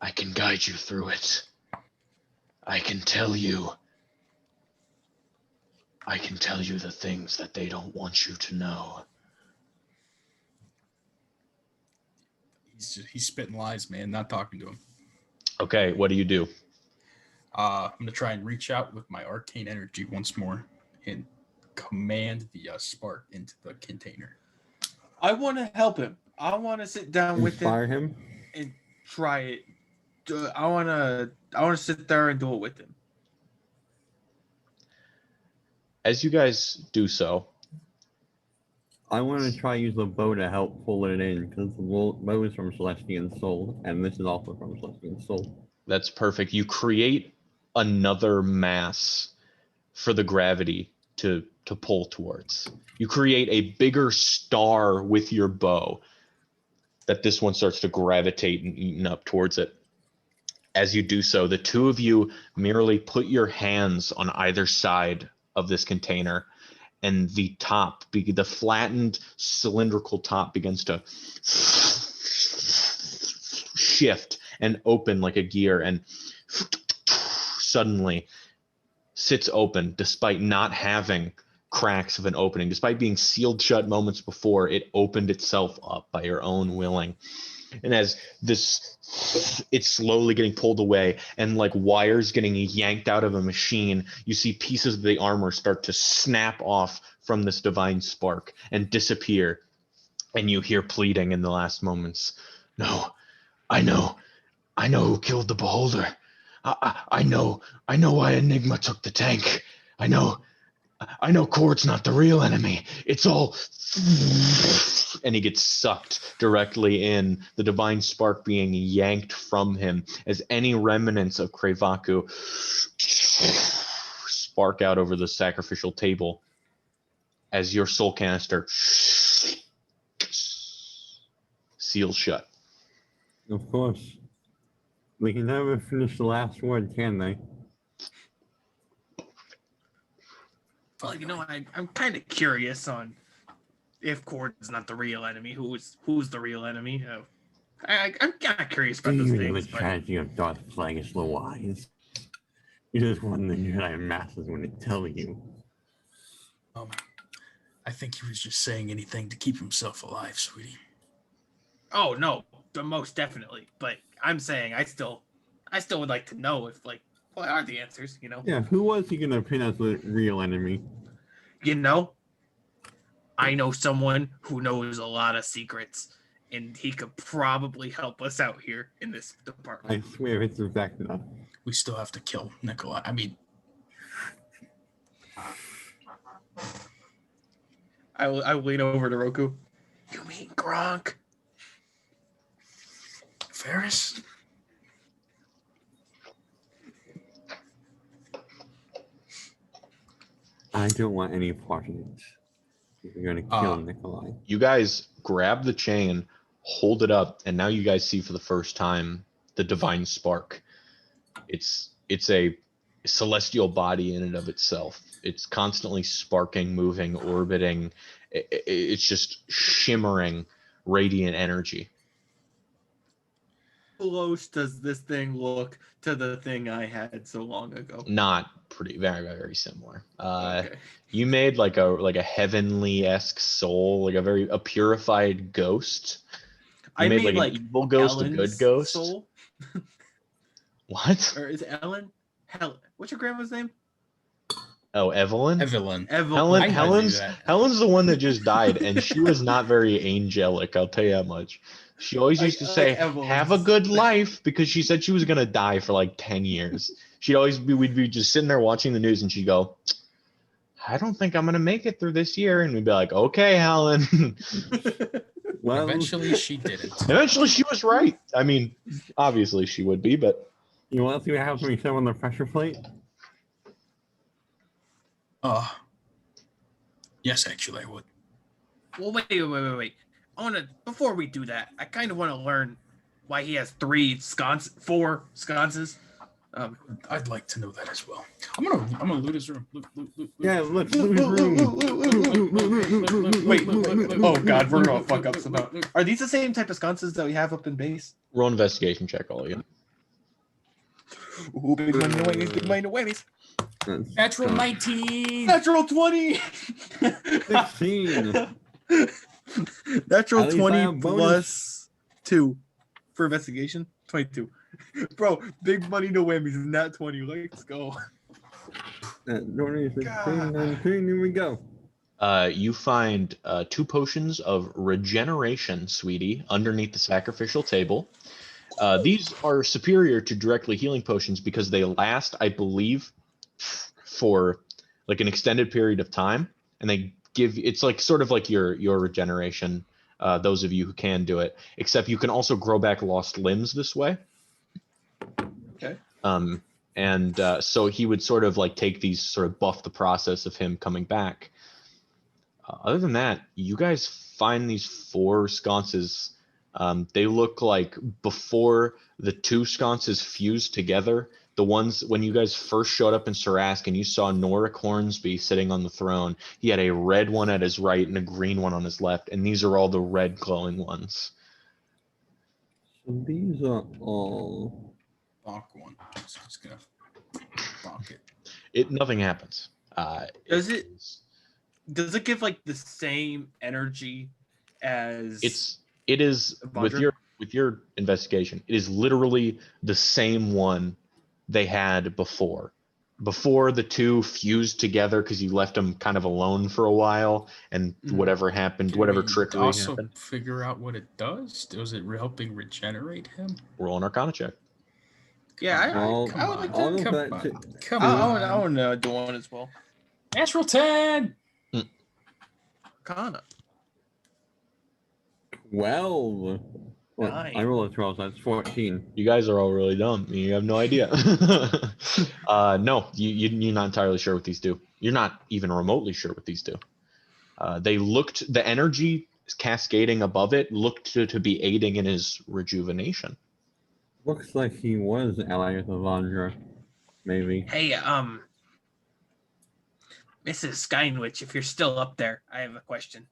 Speaker 1: I can guide you through it. I can tell you the things that they don't want you to know.
Speaker 2: He's spitting lies, man. Not talking to him.
Speaker 1: Okay, what do you do?
Speaker 2: I'm gonna try and reach out with my arcane energy once more and command the spark into the container.
Speaker 5: I want to help him. I want to sit down with
Speaker 4: Inspire
Speaker 5: him
Speaker 4: him.
Speaker 5: and try it. I want to sit there and do it with him.
Speaker 1: As you guys do so,
Speaker 4: I want to try use the bow to help pull it in because the bow is from Celestian Soul, and this is also from Celestian Soul.
Speaker 1: that's perfect. You create another mass for the gravity to pull towards. You create a bigger star with your bow that this one starts to gravitate and eaten up towards it. As you do so, the two of you merely put your hands on either side of this container, and the top, the flattened cylindrical top, begins to shift and open like a gear, and suddenly sits open despite not having cracks of an opening. Despite being sealed shut moments before, it opened itself up by your own willing. And as it's slowly getting pulled away, and like wires getting yanked out of a machine, you see pieces of the armor start to snap off from this divine spark and disappear. And you hear pleading in the last moments. "No, I know who killed the beholder. I know why Enigma took the tank. I know Cord's not the real enemy. It's all..." And he gets sucked directly in, the divine spark being yanked from him as any remnants of Krevaku spark out over the sacrificial table as your soul canister seals shut.
Speaker 4: Of course. We can never finish the last word, can they?
Speaker 5: Well, I'm kind of curious on if Cord is not the real enemy. Who's the real enemy? I'm kind of curious about those
Speaker 4: You know the
Speaker 5: things. But
Speaker 4: strategy of Darth Plagueis the Wise. You just want the Jedi Masters when they tell you.
Speaker 2: I think he was just saying anything to keep himself alive, sweetie.
Speaker 5: oh no, most definitely. But I'm saying I still would like to know if what are the answers?
Speaker 4: Yeah, who was he gonna pin as the real enemy?
Speaker 5: I know someone who knows a lot of secrets, and he could probably help us out here in this department.
Speaker 4: I swear it's Vecna.
Speaker 2: We still have to kill Nikolai. I mean,
Speaker 5: I will lean over to Roku. You mean Gronk?
Speaker 2: Ferris?
Speaker 4: I don't want any part of it. You're gonna kill Nikolai.
Speaker 1: You guys grab the chain, hold it up, and now you guys see for the first time the divine spark. It's a celestial body in and of itself. It's constantly sparking, moving, orbiting. It's just shimmering radiant energy.
Speaker 5: How close does this thing look to the thing I had so long ago?
Speaker 1: Not pretty, very, very similar.
Speaker 5: Okay.
Speaker 1: You made like a heavenly-esque soul, like a purified ghost. You
Speaker 5: I made
Speaker 1: like
Speaker 5: like
Speaker 1: an evil ghost,
Speaker 5: Ellen's
Speaker 1: a good ghost.
Speaker 5: soul.
Speaker 1: What?
Speaker 5: Or is it Ellen? What's your grandma's name?
Speaker 1: Oh, Evelyn.
Speaker 2: Evelyn.
Speaker 1: Helen's the one that just died, and she was not very angelic. I'll tell you that much. She always used to say, "Have a good life," because she said she was gonna die for like 10 years. We'd be just sitting there watching the news, and she'd go, "I don't think I'm gonna make it through this year," and we'd be like, "Okay, Helen."
Speaker 4: Well,
Speaker 2: Eventually, she didn't.
Speaker 1: Eventually, she was right. I mean, obviously she would be, but
Speaker 4: you want to see what happens when you step on the pressure plate?
Speaker 2: Yes, actually, I would.
Speaker 5: Well, wait. Before we do that, I kind of want to learn why he has 4 sconces.
Speaker 2: I'd like to know that as well. I'm gonna loot his room. Loot.
Speaker 4: Yeah, let's loot his room.
Speaker 5: Wait. Oh God, we're gonna fuck up some. Are these the same type of sconces that we have up in base?
Speaker 1: roll investigation check, all of you.
Speaker 5: Ooh, big money, no whammies, big money, no whammies.
Speaker 2: Natural 19.
Speaker 5: Natural 20.
Speaker 4: 16.
Speaker 5: Natural
Speaker 4: At least I
Speaker 5: 20
Speaker 4: have bonus.
Speaker 5: plus 2 for investigation. 22. Bro, big money, no whammies, not 20. Let's go.
Speaker 4: 19, here we go.
Speaker 1: You find 2 potions of regeneration, sweetie, underneath the sacrificial table. These are superior to directly healing potions because they last, I believe, for like an extended period of time, and they give it's like sort of like your regeneration. Those of you who can do it, except you can also grow back lost limbs this way.
Speaker 5: Okay.
Speaker 1: So he would sort of like take these, sort of buff the process of him coming back. Other than that, you guys find these 4 sconces. They look like before the 2 sconces fused together. The ones when you guys first showed up in Sarask and you saw Norik Hornsby sitting on the throne, he had a red one at his right and a green one on his left, and these are all the red glowing ones.
Speaker 4: So these are all.
Speaker 2: Bonk one. So I'm just gonna bonk it.
Speaker 1: Nothing happens.
Speaker 5: Does it give like the same energy as
Speaker 1: it is
Speaker 5: Vajra?
Speaker 1: with your investigation, it is literally the same one they had before the 2 fused together, because you left them kind of alone for a while, and whatever happened, whatever trickery
Speaker 2: also
Speaker 1: happened.
Speaker 2: Figure out what it does. Was it helping regenerate him?
Speaker 1: Roll an Arcana check.
Speaker 5: Yeah, I would like to.
Speaker 2: Come on.
Speaker 5: I want to do one as well.
Speaker 2: Natural 10.
Speaker 5: Arcana.
Speaker 4: 12. Well,
Speaker 5: Nice.
Speaker 4: I roll a 12, so that's 14.
Speaker 1: You guys are all really dumb. You have no idea. No, you're not entirely sure what these do. You're not even remotely sure what these do. The energy cascading above it looked to be aiding in his rejuvenation.
Speaker 4: Looks like he was allied with Avandra. Maybe.
Speaker 5: Hey, Mrs. Skynwich, if you're still up there, I have a question.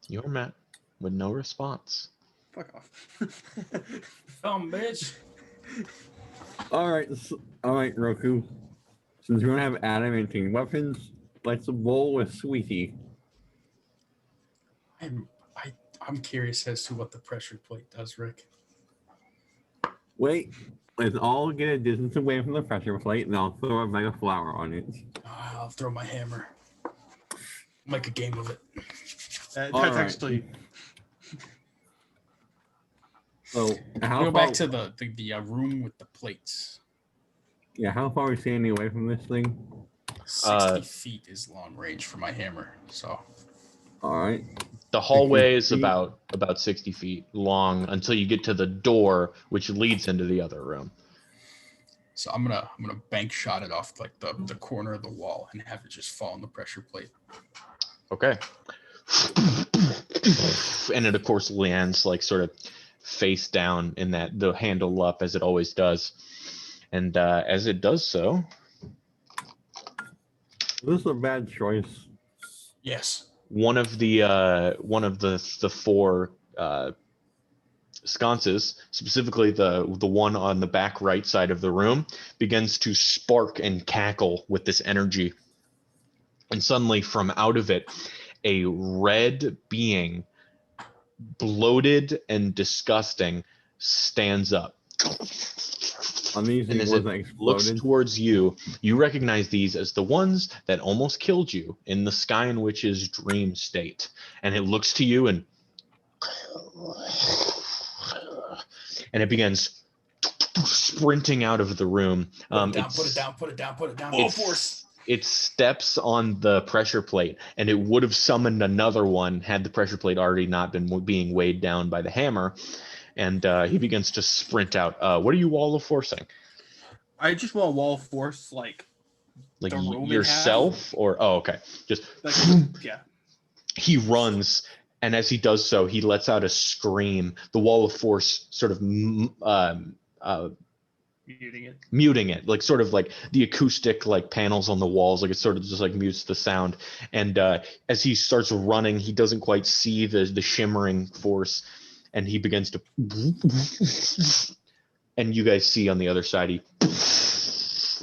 Speaker 1: You're met with no response.
Speaker 5: Fuck off.
Speaker 2: Bitch.
Speaker 4: All right, Roku. Since we don't have adamantine weapons, let's roll with Sweetie.
Speaker 2: I'm curious as to what the pressure plate does, Rick.
Speaker 4: Wait, let's all get a distance away from the pressure plate, and I'll throw a bag of flour on it.
Speaker 2: I'll throw my hammer. Make a game of it.
Speaker 5: That's
Speaker 4: right.
Speaker 5: actually.
Speaker 4: So how
Speaker 2: Go
Speaker 4: far,
Speaker 2: back to the room with the plates.
Speaker 4: Yeah, how far are we standing away from this thing?
Speaker 2: 60 feet is long range for my hammer. So.
Speaker 4: All right.
Speaker 1: The hallway is
Speaker 4: 60 feet.
Speaker 1: about 60 feet long until you get to the door, which leads into the other room.
Speaker 2: So I'm gonna bank shot it off like the corner of the wall and have it just fall on the pressure plate.
Speaker 1: Okay. And it of course lands like sort of face down in the handle up as it always does. And as it does so,
Speaker 4: This is a bad choice.
Speaker 2: Yes.
Speaker 1: one of the four sconces, specifically the one on the back right side of the room, begins to spark and cackle with this energy. And suddenly from out of it, a red being, bloated and disgusting, stands up.
Speaker 4: Amazing.
Speaker 1: And as
Speaker 4: Was
Speaker 1: it looks towards you, you recognize these as the ones that almost killed you in the Sky and Witch's dream state. And it looks to you and it begins sprinting out of the room.
Speaker 2: Put it down. All force.
Speaker 1: It steps on the pressure plate, and it would have summoned another one had the pressure plate already not been being weighed down by the hammer. And he begins to sprint out. What are you wall of forcing?
Speaker 5: I just want wall force like
Speaker 1: Like
Speaker 5: the room in
Speaker 1: yourself, or okay, just
Speaker 5: like, yeah.
Speaker 1: He runs, and as he does so, he lets out a scream. The wall of force sort of muting it, like sort of like the acoustic like panels on the walls, like it sort of just like mutes the sound. And as he starts running, he doesn't quite see the shimmering force, and he begins to and you guys see on the other side he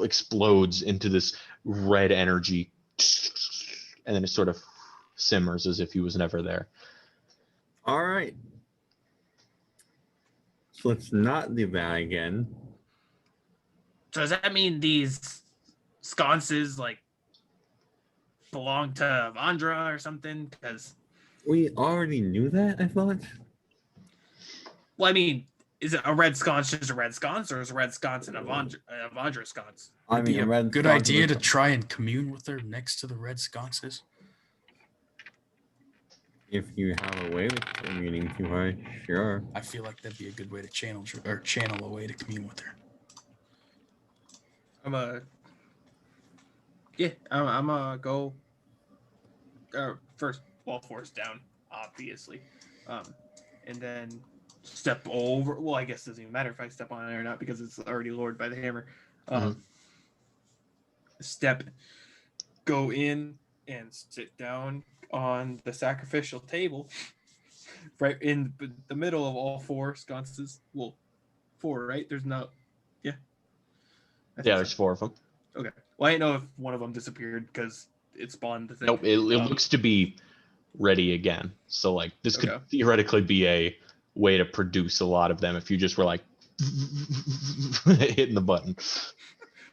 Speaker 1: explodes into this red energy, and then it sort of simmers as if he was never there.
Speaker 4: All right. So let's not do that again.
Speaker 5: So does that mean these sconces like belong to Vandra or something? Because
Speaker 4: we already knew that, I thought.
Speaker 5: Well, I mean, is it a red sconce just a red sconce, or is a red sconce and a Vandra sconce?
Speaker 4: I mean,
Speaker 2: a
Speaker 4: red
Speaker 2: good idea to try and commune with her next to the red sconces.
Speaker 4: If you have a way of communing to her, sure.
Speaker 2: I feel like that'd be a good way to channel a way to commune with her.
Speaker 5: I'm gonna go first wall force down, obviously, and then step over. Well, I guess it doesn't even matter if I step on it or not because it's already lowered by the hammer. Step, go in and sit down on the sacrificial table, right in the middle of all four sconces. Well, four, right? There's no, yeah.
Speaker 1: Yeah, there's four of them.
Speaker 5: Okay. Well, I didn't know if one of them disappeared because it spawned the thing.
Speaker 1: Nope, it looks to be ready again. So, like, this could theoretically be a way to produce a lot of them if you just were, like, hitting the button.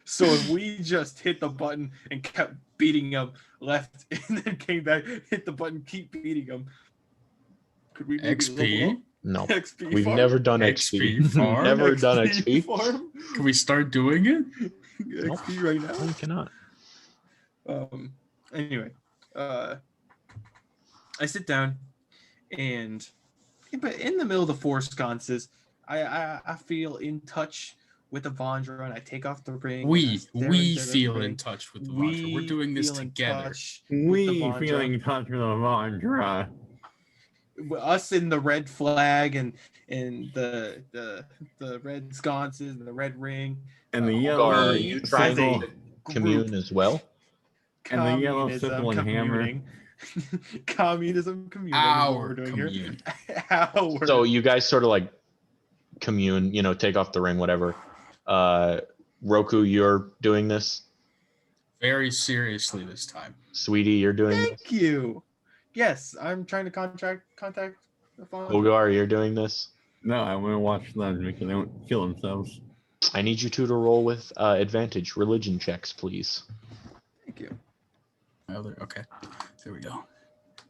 Speaker 5: So if we just hit the button and kept beating them left and then came back, hit the button, keep beating them, could we maybe
Speaker 2: XP?
Speaker 1: No.
Speaker 5: XP
Speaker 1: We've
Speaker 5: farm?
Speaker 1: never done XP.
Speaker 2: farm?
Speaker 1: Never done XP.
Speaker 5: Farm?
Speaker 2: Can we start doing it?
Speaker 5: XP right now?
Speaker 1: No, you cannot.
Speaker 5: Anyway, I sit down and but in the middle of the four sconces, I feel in touch with the Vandra, and I take off the ring.
Speaker 2: We feel in touch with the Vandra. We're doing this together.
Speaker 4: We feel in touch with the Vandra.
Speaker 5: Us in the red flag and the red sconces and the red ring
Speaker 4: and the yellow.
Speaker 1: Are you trying to commune as well?
Speaker 4: And the yellow sickle and hammer.
Speaker 5: Communism, communing.
Speaker 2: Our commune.
Speaker 1: So you guys sort of like commune, take off the ring, whatever. Roku, you're doing this?
Speaker 2: Very seriously this time.
Speaker 1: Sweetie, you're doing this?
Speaker 5: Thank you. Yes, I'm trying to contact the phone.
Speaker 1: Hogar, you're doing this?
Speaker 4: No, I want to watch them because they don't kill themselves.
Speaker 1: I need you two to roll with advantage religion checks, please.
Speaker 5: Thank you.
Speaker 2: Okay. There we go.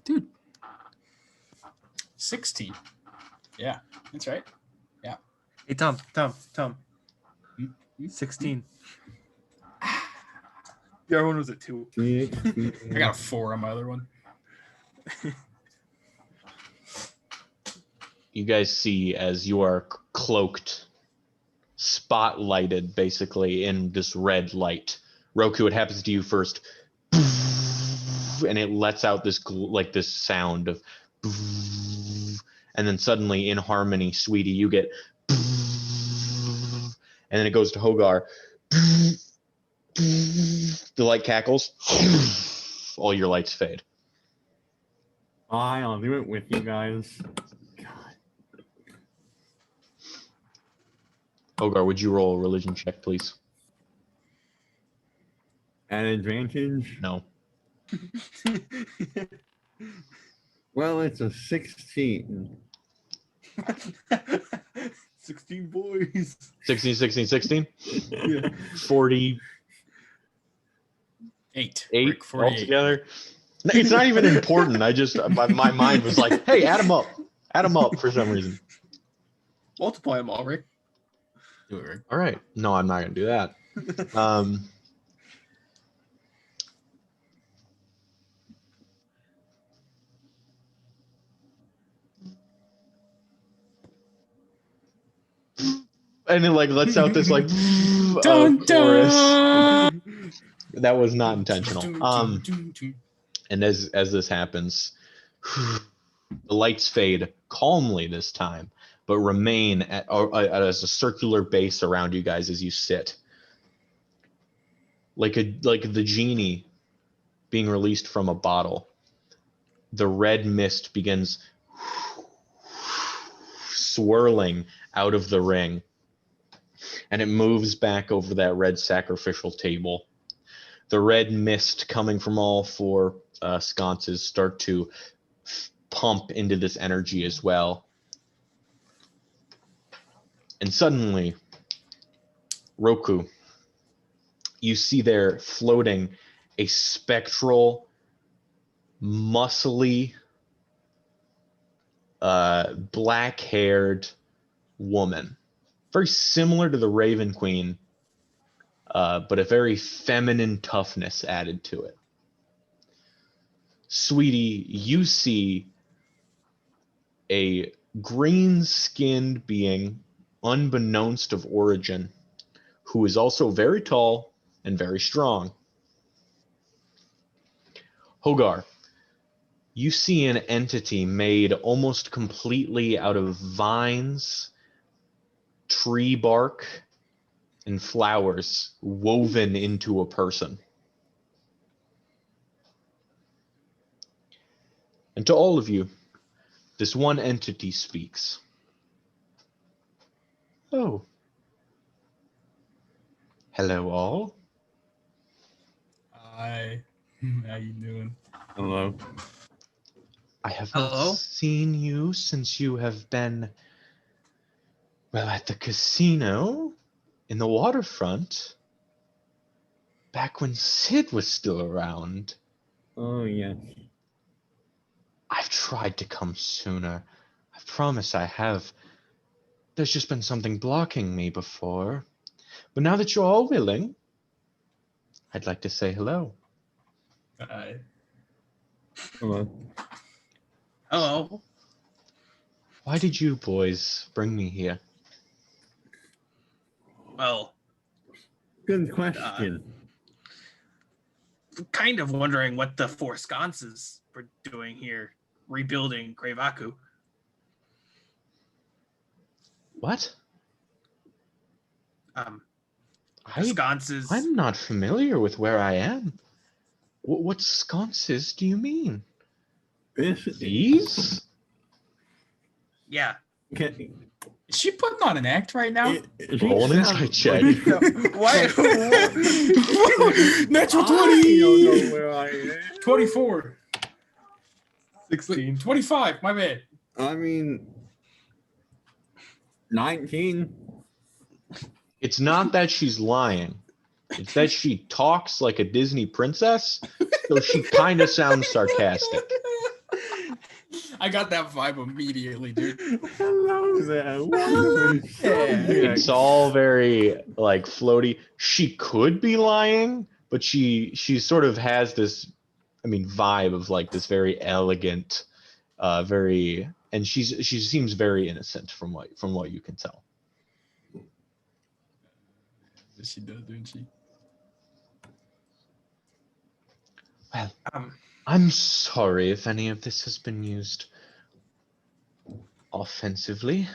Speaker 2: Dude. 16. Yeah, that's right. Yeah.
Speaker 5: Hey, Tom. 16. The other one was a 2.
Speaker 2: I got a 4 on my other one.
Speaker 1: You guys see as you are cloaked, spotlighted basically in this red light. Roku, it happens to you first, and it lets out this this sound of, and then suddenly in harmony, sweetie, you get, and then it goes to Hogar. The light cackles. All your lights fade.
Speaker 4: Fine, I'll do it with you guys.
Speaker 1: Hogar, would you roll a religion check, please?
Speaker 4: An advantage?
Speaker 1: No.
Speaker 4: Well, it's a 16.
Speaker 5: 16 boys.
Speaker 1: 16, 16, 16?
Speaker 5: Yeah.
Speaker 1: 48
Speaker 2: 8
Speaker 1: altogether. It's not even important. I just, my mind was like, hey, add them up. Add them up for some reason.
Speaker 5: Multiply them all, Rick.
Speaker 2: Do it, Rick.
Speaker 1: All right. No, I'm not going to do that. And it lets out this
Speaker 2: Dun,
Speaker 1: chorus.
Speaker 2: dun!
Speaker 1: That was not intentional. And as this happens, the lights fade calmly this time, but remain as a circular base around you guys as you sit, like the genie being released from a bottle. The red mist begins swirling out of the ring, and it moves back over that red sacrificial table. The red mist coming from all 4 sconces start to pump into this energy as well. And suddenly, Roku, you see there floating a spectral, muscly, black-haired woman. Very similar to the Raven Queen, but a very feminine toughness added to it. Sweetie, you see a green-skinned being, unbeknownst of origin, who is also very tall and very strong. Hogar, you see an entity made almost completely out of vines, tree bark, and flowers woven into a person. And to all of you, this one entity speaks. Oh. Hello, all.
Speaker 2: Hi. How you doing?
Speaker 4: Hello.
Speaker 1: I have not seen you since you have been, well, at the casino in the waterfront back when Sid was still around.
Speaker 4: Oh, yes.
Speaker 1: I've tried to come sooner. I promise I have. There's just been something blocking me before. But now that you're all willing, I'd like to say hello.
Speaker 2: Hi.
Speaker 4: Hello.
Speaker 5: Hello.
Speaker 1: Why did you boys bring me here?
Speaker 5: Well,
Speaker 4: Good question.
Speaker 5: kind of wondering what the 4 sconces were doing here, rebuilding Greyvaku.
Speaker 1: What?
Speaker 5: The sconces.
Speaker 1: I'm not familiar with where I am. What sconces do you mean? These?
Speaker 5: Yeah.
Speaker 2: Is she putting on an act right now?
Speaker 1: Roll an insight check.
Speaker 5: Why?
Speaker 2: Natural 20!
Speaker 4: I don't know where I am.
Speaker 2: 24.
Speaker 5: 16.
Speaker 2: 25, my bad.
Speaker 4: I mean, 19.
Speaker 1: It's not that she's lying. It's that she talks like a Disney princess, so she kind of sounds sarcastic.
Speaker 2: I got that vibe immediately, dude.
Speaker 4: Hello there.
Speaker 1: It's all very floaty. She could be lying, but she sort of has this, I mean, vibe of like this very elegant, and she seems very innocent from what you can tell.
Speaker 2: She does, doesn't she?
Speaker 1: Well, I'm sorry if any of this has been used offensively.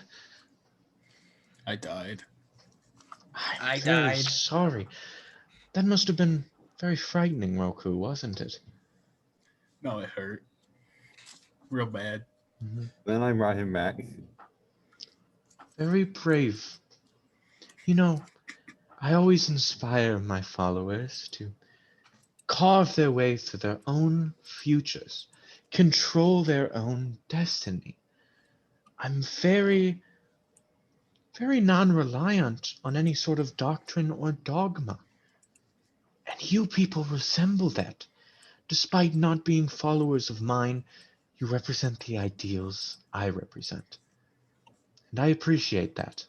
Speaker 2: I died.
Speaker 3: I
Speaker 1: I'm very
Speaker 3: died.
Speaker 1: sorry. That must have been very frightening, Roku, wasn't it?
Speaker 2: No, it hurt. Real bad.
Speaker 4: Then I brought him back.
Speaker 1: Very brave. You know, I always inspire my followers to carve their way through their own futures, control their own destiny. I'm very, very non-reliant on any sort of doctrine or dogma. And you people resemble that. Despite not being followers of mine, you represent the ideals I represent. And I appreciate that.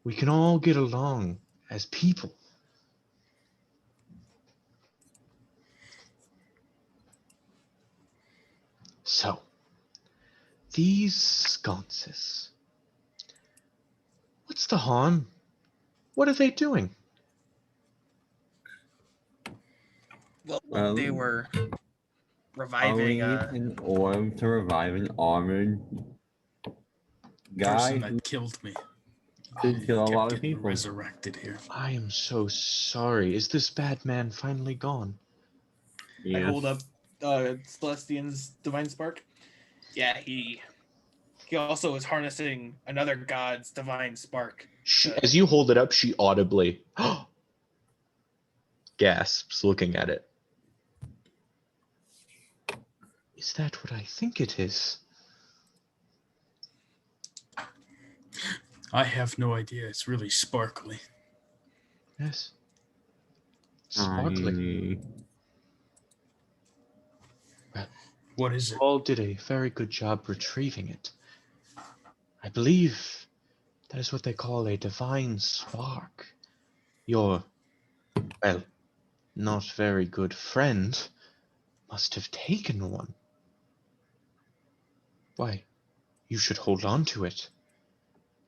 Speaker 1: We can all get along as people. So, these sconces. What's the harm? What are they doing?
Speaker 3: Well, they were reviving
Speaker 4: an orb to revive an armored guy
Speaker 2: Person that killed me.
Speaker 4: who killed a lot of
Speaker 2: Getting
Speaker 4: people.
Speaker 2: resurrected here.
Speaker 1: I am so sorry. Is this bad man finally gone?
Speaker 3: I hold up Celestian's divine spark. Yeah, he also is harnessing another god's divine spark.
Speaker 1: As you hold it up, she audibly gasps, looking at it. Is that what I think it is?
Speaker 2: I have no idea. It's really sparkly.
Speaker 1: Yes. Sparkly. Well,
Speaker 2: what is it?
Speaker 1: You all did a very good job retrieving it. I believe that is what they call a divine spark. Your, well, not very good friend must have taken one. Why, you should hold on to it.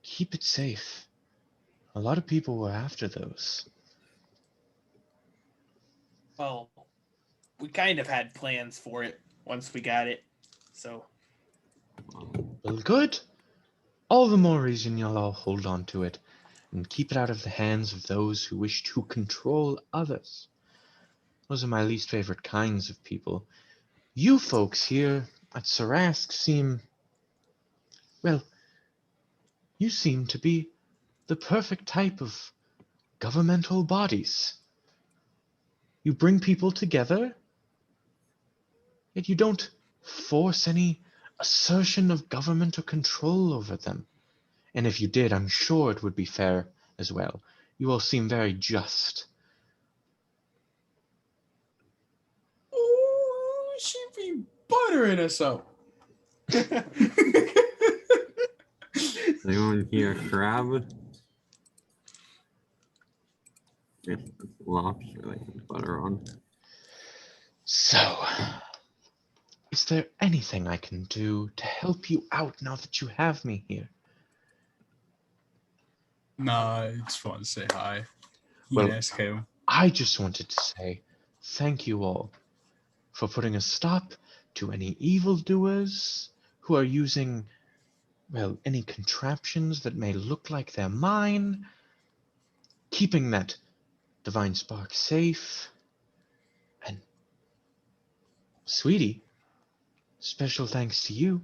Speaker 1: Keep it safe. A lot of people were after those.
Speaker 3: Well, we kind of had plans for it once we got it, so.
Speaker 1: Well, good. All the more reason you'll all hold on to it and keep it out of the hands of those who wish to control others. Those are my least favorite kinds of people. You folks here at Sarask seem, well, you seem to be the perfect type of governmental bodies. You bring people together, yet you don't force any assertion of government or control over them. And if you did, I'm sure it would be fair as well. You all seem very just.
Speaker 2: Oh, she be buttering us up.
Speaker 4: Anyone here crab? Yes, it's lobster they can butter on.
Speaker 1: So, is there anything I can do to help you out now that you have me here?
Speaker 2: Nah, it's fun to say hi. You
Speaker 1: Well,
Speaker 2: can ask him.
Speaker 1: I just wanted to say thank you all for putting a stop to any evildoers who are using, well, any contraptions that may look like they're mine, keeping that divine spark safe, and, sweetie, special thanks to you.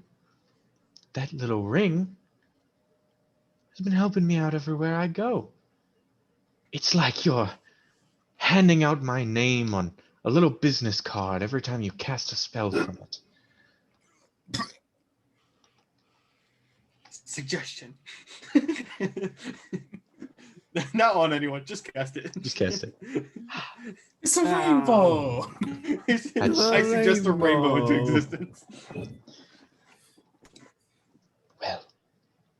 Speaker 1: That little ring has been helping me out everywhere I go. It's like you're handing out my name on a little business card every time you cast a spell from it.
Speaker 3: Suggestion. Not on anyone, just cast it.
Speaker 1: Just cast it.
Speaker 2: It's a rainbow.
Speaker 3: I suggest a rainbow into existence.
Speaker 1: Well,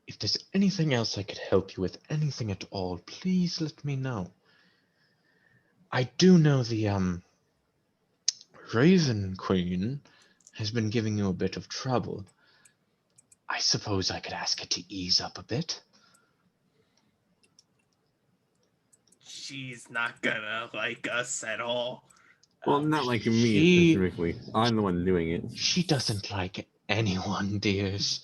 Speaker 1: if there's anything else I could help you with, anything at all, please let me know. I do know the Raven Queen has been giving you a bit of trouble. I suppose I could ask her to ease up a bit.
Speaker 5: She's not gonna like us at all.
Speaker 4: Well, not like me
Speaker 1: She-
Speaker 4: specifically. I'm the one doing it.
Speaker 1: She doesn't like anyone, dears.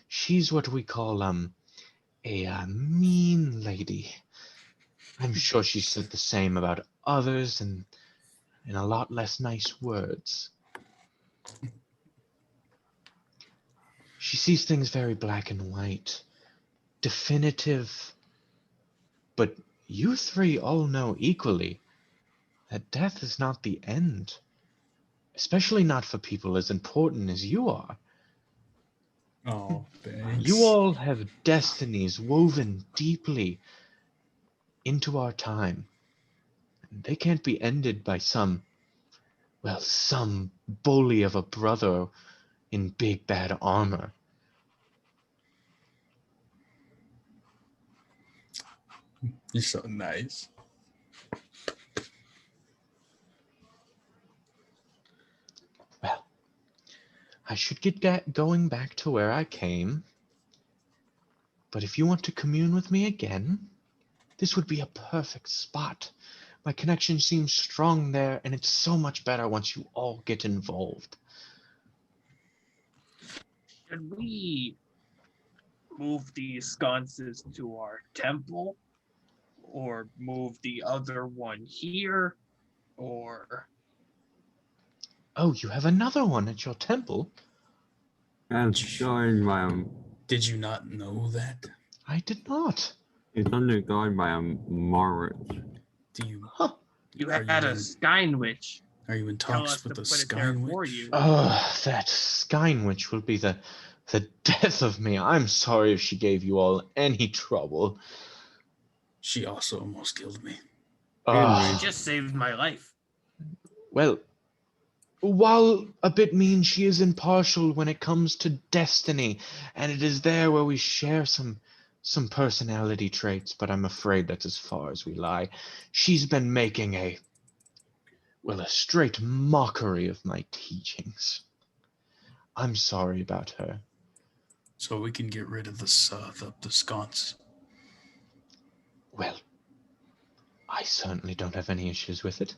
Speaker 1: She's what we call a mean lady. I'm sure she said the same about others and in a lot less nice words. She sees things very black and white, definitive. But you three all know equally that death is not the end, especially not for people as important as you are.
Speaker 2: Oh, thanks.
Speaker 1: You all have destinies woven deeply into our time. They can't be ended by some bully of a brother in big bad armor.
Speaker 2: You're so nice.
Speaker 1: Well, I should get going back to where I came. But if you want to commune with me again, this would be a perfect spot. My connection seems strong there, and it's so much better once you all get involved.
Speaker 5: Should we move these sconces to our temple? Or move the other one here? Or...
Speaker 1: Oh, you have another one at your temple?
Speaker 4: And guarded by a...
Speaker 2: Did you not know that?
Speaker 1: I did not.
Speaker 4: It's under guard by a Marit.
Speaker 2: Do you?
Speaker 1: Huh.
Speaker 5: You
Speaker 2: Are
Speaker 5: had
Speaker 2: you
Speaker 5: a
Speaker 2: in-
Speaker 5: Skyn Witch.
Speaker 2: Are you in
Speaker 5: Tell
Speaker 2: talks
Speaker 5: us
Speaker 2: with
Speaker 5: to
Speaker 2: the
Speaker 5: put it there
Speaker 2: Sky
Speaker 5: for
Speaker 2: Witch?
Speaker 5: you.
Speaker 1: That Skyn Witch will be the death of me. I'm sorry if she gave you all any trouble.
Speaker 2: She also almost killed me.
Speaker 5: She just saved my life.
Speaker 1: Well, while a bit mean, she is impartial when it comes to destiny, and it is there where we share some personality traits, but I'm afraid that's as far as we lie. She's been making a straight mockery of my teachings. I'm sorry about her.
Speaker 2: So we can get rid of the sconce.
Speaker 1: Well, I certainly don't have any issues with it.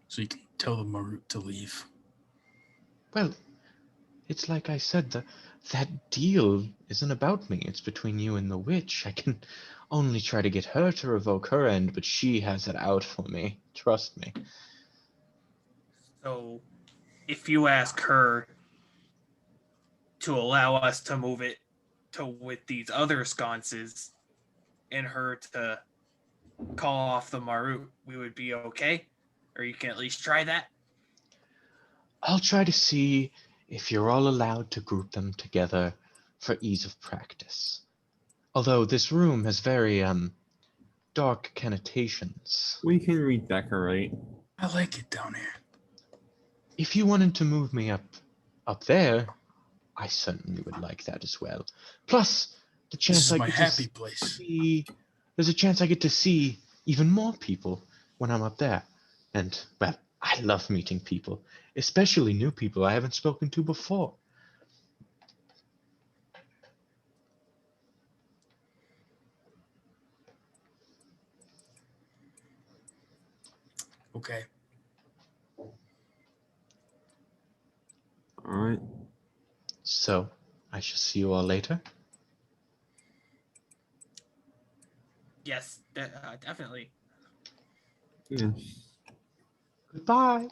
Speaker 2: So you can tell the Marut to leave.
Speaker 1: Well, it's like I said, that deal isn't about me. It's between you and the witch. I can only try to get her to revoke her end, but she has it out for me. Trust me.
Speaker 5: So, if you ask her to allow us to move it to with these other sconces and her to call off the Marut, we would be okay? Or you can at least try that?
Speaker 1: I'll try to see if you're all allowed to group them together for ease of practice. Although this room has very dark connotations.
Speaker 4: We can redecorate.
Speaker 2: I like it down here.
Speaker 1: If you wanted to move me up there, I certainly would like that as well. Plus, the chance
Speaker 2: This is
Speaker 1: I
Speaker 2: my
Speaker 1: get
Speaker 2: happy
Speaker 1: to
Speaker 2: place.
Speaker 1: see, there's a chance I get to see even more people when I'm up there. And, well, I love meeting people, especially new people I haven't spoken to before.
Speaker 2: Okay.
Speaker 4: All right.
Speaker 1: So, I shall see you all later.
Speaker 5: Yes, definitely.
Speaker 4: Yes.
Speaker 1: Goodbye.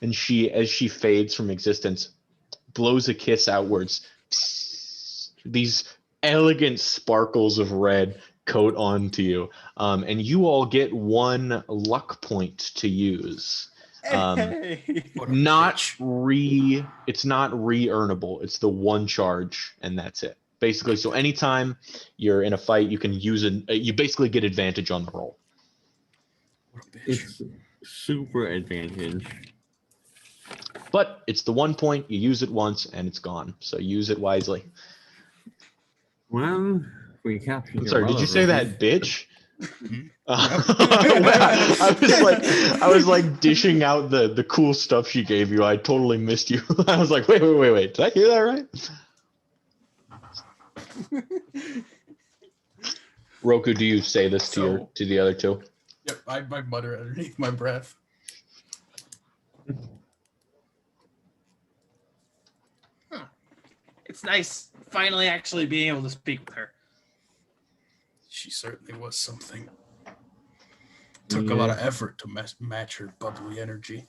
Speaker 1: And she, as she fades from existence, blows a kiss outwards. These elegant sparkles of red coat onto you. And you all get one luck point to use.
Speaker 3: Hey.
Speaker 2: What a
Speaker 1: It's
Speaker 2: bitch.
Speaker 1: not re-earnable. It's the one charge, and that's it. Basically, so anytime you're in a fight, you can use you basically get advantage on the roll.
Speaker 2: What a bitch.
Speaker 4: It's super advantage.
Speaker 1: But it's the 1 point, you use it once, and it's gone. So use it wisely.
Speaker 4: Well, we captured
Speaker 1: I'm
Speaker 4: your
Speaker 1: sorry, did you say
Speaker 4: brother,
Speaker 1: that, bitch? I was like dishing out the cool stuff she gave you. I totally missed you. I was like, wait. Did I hear that right? Roku, do you say this to the other two?
Speaker 2: Yep, I mutter underneath my breath.
Speaker 3: It's nice finally actually being able to speak with her.
Speaker 2: She certainly was something. Took a lot of effort to match her bubbly energy.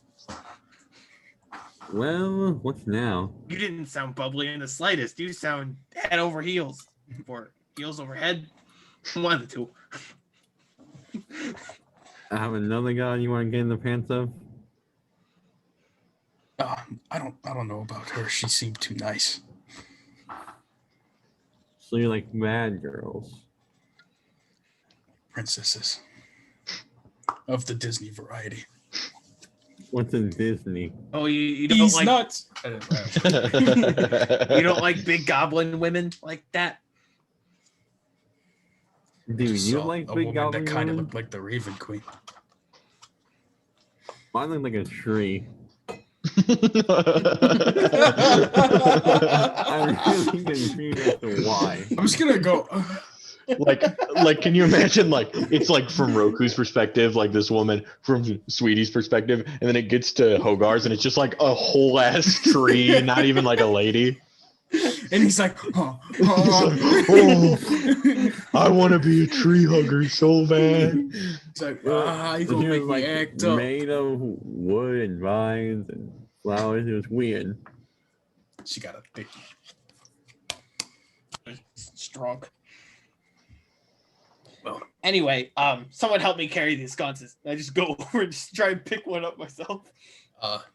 Speaker 4: Well, what's now?
Speaker 3: You didn't sound bubbly in the slightest. You sound head over heels. Or heels over head. One of the two.
Speaker 4: I have another guy you want to get in the pants of?
Speaker 2: I don't know about her. She seemed too nice.
Speaker 4: So you like bad girls?
Speaker 2: Princesses. Of the Disney variety.
Speaker 4: What's in Disney?
Speaker 3: Oh, you don't
Speaker 2: He's
Speaker 3: like
Speaker 2: nuts.
Speaker 3: You don't like big goblin women like that?
Speaker 4: Do you like big goblin
Speaker 2: that kind of
Speaker 4: women?
Speaker 2: looked like the Raven Queen.
Speaker 4: Mine look like a tree. I'm really confused as to why.
Speaker 2: I'm just gonna go.
Speaker 1: like can you imagine, like, it's like from Roku's perspective, like this woman from Sweetie's perspective, and then it gets to Hogar's and it's just like a whole ass tree, not even like a lady.
Speaker 2: And he's like, oh,
Speaker 1: I want to be a tree hugger so bad.
Speaker 2: He's like, you gonna make me act up.
Speaker 4: Made of wood and vines and flowers. It was weird.
Speaker 2: She got a thicky.
Speaker 3: Strong. Well, anyway, someone help me carry these sconces. I just go over and just try and pick one up myself.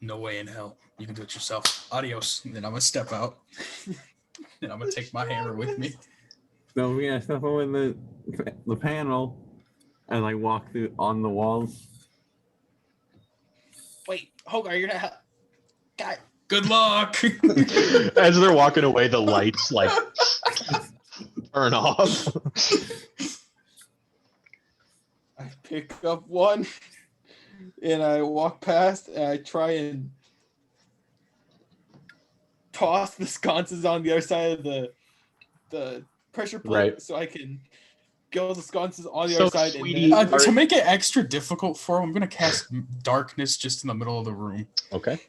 Speaker 2: No way in hell. You can do it yourself. Adios. And then I'm gonna step out. And I'm gonna take my hammer with me.
Speaker 4: So we gotta step over the panel and like walk through on the walls.
Speaker 3: Wait, Hogar, you're not. Guy.
Speaker 2: Good luck.
Speaker 1: As they're walking away, the lights like turn off.
Speaker 3: I pick up one and I walk past and I try and toss the sconces on the other side of the pressure plate so I can go the sconces on the other side.
Speaker 1: Sweetie,
Speaker 3: and then...
Speaker 2: to make it extra difficult for him, I'm gonna cast darkness just in the middle of the room.
Speaker 1: Okay.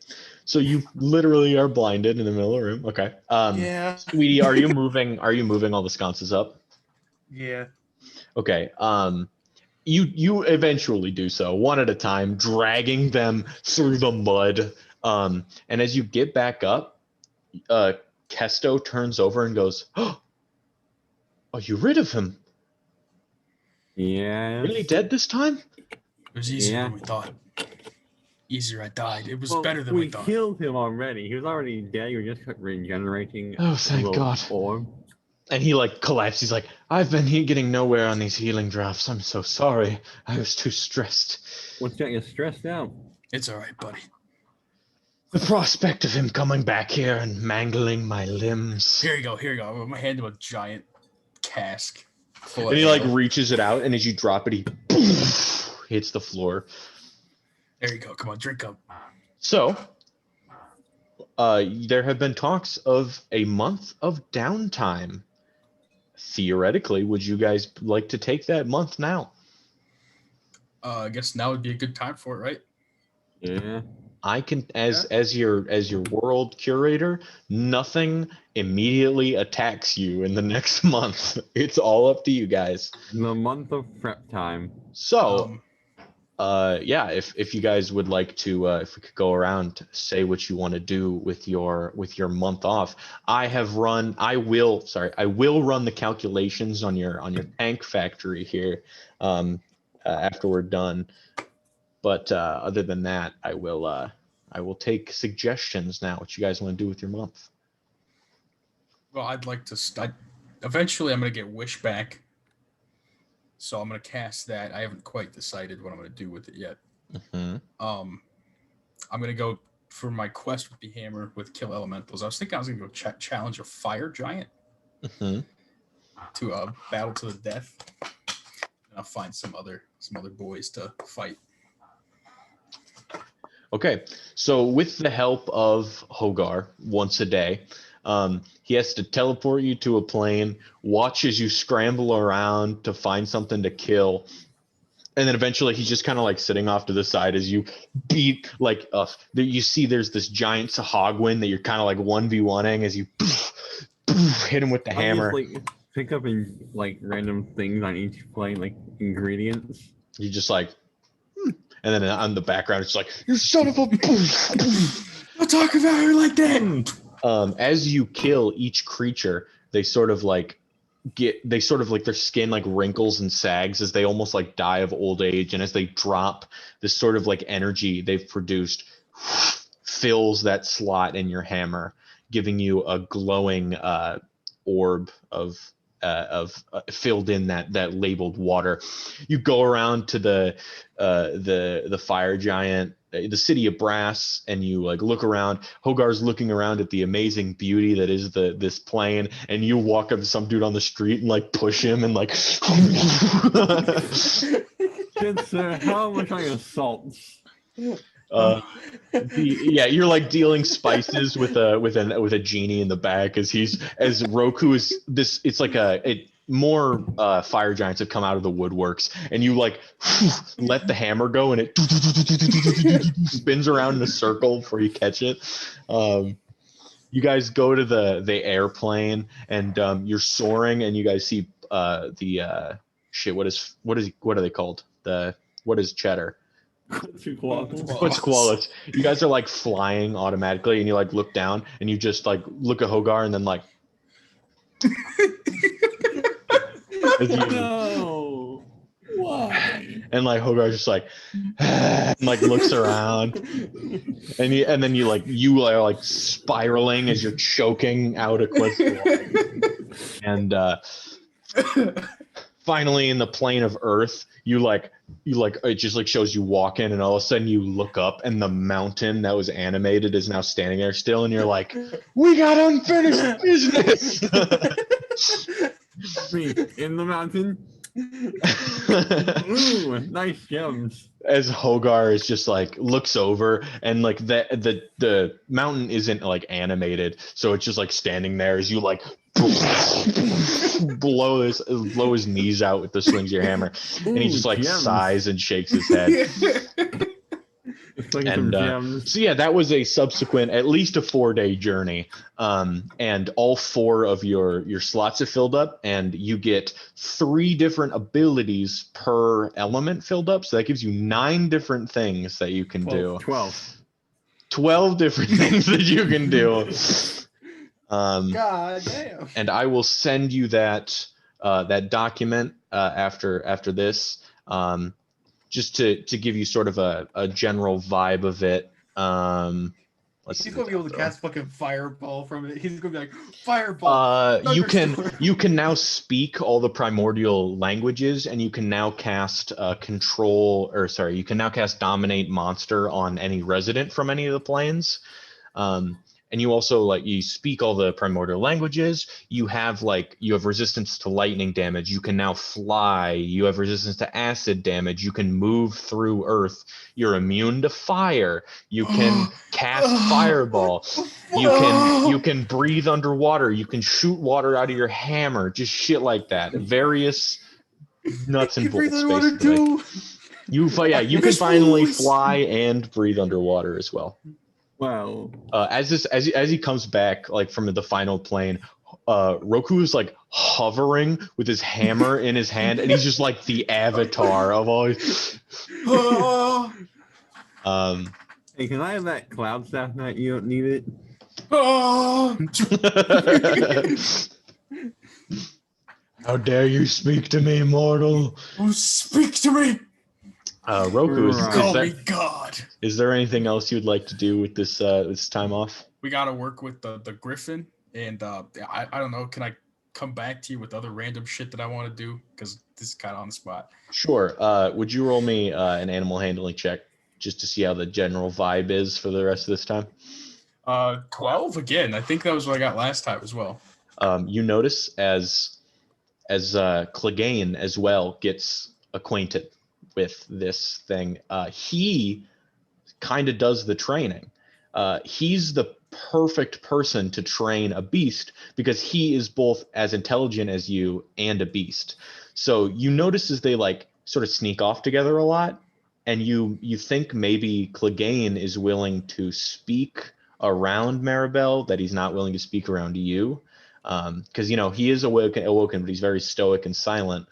Speaker 1: So you literally are blinded in the middle of the room. Okay.
Speaker 3: Yeah.
Speaker 1: Sweetie, are you moving all the sconces up?
Speaker 5: Yeah.
Speaker 1: Okay. You eventually do so, one at a time, dragging them through the mud. And as you get back up, Kesto turns over and goes, "Oh, are you rid of him?
Speaker 4: Yeah.
Speaker 1: Really dead this time?"
Speaker 2: It was easier than we thought. Easier I died. It was better than we thought.
Speaker 4: We killed him already. He was already dead. You were just regenerating.
Speaker 1: Oh, thank God.
Speaker 4: Form.
Speaker 1: And he like collapsed. He's like, "I've been getting nowhere on these healing drafts. I'm so sorry. I was too stressed."
Speaker 4: What's got you stressed out?
Speaker 2: It's all right, buddy.
Speaker 1: The prospect of him coming back here and mangling my limbs.
Speaker 2: Here you go. I'm gonna hand him a giant cask.
Speaker 1: And he like reaches it out, and as you drop it, he hits the floor.
Speaker 2: There you go. Come on, drink up.
Speaker 1: So, there have been talks of a month of downtime. Theoretically, would you guys like to take that month now?
Speaker 2: I guess now would be a good time for it, right?
Speaker 4: Yeah.
Speaker 1: I can, as your world curator, nothing immediately attacks you in the next month. It's all up to you guys.
Speaker 4: The month of prep time.
Speaker 1: So, yeah, if you guys would like to, if we could go around, say what you want to do with your month off. I will run the calculations on your tank factory here after we're done. But other than that, I will take suggestions now. What you guys want to do with your month?
Speaker 2: Well, I'd like to. Eventually, I'm gonna get Wish back. So I'm gonna cast that. I haven't quite decided what I'm gonna do with it yet.
Speaker 1: Mm-hmm.
Speaker 2: I'm gonna go for my quest with the hammer with kill elementals. I was thinking I was gonna go challenge a fire giant
Speaker 1: Mm-hmm.
Speaker 2: to battle to the death. I'll find some other boys to fight.
Speaker 1: Okay, so with the help of Hogar once a day, he has to teleport you to a plane, watch as you scramble around to find something to kill, and then eventually he's just kind of like sitting off to the side as you beat like you see there's this giant Sahagwin that you're kind of like 1v1ing as you hit him with the hammer.
Speaker 4: I just, like, pick up in like random things on each plane, like ingredients.
Speaker 1: You just like, and then on the background it's like, you son of a.
Speaker 2: Don't talk about her like that.
Speaker 1: As you kill each creature, they sort of like their skin like wrinkles and sags as they almost like die of old age, and as they drop, this sort of like energy they've produced fills that slot in your hammer, giving you a glowing orb of filled in that labeled water. You go around to the fire giant, the city of brass, and you like look around. Hogar's looking around at the amazing beauty that is this plane, and you walk up to some dude on the street and like push him and like
Speaker 4: Good sir, how much are your salts?
Speaker 1: You're like dealing spices with a genie in the back as Roku is this. It's like more fire giants have come out of the woodworks, and you like let the hammer go, and it spins around in a circle before you catch it. You guys go to the airplane, and you're soaring, and you guys see what are they called? What is cheddar? Quetzalcoatlus. You guys are like flying automatically, and you like look down, and you just like look at Hogar, and then like.
Speaker 4: No. Why?
Speaker 1: And like Hogar's just like, and like looks around, and then you are like spiraling as you're choking out a Quetzalcoatl. And finally, in the plane of Earth, you like it just like shows you walking, and all of a sudden you look up, and the mountain that was animated is now standing there still, and you're like, we got unfinished business.
Speaker 4: Me in the mountain. Ooh, nice gems.
Speaker 1: As Hogar is just like looks over, and like the mountain isn't like animated, so it's just like standing there as you like blow his knees out with the swings of your hammer.
Speaker 4: Ooh,
Speaker 1: and he just like
Speaker 4: gems.
Speaker 1: sighs and shakes his head. And so yeah, that was a subsequent at least a 4-day journey, and all 4 of your slots are filled up, and you get 3 different abilities per element filled up, so that gives you 9 different things that you can do. 12 different things that you can do.
Speaker 3: God damn.
Speaker 1: And I will send you that document after this, just to give you sort of a general vibe of it.
Speaker 3: He's gonna be able to cast fucking fireball from it. He's gonna be like, fireball.
Speaker 1: You can now speak all the primordial languages, and you can now cast you can now cast dominate monster on any resident from any of the planes. And you also you speak all the primordial languages. You have resistance to lightning damage. You can now fly. You have resistance to acid damage. You can move through Earth. You're immune to fire. You can cast fireball. You can breathe underwater. You can shoot water out of your hammer. Just shit like that. Various nuts and bolts, basically. You can finally fly and breathe underwater as well.
Speaker 4: Wow.
Speaker 1: As he comes back from the final plane, Roku is like hovering with his hammer in his hand, and he's just like the avatar of all.
Speaker 4: Hey, can I have that cloud staff night? You don't need it.
Speaker 1: How dare you speak to me, mortal?
Speaker 2: Speak to me.
Speaker 1: Roku,
Speaker 2: call me God.
Speaker 1: Is there anything else you'd like to do with this time off?
Speaker 2: We got to work with the Griffin, and I don't know. Can I come back to you with other random shit that I want to do? Because this is kind of on the spot.
Speaker 1: Sure. Would you roll me an animal handling check just to see how the general vibe is for the rest of this time?
Speaker 2: 12 again. I think that was what I got last time as well.
Speaker 1: You notice as Clegane as well gets acquainted with this thing. He kind of does the training. He's the perfect person to train a beast because he is both as intelligent as you and a beast. So you notice as they like sort of sneak off together a lot, and you think maybe Clegane is willing to speak around Maribel, that he's not willing to speak around you, because he is awoken, but he's very stoic and silent.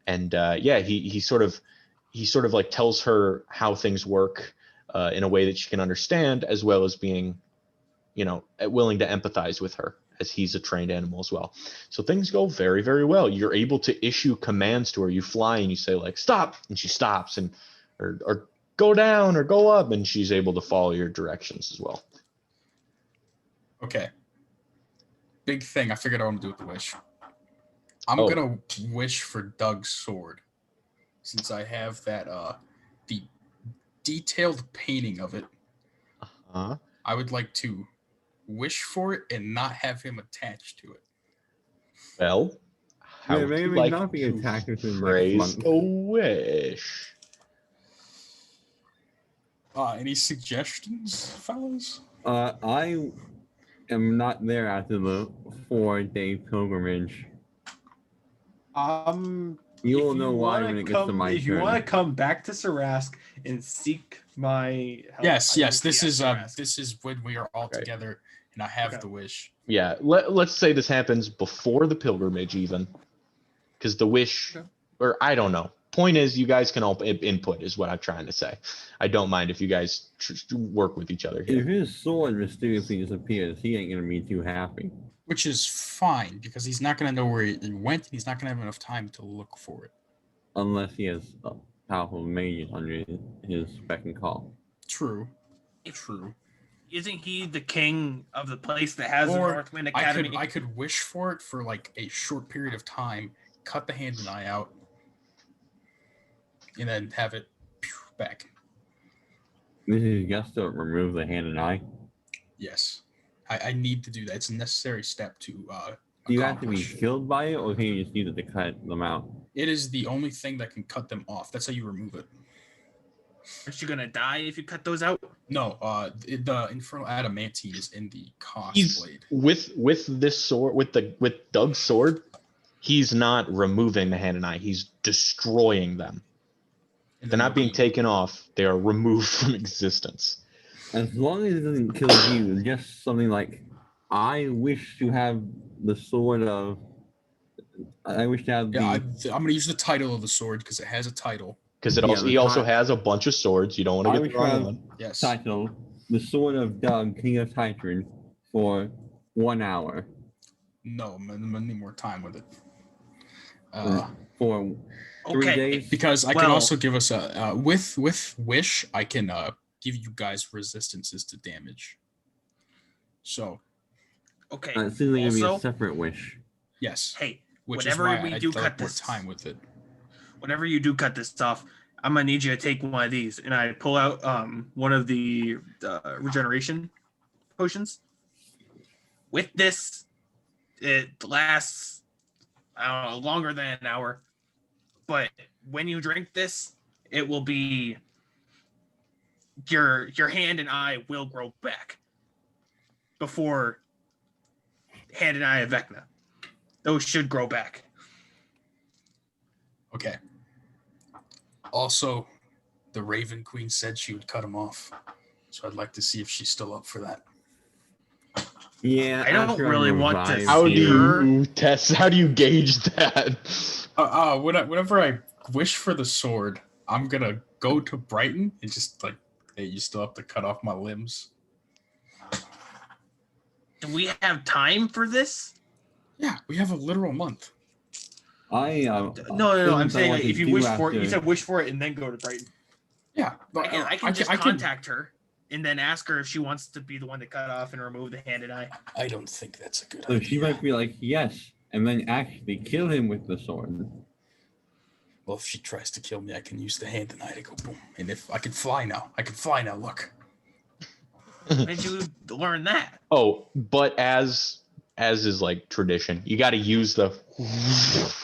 Speaker 1: He sort of like tells her how things work in a way that she can understand, as well as being, willing to empathize with her, as he's a trained animal as well. So things go very, very well. You're able to issue commands to her. You fly and you say like, stop, and she stops, and or go down or go up, and she's able to follow your directions as well.
Speaker 2: Okay. Big thing. I figured out what to do with the wish. I'm going to wish for Doug's sword, since I have that, the detailed painting of it.
Speaker 1: Uh-huh.
Speaker 2: I would like to wish for it and not have him attached to it.
Speaker 1: Well, how would you like
Speaker 4: not be
Speaker 1: to
Speaker 4: attacked within
Speaker 1: phrase a wish?
Speaker 2: Any suggestions, fellas?
Speaker 4: I am not there after the 4-day pilgrimage. You will know why when it gets to my turn.
Speaker 3: If you want to come back to Sarask and seek my help,
Speaker 2: yes. This is when we are all together, and I have the wish.
Speaker 1: Yeah, let's say this happens before the pilgrimage, even, because the wish, or I don't know. Point is, you guys can all input, is what I'm trying to say. I don't mind if you guys work with each other here.
Speaker 4: If his sword mysteriously disappears, he ain't gonna be too happy.
Speaker 2: Which is fine, because he's not going to know where it went, and he's not going to have enough time to look for it.
Speaker 4: Unless he has powerful mages under his beck and call.
Speaker 2: True.
Speaker 5: Isn't he the king of the place that has the Northwind Academy?
Speaker 2: I could wish for it for like a short period of time, cut the hand and eye out, and then have it back.
Speaker 4: This is just to remove the hand and eye?
Speaker 2: Yes. I need to do that. It's a necessary step to
Speaker 4: Do you have to be killed by it, or can you just use it to cut them out?
Speaker 2: It is the only thing that can cut them off. That's how you remove it.
Speaker 5: Aren't you gonna die if you cut those out?
Speaker 2: No, the Infernal Adamantine is in the cost blade.
Speaker 1: With this sword, with Doug's sword, he's not removing the hand and eye. He's destroying them. They're not being taken off. They are removed from existence.
Speaker 4: As long as it doesn't kill you, just something like, I wish to have the sword of. I wish to have the.
Speaker 2: Yeah, I'm going to use the title of the sword because it has a title.
Speaker 1: Because he also has a bunch of swords. You don't want to get the wrong one.
Speaker 2: Yes.
Speaker 4: Title: The Sword of Doug, King of Titran, for 1 hour.
Speaker 2: No, I need more time with it.
Speaker 4: For 3 days.
Speaker 2: Because I can also give us a with wish. I can give you guys resistances to damage. So.
Speaker 5: Okay.
Speaker 4: It seems like it'd be a separate wish.
Speaker 2: Yes.
Speaker 5: Hey,
Speaker 2: which
Speaker 5: whenever
Speaker 2: is why
Speaker 5: we do cut this
Speaker 2: time with it.
Speaker 5: Whenever you do cut this off, I'm gonna need you to take one of these, and I pull out one of the regeneration potions. With this, it lasts longer than an hour, but when you drink this, it will be your hand and eye will grow back before hand and eye of Vecna. Those should grow back.
Speaker 2: Okay. Also, the Raven Queen said she would cut him off. So I'd like to see if she's still up for that.
Speaker 4: Yeah,
Speaker 5: I don't really want to.
Speaker 1: How do you test? How do you gauge that?
Speaker 2: Whenever I wish for the sword, I'm gonna go to Brighton and just like, hey, you still have to cut off my limbs.
Speaker 5: Do we have time for this?
Speaker 2: Yeah, we have a literal month.
Speaker 5: No. I'm saying like, if you wish for it, you said wish for it and then go to Brighton.
Speaker 2: Yeah, but
Speaker 5: I can contact her and then ask her if she wants to be the one to cut off and remove the hand and eye.
Speaker 2: I don't think that's a good
Speaker 4: So
Speaker 2: idea.
Speaker 4: she might be like, yes, and then actually kill him with the sword.
Speaker 2: Well, if she tries to kill me, I can use the hand and eye to go boom. And if I can fly now, look.
Speaker 5: When did you learn that?
Speaker 1: Oh, but as as is like tradition, you got to use the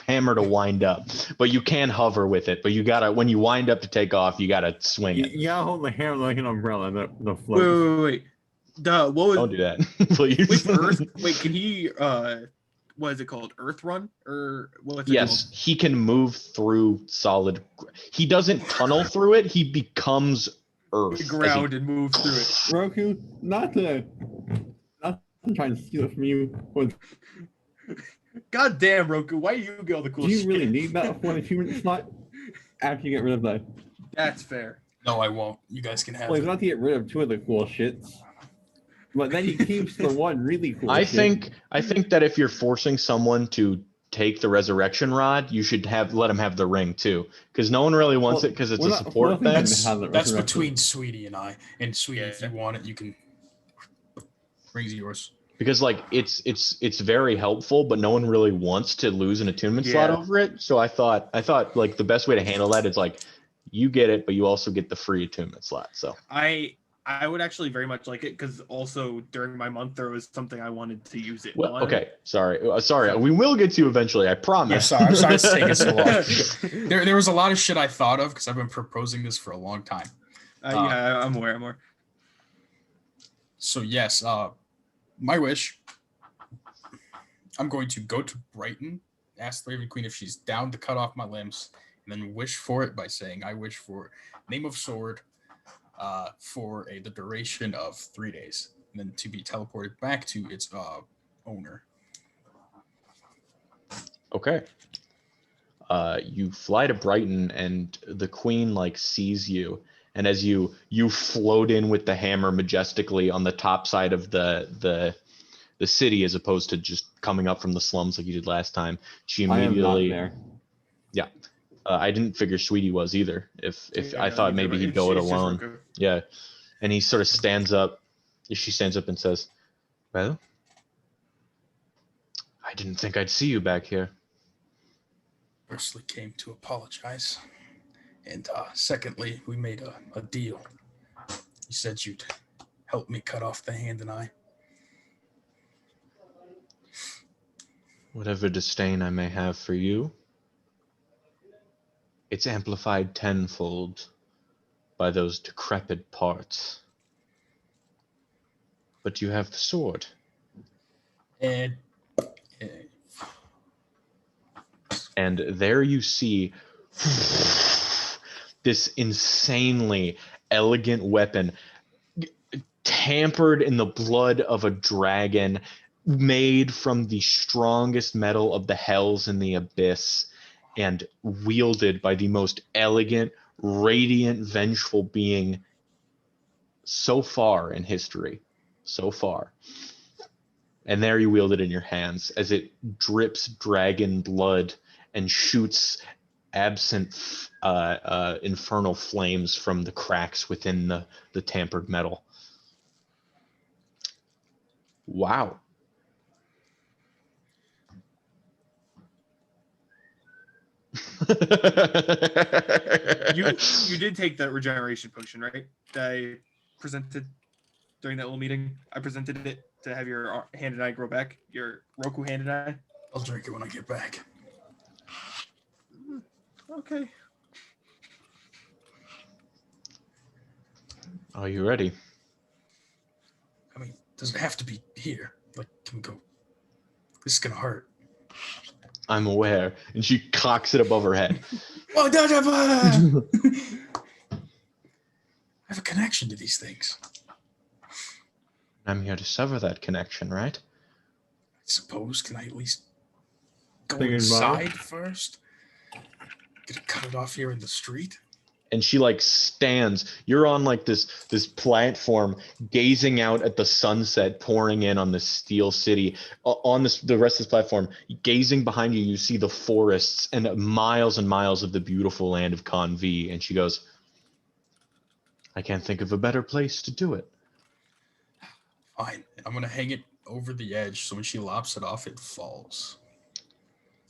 Speaker 1: hammer to wind up, but you can hover with it. But you gotta, when you wind up to take off, you gotta swing it.
Speaker 4: You gotta hold the hammer like an umbrella. The float.
Speaker 5: Wait. What was?
Speaker 1: Don't do that, please.
Speaker 5: With Earth, wait, can he? What is it called? Earth Run or what's it
Speaker 1: Yes, he can move through solid. He doesn't tunnel through it. He becomes Earth.
Speaker 5: The ground and move through it.
Speaker 4: Roku, not to try and steal it from you, but
Speaker 5: God damn, Roku, why do you get all the cool
Speaker 4: do you
Speaker 5: shit?
Speaker 4: really need that for an achievement slot after you get rid of that?
Speaker 5: That's fair.
Speaker 2: No, I won't. You guys can have
Speaker 4: Well,
Speaker 2: it.
Speaker 4: he's not to get rid of 2 of the cool shits. But then he keeps the one really cool
Speaker 1: I
Speaker 4: shit.
Speaker 1: think that if you're forcing someone to take the resurrection rod, you should let him have the ring too, because no one really wants it because it's a support thing.
Speaker 2: That's between Sweetie and I. And Sweetie, if you want it, you can. Ring's yours.
Speaker 1: Because like it's very helpful, but no one really wants to lose an attunement slot over it. So I thought like the best way to handle that is like you get it, but you also get the free attunement slot. So
Speaker 5: I would actually very much like it because also during my month there was something I wanted to use it.
Speaker 1: Well, okay, sorry. We will get to you eventually. I promise.
Speaker 2: Yeah, sorry it's taking so long. There was a lot of shit I thought of because I've been proposing this for a long time.
Speaker 5: Yeah, I'm aware.
Speaker 2: So yes, my wish. I'm going to go to Brighton, ask the Raven Queen if she's down to cut off my limbs, and then wish for it by saying, "I wish for name of sword." For the duration of 3 days, and then to be teleported back to its owner.
Speaker 1: Okay. You fly to Brighton, and the queen like sees you, and as you float in with the hammer majestically on the top side of the city, as opposed to just coming up from the slums like you did last time. She immediately.
Speaker 4: I am not there.
Speaker 1: Yeah. I didn't figure Sweetie was either. If I thought maybe he'd go it alone. Yeah. And he sort of stands up. She stands up and says, "Well, I didn't think I'd see you back here."
Speaker 2: Firstly, came to apologize, and secondly, we made a deal. You said you'd help me cut off the hand and eye.
Speaker 1: Whatever disdain I may have for you, it's amplified tenfold by those decrepit parts. But you have the sword.
Speaker 2: And
Speaker 1: there you see this insanely elegant weapon, tampered in the blood of a dragon, made from the strongest metal of the hells in the abyss, and wielded by the most elegant, radiant, vengeful being so far in history. So far. And there you wield it in your hands as it drips dragon blood and shoots absent infernal flames from the cracks within the tampered metal. Wow.
Speaker 5: You did take that regeneration potion, right? That I presented during that little meeting. I presented it to have your hand and eye grow back. Your Roku hand and eye.
Speaker 2: I'll drink it when I get back.
Speaker 5: Okay.
Speaker 1: Are you ready?
Speaker 2: I mean, does it have to be here? Like, can we go? This is gonna hurt.
Speaker 1: I'm aware. And she cocks it above her head.
Speaker 2: I have a connection to these things.
Speaker 1: I'm here to sever that connection, right?
Speaker 2: I suppose. Can I at least go
Speaker 4: Think
Speaker 2: inside
Speaker 4: about it.
Speaker 2: first? Get it cut it off here in the street?
Speaker 1: And she like stands. You're on like this platform, gazing out at the sunset pouring in on the steel city. On the rest of this platform, gazing behind you, you see the forests and miles of the beautiful land of Convi. And she goes, "I can't think of a better place to do it."
Speaker 2: Fine. I'm gonna hang it over the edge so when she lops it off, it falls.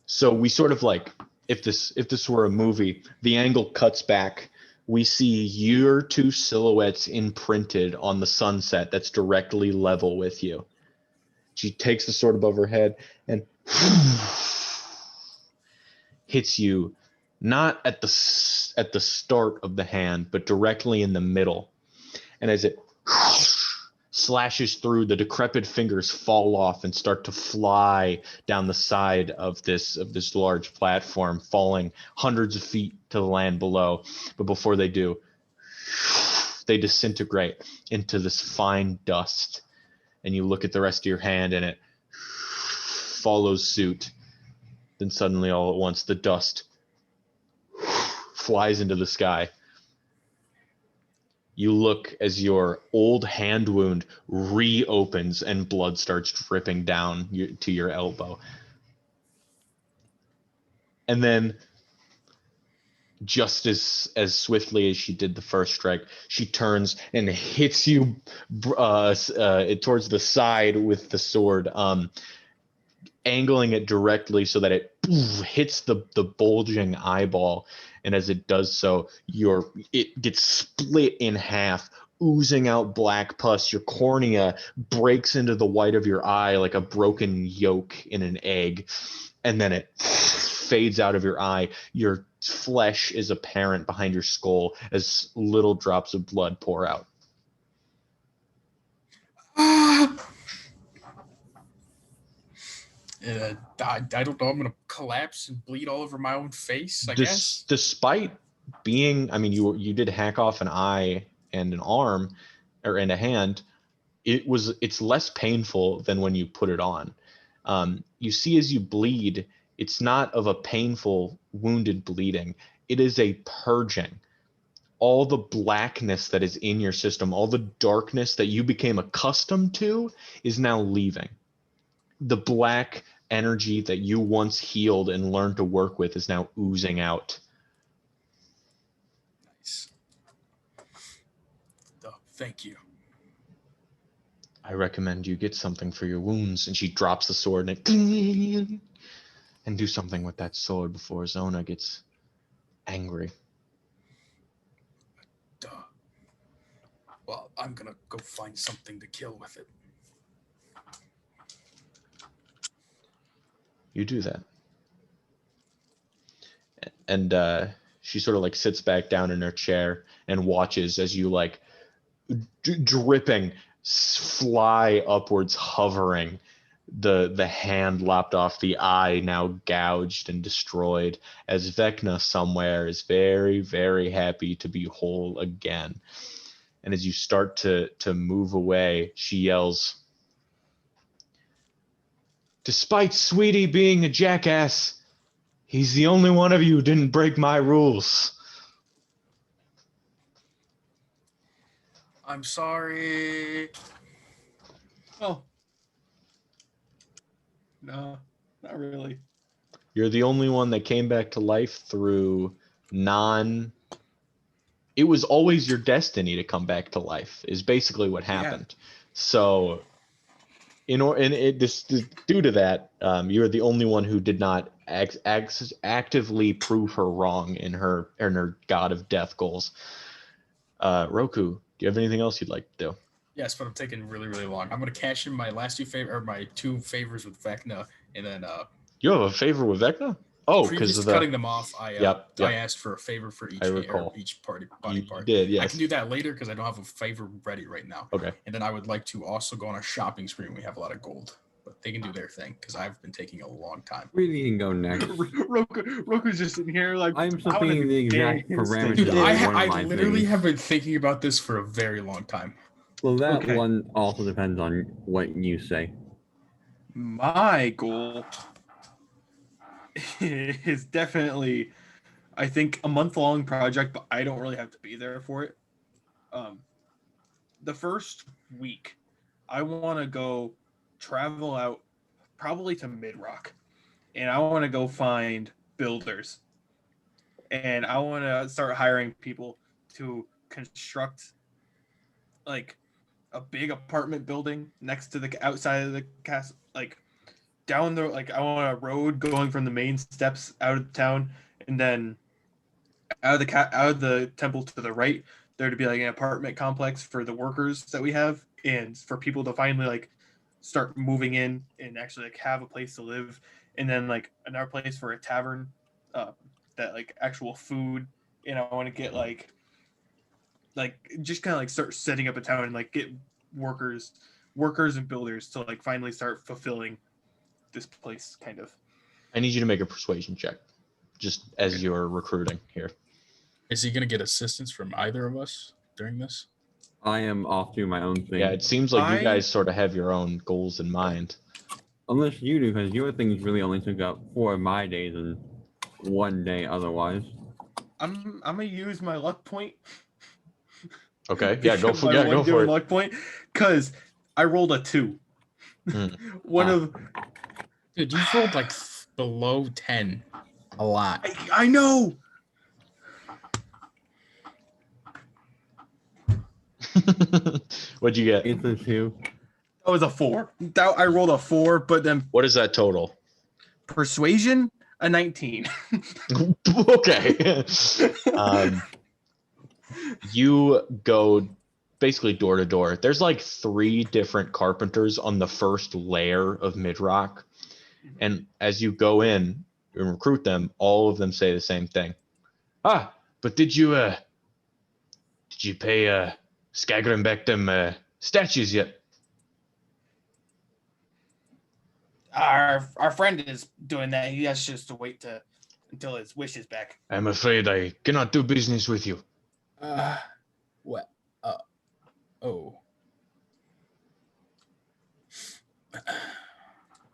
Speaker 1: So we sort of like, if this were a movie, the angle cuts back. We see your two silhouettes imprinted on the sunset that's directly level with you. She takes the sword above her head and hits you, not at the start of the hand, but directly in the middle. And as it slashes through, the decrepit fingers fall off and start to fly down the side of this large platform, falling hundreds of feet to the land below. But before they do, they disintegrate into this fine dust. And you look at the rest of your hand and it follows suit. Then suddenly, all at once, the dust flies into the sky. You look as your old hand wound reopens and blood starts dripping down to your elbow. And then, just as swiftly as she did the first strike, she turns and hits you towards the side with the sword, angling it directly so that it hits the bulging eyeball. And as it does so, it gets split in half, oozing out black pus. Your cornea breaks into the white of your eye like a broken yolk in an egg, and then it fades out of your eye. Your flesh is apparent behind your skull as little drops of blood pour out.
Speaker 2: I don't know. I'm gonna collapse and bleed all over my own face, I guess.
Speaker 1: Despite being, I mean, you did hack off an eye and an arm, and a hand. It's less painful than when you put it on. You see, as you bleed, it's not of a painful, wounded bleeding. It is a purging. All the blackness that is in your system, all the darkness that you became accustomed to, is now leaving. The black energy that you once healed and learned to work with is now oozing out.
Speaker 2: Nice. Oh, thank you.
Speaker 1: I recommend you get something for your wounds. And she drops the sword and do something with that sword before Zona gets angry.
Speaker 2: Duh. Well, I'm gonna go find something to kill with it.
Speaker 1: You do that. And she sort of like sits back down in her chair and watches as you like dripping fly upwards, hovering, the hand lopped off, the eye now gouged and destroyed, as Vecna somewhere is very, very happy to be whole again. And as you start to move away, she yells, "Despite Sweetie being a jackass, he's the only one of you who didn't break my rules."
Speaker 2: I'm sorry.
Speaker 5: Oh. No, not really.
Speaker 1: You're the only one that came back to life through it was always your destiny to come back to life, is basically what happened. Yeah. So due to that, you're the only one who did not actively prove her wrong in her God of Death goals. Roku, do you have anything else you'd like to do?
Speaker 2: Yes, but I'm taking really, really long. I'm gonna cash in my my 2 favors with Vecna, and then
Speaker 1: you have a favor with Vecna? Oh, because of
Speaker 2: cutting them off, I asked for a favor for each body part.
Speaker 1: You did, yes.
Speaker 2: I can do that later because I don't have a favor ready right now.
Speaker 1: Okay.
Speaker 2: And then I would like to also go on a shopping spree. We have a lot of gold, but they can do their thing because I've been taking a long time.
Speaker 4: We can go next.
Speaker 5: Roku's just in here like
Speaker 4: I'm thinking the exact parameters.
Speaker 2: Dude, I literally have been thinking about this for a very long time.
Speaker 4: Well, that one also depends on what you say.
Speaker 5: My goal is definitely, I think, a month-long project, but I don't really have to be there for it. The first week, I want to go travel out, probably to Mid-Rock, and I want to go find builders, and I want to start hiring people to construct, like, a big apartment building next to the outside of the castle, like down the, like, I want a road going from the main steps out of town, and then out of the temple to the right, there to be like an apartment complex for the workers that we have, and for people to finally like start moving in and actually like have a place to live, and then like another place for a tavern, that like actual food. And I want to get like just kind of like start setting up a town and like get workers and builders to like finally start fulfilling this place kind of.
Speaker 1: I need you to make a persuasion check, just as you're recruiting here.
Speaker 2: Is he going to get assistance from either of us during this?
Speaker 4: I am off doing my own thing.
Speaker 1: Yeah, it seems like you guys sort of have your own goals in mind.
Speaker 4: Unless you do, because your things really only took up 4 of my days and 1 day otherwise.
Speaker 5: I'm gonna use my luck point.
Speaker 1: Okay, yeah, go for it.
Speaker 5: Luck point, because I rolled a 2.
Speaker 2: Dude, you rolled like below 10 a lot.
Speaker 5: I know.
Speaker 1: What'd you get?
Speaker 4: It's a 2.
Speaker 5: That was a 4. I rolled a 4, but then
Speaker 1: What is that total?
Speaker 5: persuasion, a 19.
Speaker 1: Okay. You go basically door to door. There's like 3 different carpenters on the first layer of Midrock. And as you go in and recruit them, all of them say the same thing. Ah, but did you pay Skaggering back them statues yet?
Speaker 3: Our friend is doing that. He has just to wait until his wish is back.
Speaker 1: I'm afraid I cannot do business with you.
Speaker 2: What? Oh.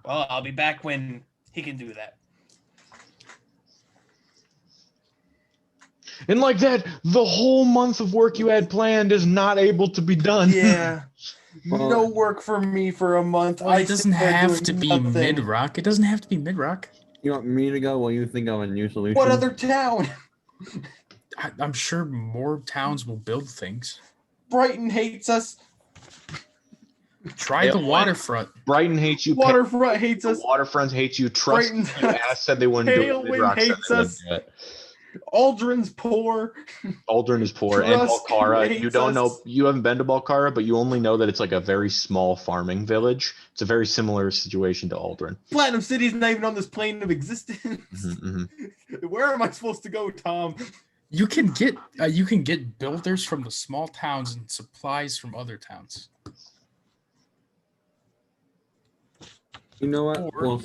Speaker 3: Well, I'll be back when he can do that.
Speaker 1: And like that, the whole month of work you had planned is not able to be done.
Speaker 3: Yeah. No work for me for a month.
Speaker 2: Well, it doesn't have to be Midrock. It doesn't have to be Midrock.
Speaker 4: You want me to go while you think of a new solution?
Speaker 3: What other town?
Speaker 2: I'm sure more towns will build things.
Speaker 3: Brighton hates us.
Speaker 2: Try the waterfront.
Speaker 1: Brighton hates you.
Speaker 3: Waterfront hates us.
Speaker 1: Waterfront hates you. Trust me, Ass said they wouldn't do it.
Speaker 3: Tailwind hates us. Aldrin's poor.
Speaker 1: Aldrin is poor. And Balcara. You don't know. You haven't been to Balcara, but you only know that it's like a very small farming village. It's a very similar situation to Aldrin.
Speaker 3: Platinum City's not even on this plane of existence. Where am I supposed to go, Tom?
Speaker 2: You can get builders from the small towns and supplies from other towns.
Speaker 4: You know what?
Speaker 2: Or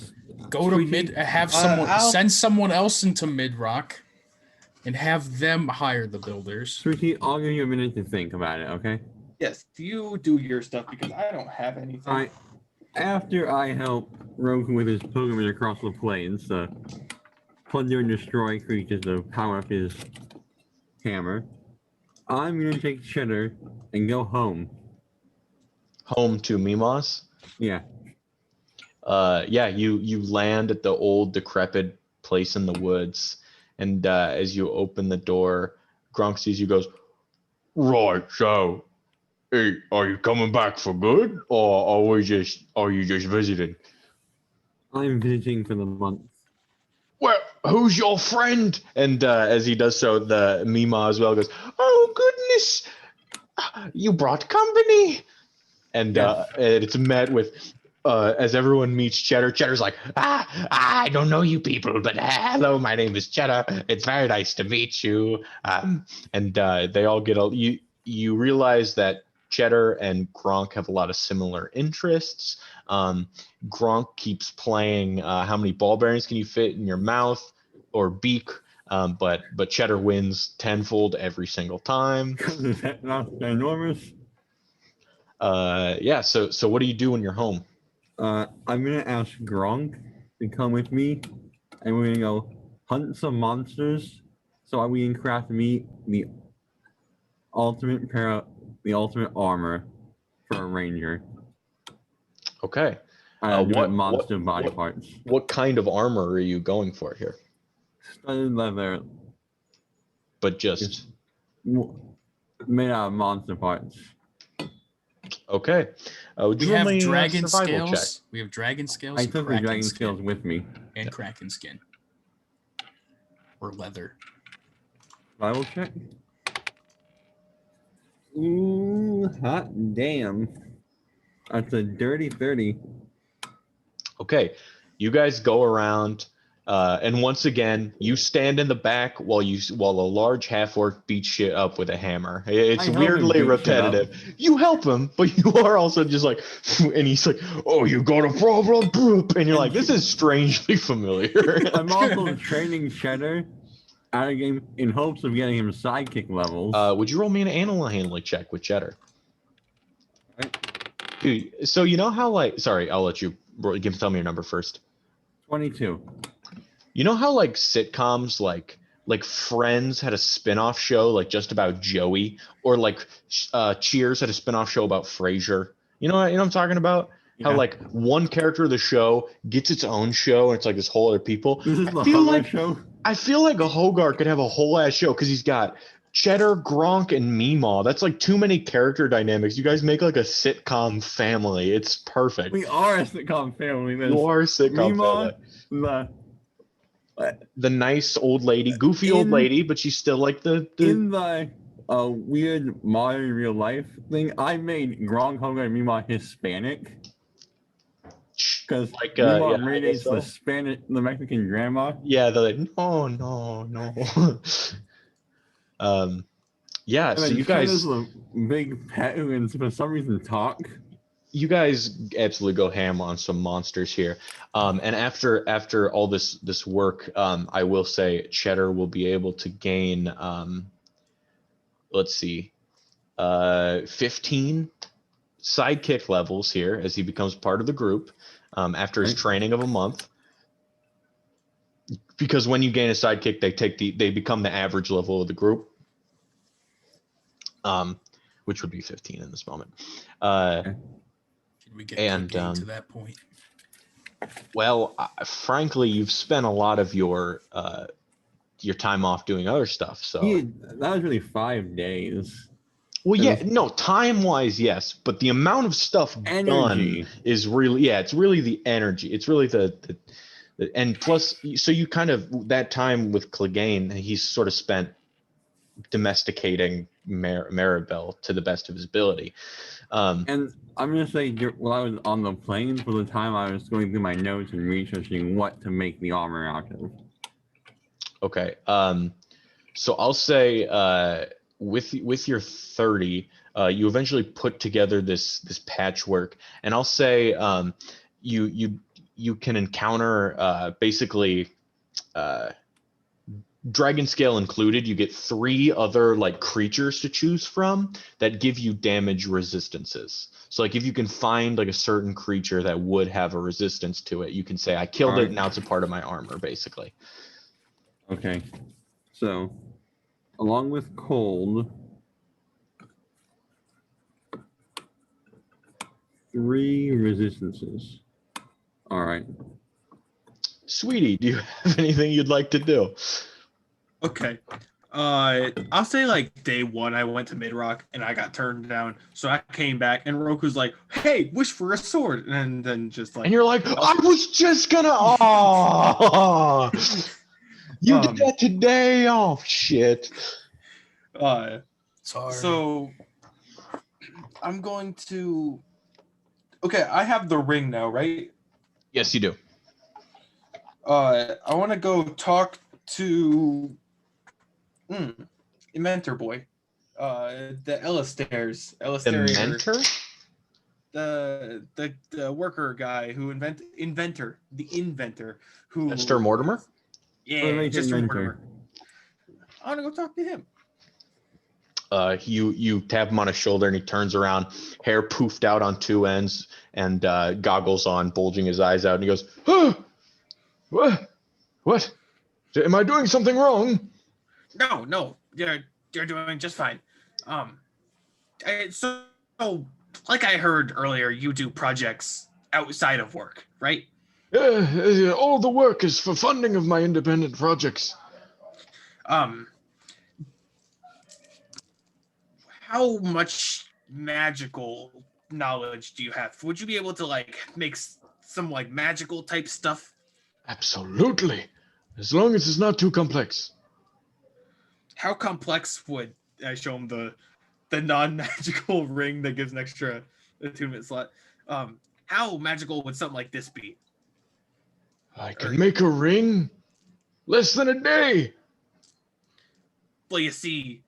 Speaker 2: go to send someone else into Midrock and have them hire the builders.
Speaker 4: Sweetie, I'll give you a minute to think about it, okay?
Speaker 3: Yes, you do your stuff because I don't have anything.
Speaker 4: All right. After I help Roku with his pilgrimage across the plains, plunder and destroy creatures to power up his hammer, I'm gonna take Cheddar and go home.
Speaker 1: Home to Mimos?
Speaker 4: Yeah.
Speaker 1: Yeah, you land at the old decrepit place in the woods, and as you open the door, Gronk sees you, goes, right, so hey, are you coming back for good, or are you just visiting?
Speaker 4: I'm visiting for the month.
Speaker 1: Well, who's your friend? And as he does so, the Mima as well goes, oh goodness, you brought company. And it's met with, as everyone meets Cheddar, Cheddar's like, I don't know you people, but hello, my name is Cheddar. It's very nice to meet you. And they all get you realize that Cheddar and Gronk have a lot of similar interests. Gronk keeps playing how many ball bearings can you fit in your mouth or beak, but Cheddar wins tenfold every single time.
Speaker 4: Is that not enormous?
Speaker 1: Yeah, so what do you do when you're home?
Speaker 4: I'm gonna ask Gronk to come with me, and we're gonna go hunt some monsters so we can craft me the ultimate armor for a ranger.
Speaker 1: Okay.
Speaker 4: What monster body parts?
Speaker 1: What kind of armor are you going for here?
Speaker 4: Studded leather.
Speaker 1: But just
Speaker 4: made out of monster parts.
Speaker 1: Okay.
Speaker 2: We have dragon scales. We have dragon scales.
Speaker 4: I took the dragon scales with me.
Speaker 2: And kraken skin. Or leather.
Speaker 4: Survival check. Ooh, hot damn. That's a dirty 30.
Speaker 1: Okay, you guys go around, and once again, you stand in the back while a large half orc beats shit up with a hammer. It's
Speaker 4: I help him
Speaker 1: weirdly
Speaker 4: beat shit up.
Speaker 1: repetitive. You help him, but you are also just like, and he's like, "Oh, you got a problem?" And you're like, "This is strangely familiar."
Speaker 4: I'm also training Cheddar at a game in hopes of getting him sidekick levels.
Speaker 1: Would you roll me an animal handling check with Cheddar?
Speaker 4: Right.
Speaker 1: Dude, so you know how sorry, I'll let you tell me your number first.
Speaker 4: 22.
Speaker 1: You know how like sitcoms like Friends had a spin-off show like just about Joey, or like Cheers had a spin-off show about Frasier. You know what I'm talking about?
Speaker 4: Yeah.
Speaker 1: How like one character of the show gets its own show and it's like this whole other people.
Speaker 4: This is the Hogarth show?
Speaker 1: I feel like a Hogarth could have a whole ass show because he's got Cheddar, Gronk, and Meemaw. That's like too many character dynamics. You guys make like a sitcom family. It's perfect.
Speaker 4: We are a sitcom family.
Speaker 1: You are a sitcom family. The nice old lady, goofy old lady, but she's still like the
Speaker 4: in the weird modern real life thing. I made Gronk, Hogarth, and Meemaw Hispanic because
Speaker 1: like
Speaker 4: Meemaw renates the Mexican grandma.
Speaker 1: Yeah, they're like no. Yeah,
Speaker 4: And
Speaker 1: so
Speaker 4: then
Speaker 1: you guys,
Speaker 4: is a big pet who can for some reason talk.
Speaker 1: You guys absolutely go ham on some monsters here. And after all this work, I will say Cheddar will be able to gain, let's see, 15 sidekick levels here as he becomes part of the group after his training of a month. Because when you gain a sidekick, they become the average level of the group, which would be 15 in this moment.
Speaker 2: We get to that point.
Speaker 1: Well, frankly, you've spent a lot of your time off doing other stuff. So
Speaker 4: that was really 5 days.
Speaker 1: Well, yeah, no, time-wise, yes, but the amount of stuff done is really, it's really the energy. It's really the and plus, so you kind of that time with Clegane, he's sort of spent domesticating Maribel to the best of his ability.
Speaker 4: And I'm going to say, while I was on the plane, for the time I was going through my notes and researching what to make the armor out of.
Speaker 1: Okay. So I'll say with your 30, you eventually put together this patchwork, and I'll say you can encounter basically dragon scale included. You get 3 other like creatures to choose from that give you damage resistances. So like if you can find like a certain creature that would have a resistance to it, you can say I killed it, now it's a part of my armor basically.
Speaker 4: Okay. So along with cold, 3 resistances. All right.
Speaker 1: Sweetie, do you have anything you'd like to do?
Speaker 5: Okay. I'll say like day 1 I went to Midrock and I got turned down. So I came back and Roku's like, hey, wish for a sword. And then just like,
Speaker 1: and you're like, I was just gonna you did that today? Oh shit.
Speaker 5: Sorry.
Speaker 3: So I'm going to I have the ring now, right?
Speaker 1: Yes, you do.
Speaker 3: I want to go talk to Inventor Boy. The Elistairs.
Speaker 1: The mentor?
Speaker 3: The worker guy who the inventor who
Speaker 1: Mr. Mortimer?
Speaker 3: Yeah, just Mortimer. I want to go talk to him.
Speaker 1: You tap him on his shoulder and he turns around, hair poofed out on 2 ends and goggles on, bulging his eyes out, and he goes, oh, what? Am I doing something wrong?
Speaker 5: No, you're doing just fine. So like I heard earlier, you do projects outside of work, right?
Speaker 1: All the work is for funding of my independent projects.
Speaker 5: How much magical knowledge do you have? Would you be able to like make some like magical type stuff?
Speaker 1: Atabsolutely, as long as it's not too complex.
Speaker 5: How complex would I show him the non-magical ring that gives an extra attunement slot? How magical would something like this be?
Speaker 1: I can make a ring less than a day.
Speaker 5: Well, you see,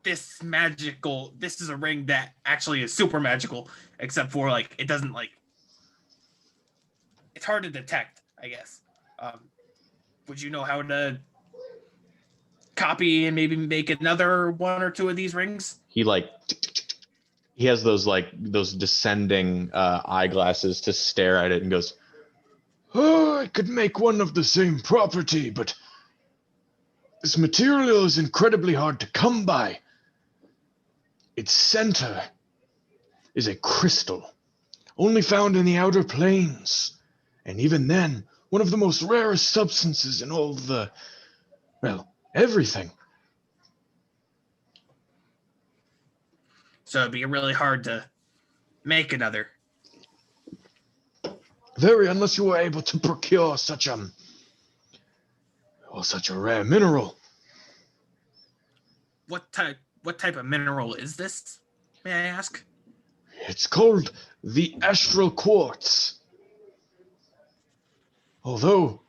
Speaker 5: this is a ring that actually is super magical, except for like it doesn't like it's hard to detect, I guess. Would you know how to copy and maybe make another one or two of these rings?
Speaker 1: He has those descending eyeglasses to stare at it and goes, "Oh, I could make one of the same property, but this material is incredibly hard to come by. Its center is a crystal, only found in the outer planes, and even then, one of the most rarest substances in all everything.
Speaker 5: So it'd be really hard to make another.
Speaker 1: Very, unless you were able to procure such a rare mineral."
Speaker 5: What type of mineral is this? May I ask?
Speaker 1: It's called the astral quartz. Although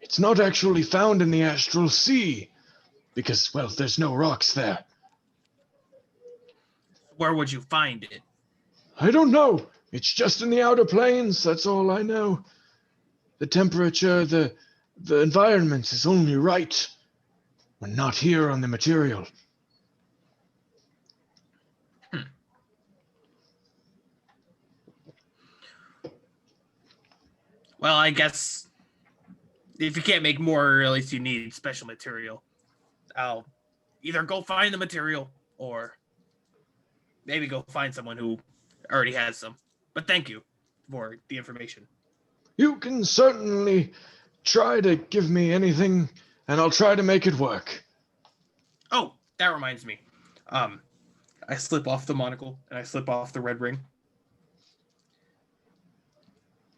Speaker 1: it's not actually found in the astral sea, because, well, there's no rocks there.
Speaker 5: Where would you find it?
Speaker 1: I don't know. It's just in the outer planes, that's all I know. The temperature, the environment is only right when not here on the material.
Speaker 5: Well, I guess if you can't make more, or at least you need special material. I'll either go find the material or maybe go find someone who already has some. But thank you for the information.
Speaker 1: You can certainly try to give me anything, and I'll try to make it work.
Speaker 5: Oh, that reminds me. I slip off the monocle and I slip off the red ring.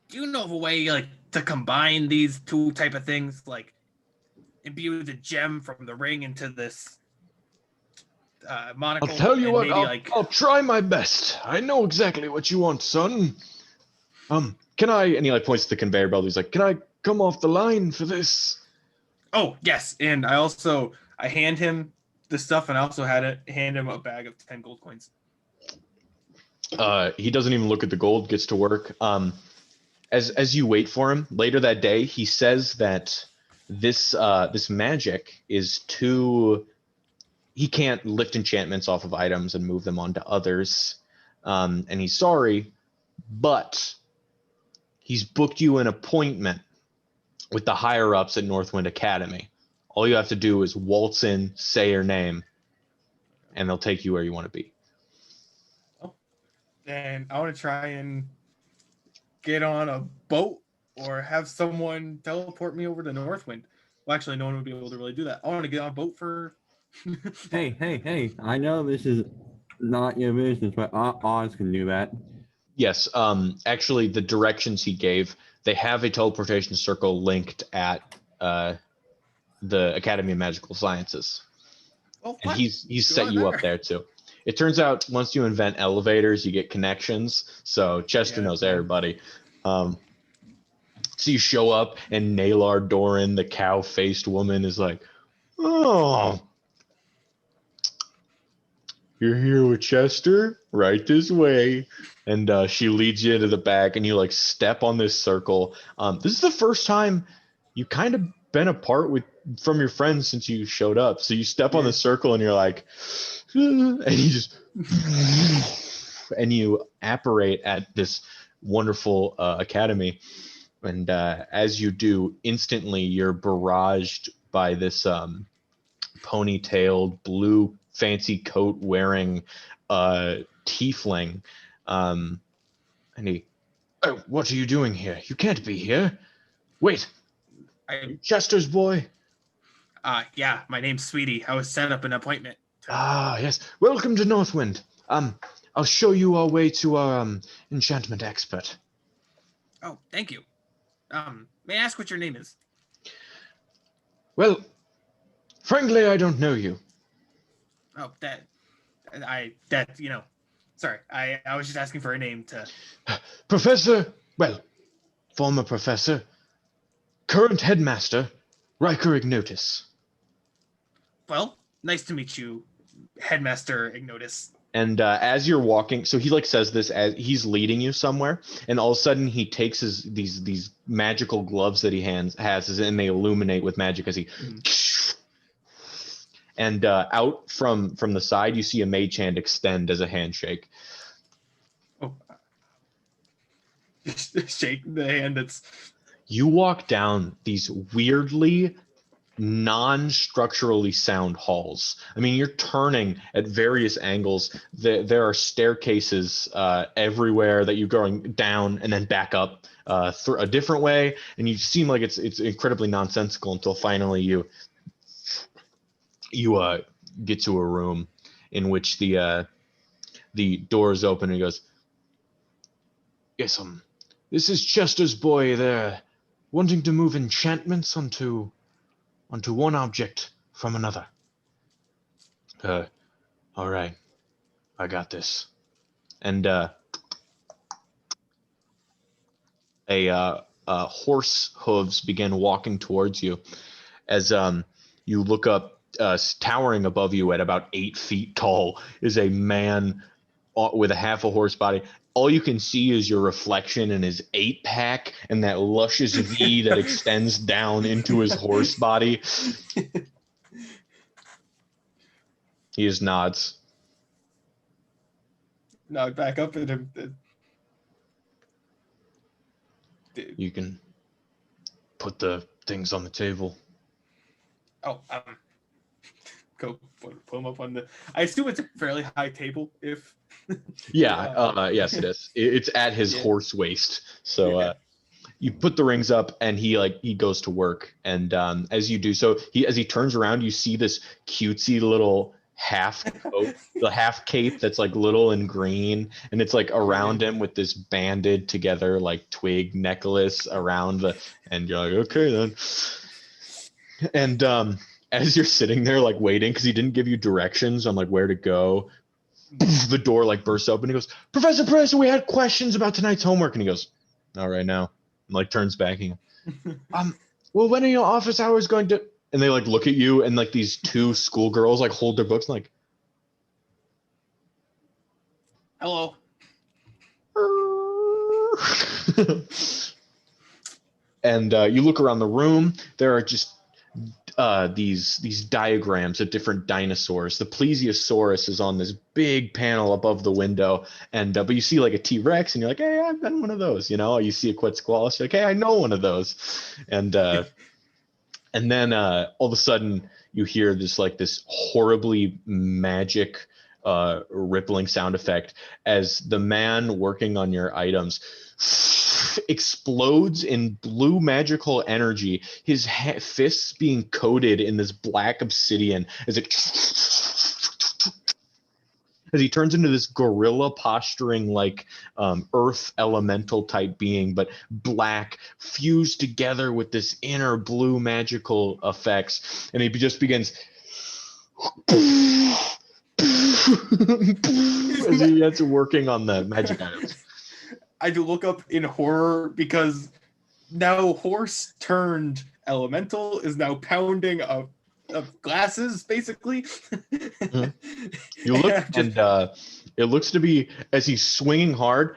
Speaker 5: Do you know of a way like to combine these two type of things, like imbue the gem from the ring into this monocle?
Speaker 1: I'll tell you what,
Speaker 5: I'll
Speaker 1: try my best. I know exactly what you want, son. Can I, and he points to the conveyor belt, he's like, can I come off the line for this?
Speaker 5: Oh, yes, and I hand him the stuff, and I also hand him a bag of 10 gold coins.
Speaker 1: He doesn't even look at the gold, gets to work. As you wait for him, later that day, he says that this magic is too... He can't lift enchantments off of items and move them onto others. And he's sorry, but he's booked you an appointment with the higher-ups at Northwind Academy. All you have to do is waltz in, say your name, and they'll take you where you want to be.
Speaker 5: Oh, and I want to try and get on a boat or have someone teleport me over to Northwind. Well, actually, no one would be able to really do that. I want to get on a boat for...
Speaker 4: Hey, I know this is not your business, but Oz can do that.
Speaker 1: Yes, actually, the directions he gave, they have a teleportation circle linked at the Academy of Magical Sciences.
Speaker 5: Oh,
Speaker 1: and he's set you up there, too. It turns out once you invent elevators, you get connections, so Chester knows everybody. So you show up, and Nalar Doran, the cow-faced woman, is like, "Oh, you're here with Chester? Right this way." And she leads you into the back, and you step on this circle. This is the first time you kind of been apart from your friends since you showed up. So you step on the circle, and you're like, and you just, and you apparate at this wonderful academy. And as you do, instantly you're barraged by this ponytailed, blue, fancy coat wearing tiefling. And he, "Oh, what are you doing here? You can't be here. Wait, Chester's boy?"
Speaker 5: Yeah, my name's Sweetie. I was set up an appointment.
Speaker 1: Yes. Welcome to Northwind. I'll show you our way to our enchantment expert.
Speaker 5: Oh, thank you. May I ask what your name is?
Speaker 1: Well, frankly, I don't know you.
Speaker 5: Oh, Sorry, I was just asking for a name to.
Speaker 1: Professor, well, former professor, current headmaster, Riker Ignotus.
Speaker 5: Well, nice to meet you, Headmaster Ignotus.
Speaker 1: And as you're walking, so he like says this as he's leading you somewhere, and all of a sudden he takes these magical gloves that he has, and they illuminate with magic as he. And out from the side, you see a mage hand extend as a handshake.
Speaker 5: Oh, shake the hand. That's.
Speaker 1: You walk down these weirdly non-structurally sound halls. I mean, you're turning at various angles. There are staircases everywhere that you're going down and then back up through a different way, and you seem like it's incredibly nonsensical until finally you get to a room in which the door is open, and he goes, "Yes, this is Chester's boy there, wanting to move enchantments onto one object from another. All right, I got this." And a horse hooves begin walking towards you as you look up. Towering above you at about 8 feet tall is a man with a half a horse body. All you can see is your reflection in his 8-pack and that luscious V that extends down into his horse body. He just nods.
Speaker 5: Nod back up at him.
Speaker 1: You can put the things on the table.
Speaker 5: Oh, go put them up on the. I assume it's a fairly high table. If.
Speaker 1: Yeah. Yes, it is. It's at his horse waist. So you put the rings up, and he goes to work. And as you do so, as he turns around, you see this cutesy little half coat, the half cape that's like little and green, and it's like around him with this banded together like twig necklace around and you're like, okay then. And as you're sitting there like waiting, because he didn't give you directions on like where to go, the door like bursts open. He goes, Professor, we had questions about tonight's homework. And he goes, all right now, and like turns back and well, when are your office hours going to? And they like look at you, and like these 2 schoolgirls like hold their books and like,
Speaker 5: hello.
Speaker 1: And you look around the room. There are just these diagrams of different dinosaurs. The plesiosaurus is on this big panel above the window, and but you see like a T-Rex, and you're like, hey, I've been one of those. You know, you see a Quetzalcoatlus, you're like, hey, I know one of those. And then all of a sudden you hear this horribly magic rippling sound effect as the man working on your items explodes in blue magical energy, his fists being coated in this black obsidian as he turns into this gorilla posturing like earth elemental type being, but black, fused together with this inner blue magical effects, and he just begins as he gets working on the magic items.
Speaker 5: I do look up in horror because now horse turned elemental is now pounding of glasses, basically.
Speaker 1: Mm-hmm. You look, and it looks to be as he's swinging hard,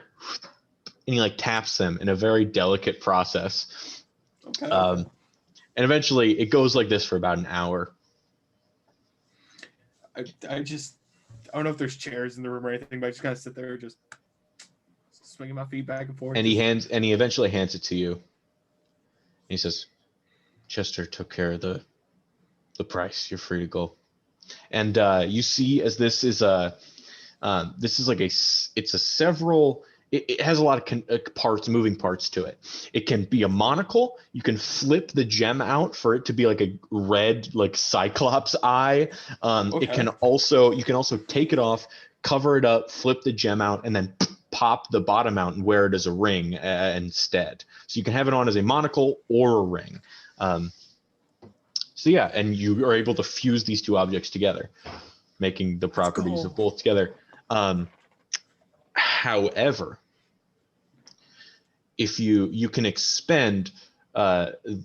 Speaker 1: and he like taps them in a very delicate process.
Speaker 5: Okay.
Speaker 1: And eventually, it goes like this for about an hour.
Speaker 5: I don't know if there's chairs in the room or anything, but I just gotta sit there, just swinging my feet back and forth.
Speaker 1: And he eventually hands it to you. And he says, "Chester took care of the price. You're free to go." And you see, as this is it has a lot of moving parts to it. It can be a monocle. You can flip the gem out for it to be like a red, like Cyclops eye.
Speaker 5: Okay.
Speaker 1: You can also take it off, cover it up, flip the gem out, and then pop the bottom out and wear it as a ring instead. So you can have it on as a monocle or a ring. So yeah, and you are able to fuse these 2 objects together, making the properties of both together. However, if you can expend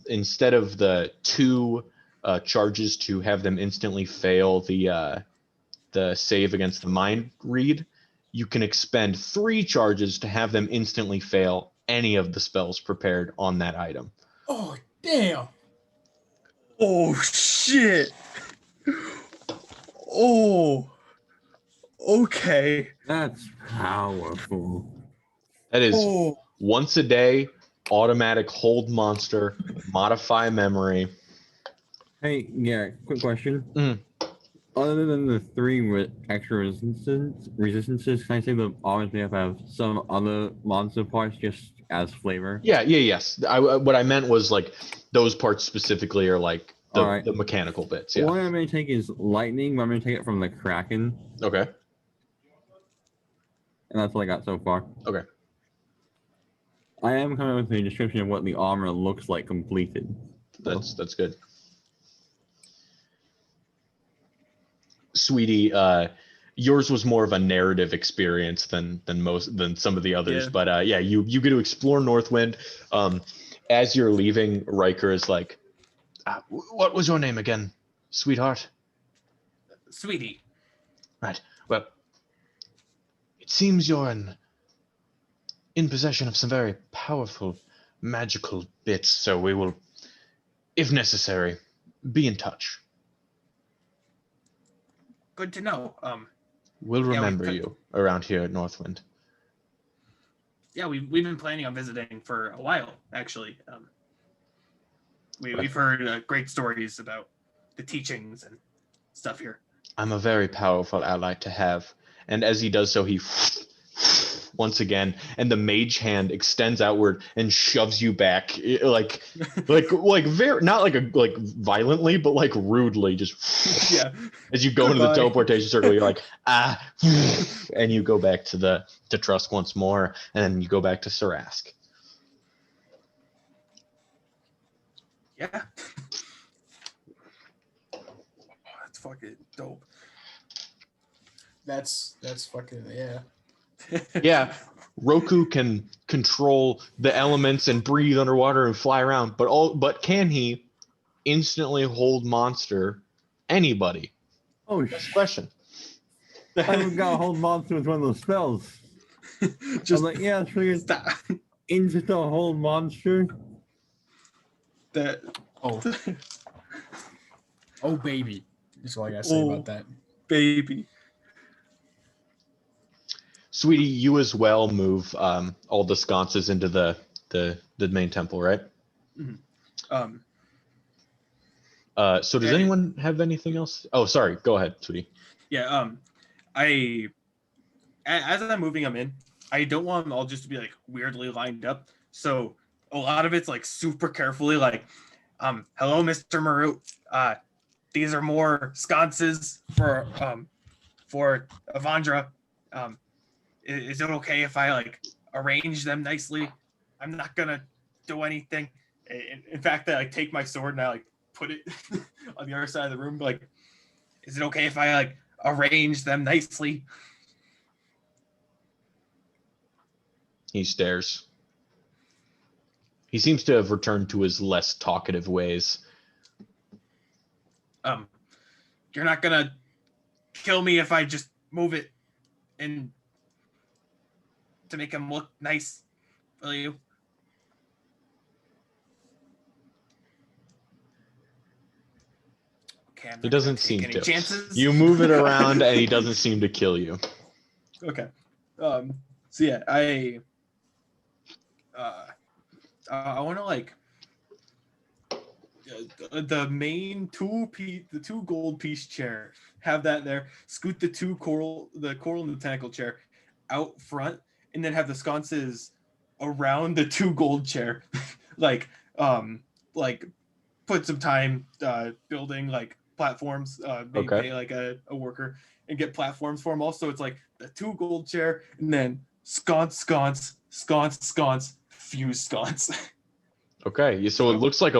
Speaker 1: instead of the 2 charges to have them instantly fail the save against the mind read, you can expend 3 charges to have them instantly fail any of the spells prepared on that item.
Speaker 2: Oh, damn.
Speaker 5: Oh, shit. Oh. Okay.
Speaker 4: That's powerful.
Speaker 1: That is
Speaker 5: Oh.
Speaker 1: once a day, automatic hold monster, modify memory.
Speaker 4: Hey, yeah, quick question.
Speaker 1: Mm.
Speaker 4: Other than the 3 extra resistances, can I say the armors may have some other monster parts just as flavor?
Speaker 1: Yes. What I meant was like those parts specifically are like
Speaker 4: All right.
Speaker 1: the mechanical bits. Yeah.
Speaker 4: What I'm going to take is lightning, but I'm going to take it from the Kraken.
Speaker 1: Okay.
Speaker 4: And that's all I got so far.
Speaker 1: Okay.
Speaker 4: I am coming up with a description of what the armor looks like completed.
Speaker 1: That's good. Sweetie, yours was more of a narrative experience than some of the others.
Speaker 5: Yeah.
Speaker 1: But you get to explore Northwind. As you're leaving, Riker is like, "What was your name again, sweetheart?"
Speaker 5: Sweetie.
Speaker 1: Right. Well, it seems you're in possession of some very powerful magical bits, so we will, if necessary, be in touch.
Speaker 5: Good to know.
Speaker 1: We'll remember you around here at Northwind.
Speaker 5: Yeah, we've been planning on visiting for a while, actually. We've heard great stories about the teachings and stuff here.
Speaker 1: I'm a very powerful ally to have. And as he does so, he once again, and the mage hand extends outward and shoves you back, like very not like violently, but like rudely, just
Speaker 5: Yeah.
Speaker 1: As you go into the teleportation circle, you're like and you go back to Trusk once more, and then you go back to Sarask.
Speaker 5: Yeah. That's fucking dope.
Speaker 2: That's fucking, yeah.
Speaker 1: Yeah, Roku can control the elements and breathe underwater and fly around, but can he instantly hold monster anybody?
Speaker 4: Oh,
Speaker 1: That's the question.
Speaker 4: I haven't got a hold monster with one of those spells.
Speaker 5: Just
Speaker 4: I was like, yeah, trigger instant hold monster.
Speaker 5: that.
Speaker 2: Oh, baby. That's all I gotta say about that.
Speaker 5: Baby.
Speaker 1: Sweetie, you as well move all the sconces into the main temple, right?
Speaker 5: Mm-hmm.
Speaker 1: So does anyone have anything else? Oh, sorry. Go ahead, Sweetie.
Speaker 5: Yeah. As I'm moving them in, I don't want them all just to be like weirdly lined up. So a lot of it's like super carefully, like, hello, Mr. Marut. These are more sconces for Avandra. Is it okay if I like arrange them nicely? I'm not gonna do anything. In fact, I like take my sword and I like put it on the other side of the room. Like, is it okay if I like arrange them nicely?
Speaker 1: He stares. He seems to have returned to his less talkative ways.
Speaker 5: You're not gonna kill me if I just move it and to make him look nice, will you? Okay,
Speaker 1: He doesn't seem to.
Speaker 5: Chances.
Speaker 1: You move it around and he doesn't seem to kill you.
Speaker 5: Okay. So yeah, I want to like the main the 2 gold piece chair, have that there, scoot the coral and the tentacle chair out front, and then have the sconces around the 2 gold chair. like put some time building like platforms, maybe pay like a worker and get platforms for them. Also, it's like the 2 gold chair and then sconce, fuse sconce.
Speaker 1: Okay, so it looks like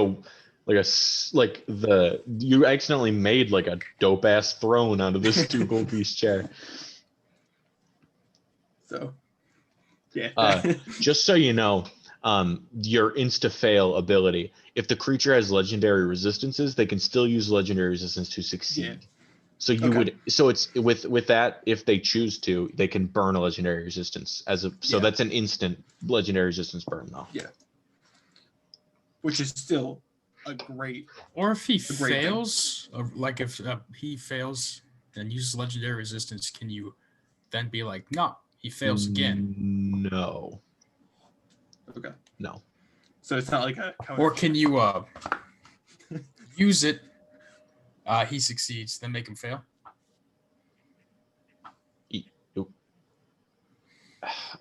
Speaker 1: you accidentally made like a dope ass throne out of this 2 gold piece chair.
Speaker 5: So Yeah.
Speaker 1: Just so you know, your insta-fail ability, if the creature has legendary resistances, they can still use legendary resistance to succeed.
Speaker 5: Yeah.
Speaker 1: So you
Speaker 5: Okay.
Speaker 1: would, so it's with that, if they choose to, they can burn a legendary resistance so
Speaker 5: Yeah.
Speaker 1: that's an instant legendary resistance burn though.
Speaker 5: Yeah. Which is still a great.
Speaker 2: Or if he
Speaker 5: great
Speaker 2: fails, like if he fails and uses legendary resistance, can you then be like, no, he fails again?
Speaker 1: No.
Speaker 5: Okay.
Speaker 1: No.
Speaker 5: So it's not like a.
Speaker 2: Or can you use it? He succeeds, then make him fail.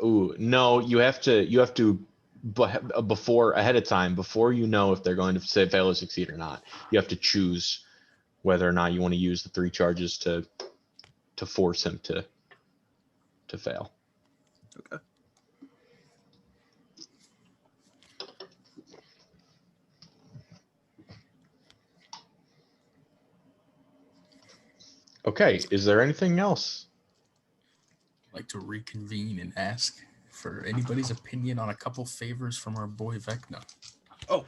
Speaker 1: Ooh, no, you have to before ahead of time, before you know if they're going to say fail or succeed or not, you have to choose whether or not you want to use the 3 charges to force him to fail.
Speaker 5: Okay.
Speaker 1: Okay, is there anything else?
Speaker 2: I'd like to reconvene and ask for anybody's opinion on a couple favors from our boy Vecna.
Speaker 5: Oh,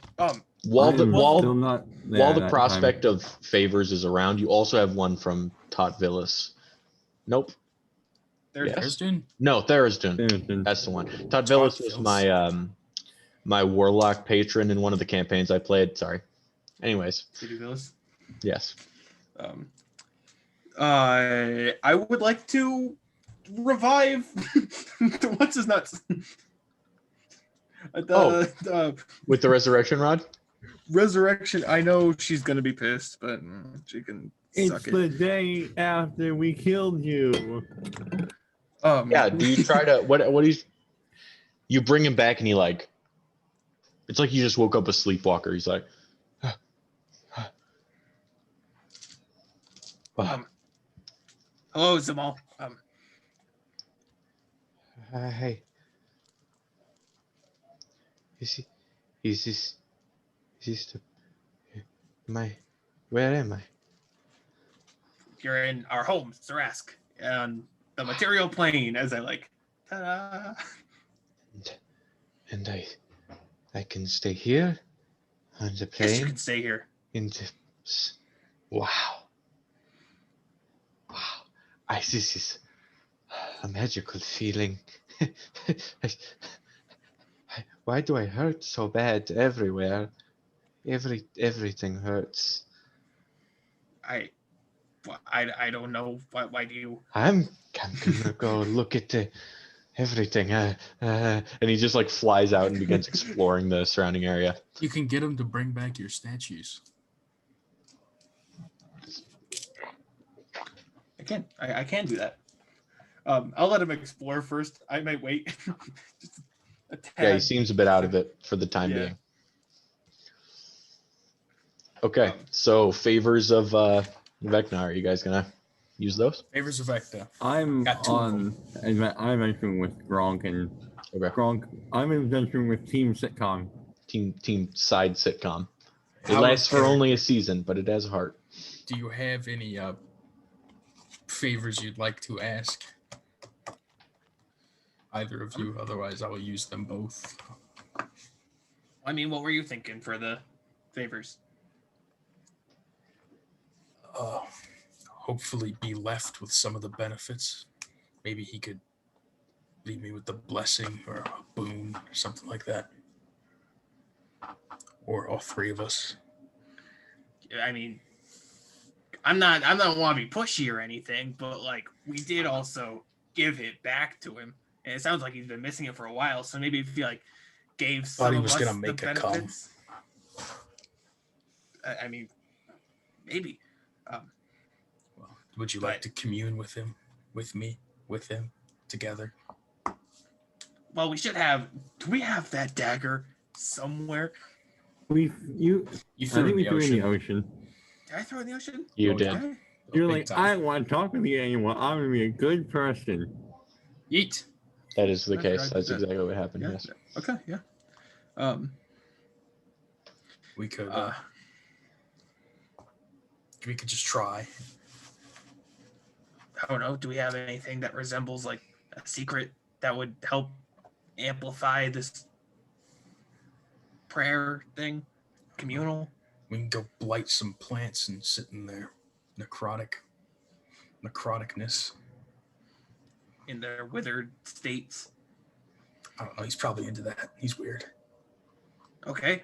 Speaker 1: While the
Speaker 4: that
Speaker 1: prospect
Speaker 4: time.
Speaker 1: of favors is around, you also have one from Tot Villas. Nope.
Speaker 5: there's
Speaker 1: Yes.
Speaker 2: Thurston?
Speaker 1: No, Therisdun.
Speaker 4: Therisdun.
Speaker 1: That's the one. Tot Villas was my warlock patron in one of the campaigns I played. Sorry. Anyways.
Speaker 5: City Villas.
Speaker 1: Yes.
Speaker 5: I would like to revive. What's his nuts?
Speaker 1: With the resurrection rod.
Speaker 5: Resurrection. I know she's gonna be pissed, but she can.
Speaker 4: It's
Speaker 5: suck
Speaker 4: the
Speaker 5: it.
Speaker 4: day after we killed you.
Speaker 1: Yeah. Do you try to what do you bring him back and he like? It's like you just woke up a sleepwalker. He's like.
Speaker 5: Hello, Zamal.
Speaker 1: Hey. Is this where am I?
Speaker 5: You're in our home, Zarask, on the material plane. As I like, ta-da!
Speaker 1: And I can stay here on the plane.
Speaker 5: Yes, you can stay here.
Speaker 1: Wow. This is a magical feeling. Why do I hurt so bad everywhere? Everything hurts.
Speaker 5: I don't know. Why do you?
Speaker 1: I'm gonna go look at everything. And he just like flies out and begins exploring the surrounding area.
Speaker 2: You can get him to bring back your statues.
Speaker 5: I can do that. I'll let him explore first. I might wait. Just a tad.
Speaker 1: Yeah, he seems a bit out of it for the time being. Okay, so favors of Vecna, are you guys gonna use those?
Speaker 2: Favors of Vecna.
Speaker 4: I'm
Speaker 2: Got 2 of them.
Speaker 4: I'm entering with Gronk and Gronk. I'm adventuring with Team Sitcom.
Speaker 1: Team side sitcom. It
Speaker 2: How
Speaker 1: lasts
Speaker 2: is
Speaker 1: for only a season, but it has a heart.
Speaker 2: Do you have any favors you'd like to ask? Either of you, otherwise I will use them both.
Speaker 5: I mean, what were you thinking for the favors?
Speaker 2: Hopefully be left with some of the benefits. Maybe he could leave me with the blessing or a boon or something like that. Or all 3 of us.
Speaker 5: I mean, I'm not want to be pushy or anything, but like we did also give it back to him, and it sounds like he's been missing it for a while. So maybe if he like gave some
Speaker 2: Thought he
Speaker 5: of
Speaker 2: was
Speaker 5: us
Speaker 2: gonna
Speaker 5: the
Speaker 2: make it come.
Speaker 5: benefits. I mean, maybe.
Speaker 2: Well, would you like to commune with him, with me, with him, together?
Speaker 5: Well, we should have. Do we have that dagger somewhere?
Speaker 2: You threw it in the ocean.
Speaker 5: Did I throw it in the ocean?
Speaker 1: You
Speaker 2: Oh,
Speaker 1: did.
Speaker 5: Okay.
Speaker 4: You're
Speaker 2: Big
Speaker 4: like,
Speaker 2: time.
Speaker 4: I don't want to talk with you anymore. I'm gonna be a good person.
Speaker 2: Yeet.
Speaker 1: That is the
Speaker 5: I
Speaker 1: case.
Speaker 5: forgot
Speaker 1: That's
Speaker 5: that.
Speaker 1: exactly what happened.
Speaker 5: Yeah.
Speaker 1: Yes.
Speaker 5: Okay. Yeah.
Speaker 2: We could just try.
Speaker 5: I don't know. Do we have anything that resembles like a secret that would help amplify this prayer thing, communal.
Speaker 2: We can go blight some plants and sit in their necroticness.
Speaker 5: In their withered states.
Speaker 2: I don't know. He's probably into that. He's weird.
Speaker 5: Okay.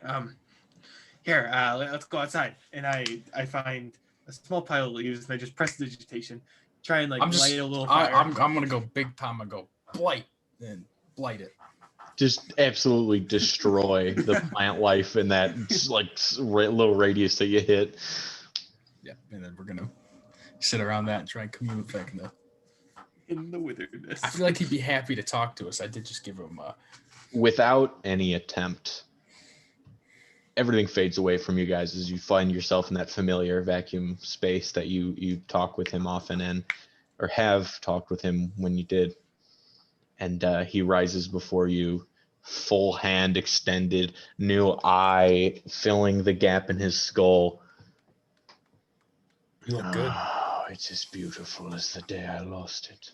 Speaker 5: Here, let's go outside. And I find a small pile of leaves and I just press digitation, try and light a little fire.
Speaker 2: I'm gonna go big time. I go blight and blight it.
Speaker 1: Just absolutely destroy the plant life in that little radius that you hit.
Speaker 2: Yeah, and then we're gonna sit around that and try and commune with Vecna.
Speaker 5: In the witheredness.
Speaker 2: I feel like he'd be happy to talk to us. I did just give him
Speaker 1: Without any attempt, everything fades away from you guys as you find yourself in that familiar vacuum space that you talk with him often in, or have talked with him when you did. And he rises before you, full hand extended, new eye filling the gap in his skull.
Speaker 2: You look good.
Speaker 1: Oh, it's as beautiful as the day I lost it.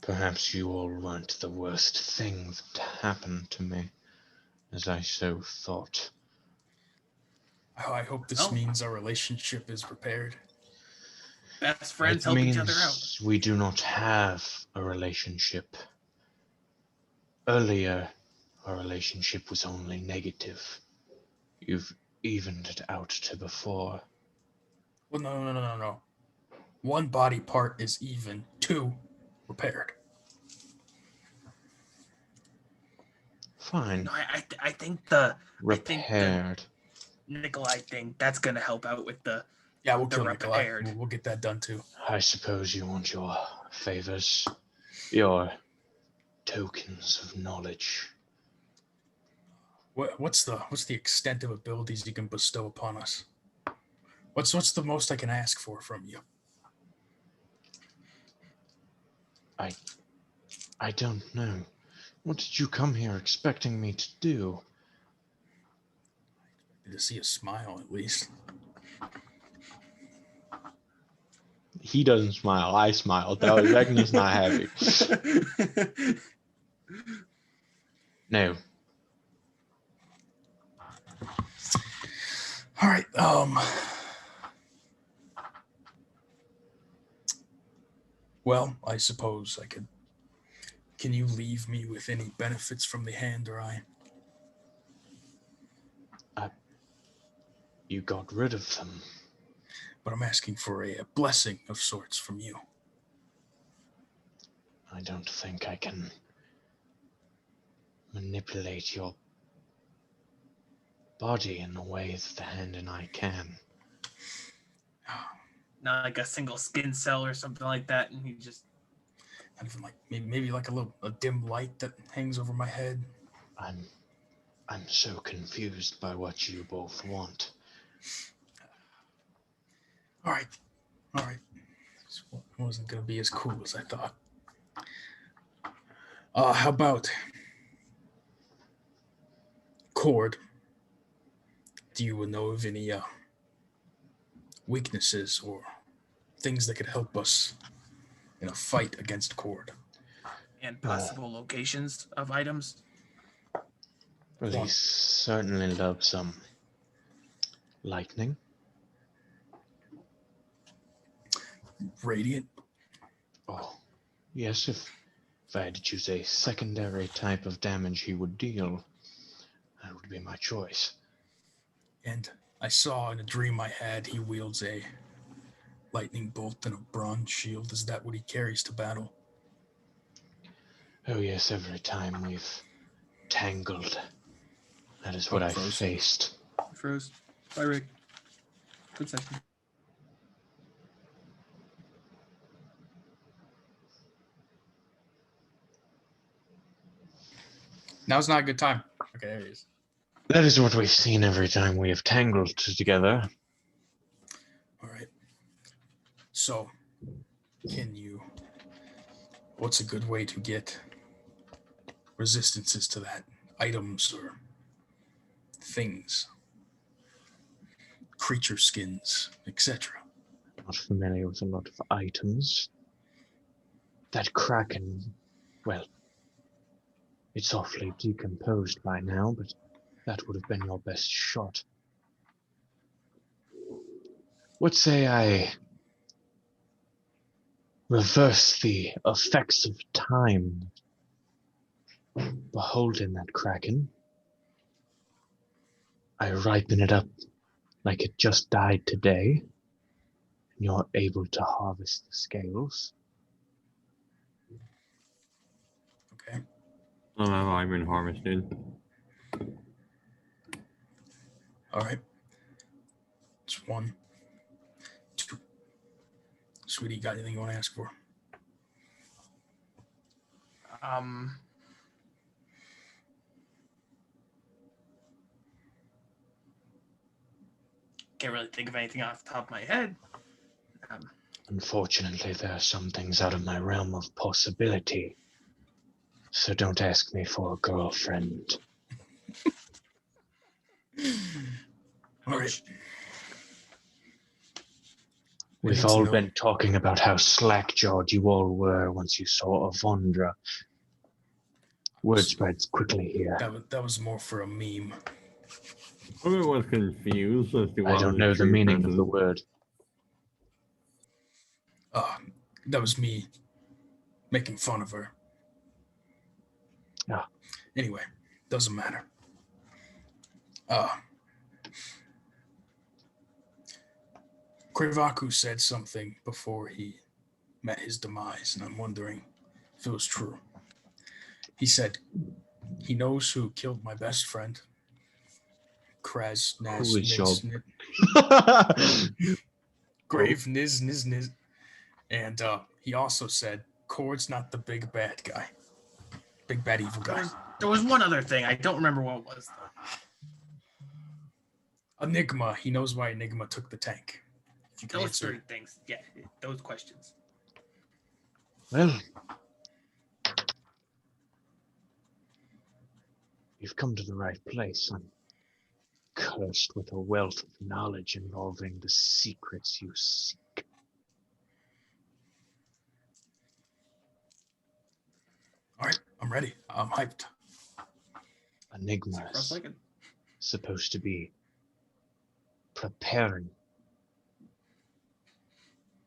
Speaker 1: Perhaps you all weren't the worst thing that happened to me, as I so thought.
Speaker 2: Oh, I hope this means our relationship is repaired.
Speaker 5: Best friends help each other out.
Speaker 1: We do not have a relationship. Earlier, our relationship was only negative. You've evened it out to before.
Speaker 2: Well, no. One body part is even. Two, repaired.
Speaker 1: Fine.
Speaker 5: No, I think the
Speaker 1: repaired.
Speaker 5: Nikolai thing, that's gonna help out with the
Speaker 2: we'll kill Nikolai. We'll get that done too.
Speaker 1: I suppose you want your favors, your tokens of knowledge.
Speaker 2: What's the extent of abilities you can bestow upon us? What's the most I can ask for from you?
Speaker 1: I don't know. What did you come here expecting me to do?
Speaker 2: To see a smile, at least.
Speaker 1: He doesn't smile. I smile. Vecna's not happy. No.
Speaker 2: All right. Well, I suppose I could. Can you leave me with any benefits from the hand, or I?
Speaker 1: You got rid of them.
Speaker 2: But I'm asking for a blessing of sorts from you.
Speaker 1: I don't think I can manipulate your body in the way that the hand and I can.
Speaker 5: Not like a single skin cell or something like that, and he just.
Speaker 2: Not even like maybe like a dim light that hangs over my head.
Speaker 1: I'm so confused by what you both want.
Speaker 2: All right. This wasn't gonna be as cool as I thought. How about Cord? Do you know of any weaknesses or things that could help us in a fight against Cord?
Speaker 5: And possible locations of items?
Speaker 1: Well, he certainly loves some lightning.
Speaker 2: Radiant?
Speaker 1: Oh, yes, if I had to choose a secondary type of damage he would deal, that would be my choice.
Speaker 2: And I saw in a dream I had he wields a lightning bolt and a bronze shield. Is that what he carries to battle?
Speaker 1: Oh yes, every time we've tangled, that is what I've faced.
Speaker 5: Froze. Bye, Rick. Good second.
Speaker 2: Now's not a good time. Okay, there he is.
Speaker 1: That is what we've seen every time we have tangled together.
Speaker 2: All right. So, what's a good way to get resistances to that? Items or things? Creature skins, etc.
Speaker 1: Not familiar with a lot of items. That kraken, well, it's awfully decomposed by now, but that would have been your best shot. What say I reverse the effects of time beholding that kraken? I ripen it up like it just died today, and you're able to harvest the scales.
Speaker 2: Okay.
Speaker 4: Oh, have I been harvested?
Speaker 2: All right. It's 1, 2. Sweetie, got anything you want to ask for?
Speaker 5: Can't really think of anything off the top of my head.
Speaker 1: Unfortunately, there are some things out of my realm of possibility. So don't ask me for a girlfriend.
Speaker 2: All right.
Speaker 1: We've all been talking about how slack-jawed you all were once you saw Avondra. Word spreads quickly here.
Speaker 2: That was more for a meme.
Speaker 4: I was confused as to
Speaker 1: I don't know the meaning of the word.
Speaker 2: That was me making fun of her.
Speaker 1: Ah.
Speaker 2: Anyway, doesn't matter. Krivaku said something before he met his demise, and I'm wondering if it was true. He said he knows who killed my best friend, Kraz Naz
Speaker 1: Holy
Speaker 2: Niz,
Speaker 1: shit.
Speaker 2: Grave Niz. And he also said Cord's not the big bad guy. Big bad evil guy.
Speaker 5: There was one other thing. I don't remember what it was, though.
Speaker 2: Enigma. He knows why Enigma took the tank.
Speaker 5: Those certain things. Yeah, those questions.
Speaker 1: Well, you've come to the right place. I'm cursed with a wealth of knowledge involving the secrets you seek.
Speaker 2: All right, I'm ready. I'm hyped.
Speaker 1: Enigma's supposed to be preparing.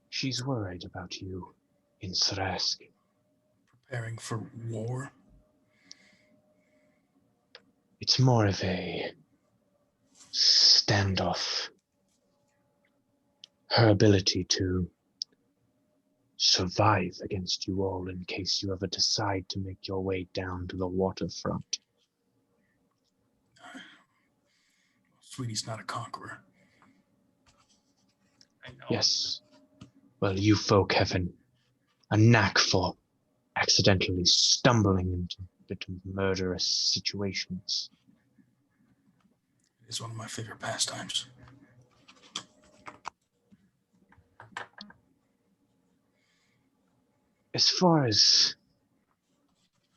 Speaker 1: She's worried about you in Srask.
Speaker 2: Preparing for war?
Speaker 1: It's more of a standoff. Her ability to survive against you all in case you ever decide to make your way down to the waterfront.
Speaker 2: Sweetie's not a conqueror.
Speaker 5: I know.
Speaker 1: Yes. Well, you folk have a knack for accidentally stumbling into murderous situations.
Speaker 2: It's one of my favorite pastimes.
Speaker 1: As far as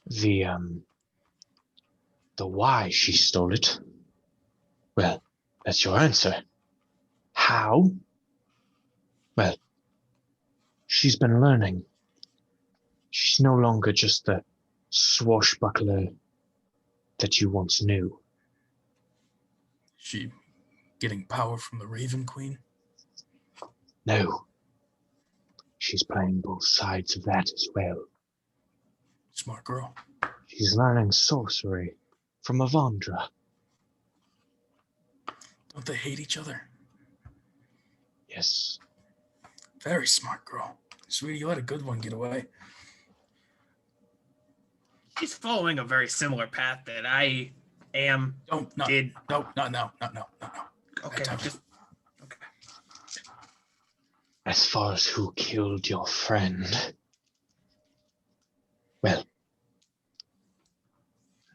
Speaker 1: the why she stole it, well, that's your answer. How? Well, she's been learning. She's no longer just the swashbuckler that you once knew.
Speaker 2: She getting power from the Raven Queen?
Speaker 1: No. She's playing both sides of that as well.
Speaker 2: Smart girl.
Speaker 1: She's learning sorcery from Avondra.
Speaker 2: Don't they hate each other?
Speaker 1: Yes.
Speaker 2: Very smart girl. Sweetie, you let a good one get away.
Speaker 5: She's following a very similar path that I am.
Speaker 2: No.
Speaker 5: Okay,
Speaker 2: Just
Speaker 5: okay.
Speaker 1: As far as who killed your friend, well,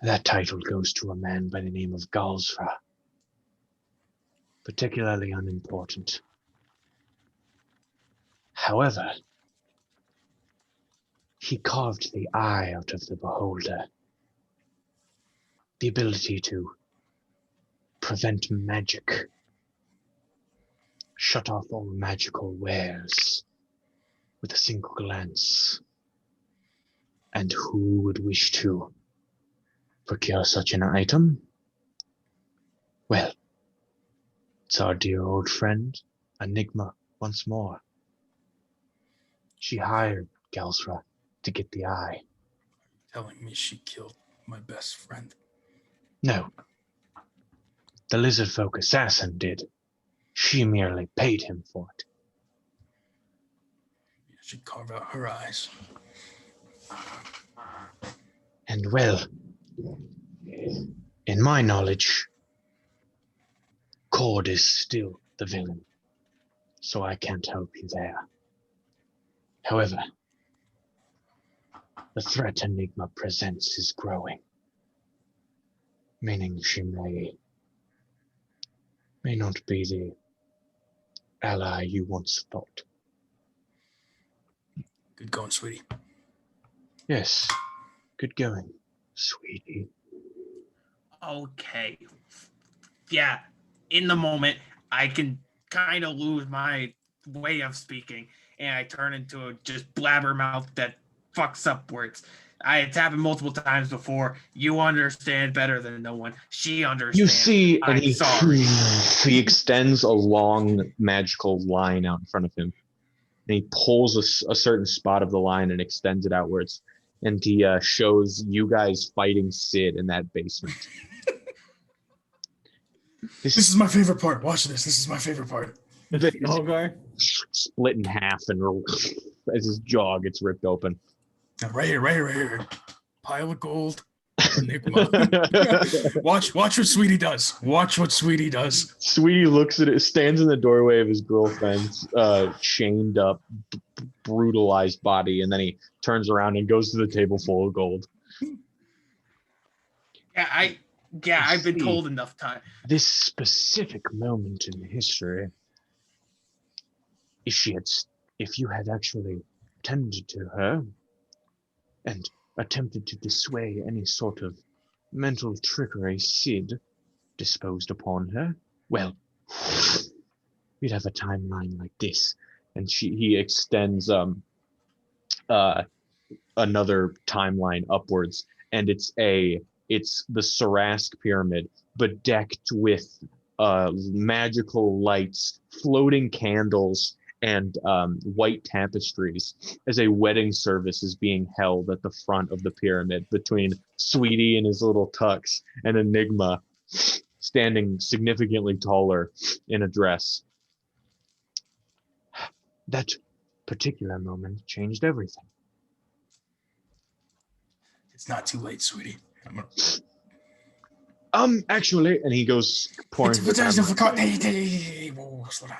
Speaker 1: that title goes to a man by the name of Galsra. Particularly unimportant. However, he carved the eye out of the beholder. The ability to prevent magic. Shut off all magical wares with a single glance. And who would wish to procure such an item? Well, it's our dear old friend, Enigma, once more. She hired Gelsra to get the eye.
Speaker 2: Telling me she killed my best friend.
Speaker 1: No. The lizard folk assassin did. She merely paid him for it.
Speaker 2: I should carve out her eyes.
Speaker 1: And well, in my knowledge, Cord is still the villain, so I can't help you there. However, the threat Enigma presents is growing, meaning she may not be the ally you once thought.
Speaker 2: Good going, sweetie.
Speaker 1: Yes, good going, sweetie.
Speaker 5: Okay. Yeah, in the moment, I can kind of lose my way of speaking, and I turn into a just blabbermouth that fucks up words. It's happened multiple times before. You understand better than no one. She understands.
Speaker 1: You see, and
Speaker 5: I'm sorry.
Speaker 1: he extends a long magical line out in front of him. And he pulls a certain spot of the line and extends it outwards. And he shows you guys fighting Sid in that basement.
Speaker 2: This is my favorite part. Watch this. This is my favorite part.
Speaker 4: Okay.
Speaker 1: Split in half, and as his jaw gets ripped open.
Speaker 2: Now, right here. Pile of gold. Enigma. Watch what Sweetie does. Watch what Sweetie does.
Speaker 1: Sweetie looks at it, stands in the doorway of his girlfriend's chained up, brutalized body, and then he turns around and goes to the table full of gold.
Speaker 5: Yeah, I've been told enough time.
Speaker 1: This specific moment in history, if you had actually tended to her and attempted to dissuade any sort of mental trickery Sid disposed upon her, well, you'd have a timeline like this. And he extends another timeline upwards, and it's the Sarask pyramid, but decked with magical lights, floating candles, and white tapestries, as a wedding service is being held at the front of the pyramid between Sweetie in his little tux and Enigma standing significantly taller in a dress. That particular moment changed everything.
Speaker 2: It's not too late, sweetie.
Speaker 1: Actually, and he goes pouring.
Speaker 2: Whoa, slow down.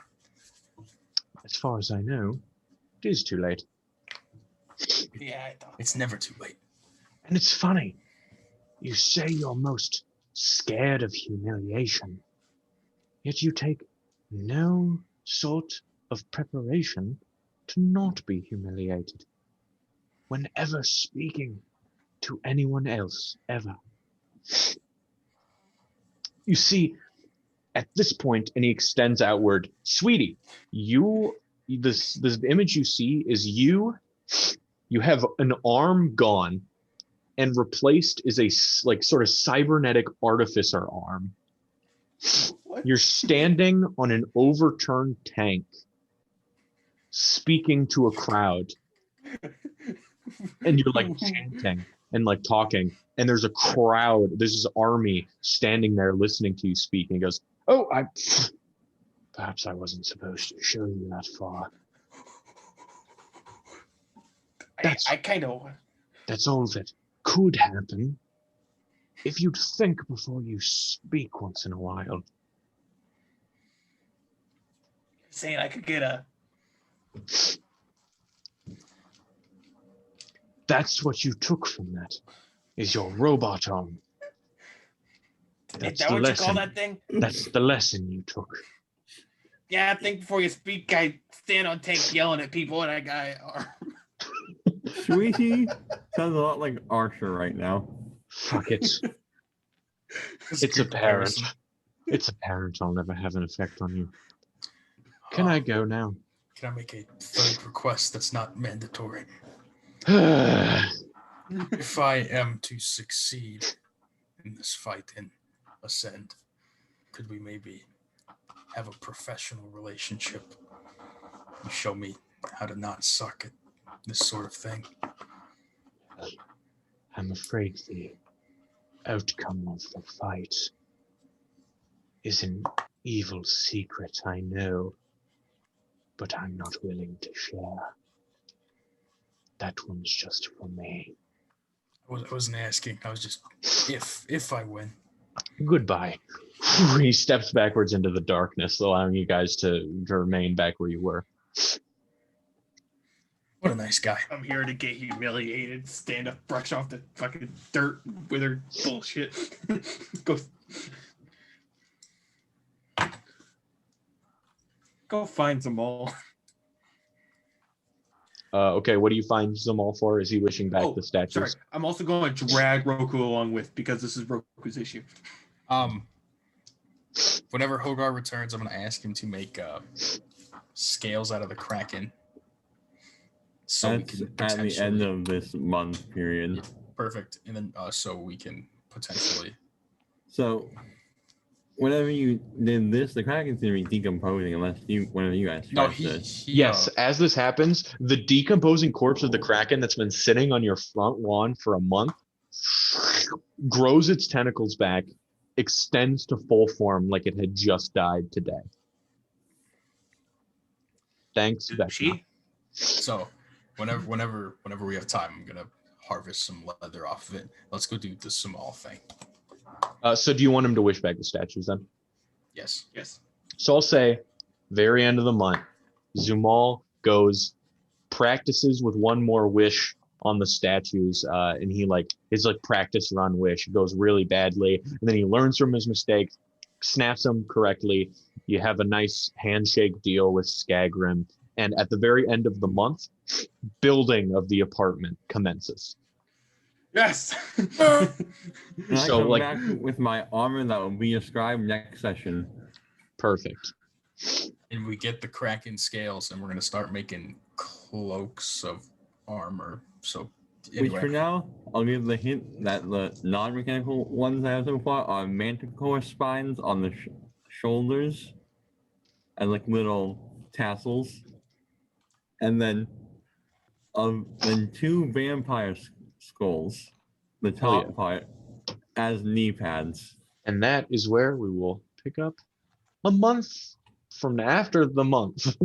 Speaker 1: As far as I know, it is too late.
Speaker 5: Yeah, I thought.
Speaker 2: It's never too late.
Speaker 1: And it's funny. You say you're most scared of humiliation, yet you take no sort of preparation to not be humiliated whenever speaking to anyone else ever. You see, at this point, and he extends outward, Sweetie, this image you see is you have an arm gone, and replaced is a sort of cybernetic artificer arm. What? You're standing on an overturned tank, speaking to a crowd, and you're chanting and talking, and there's a crowd, there's this army standing there listening to you speak, and he goes, "Oh, perhaps I wasn't supposed to show you that far." That's all that could happen if you'd think before you speak once in a while.
Speaker 5: Saying I could get a...
Speaker 1: That's what you took from that, is your robot arm.
Speaker 5: Is that what you call that thing?
Speaker 1: That's the lesson you took.
Speaker 5: Yeah, I think before you speak, I stand on tank yelling at people, and I got arm.
Speaker 4: Sweetie sounds a lot like Archer right now.
Speaker 1: Fuck it. It's apparent. It's apparent I'll never have an effect on you. Can I go now?
Speaker 2: Can I make a third request that's not mandatory? If I am to succeed in this fight and ascend, could we maybe have a professional relationship? You show me how to not suck at this sort of thing.
Speaker 1: I'm afraid the outcome of the fight is an evil secret, I know, but I'm not willing to share. That one's just for me.
Speaker 2: I wasn't asking. I was just, if I win.
Speaker 1: Goodbye. He steps backwards into the darkness, allowing you guys to remain back where you were.
Speaker 2: What a nice guy.
Speaker 5: I'm here to get humiliated, stand up, brush off the fucking dirt with her bullshit. Go find Zamal.
Speaker 1: Okay, what do you find Zamal for? Is he wishing back the statues?
Speaker 5: Sorry, I'm also going to drag Roku along with, because this is Roku's issue.
Speaker 2: Whenever Hogar returns, I'm going to ask him to make scales out of the Kraken. So
Speaker 4: that's at the end of this month period.
Speaker 2: Yeah, perfect. And then so we can potentially.
Speaker 4: So whenever you did this, the Kraken's going to be decomposing unless whenever you guys start this.
Speaker 1: Yes, as this happens, the decomposing corpse of the Kraken that's been sitting on your front lawn for a month grows its tentacles back, extends to full form like it had just died today. Thanks, Becky.
Speaker 2: So whenever we have time, I'm gonna harvest some leather off of it. Let's go do the small thing.
Speaker 1: So do you want him to wish back the statues then?
Speaker 2: Yes.
Speaker 1: So I'll say, very end of the month, Zumal goes, practices with one more wish on the statues, and his practice run wish goes really badly, and then he learns from his mistakes, snaps them correctly. You have a nice handshake deal with Skagrim, and at the very end of the month, building of the apartment commences.
Speaker 5: Yes.
Speaker 4: So back with my armor that will be ascribed next session.
Speaker 1: Perfect.
Speaker 2: And we get the Kraken scales, and we're gonna start making cloaks of armor. So anyway.
Speaker 4: Which for now, I'll give the hint that the non-mechanical ones I have so far are manticore spines on the shoulders and little tassels, and then two vampire skulls, the top part, as knee pads.
Speaker 1: And that is where we will pick up a month from after the month.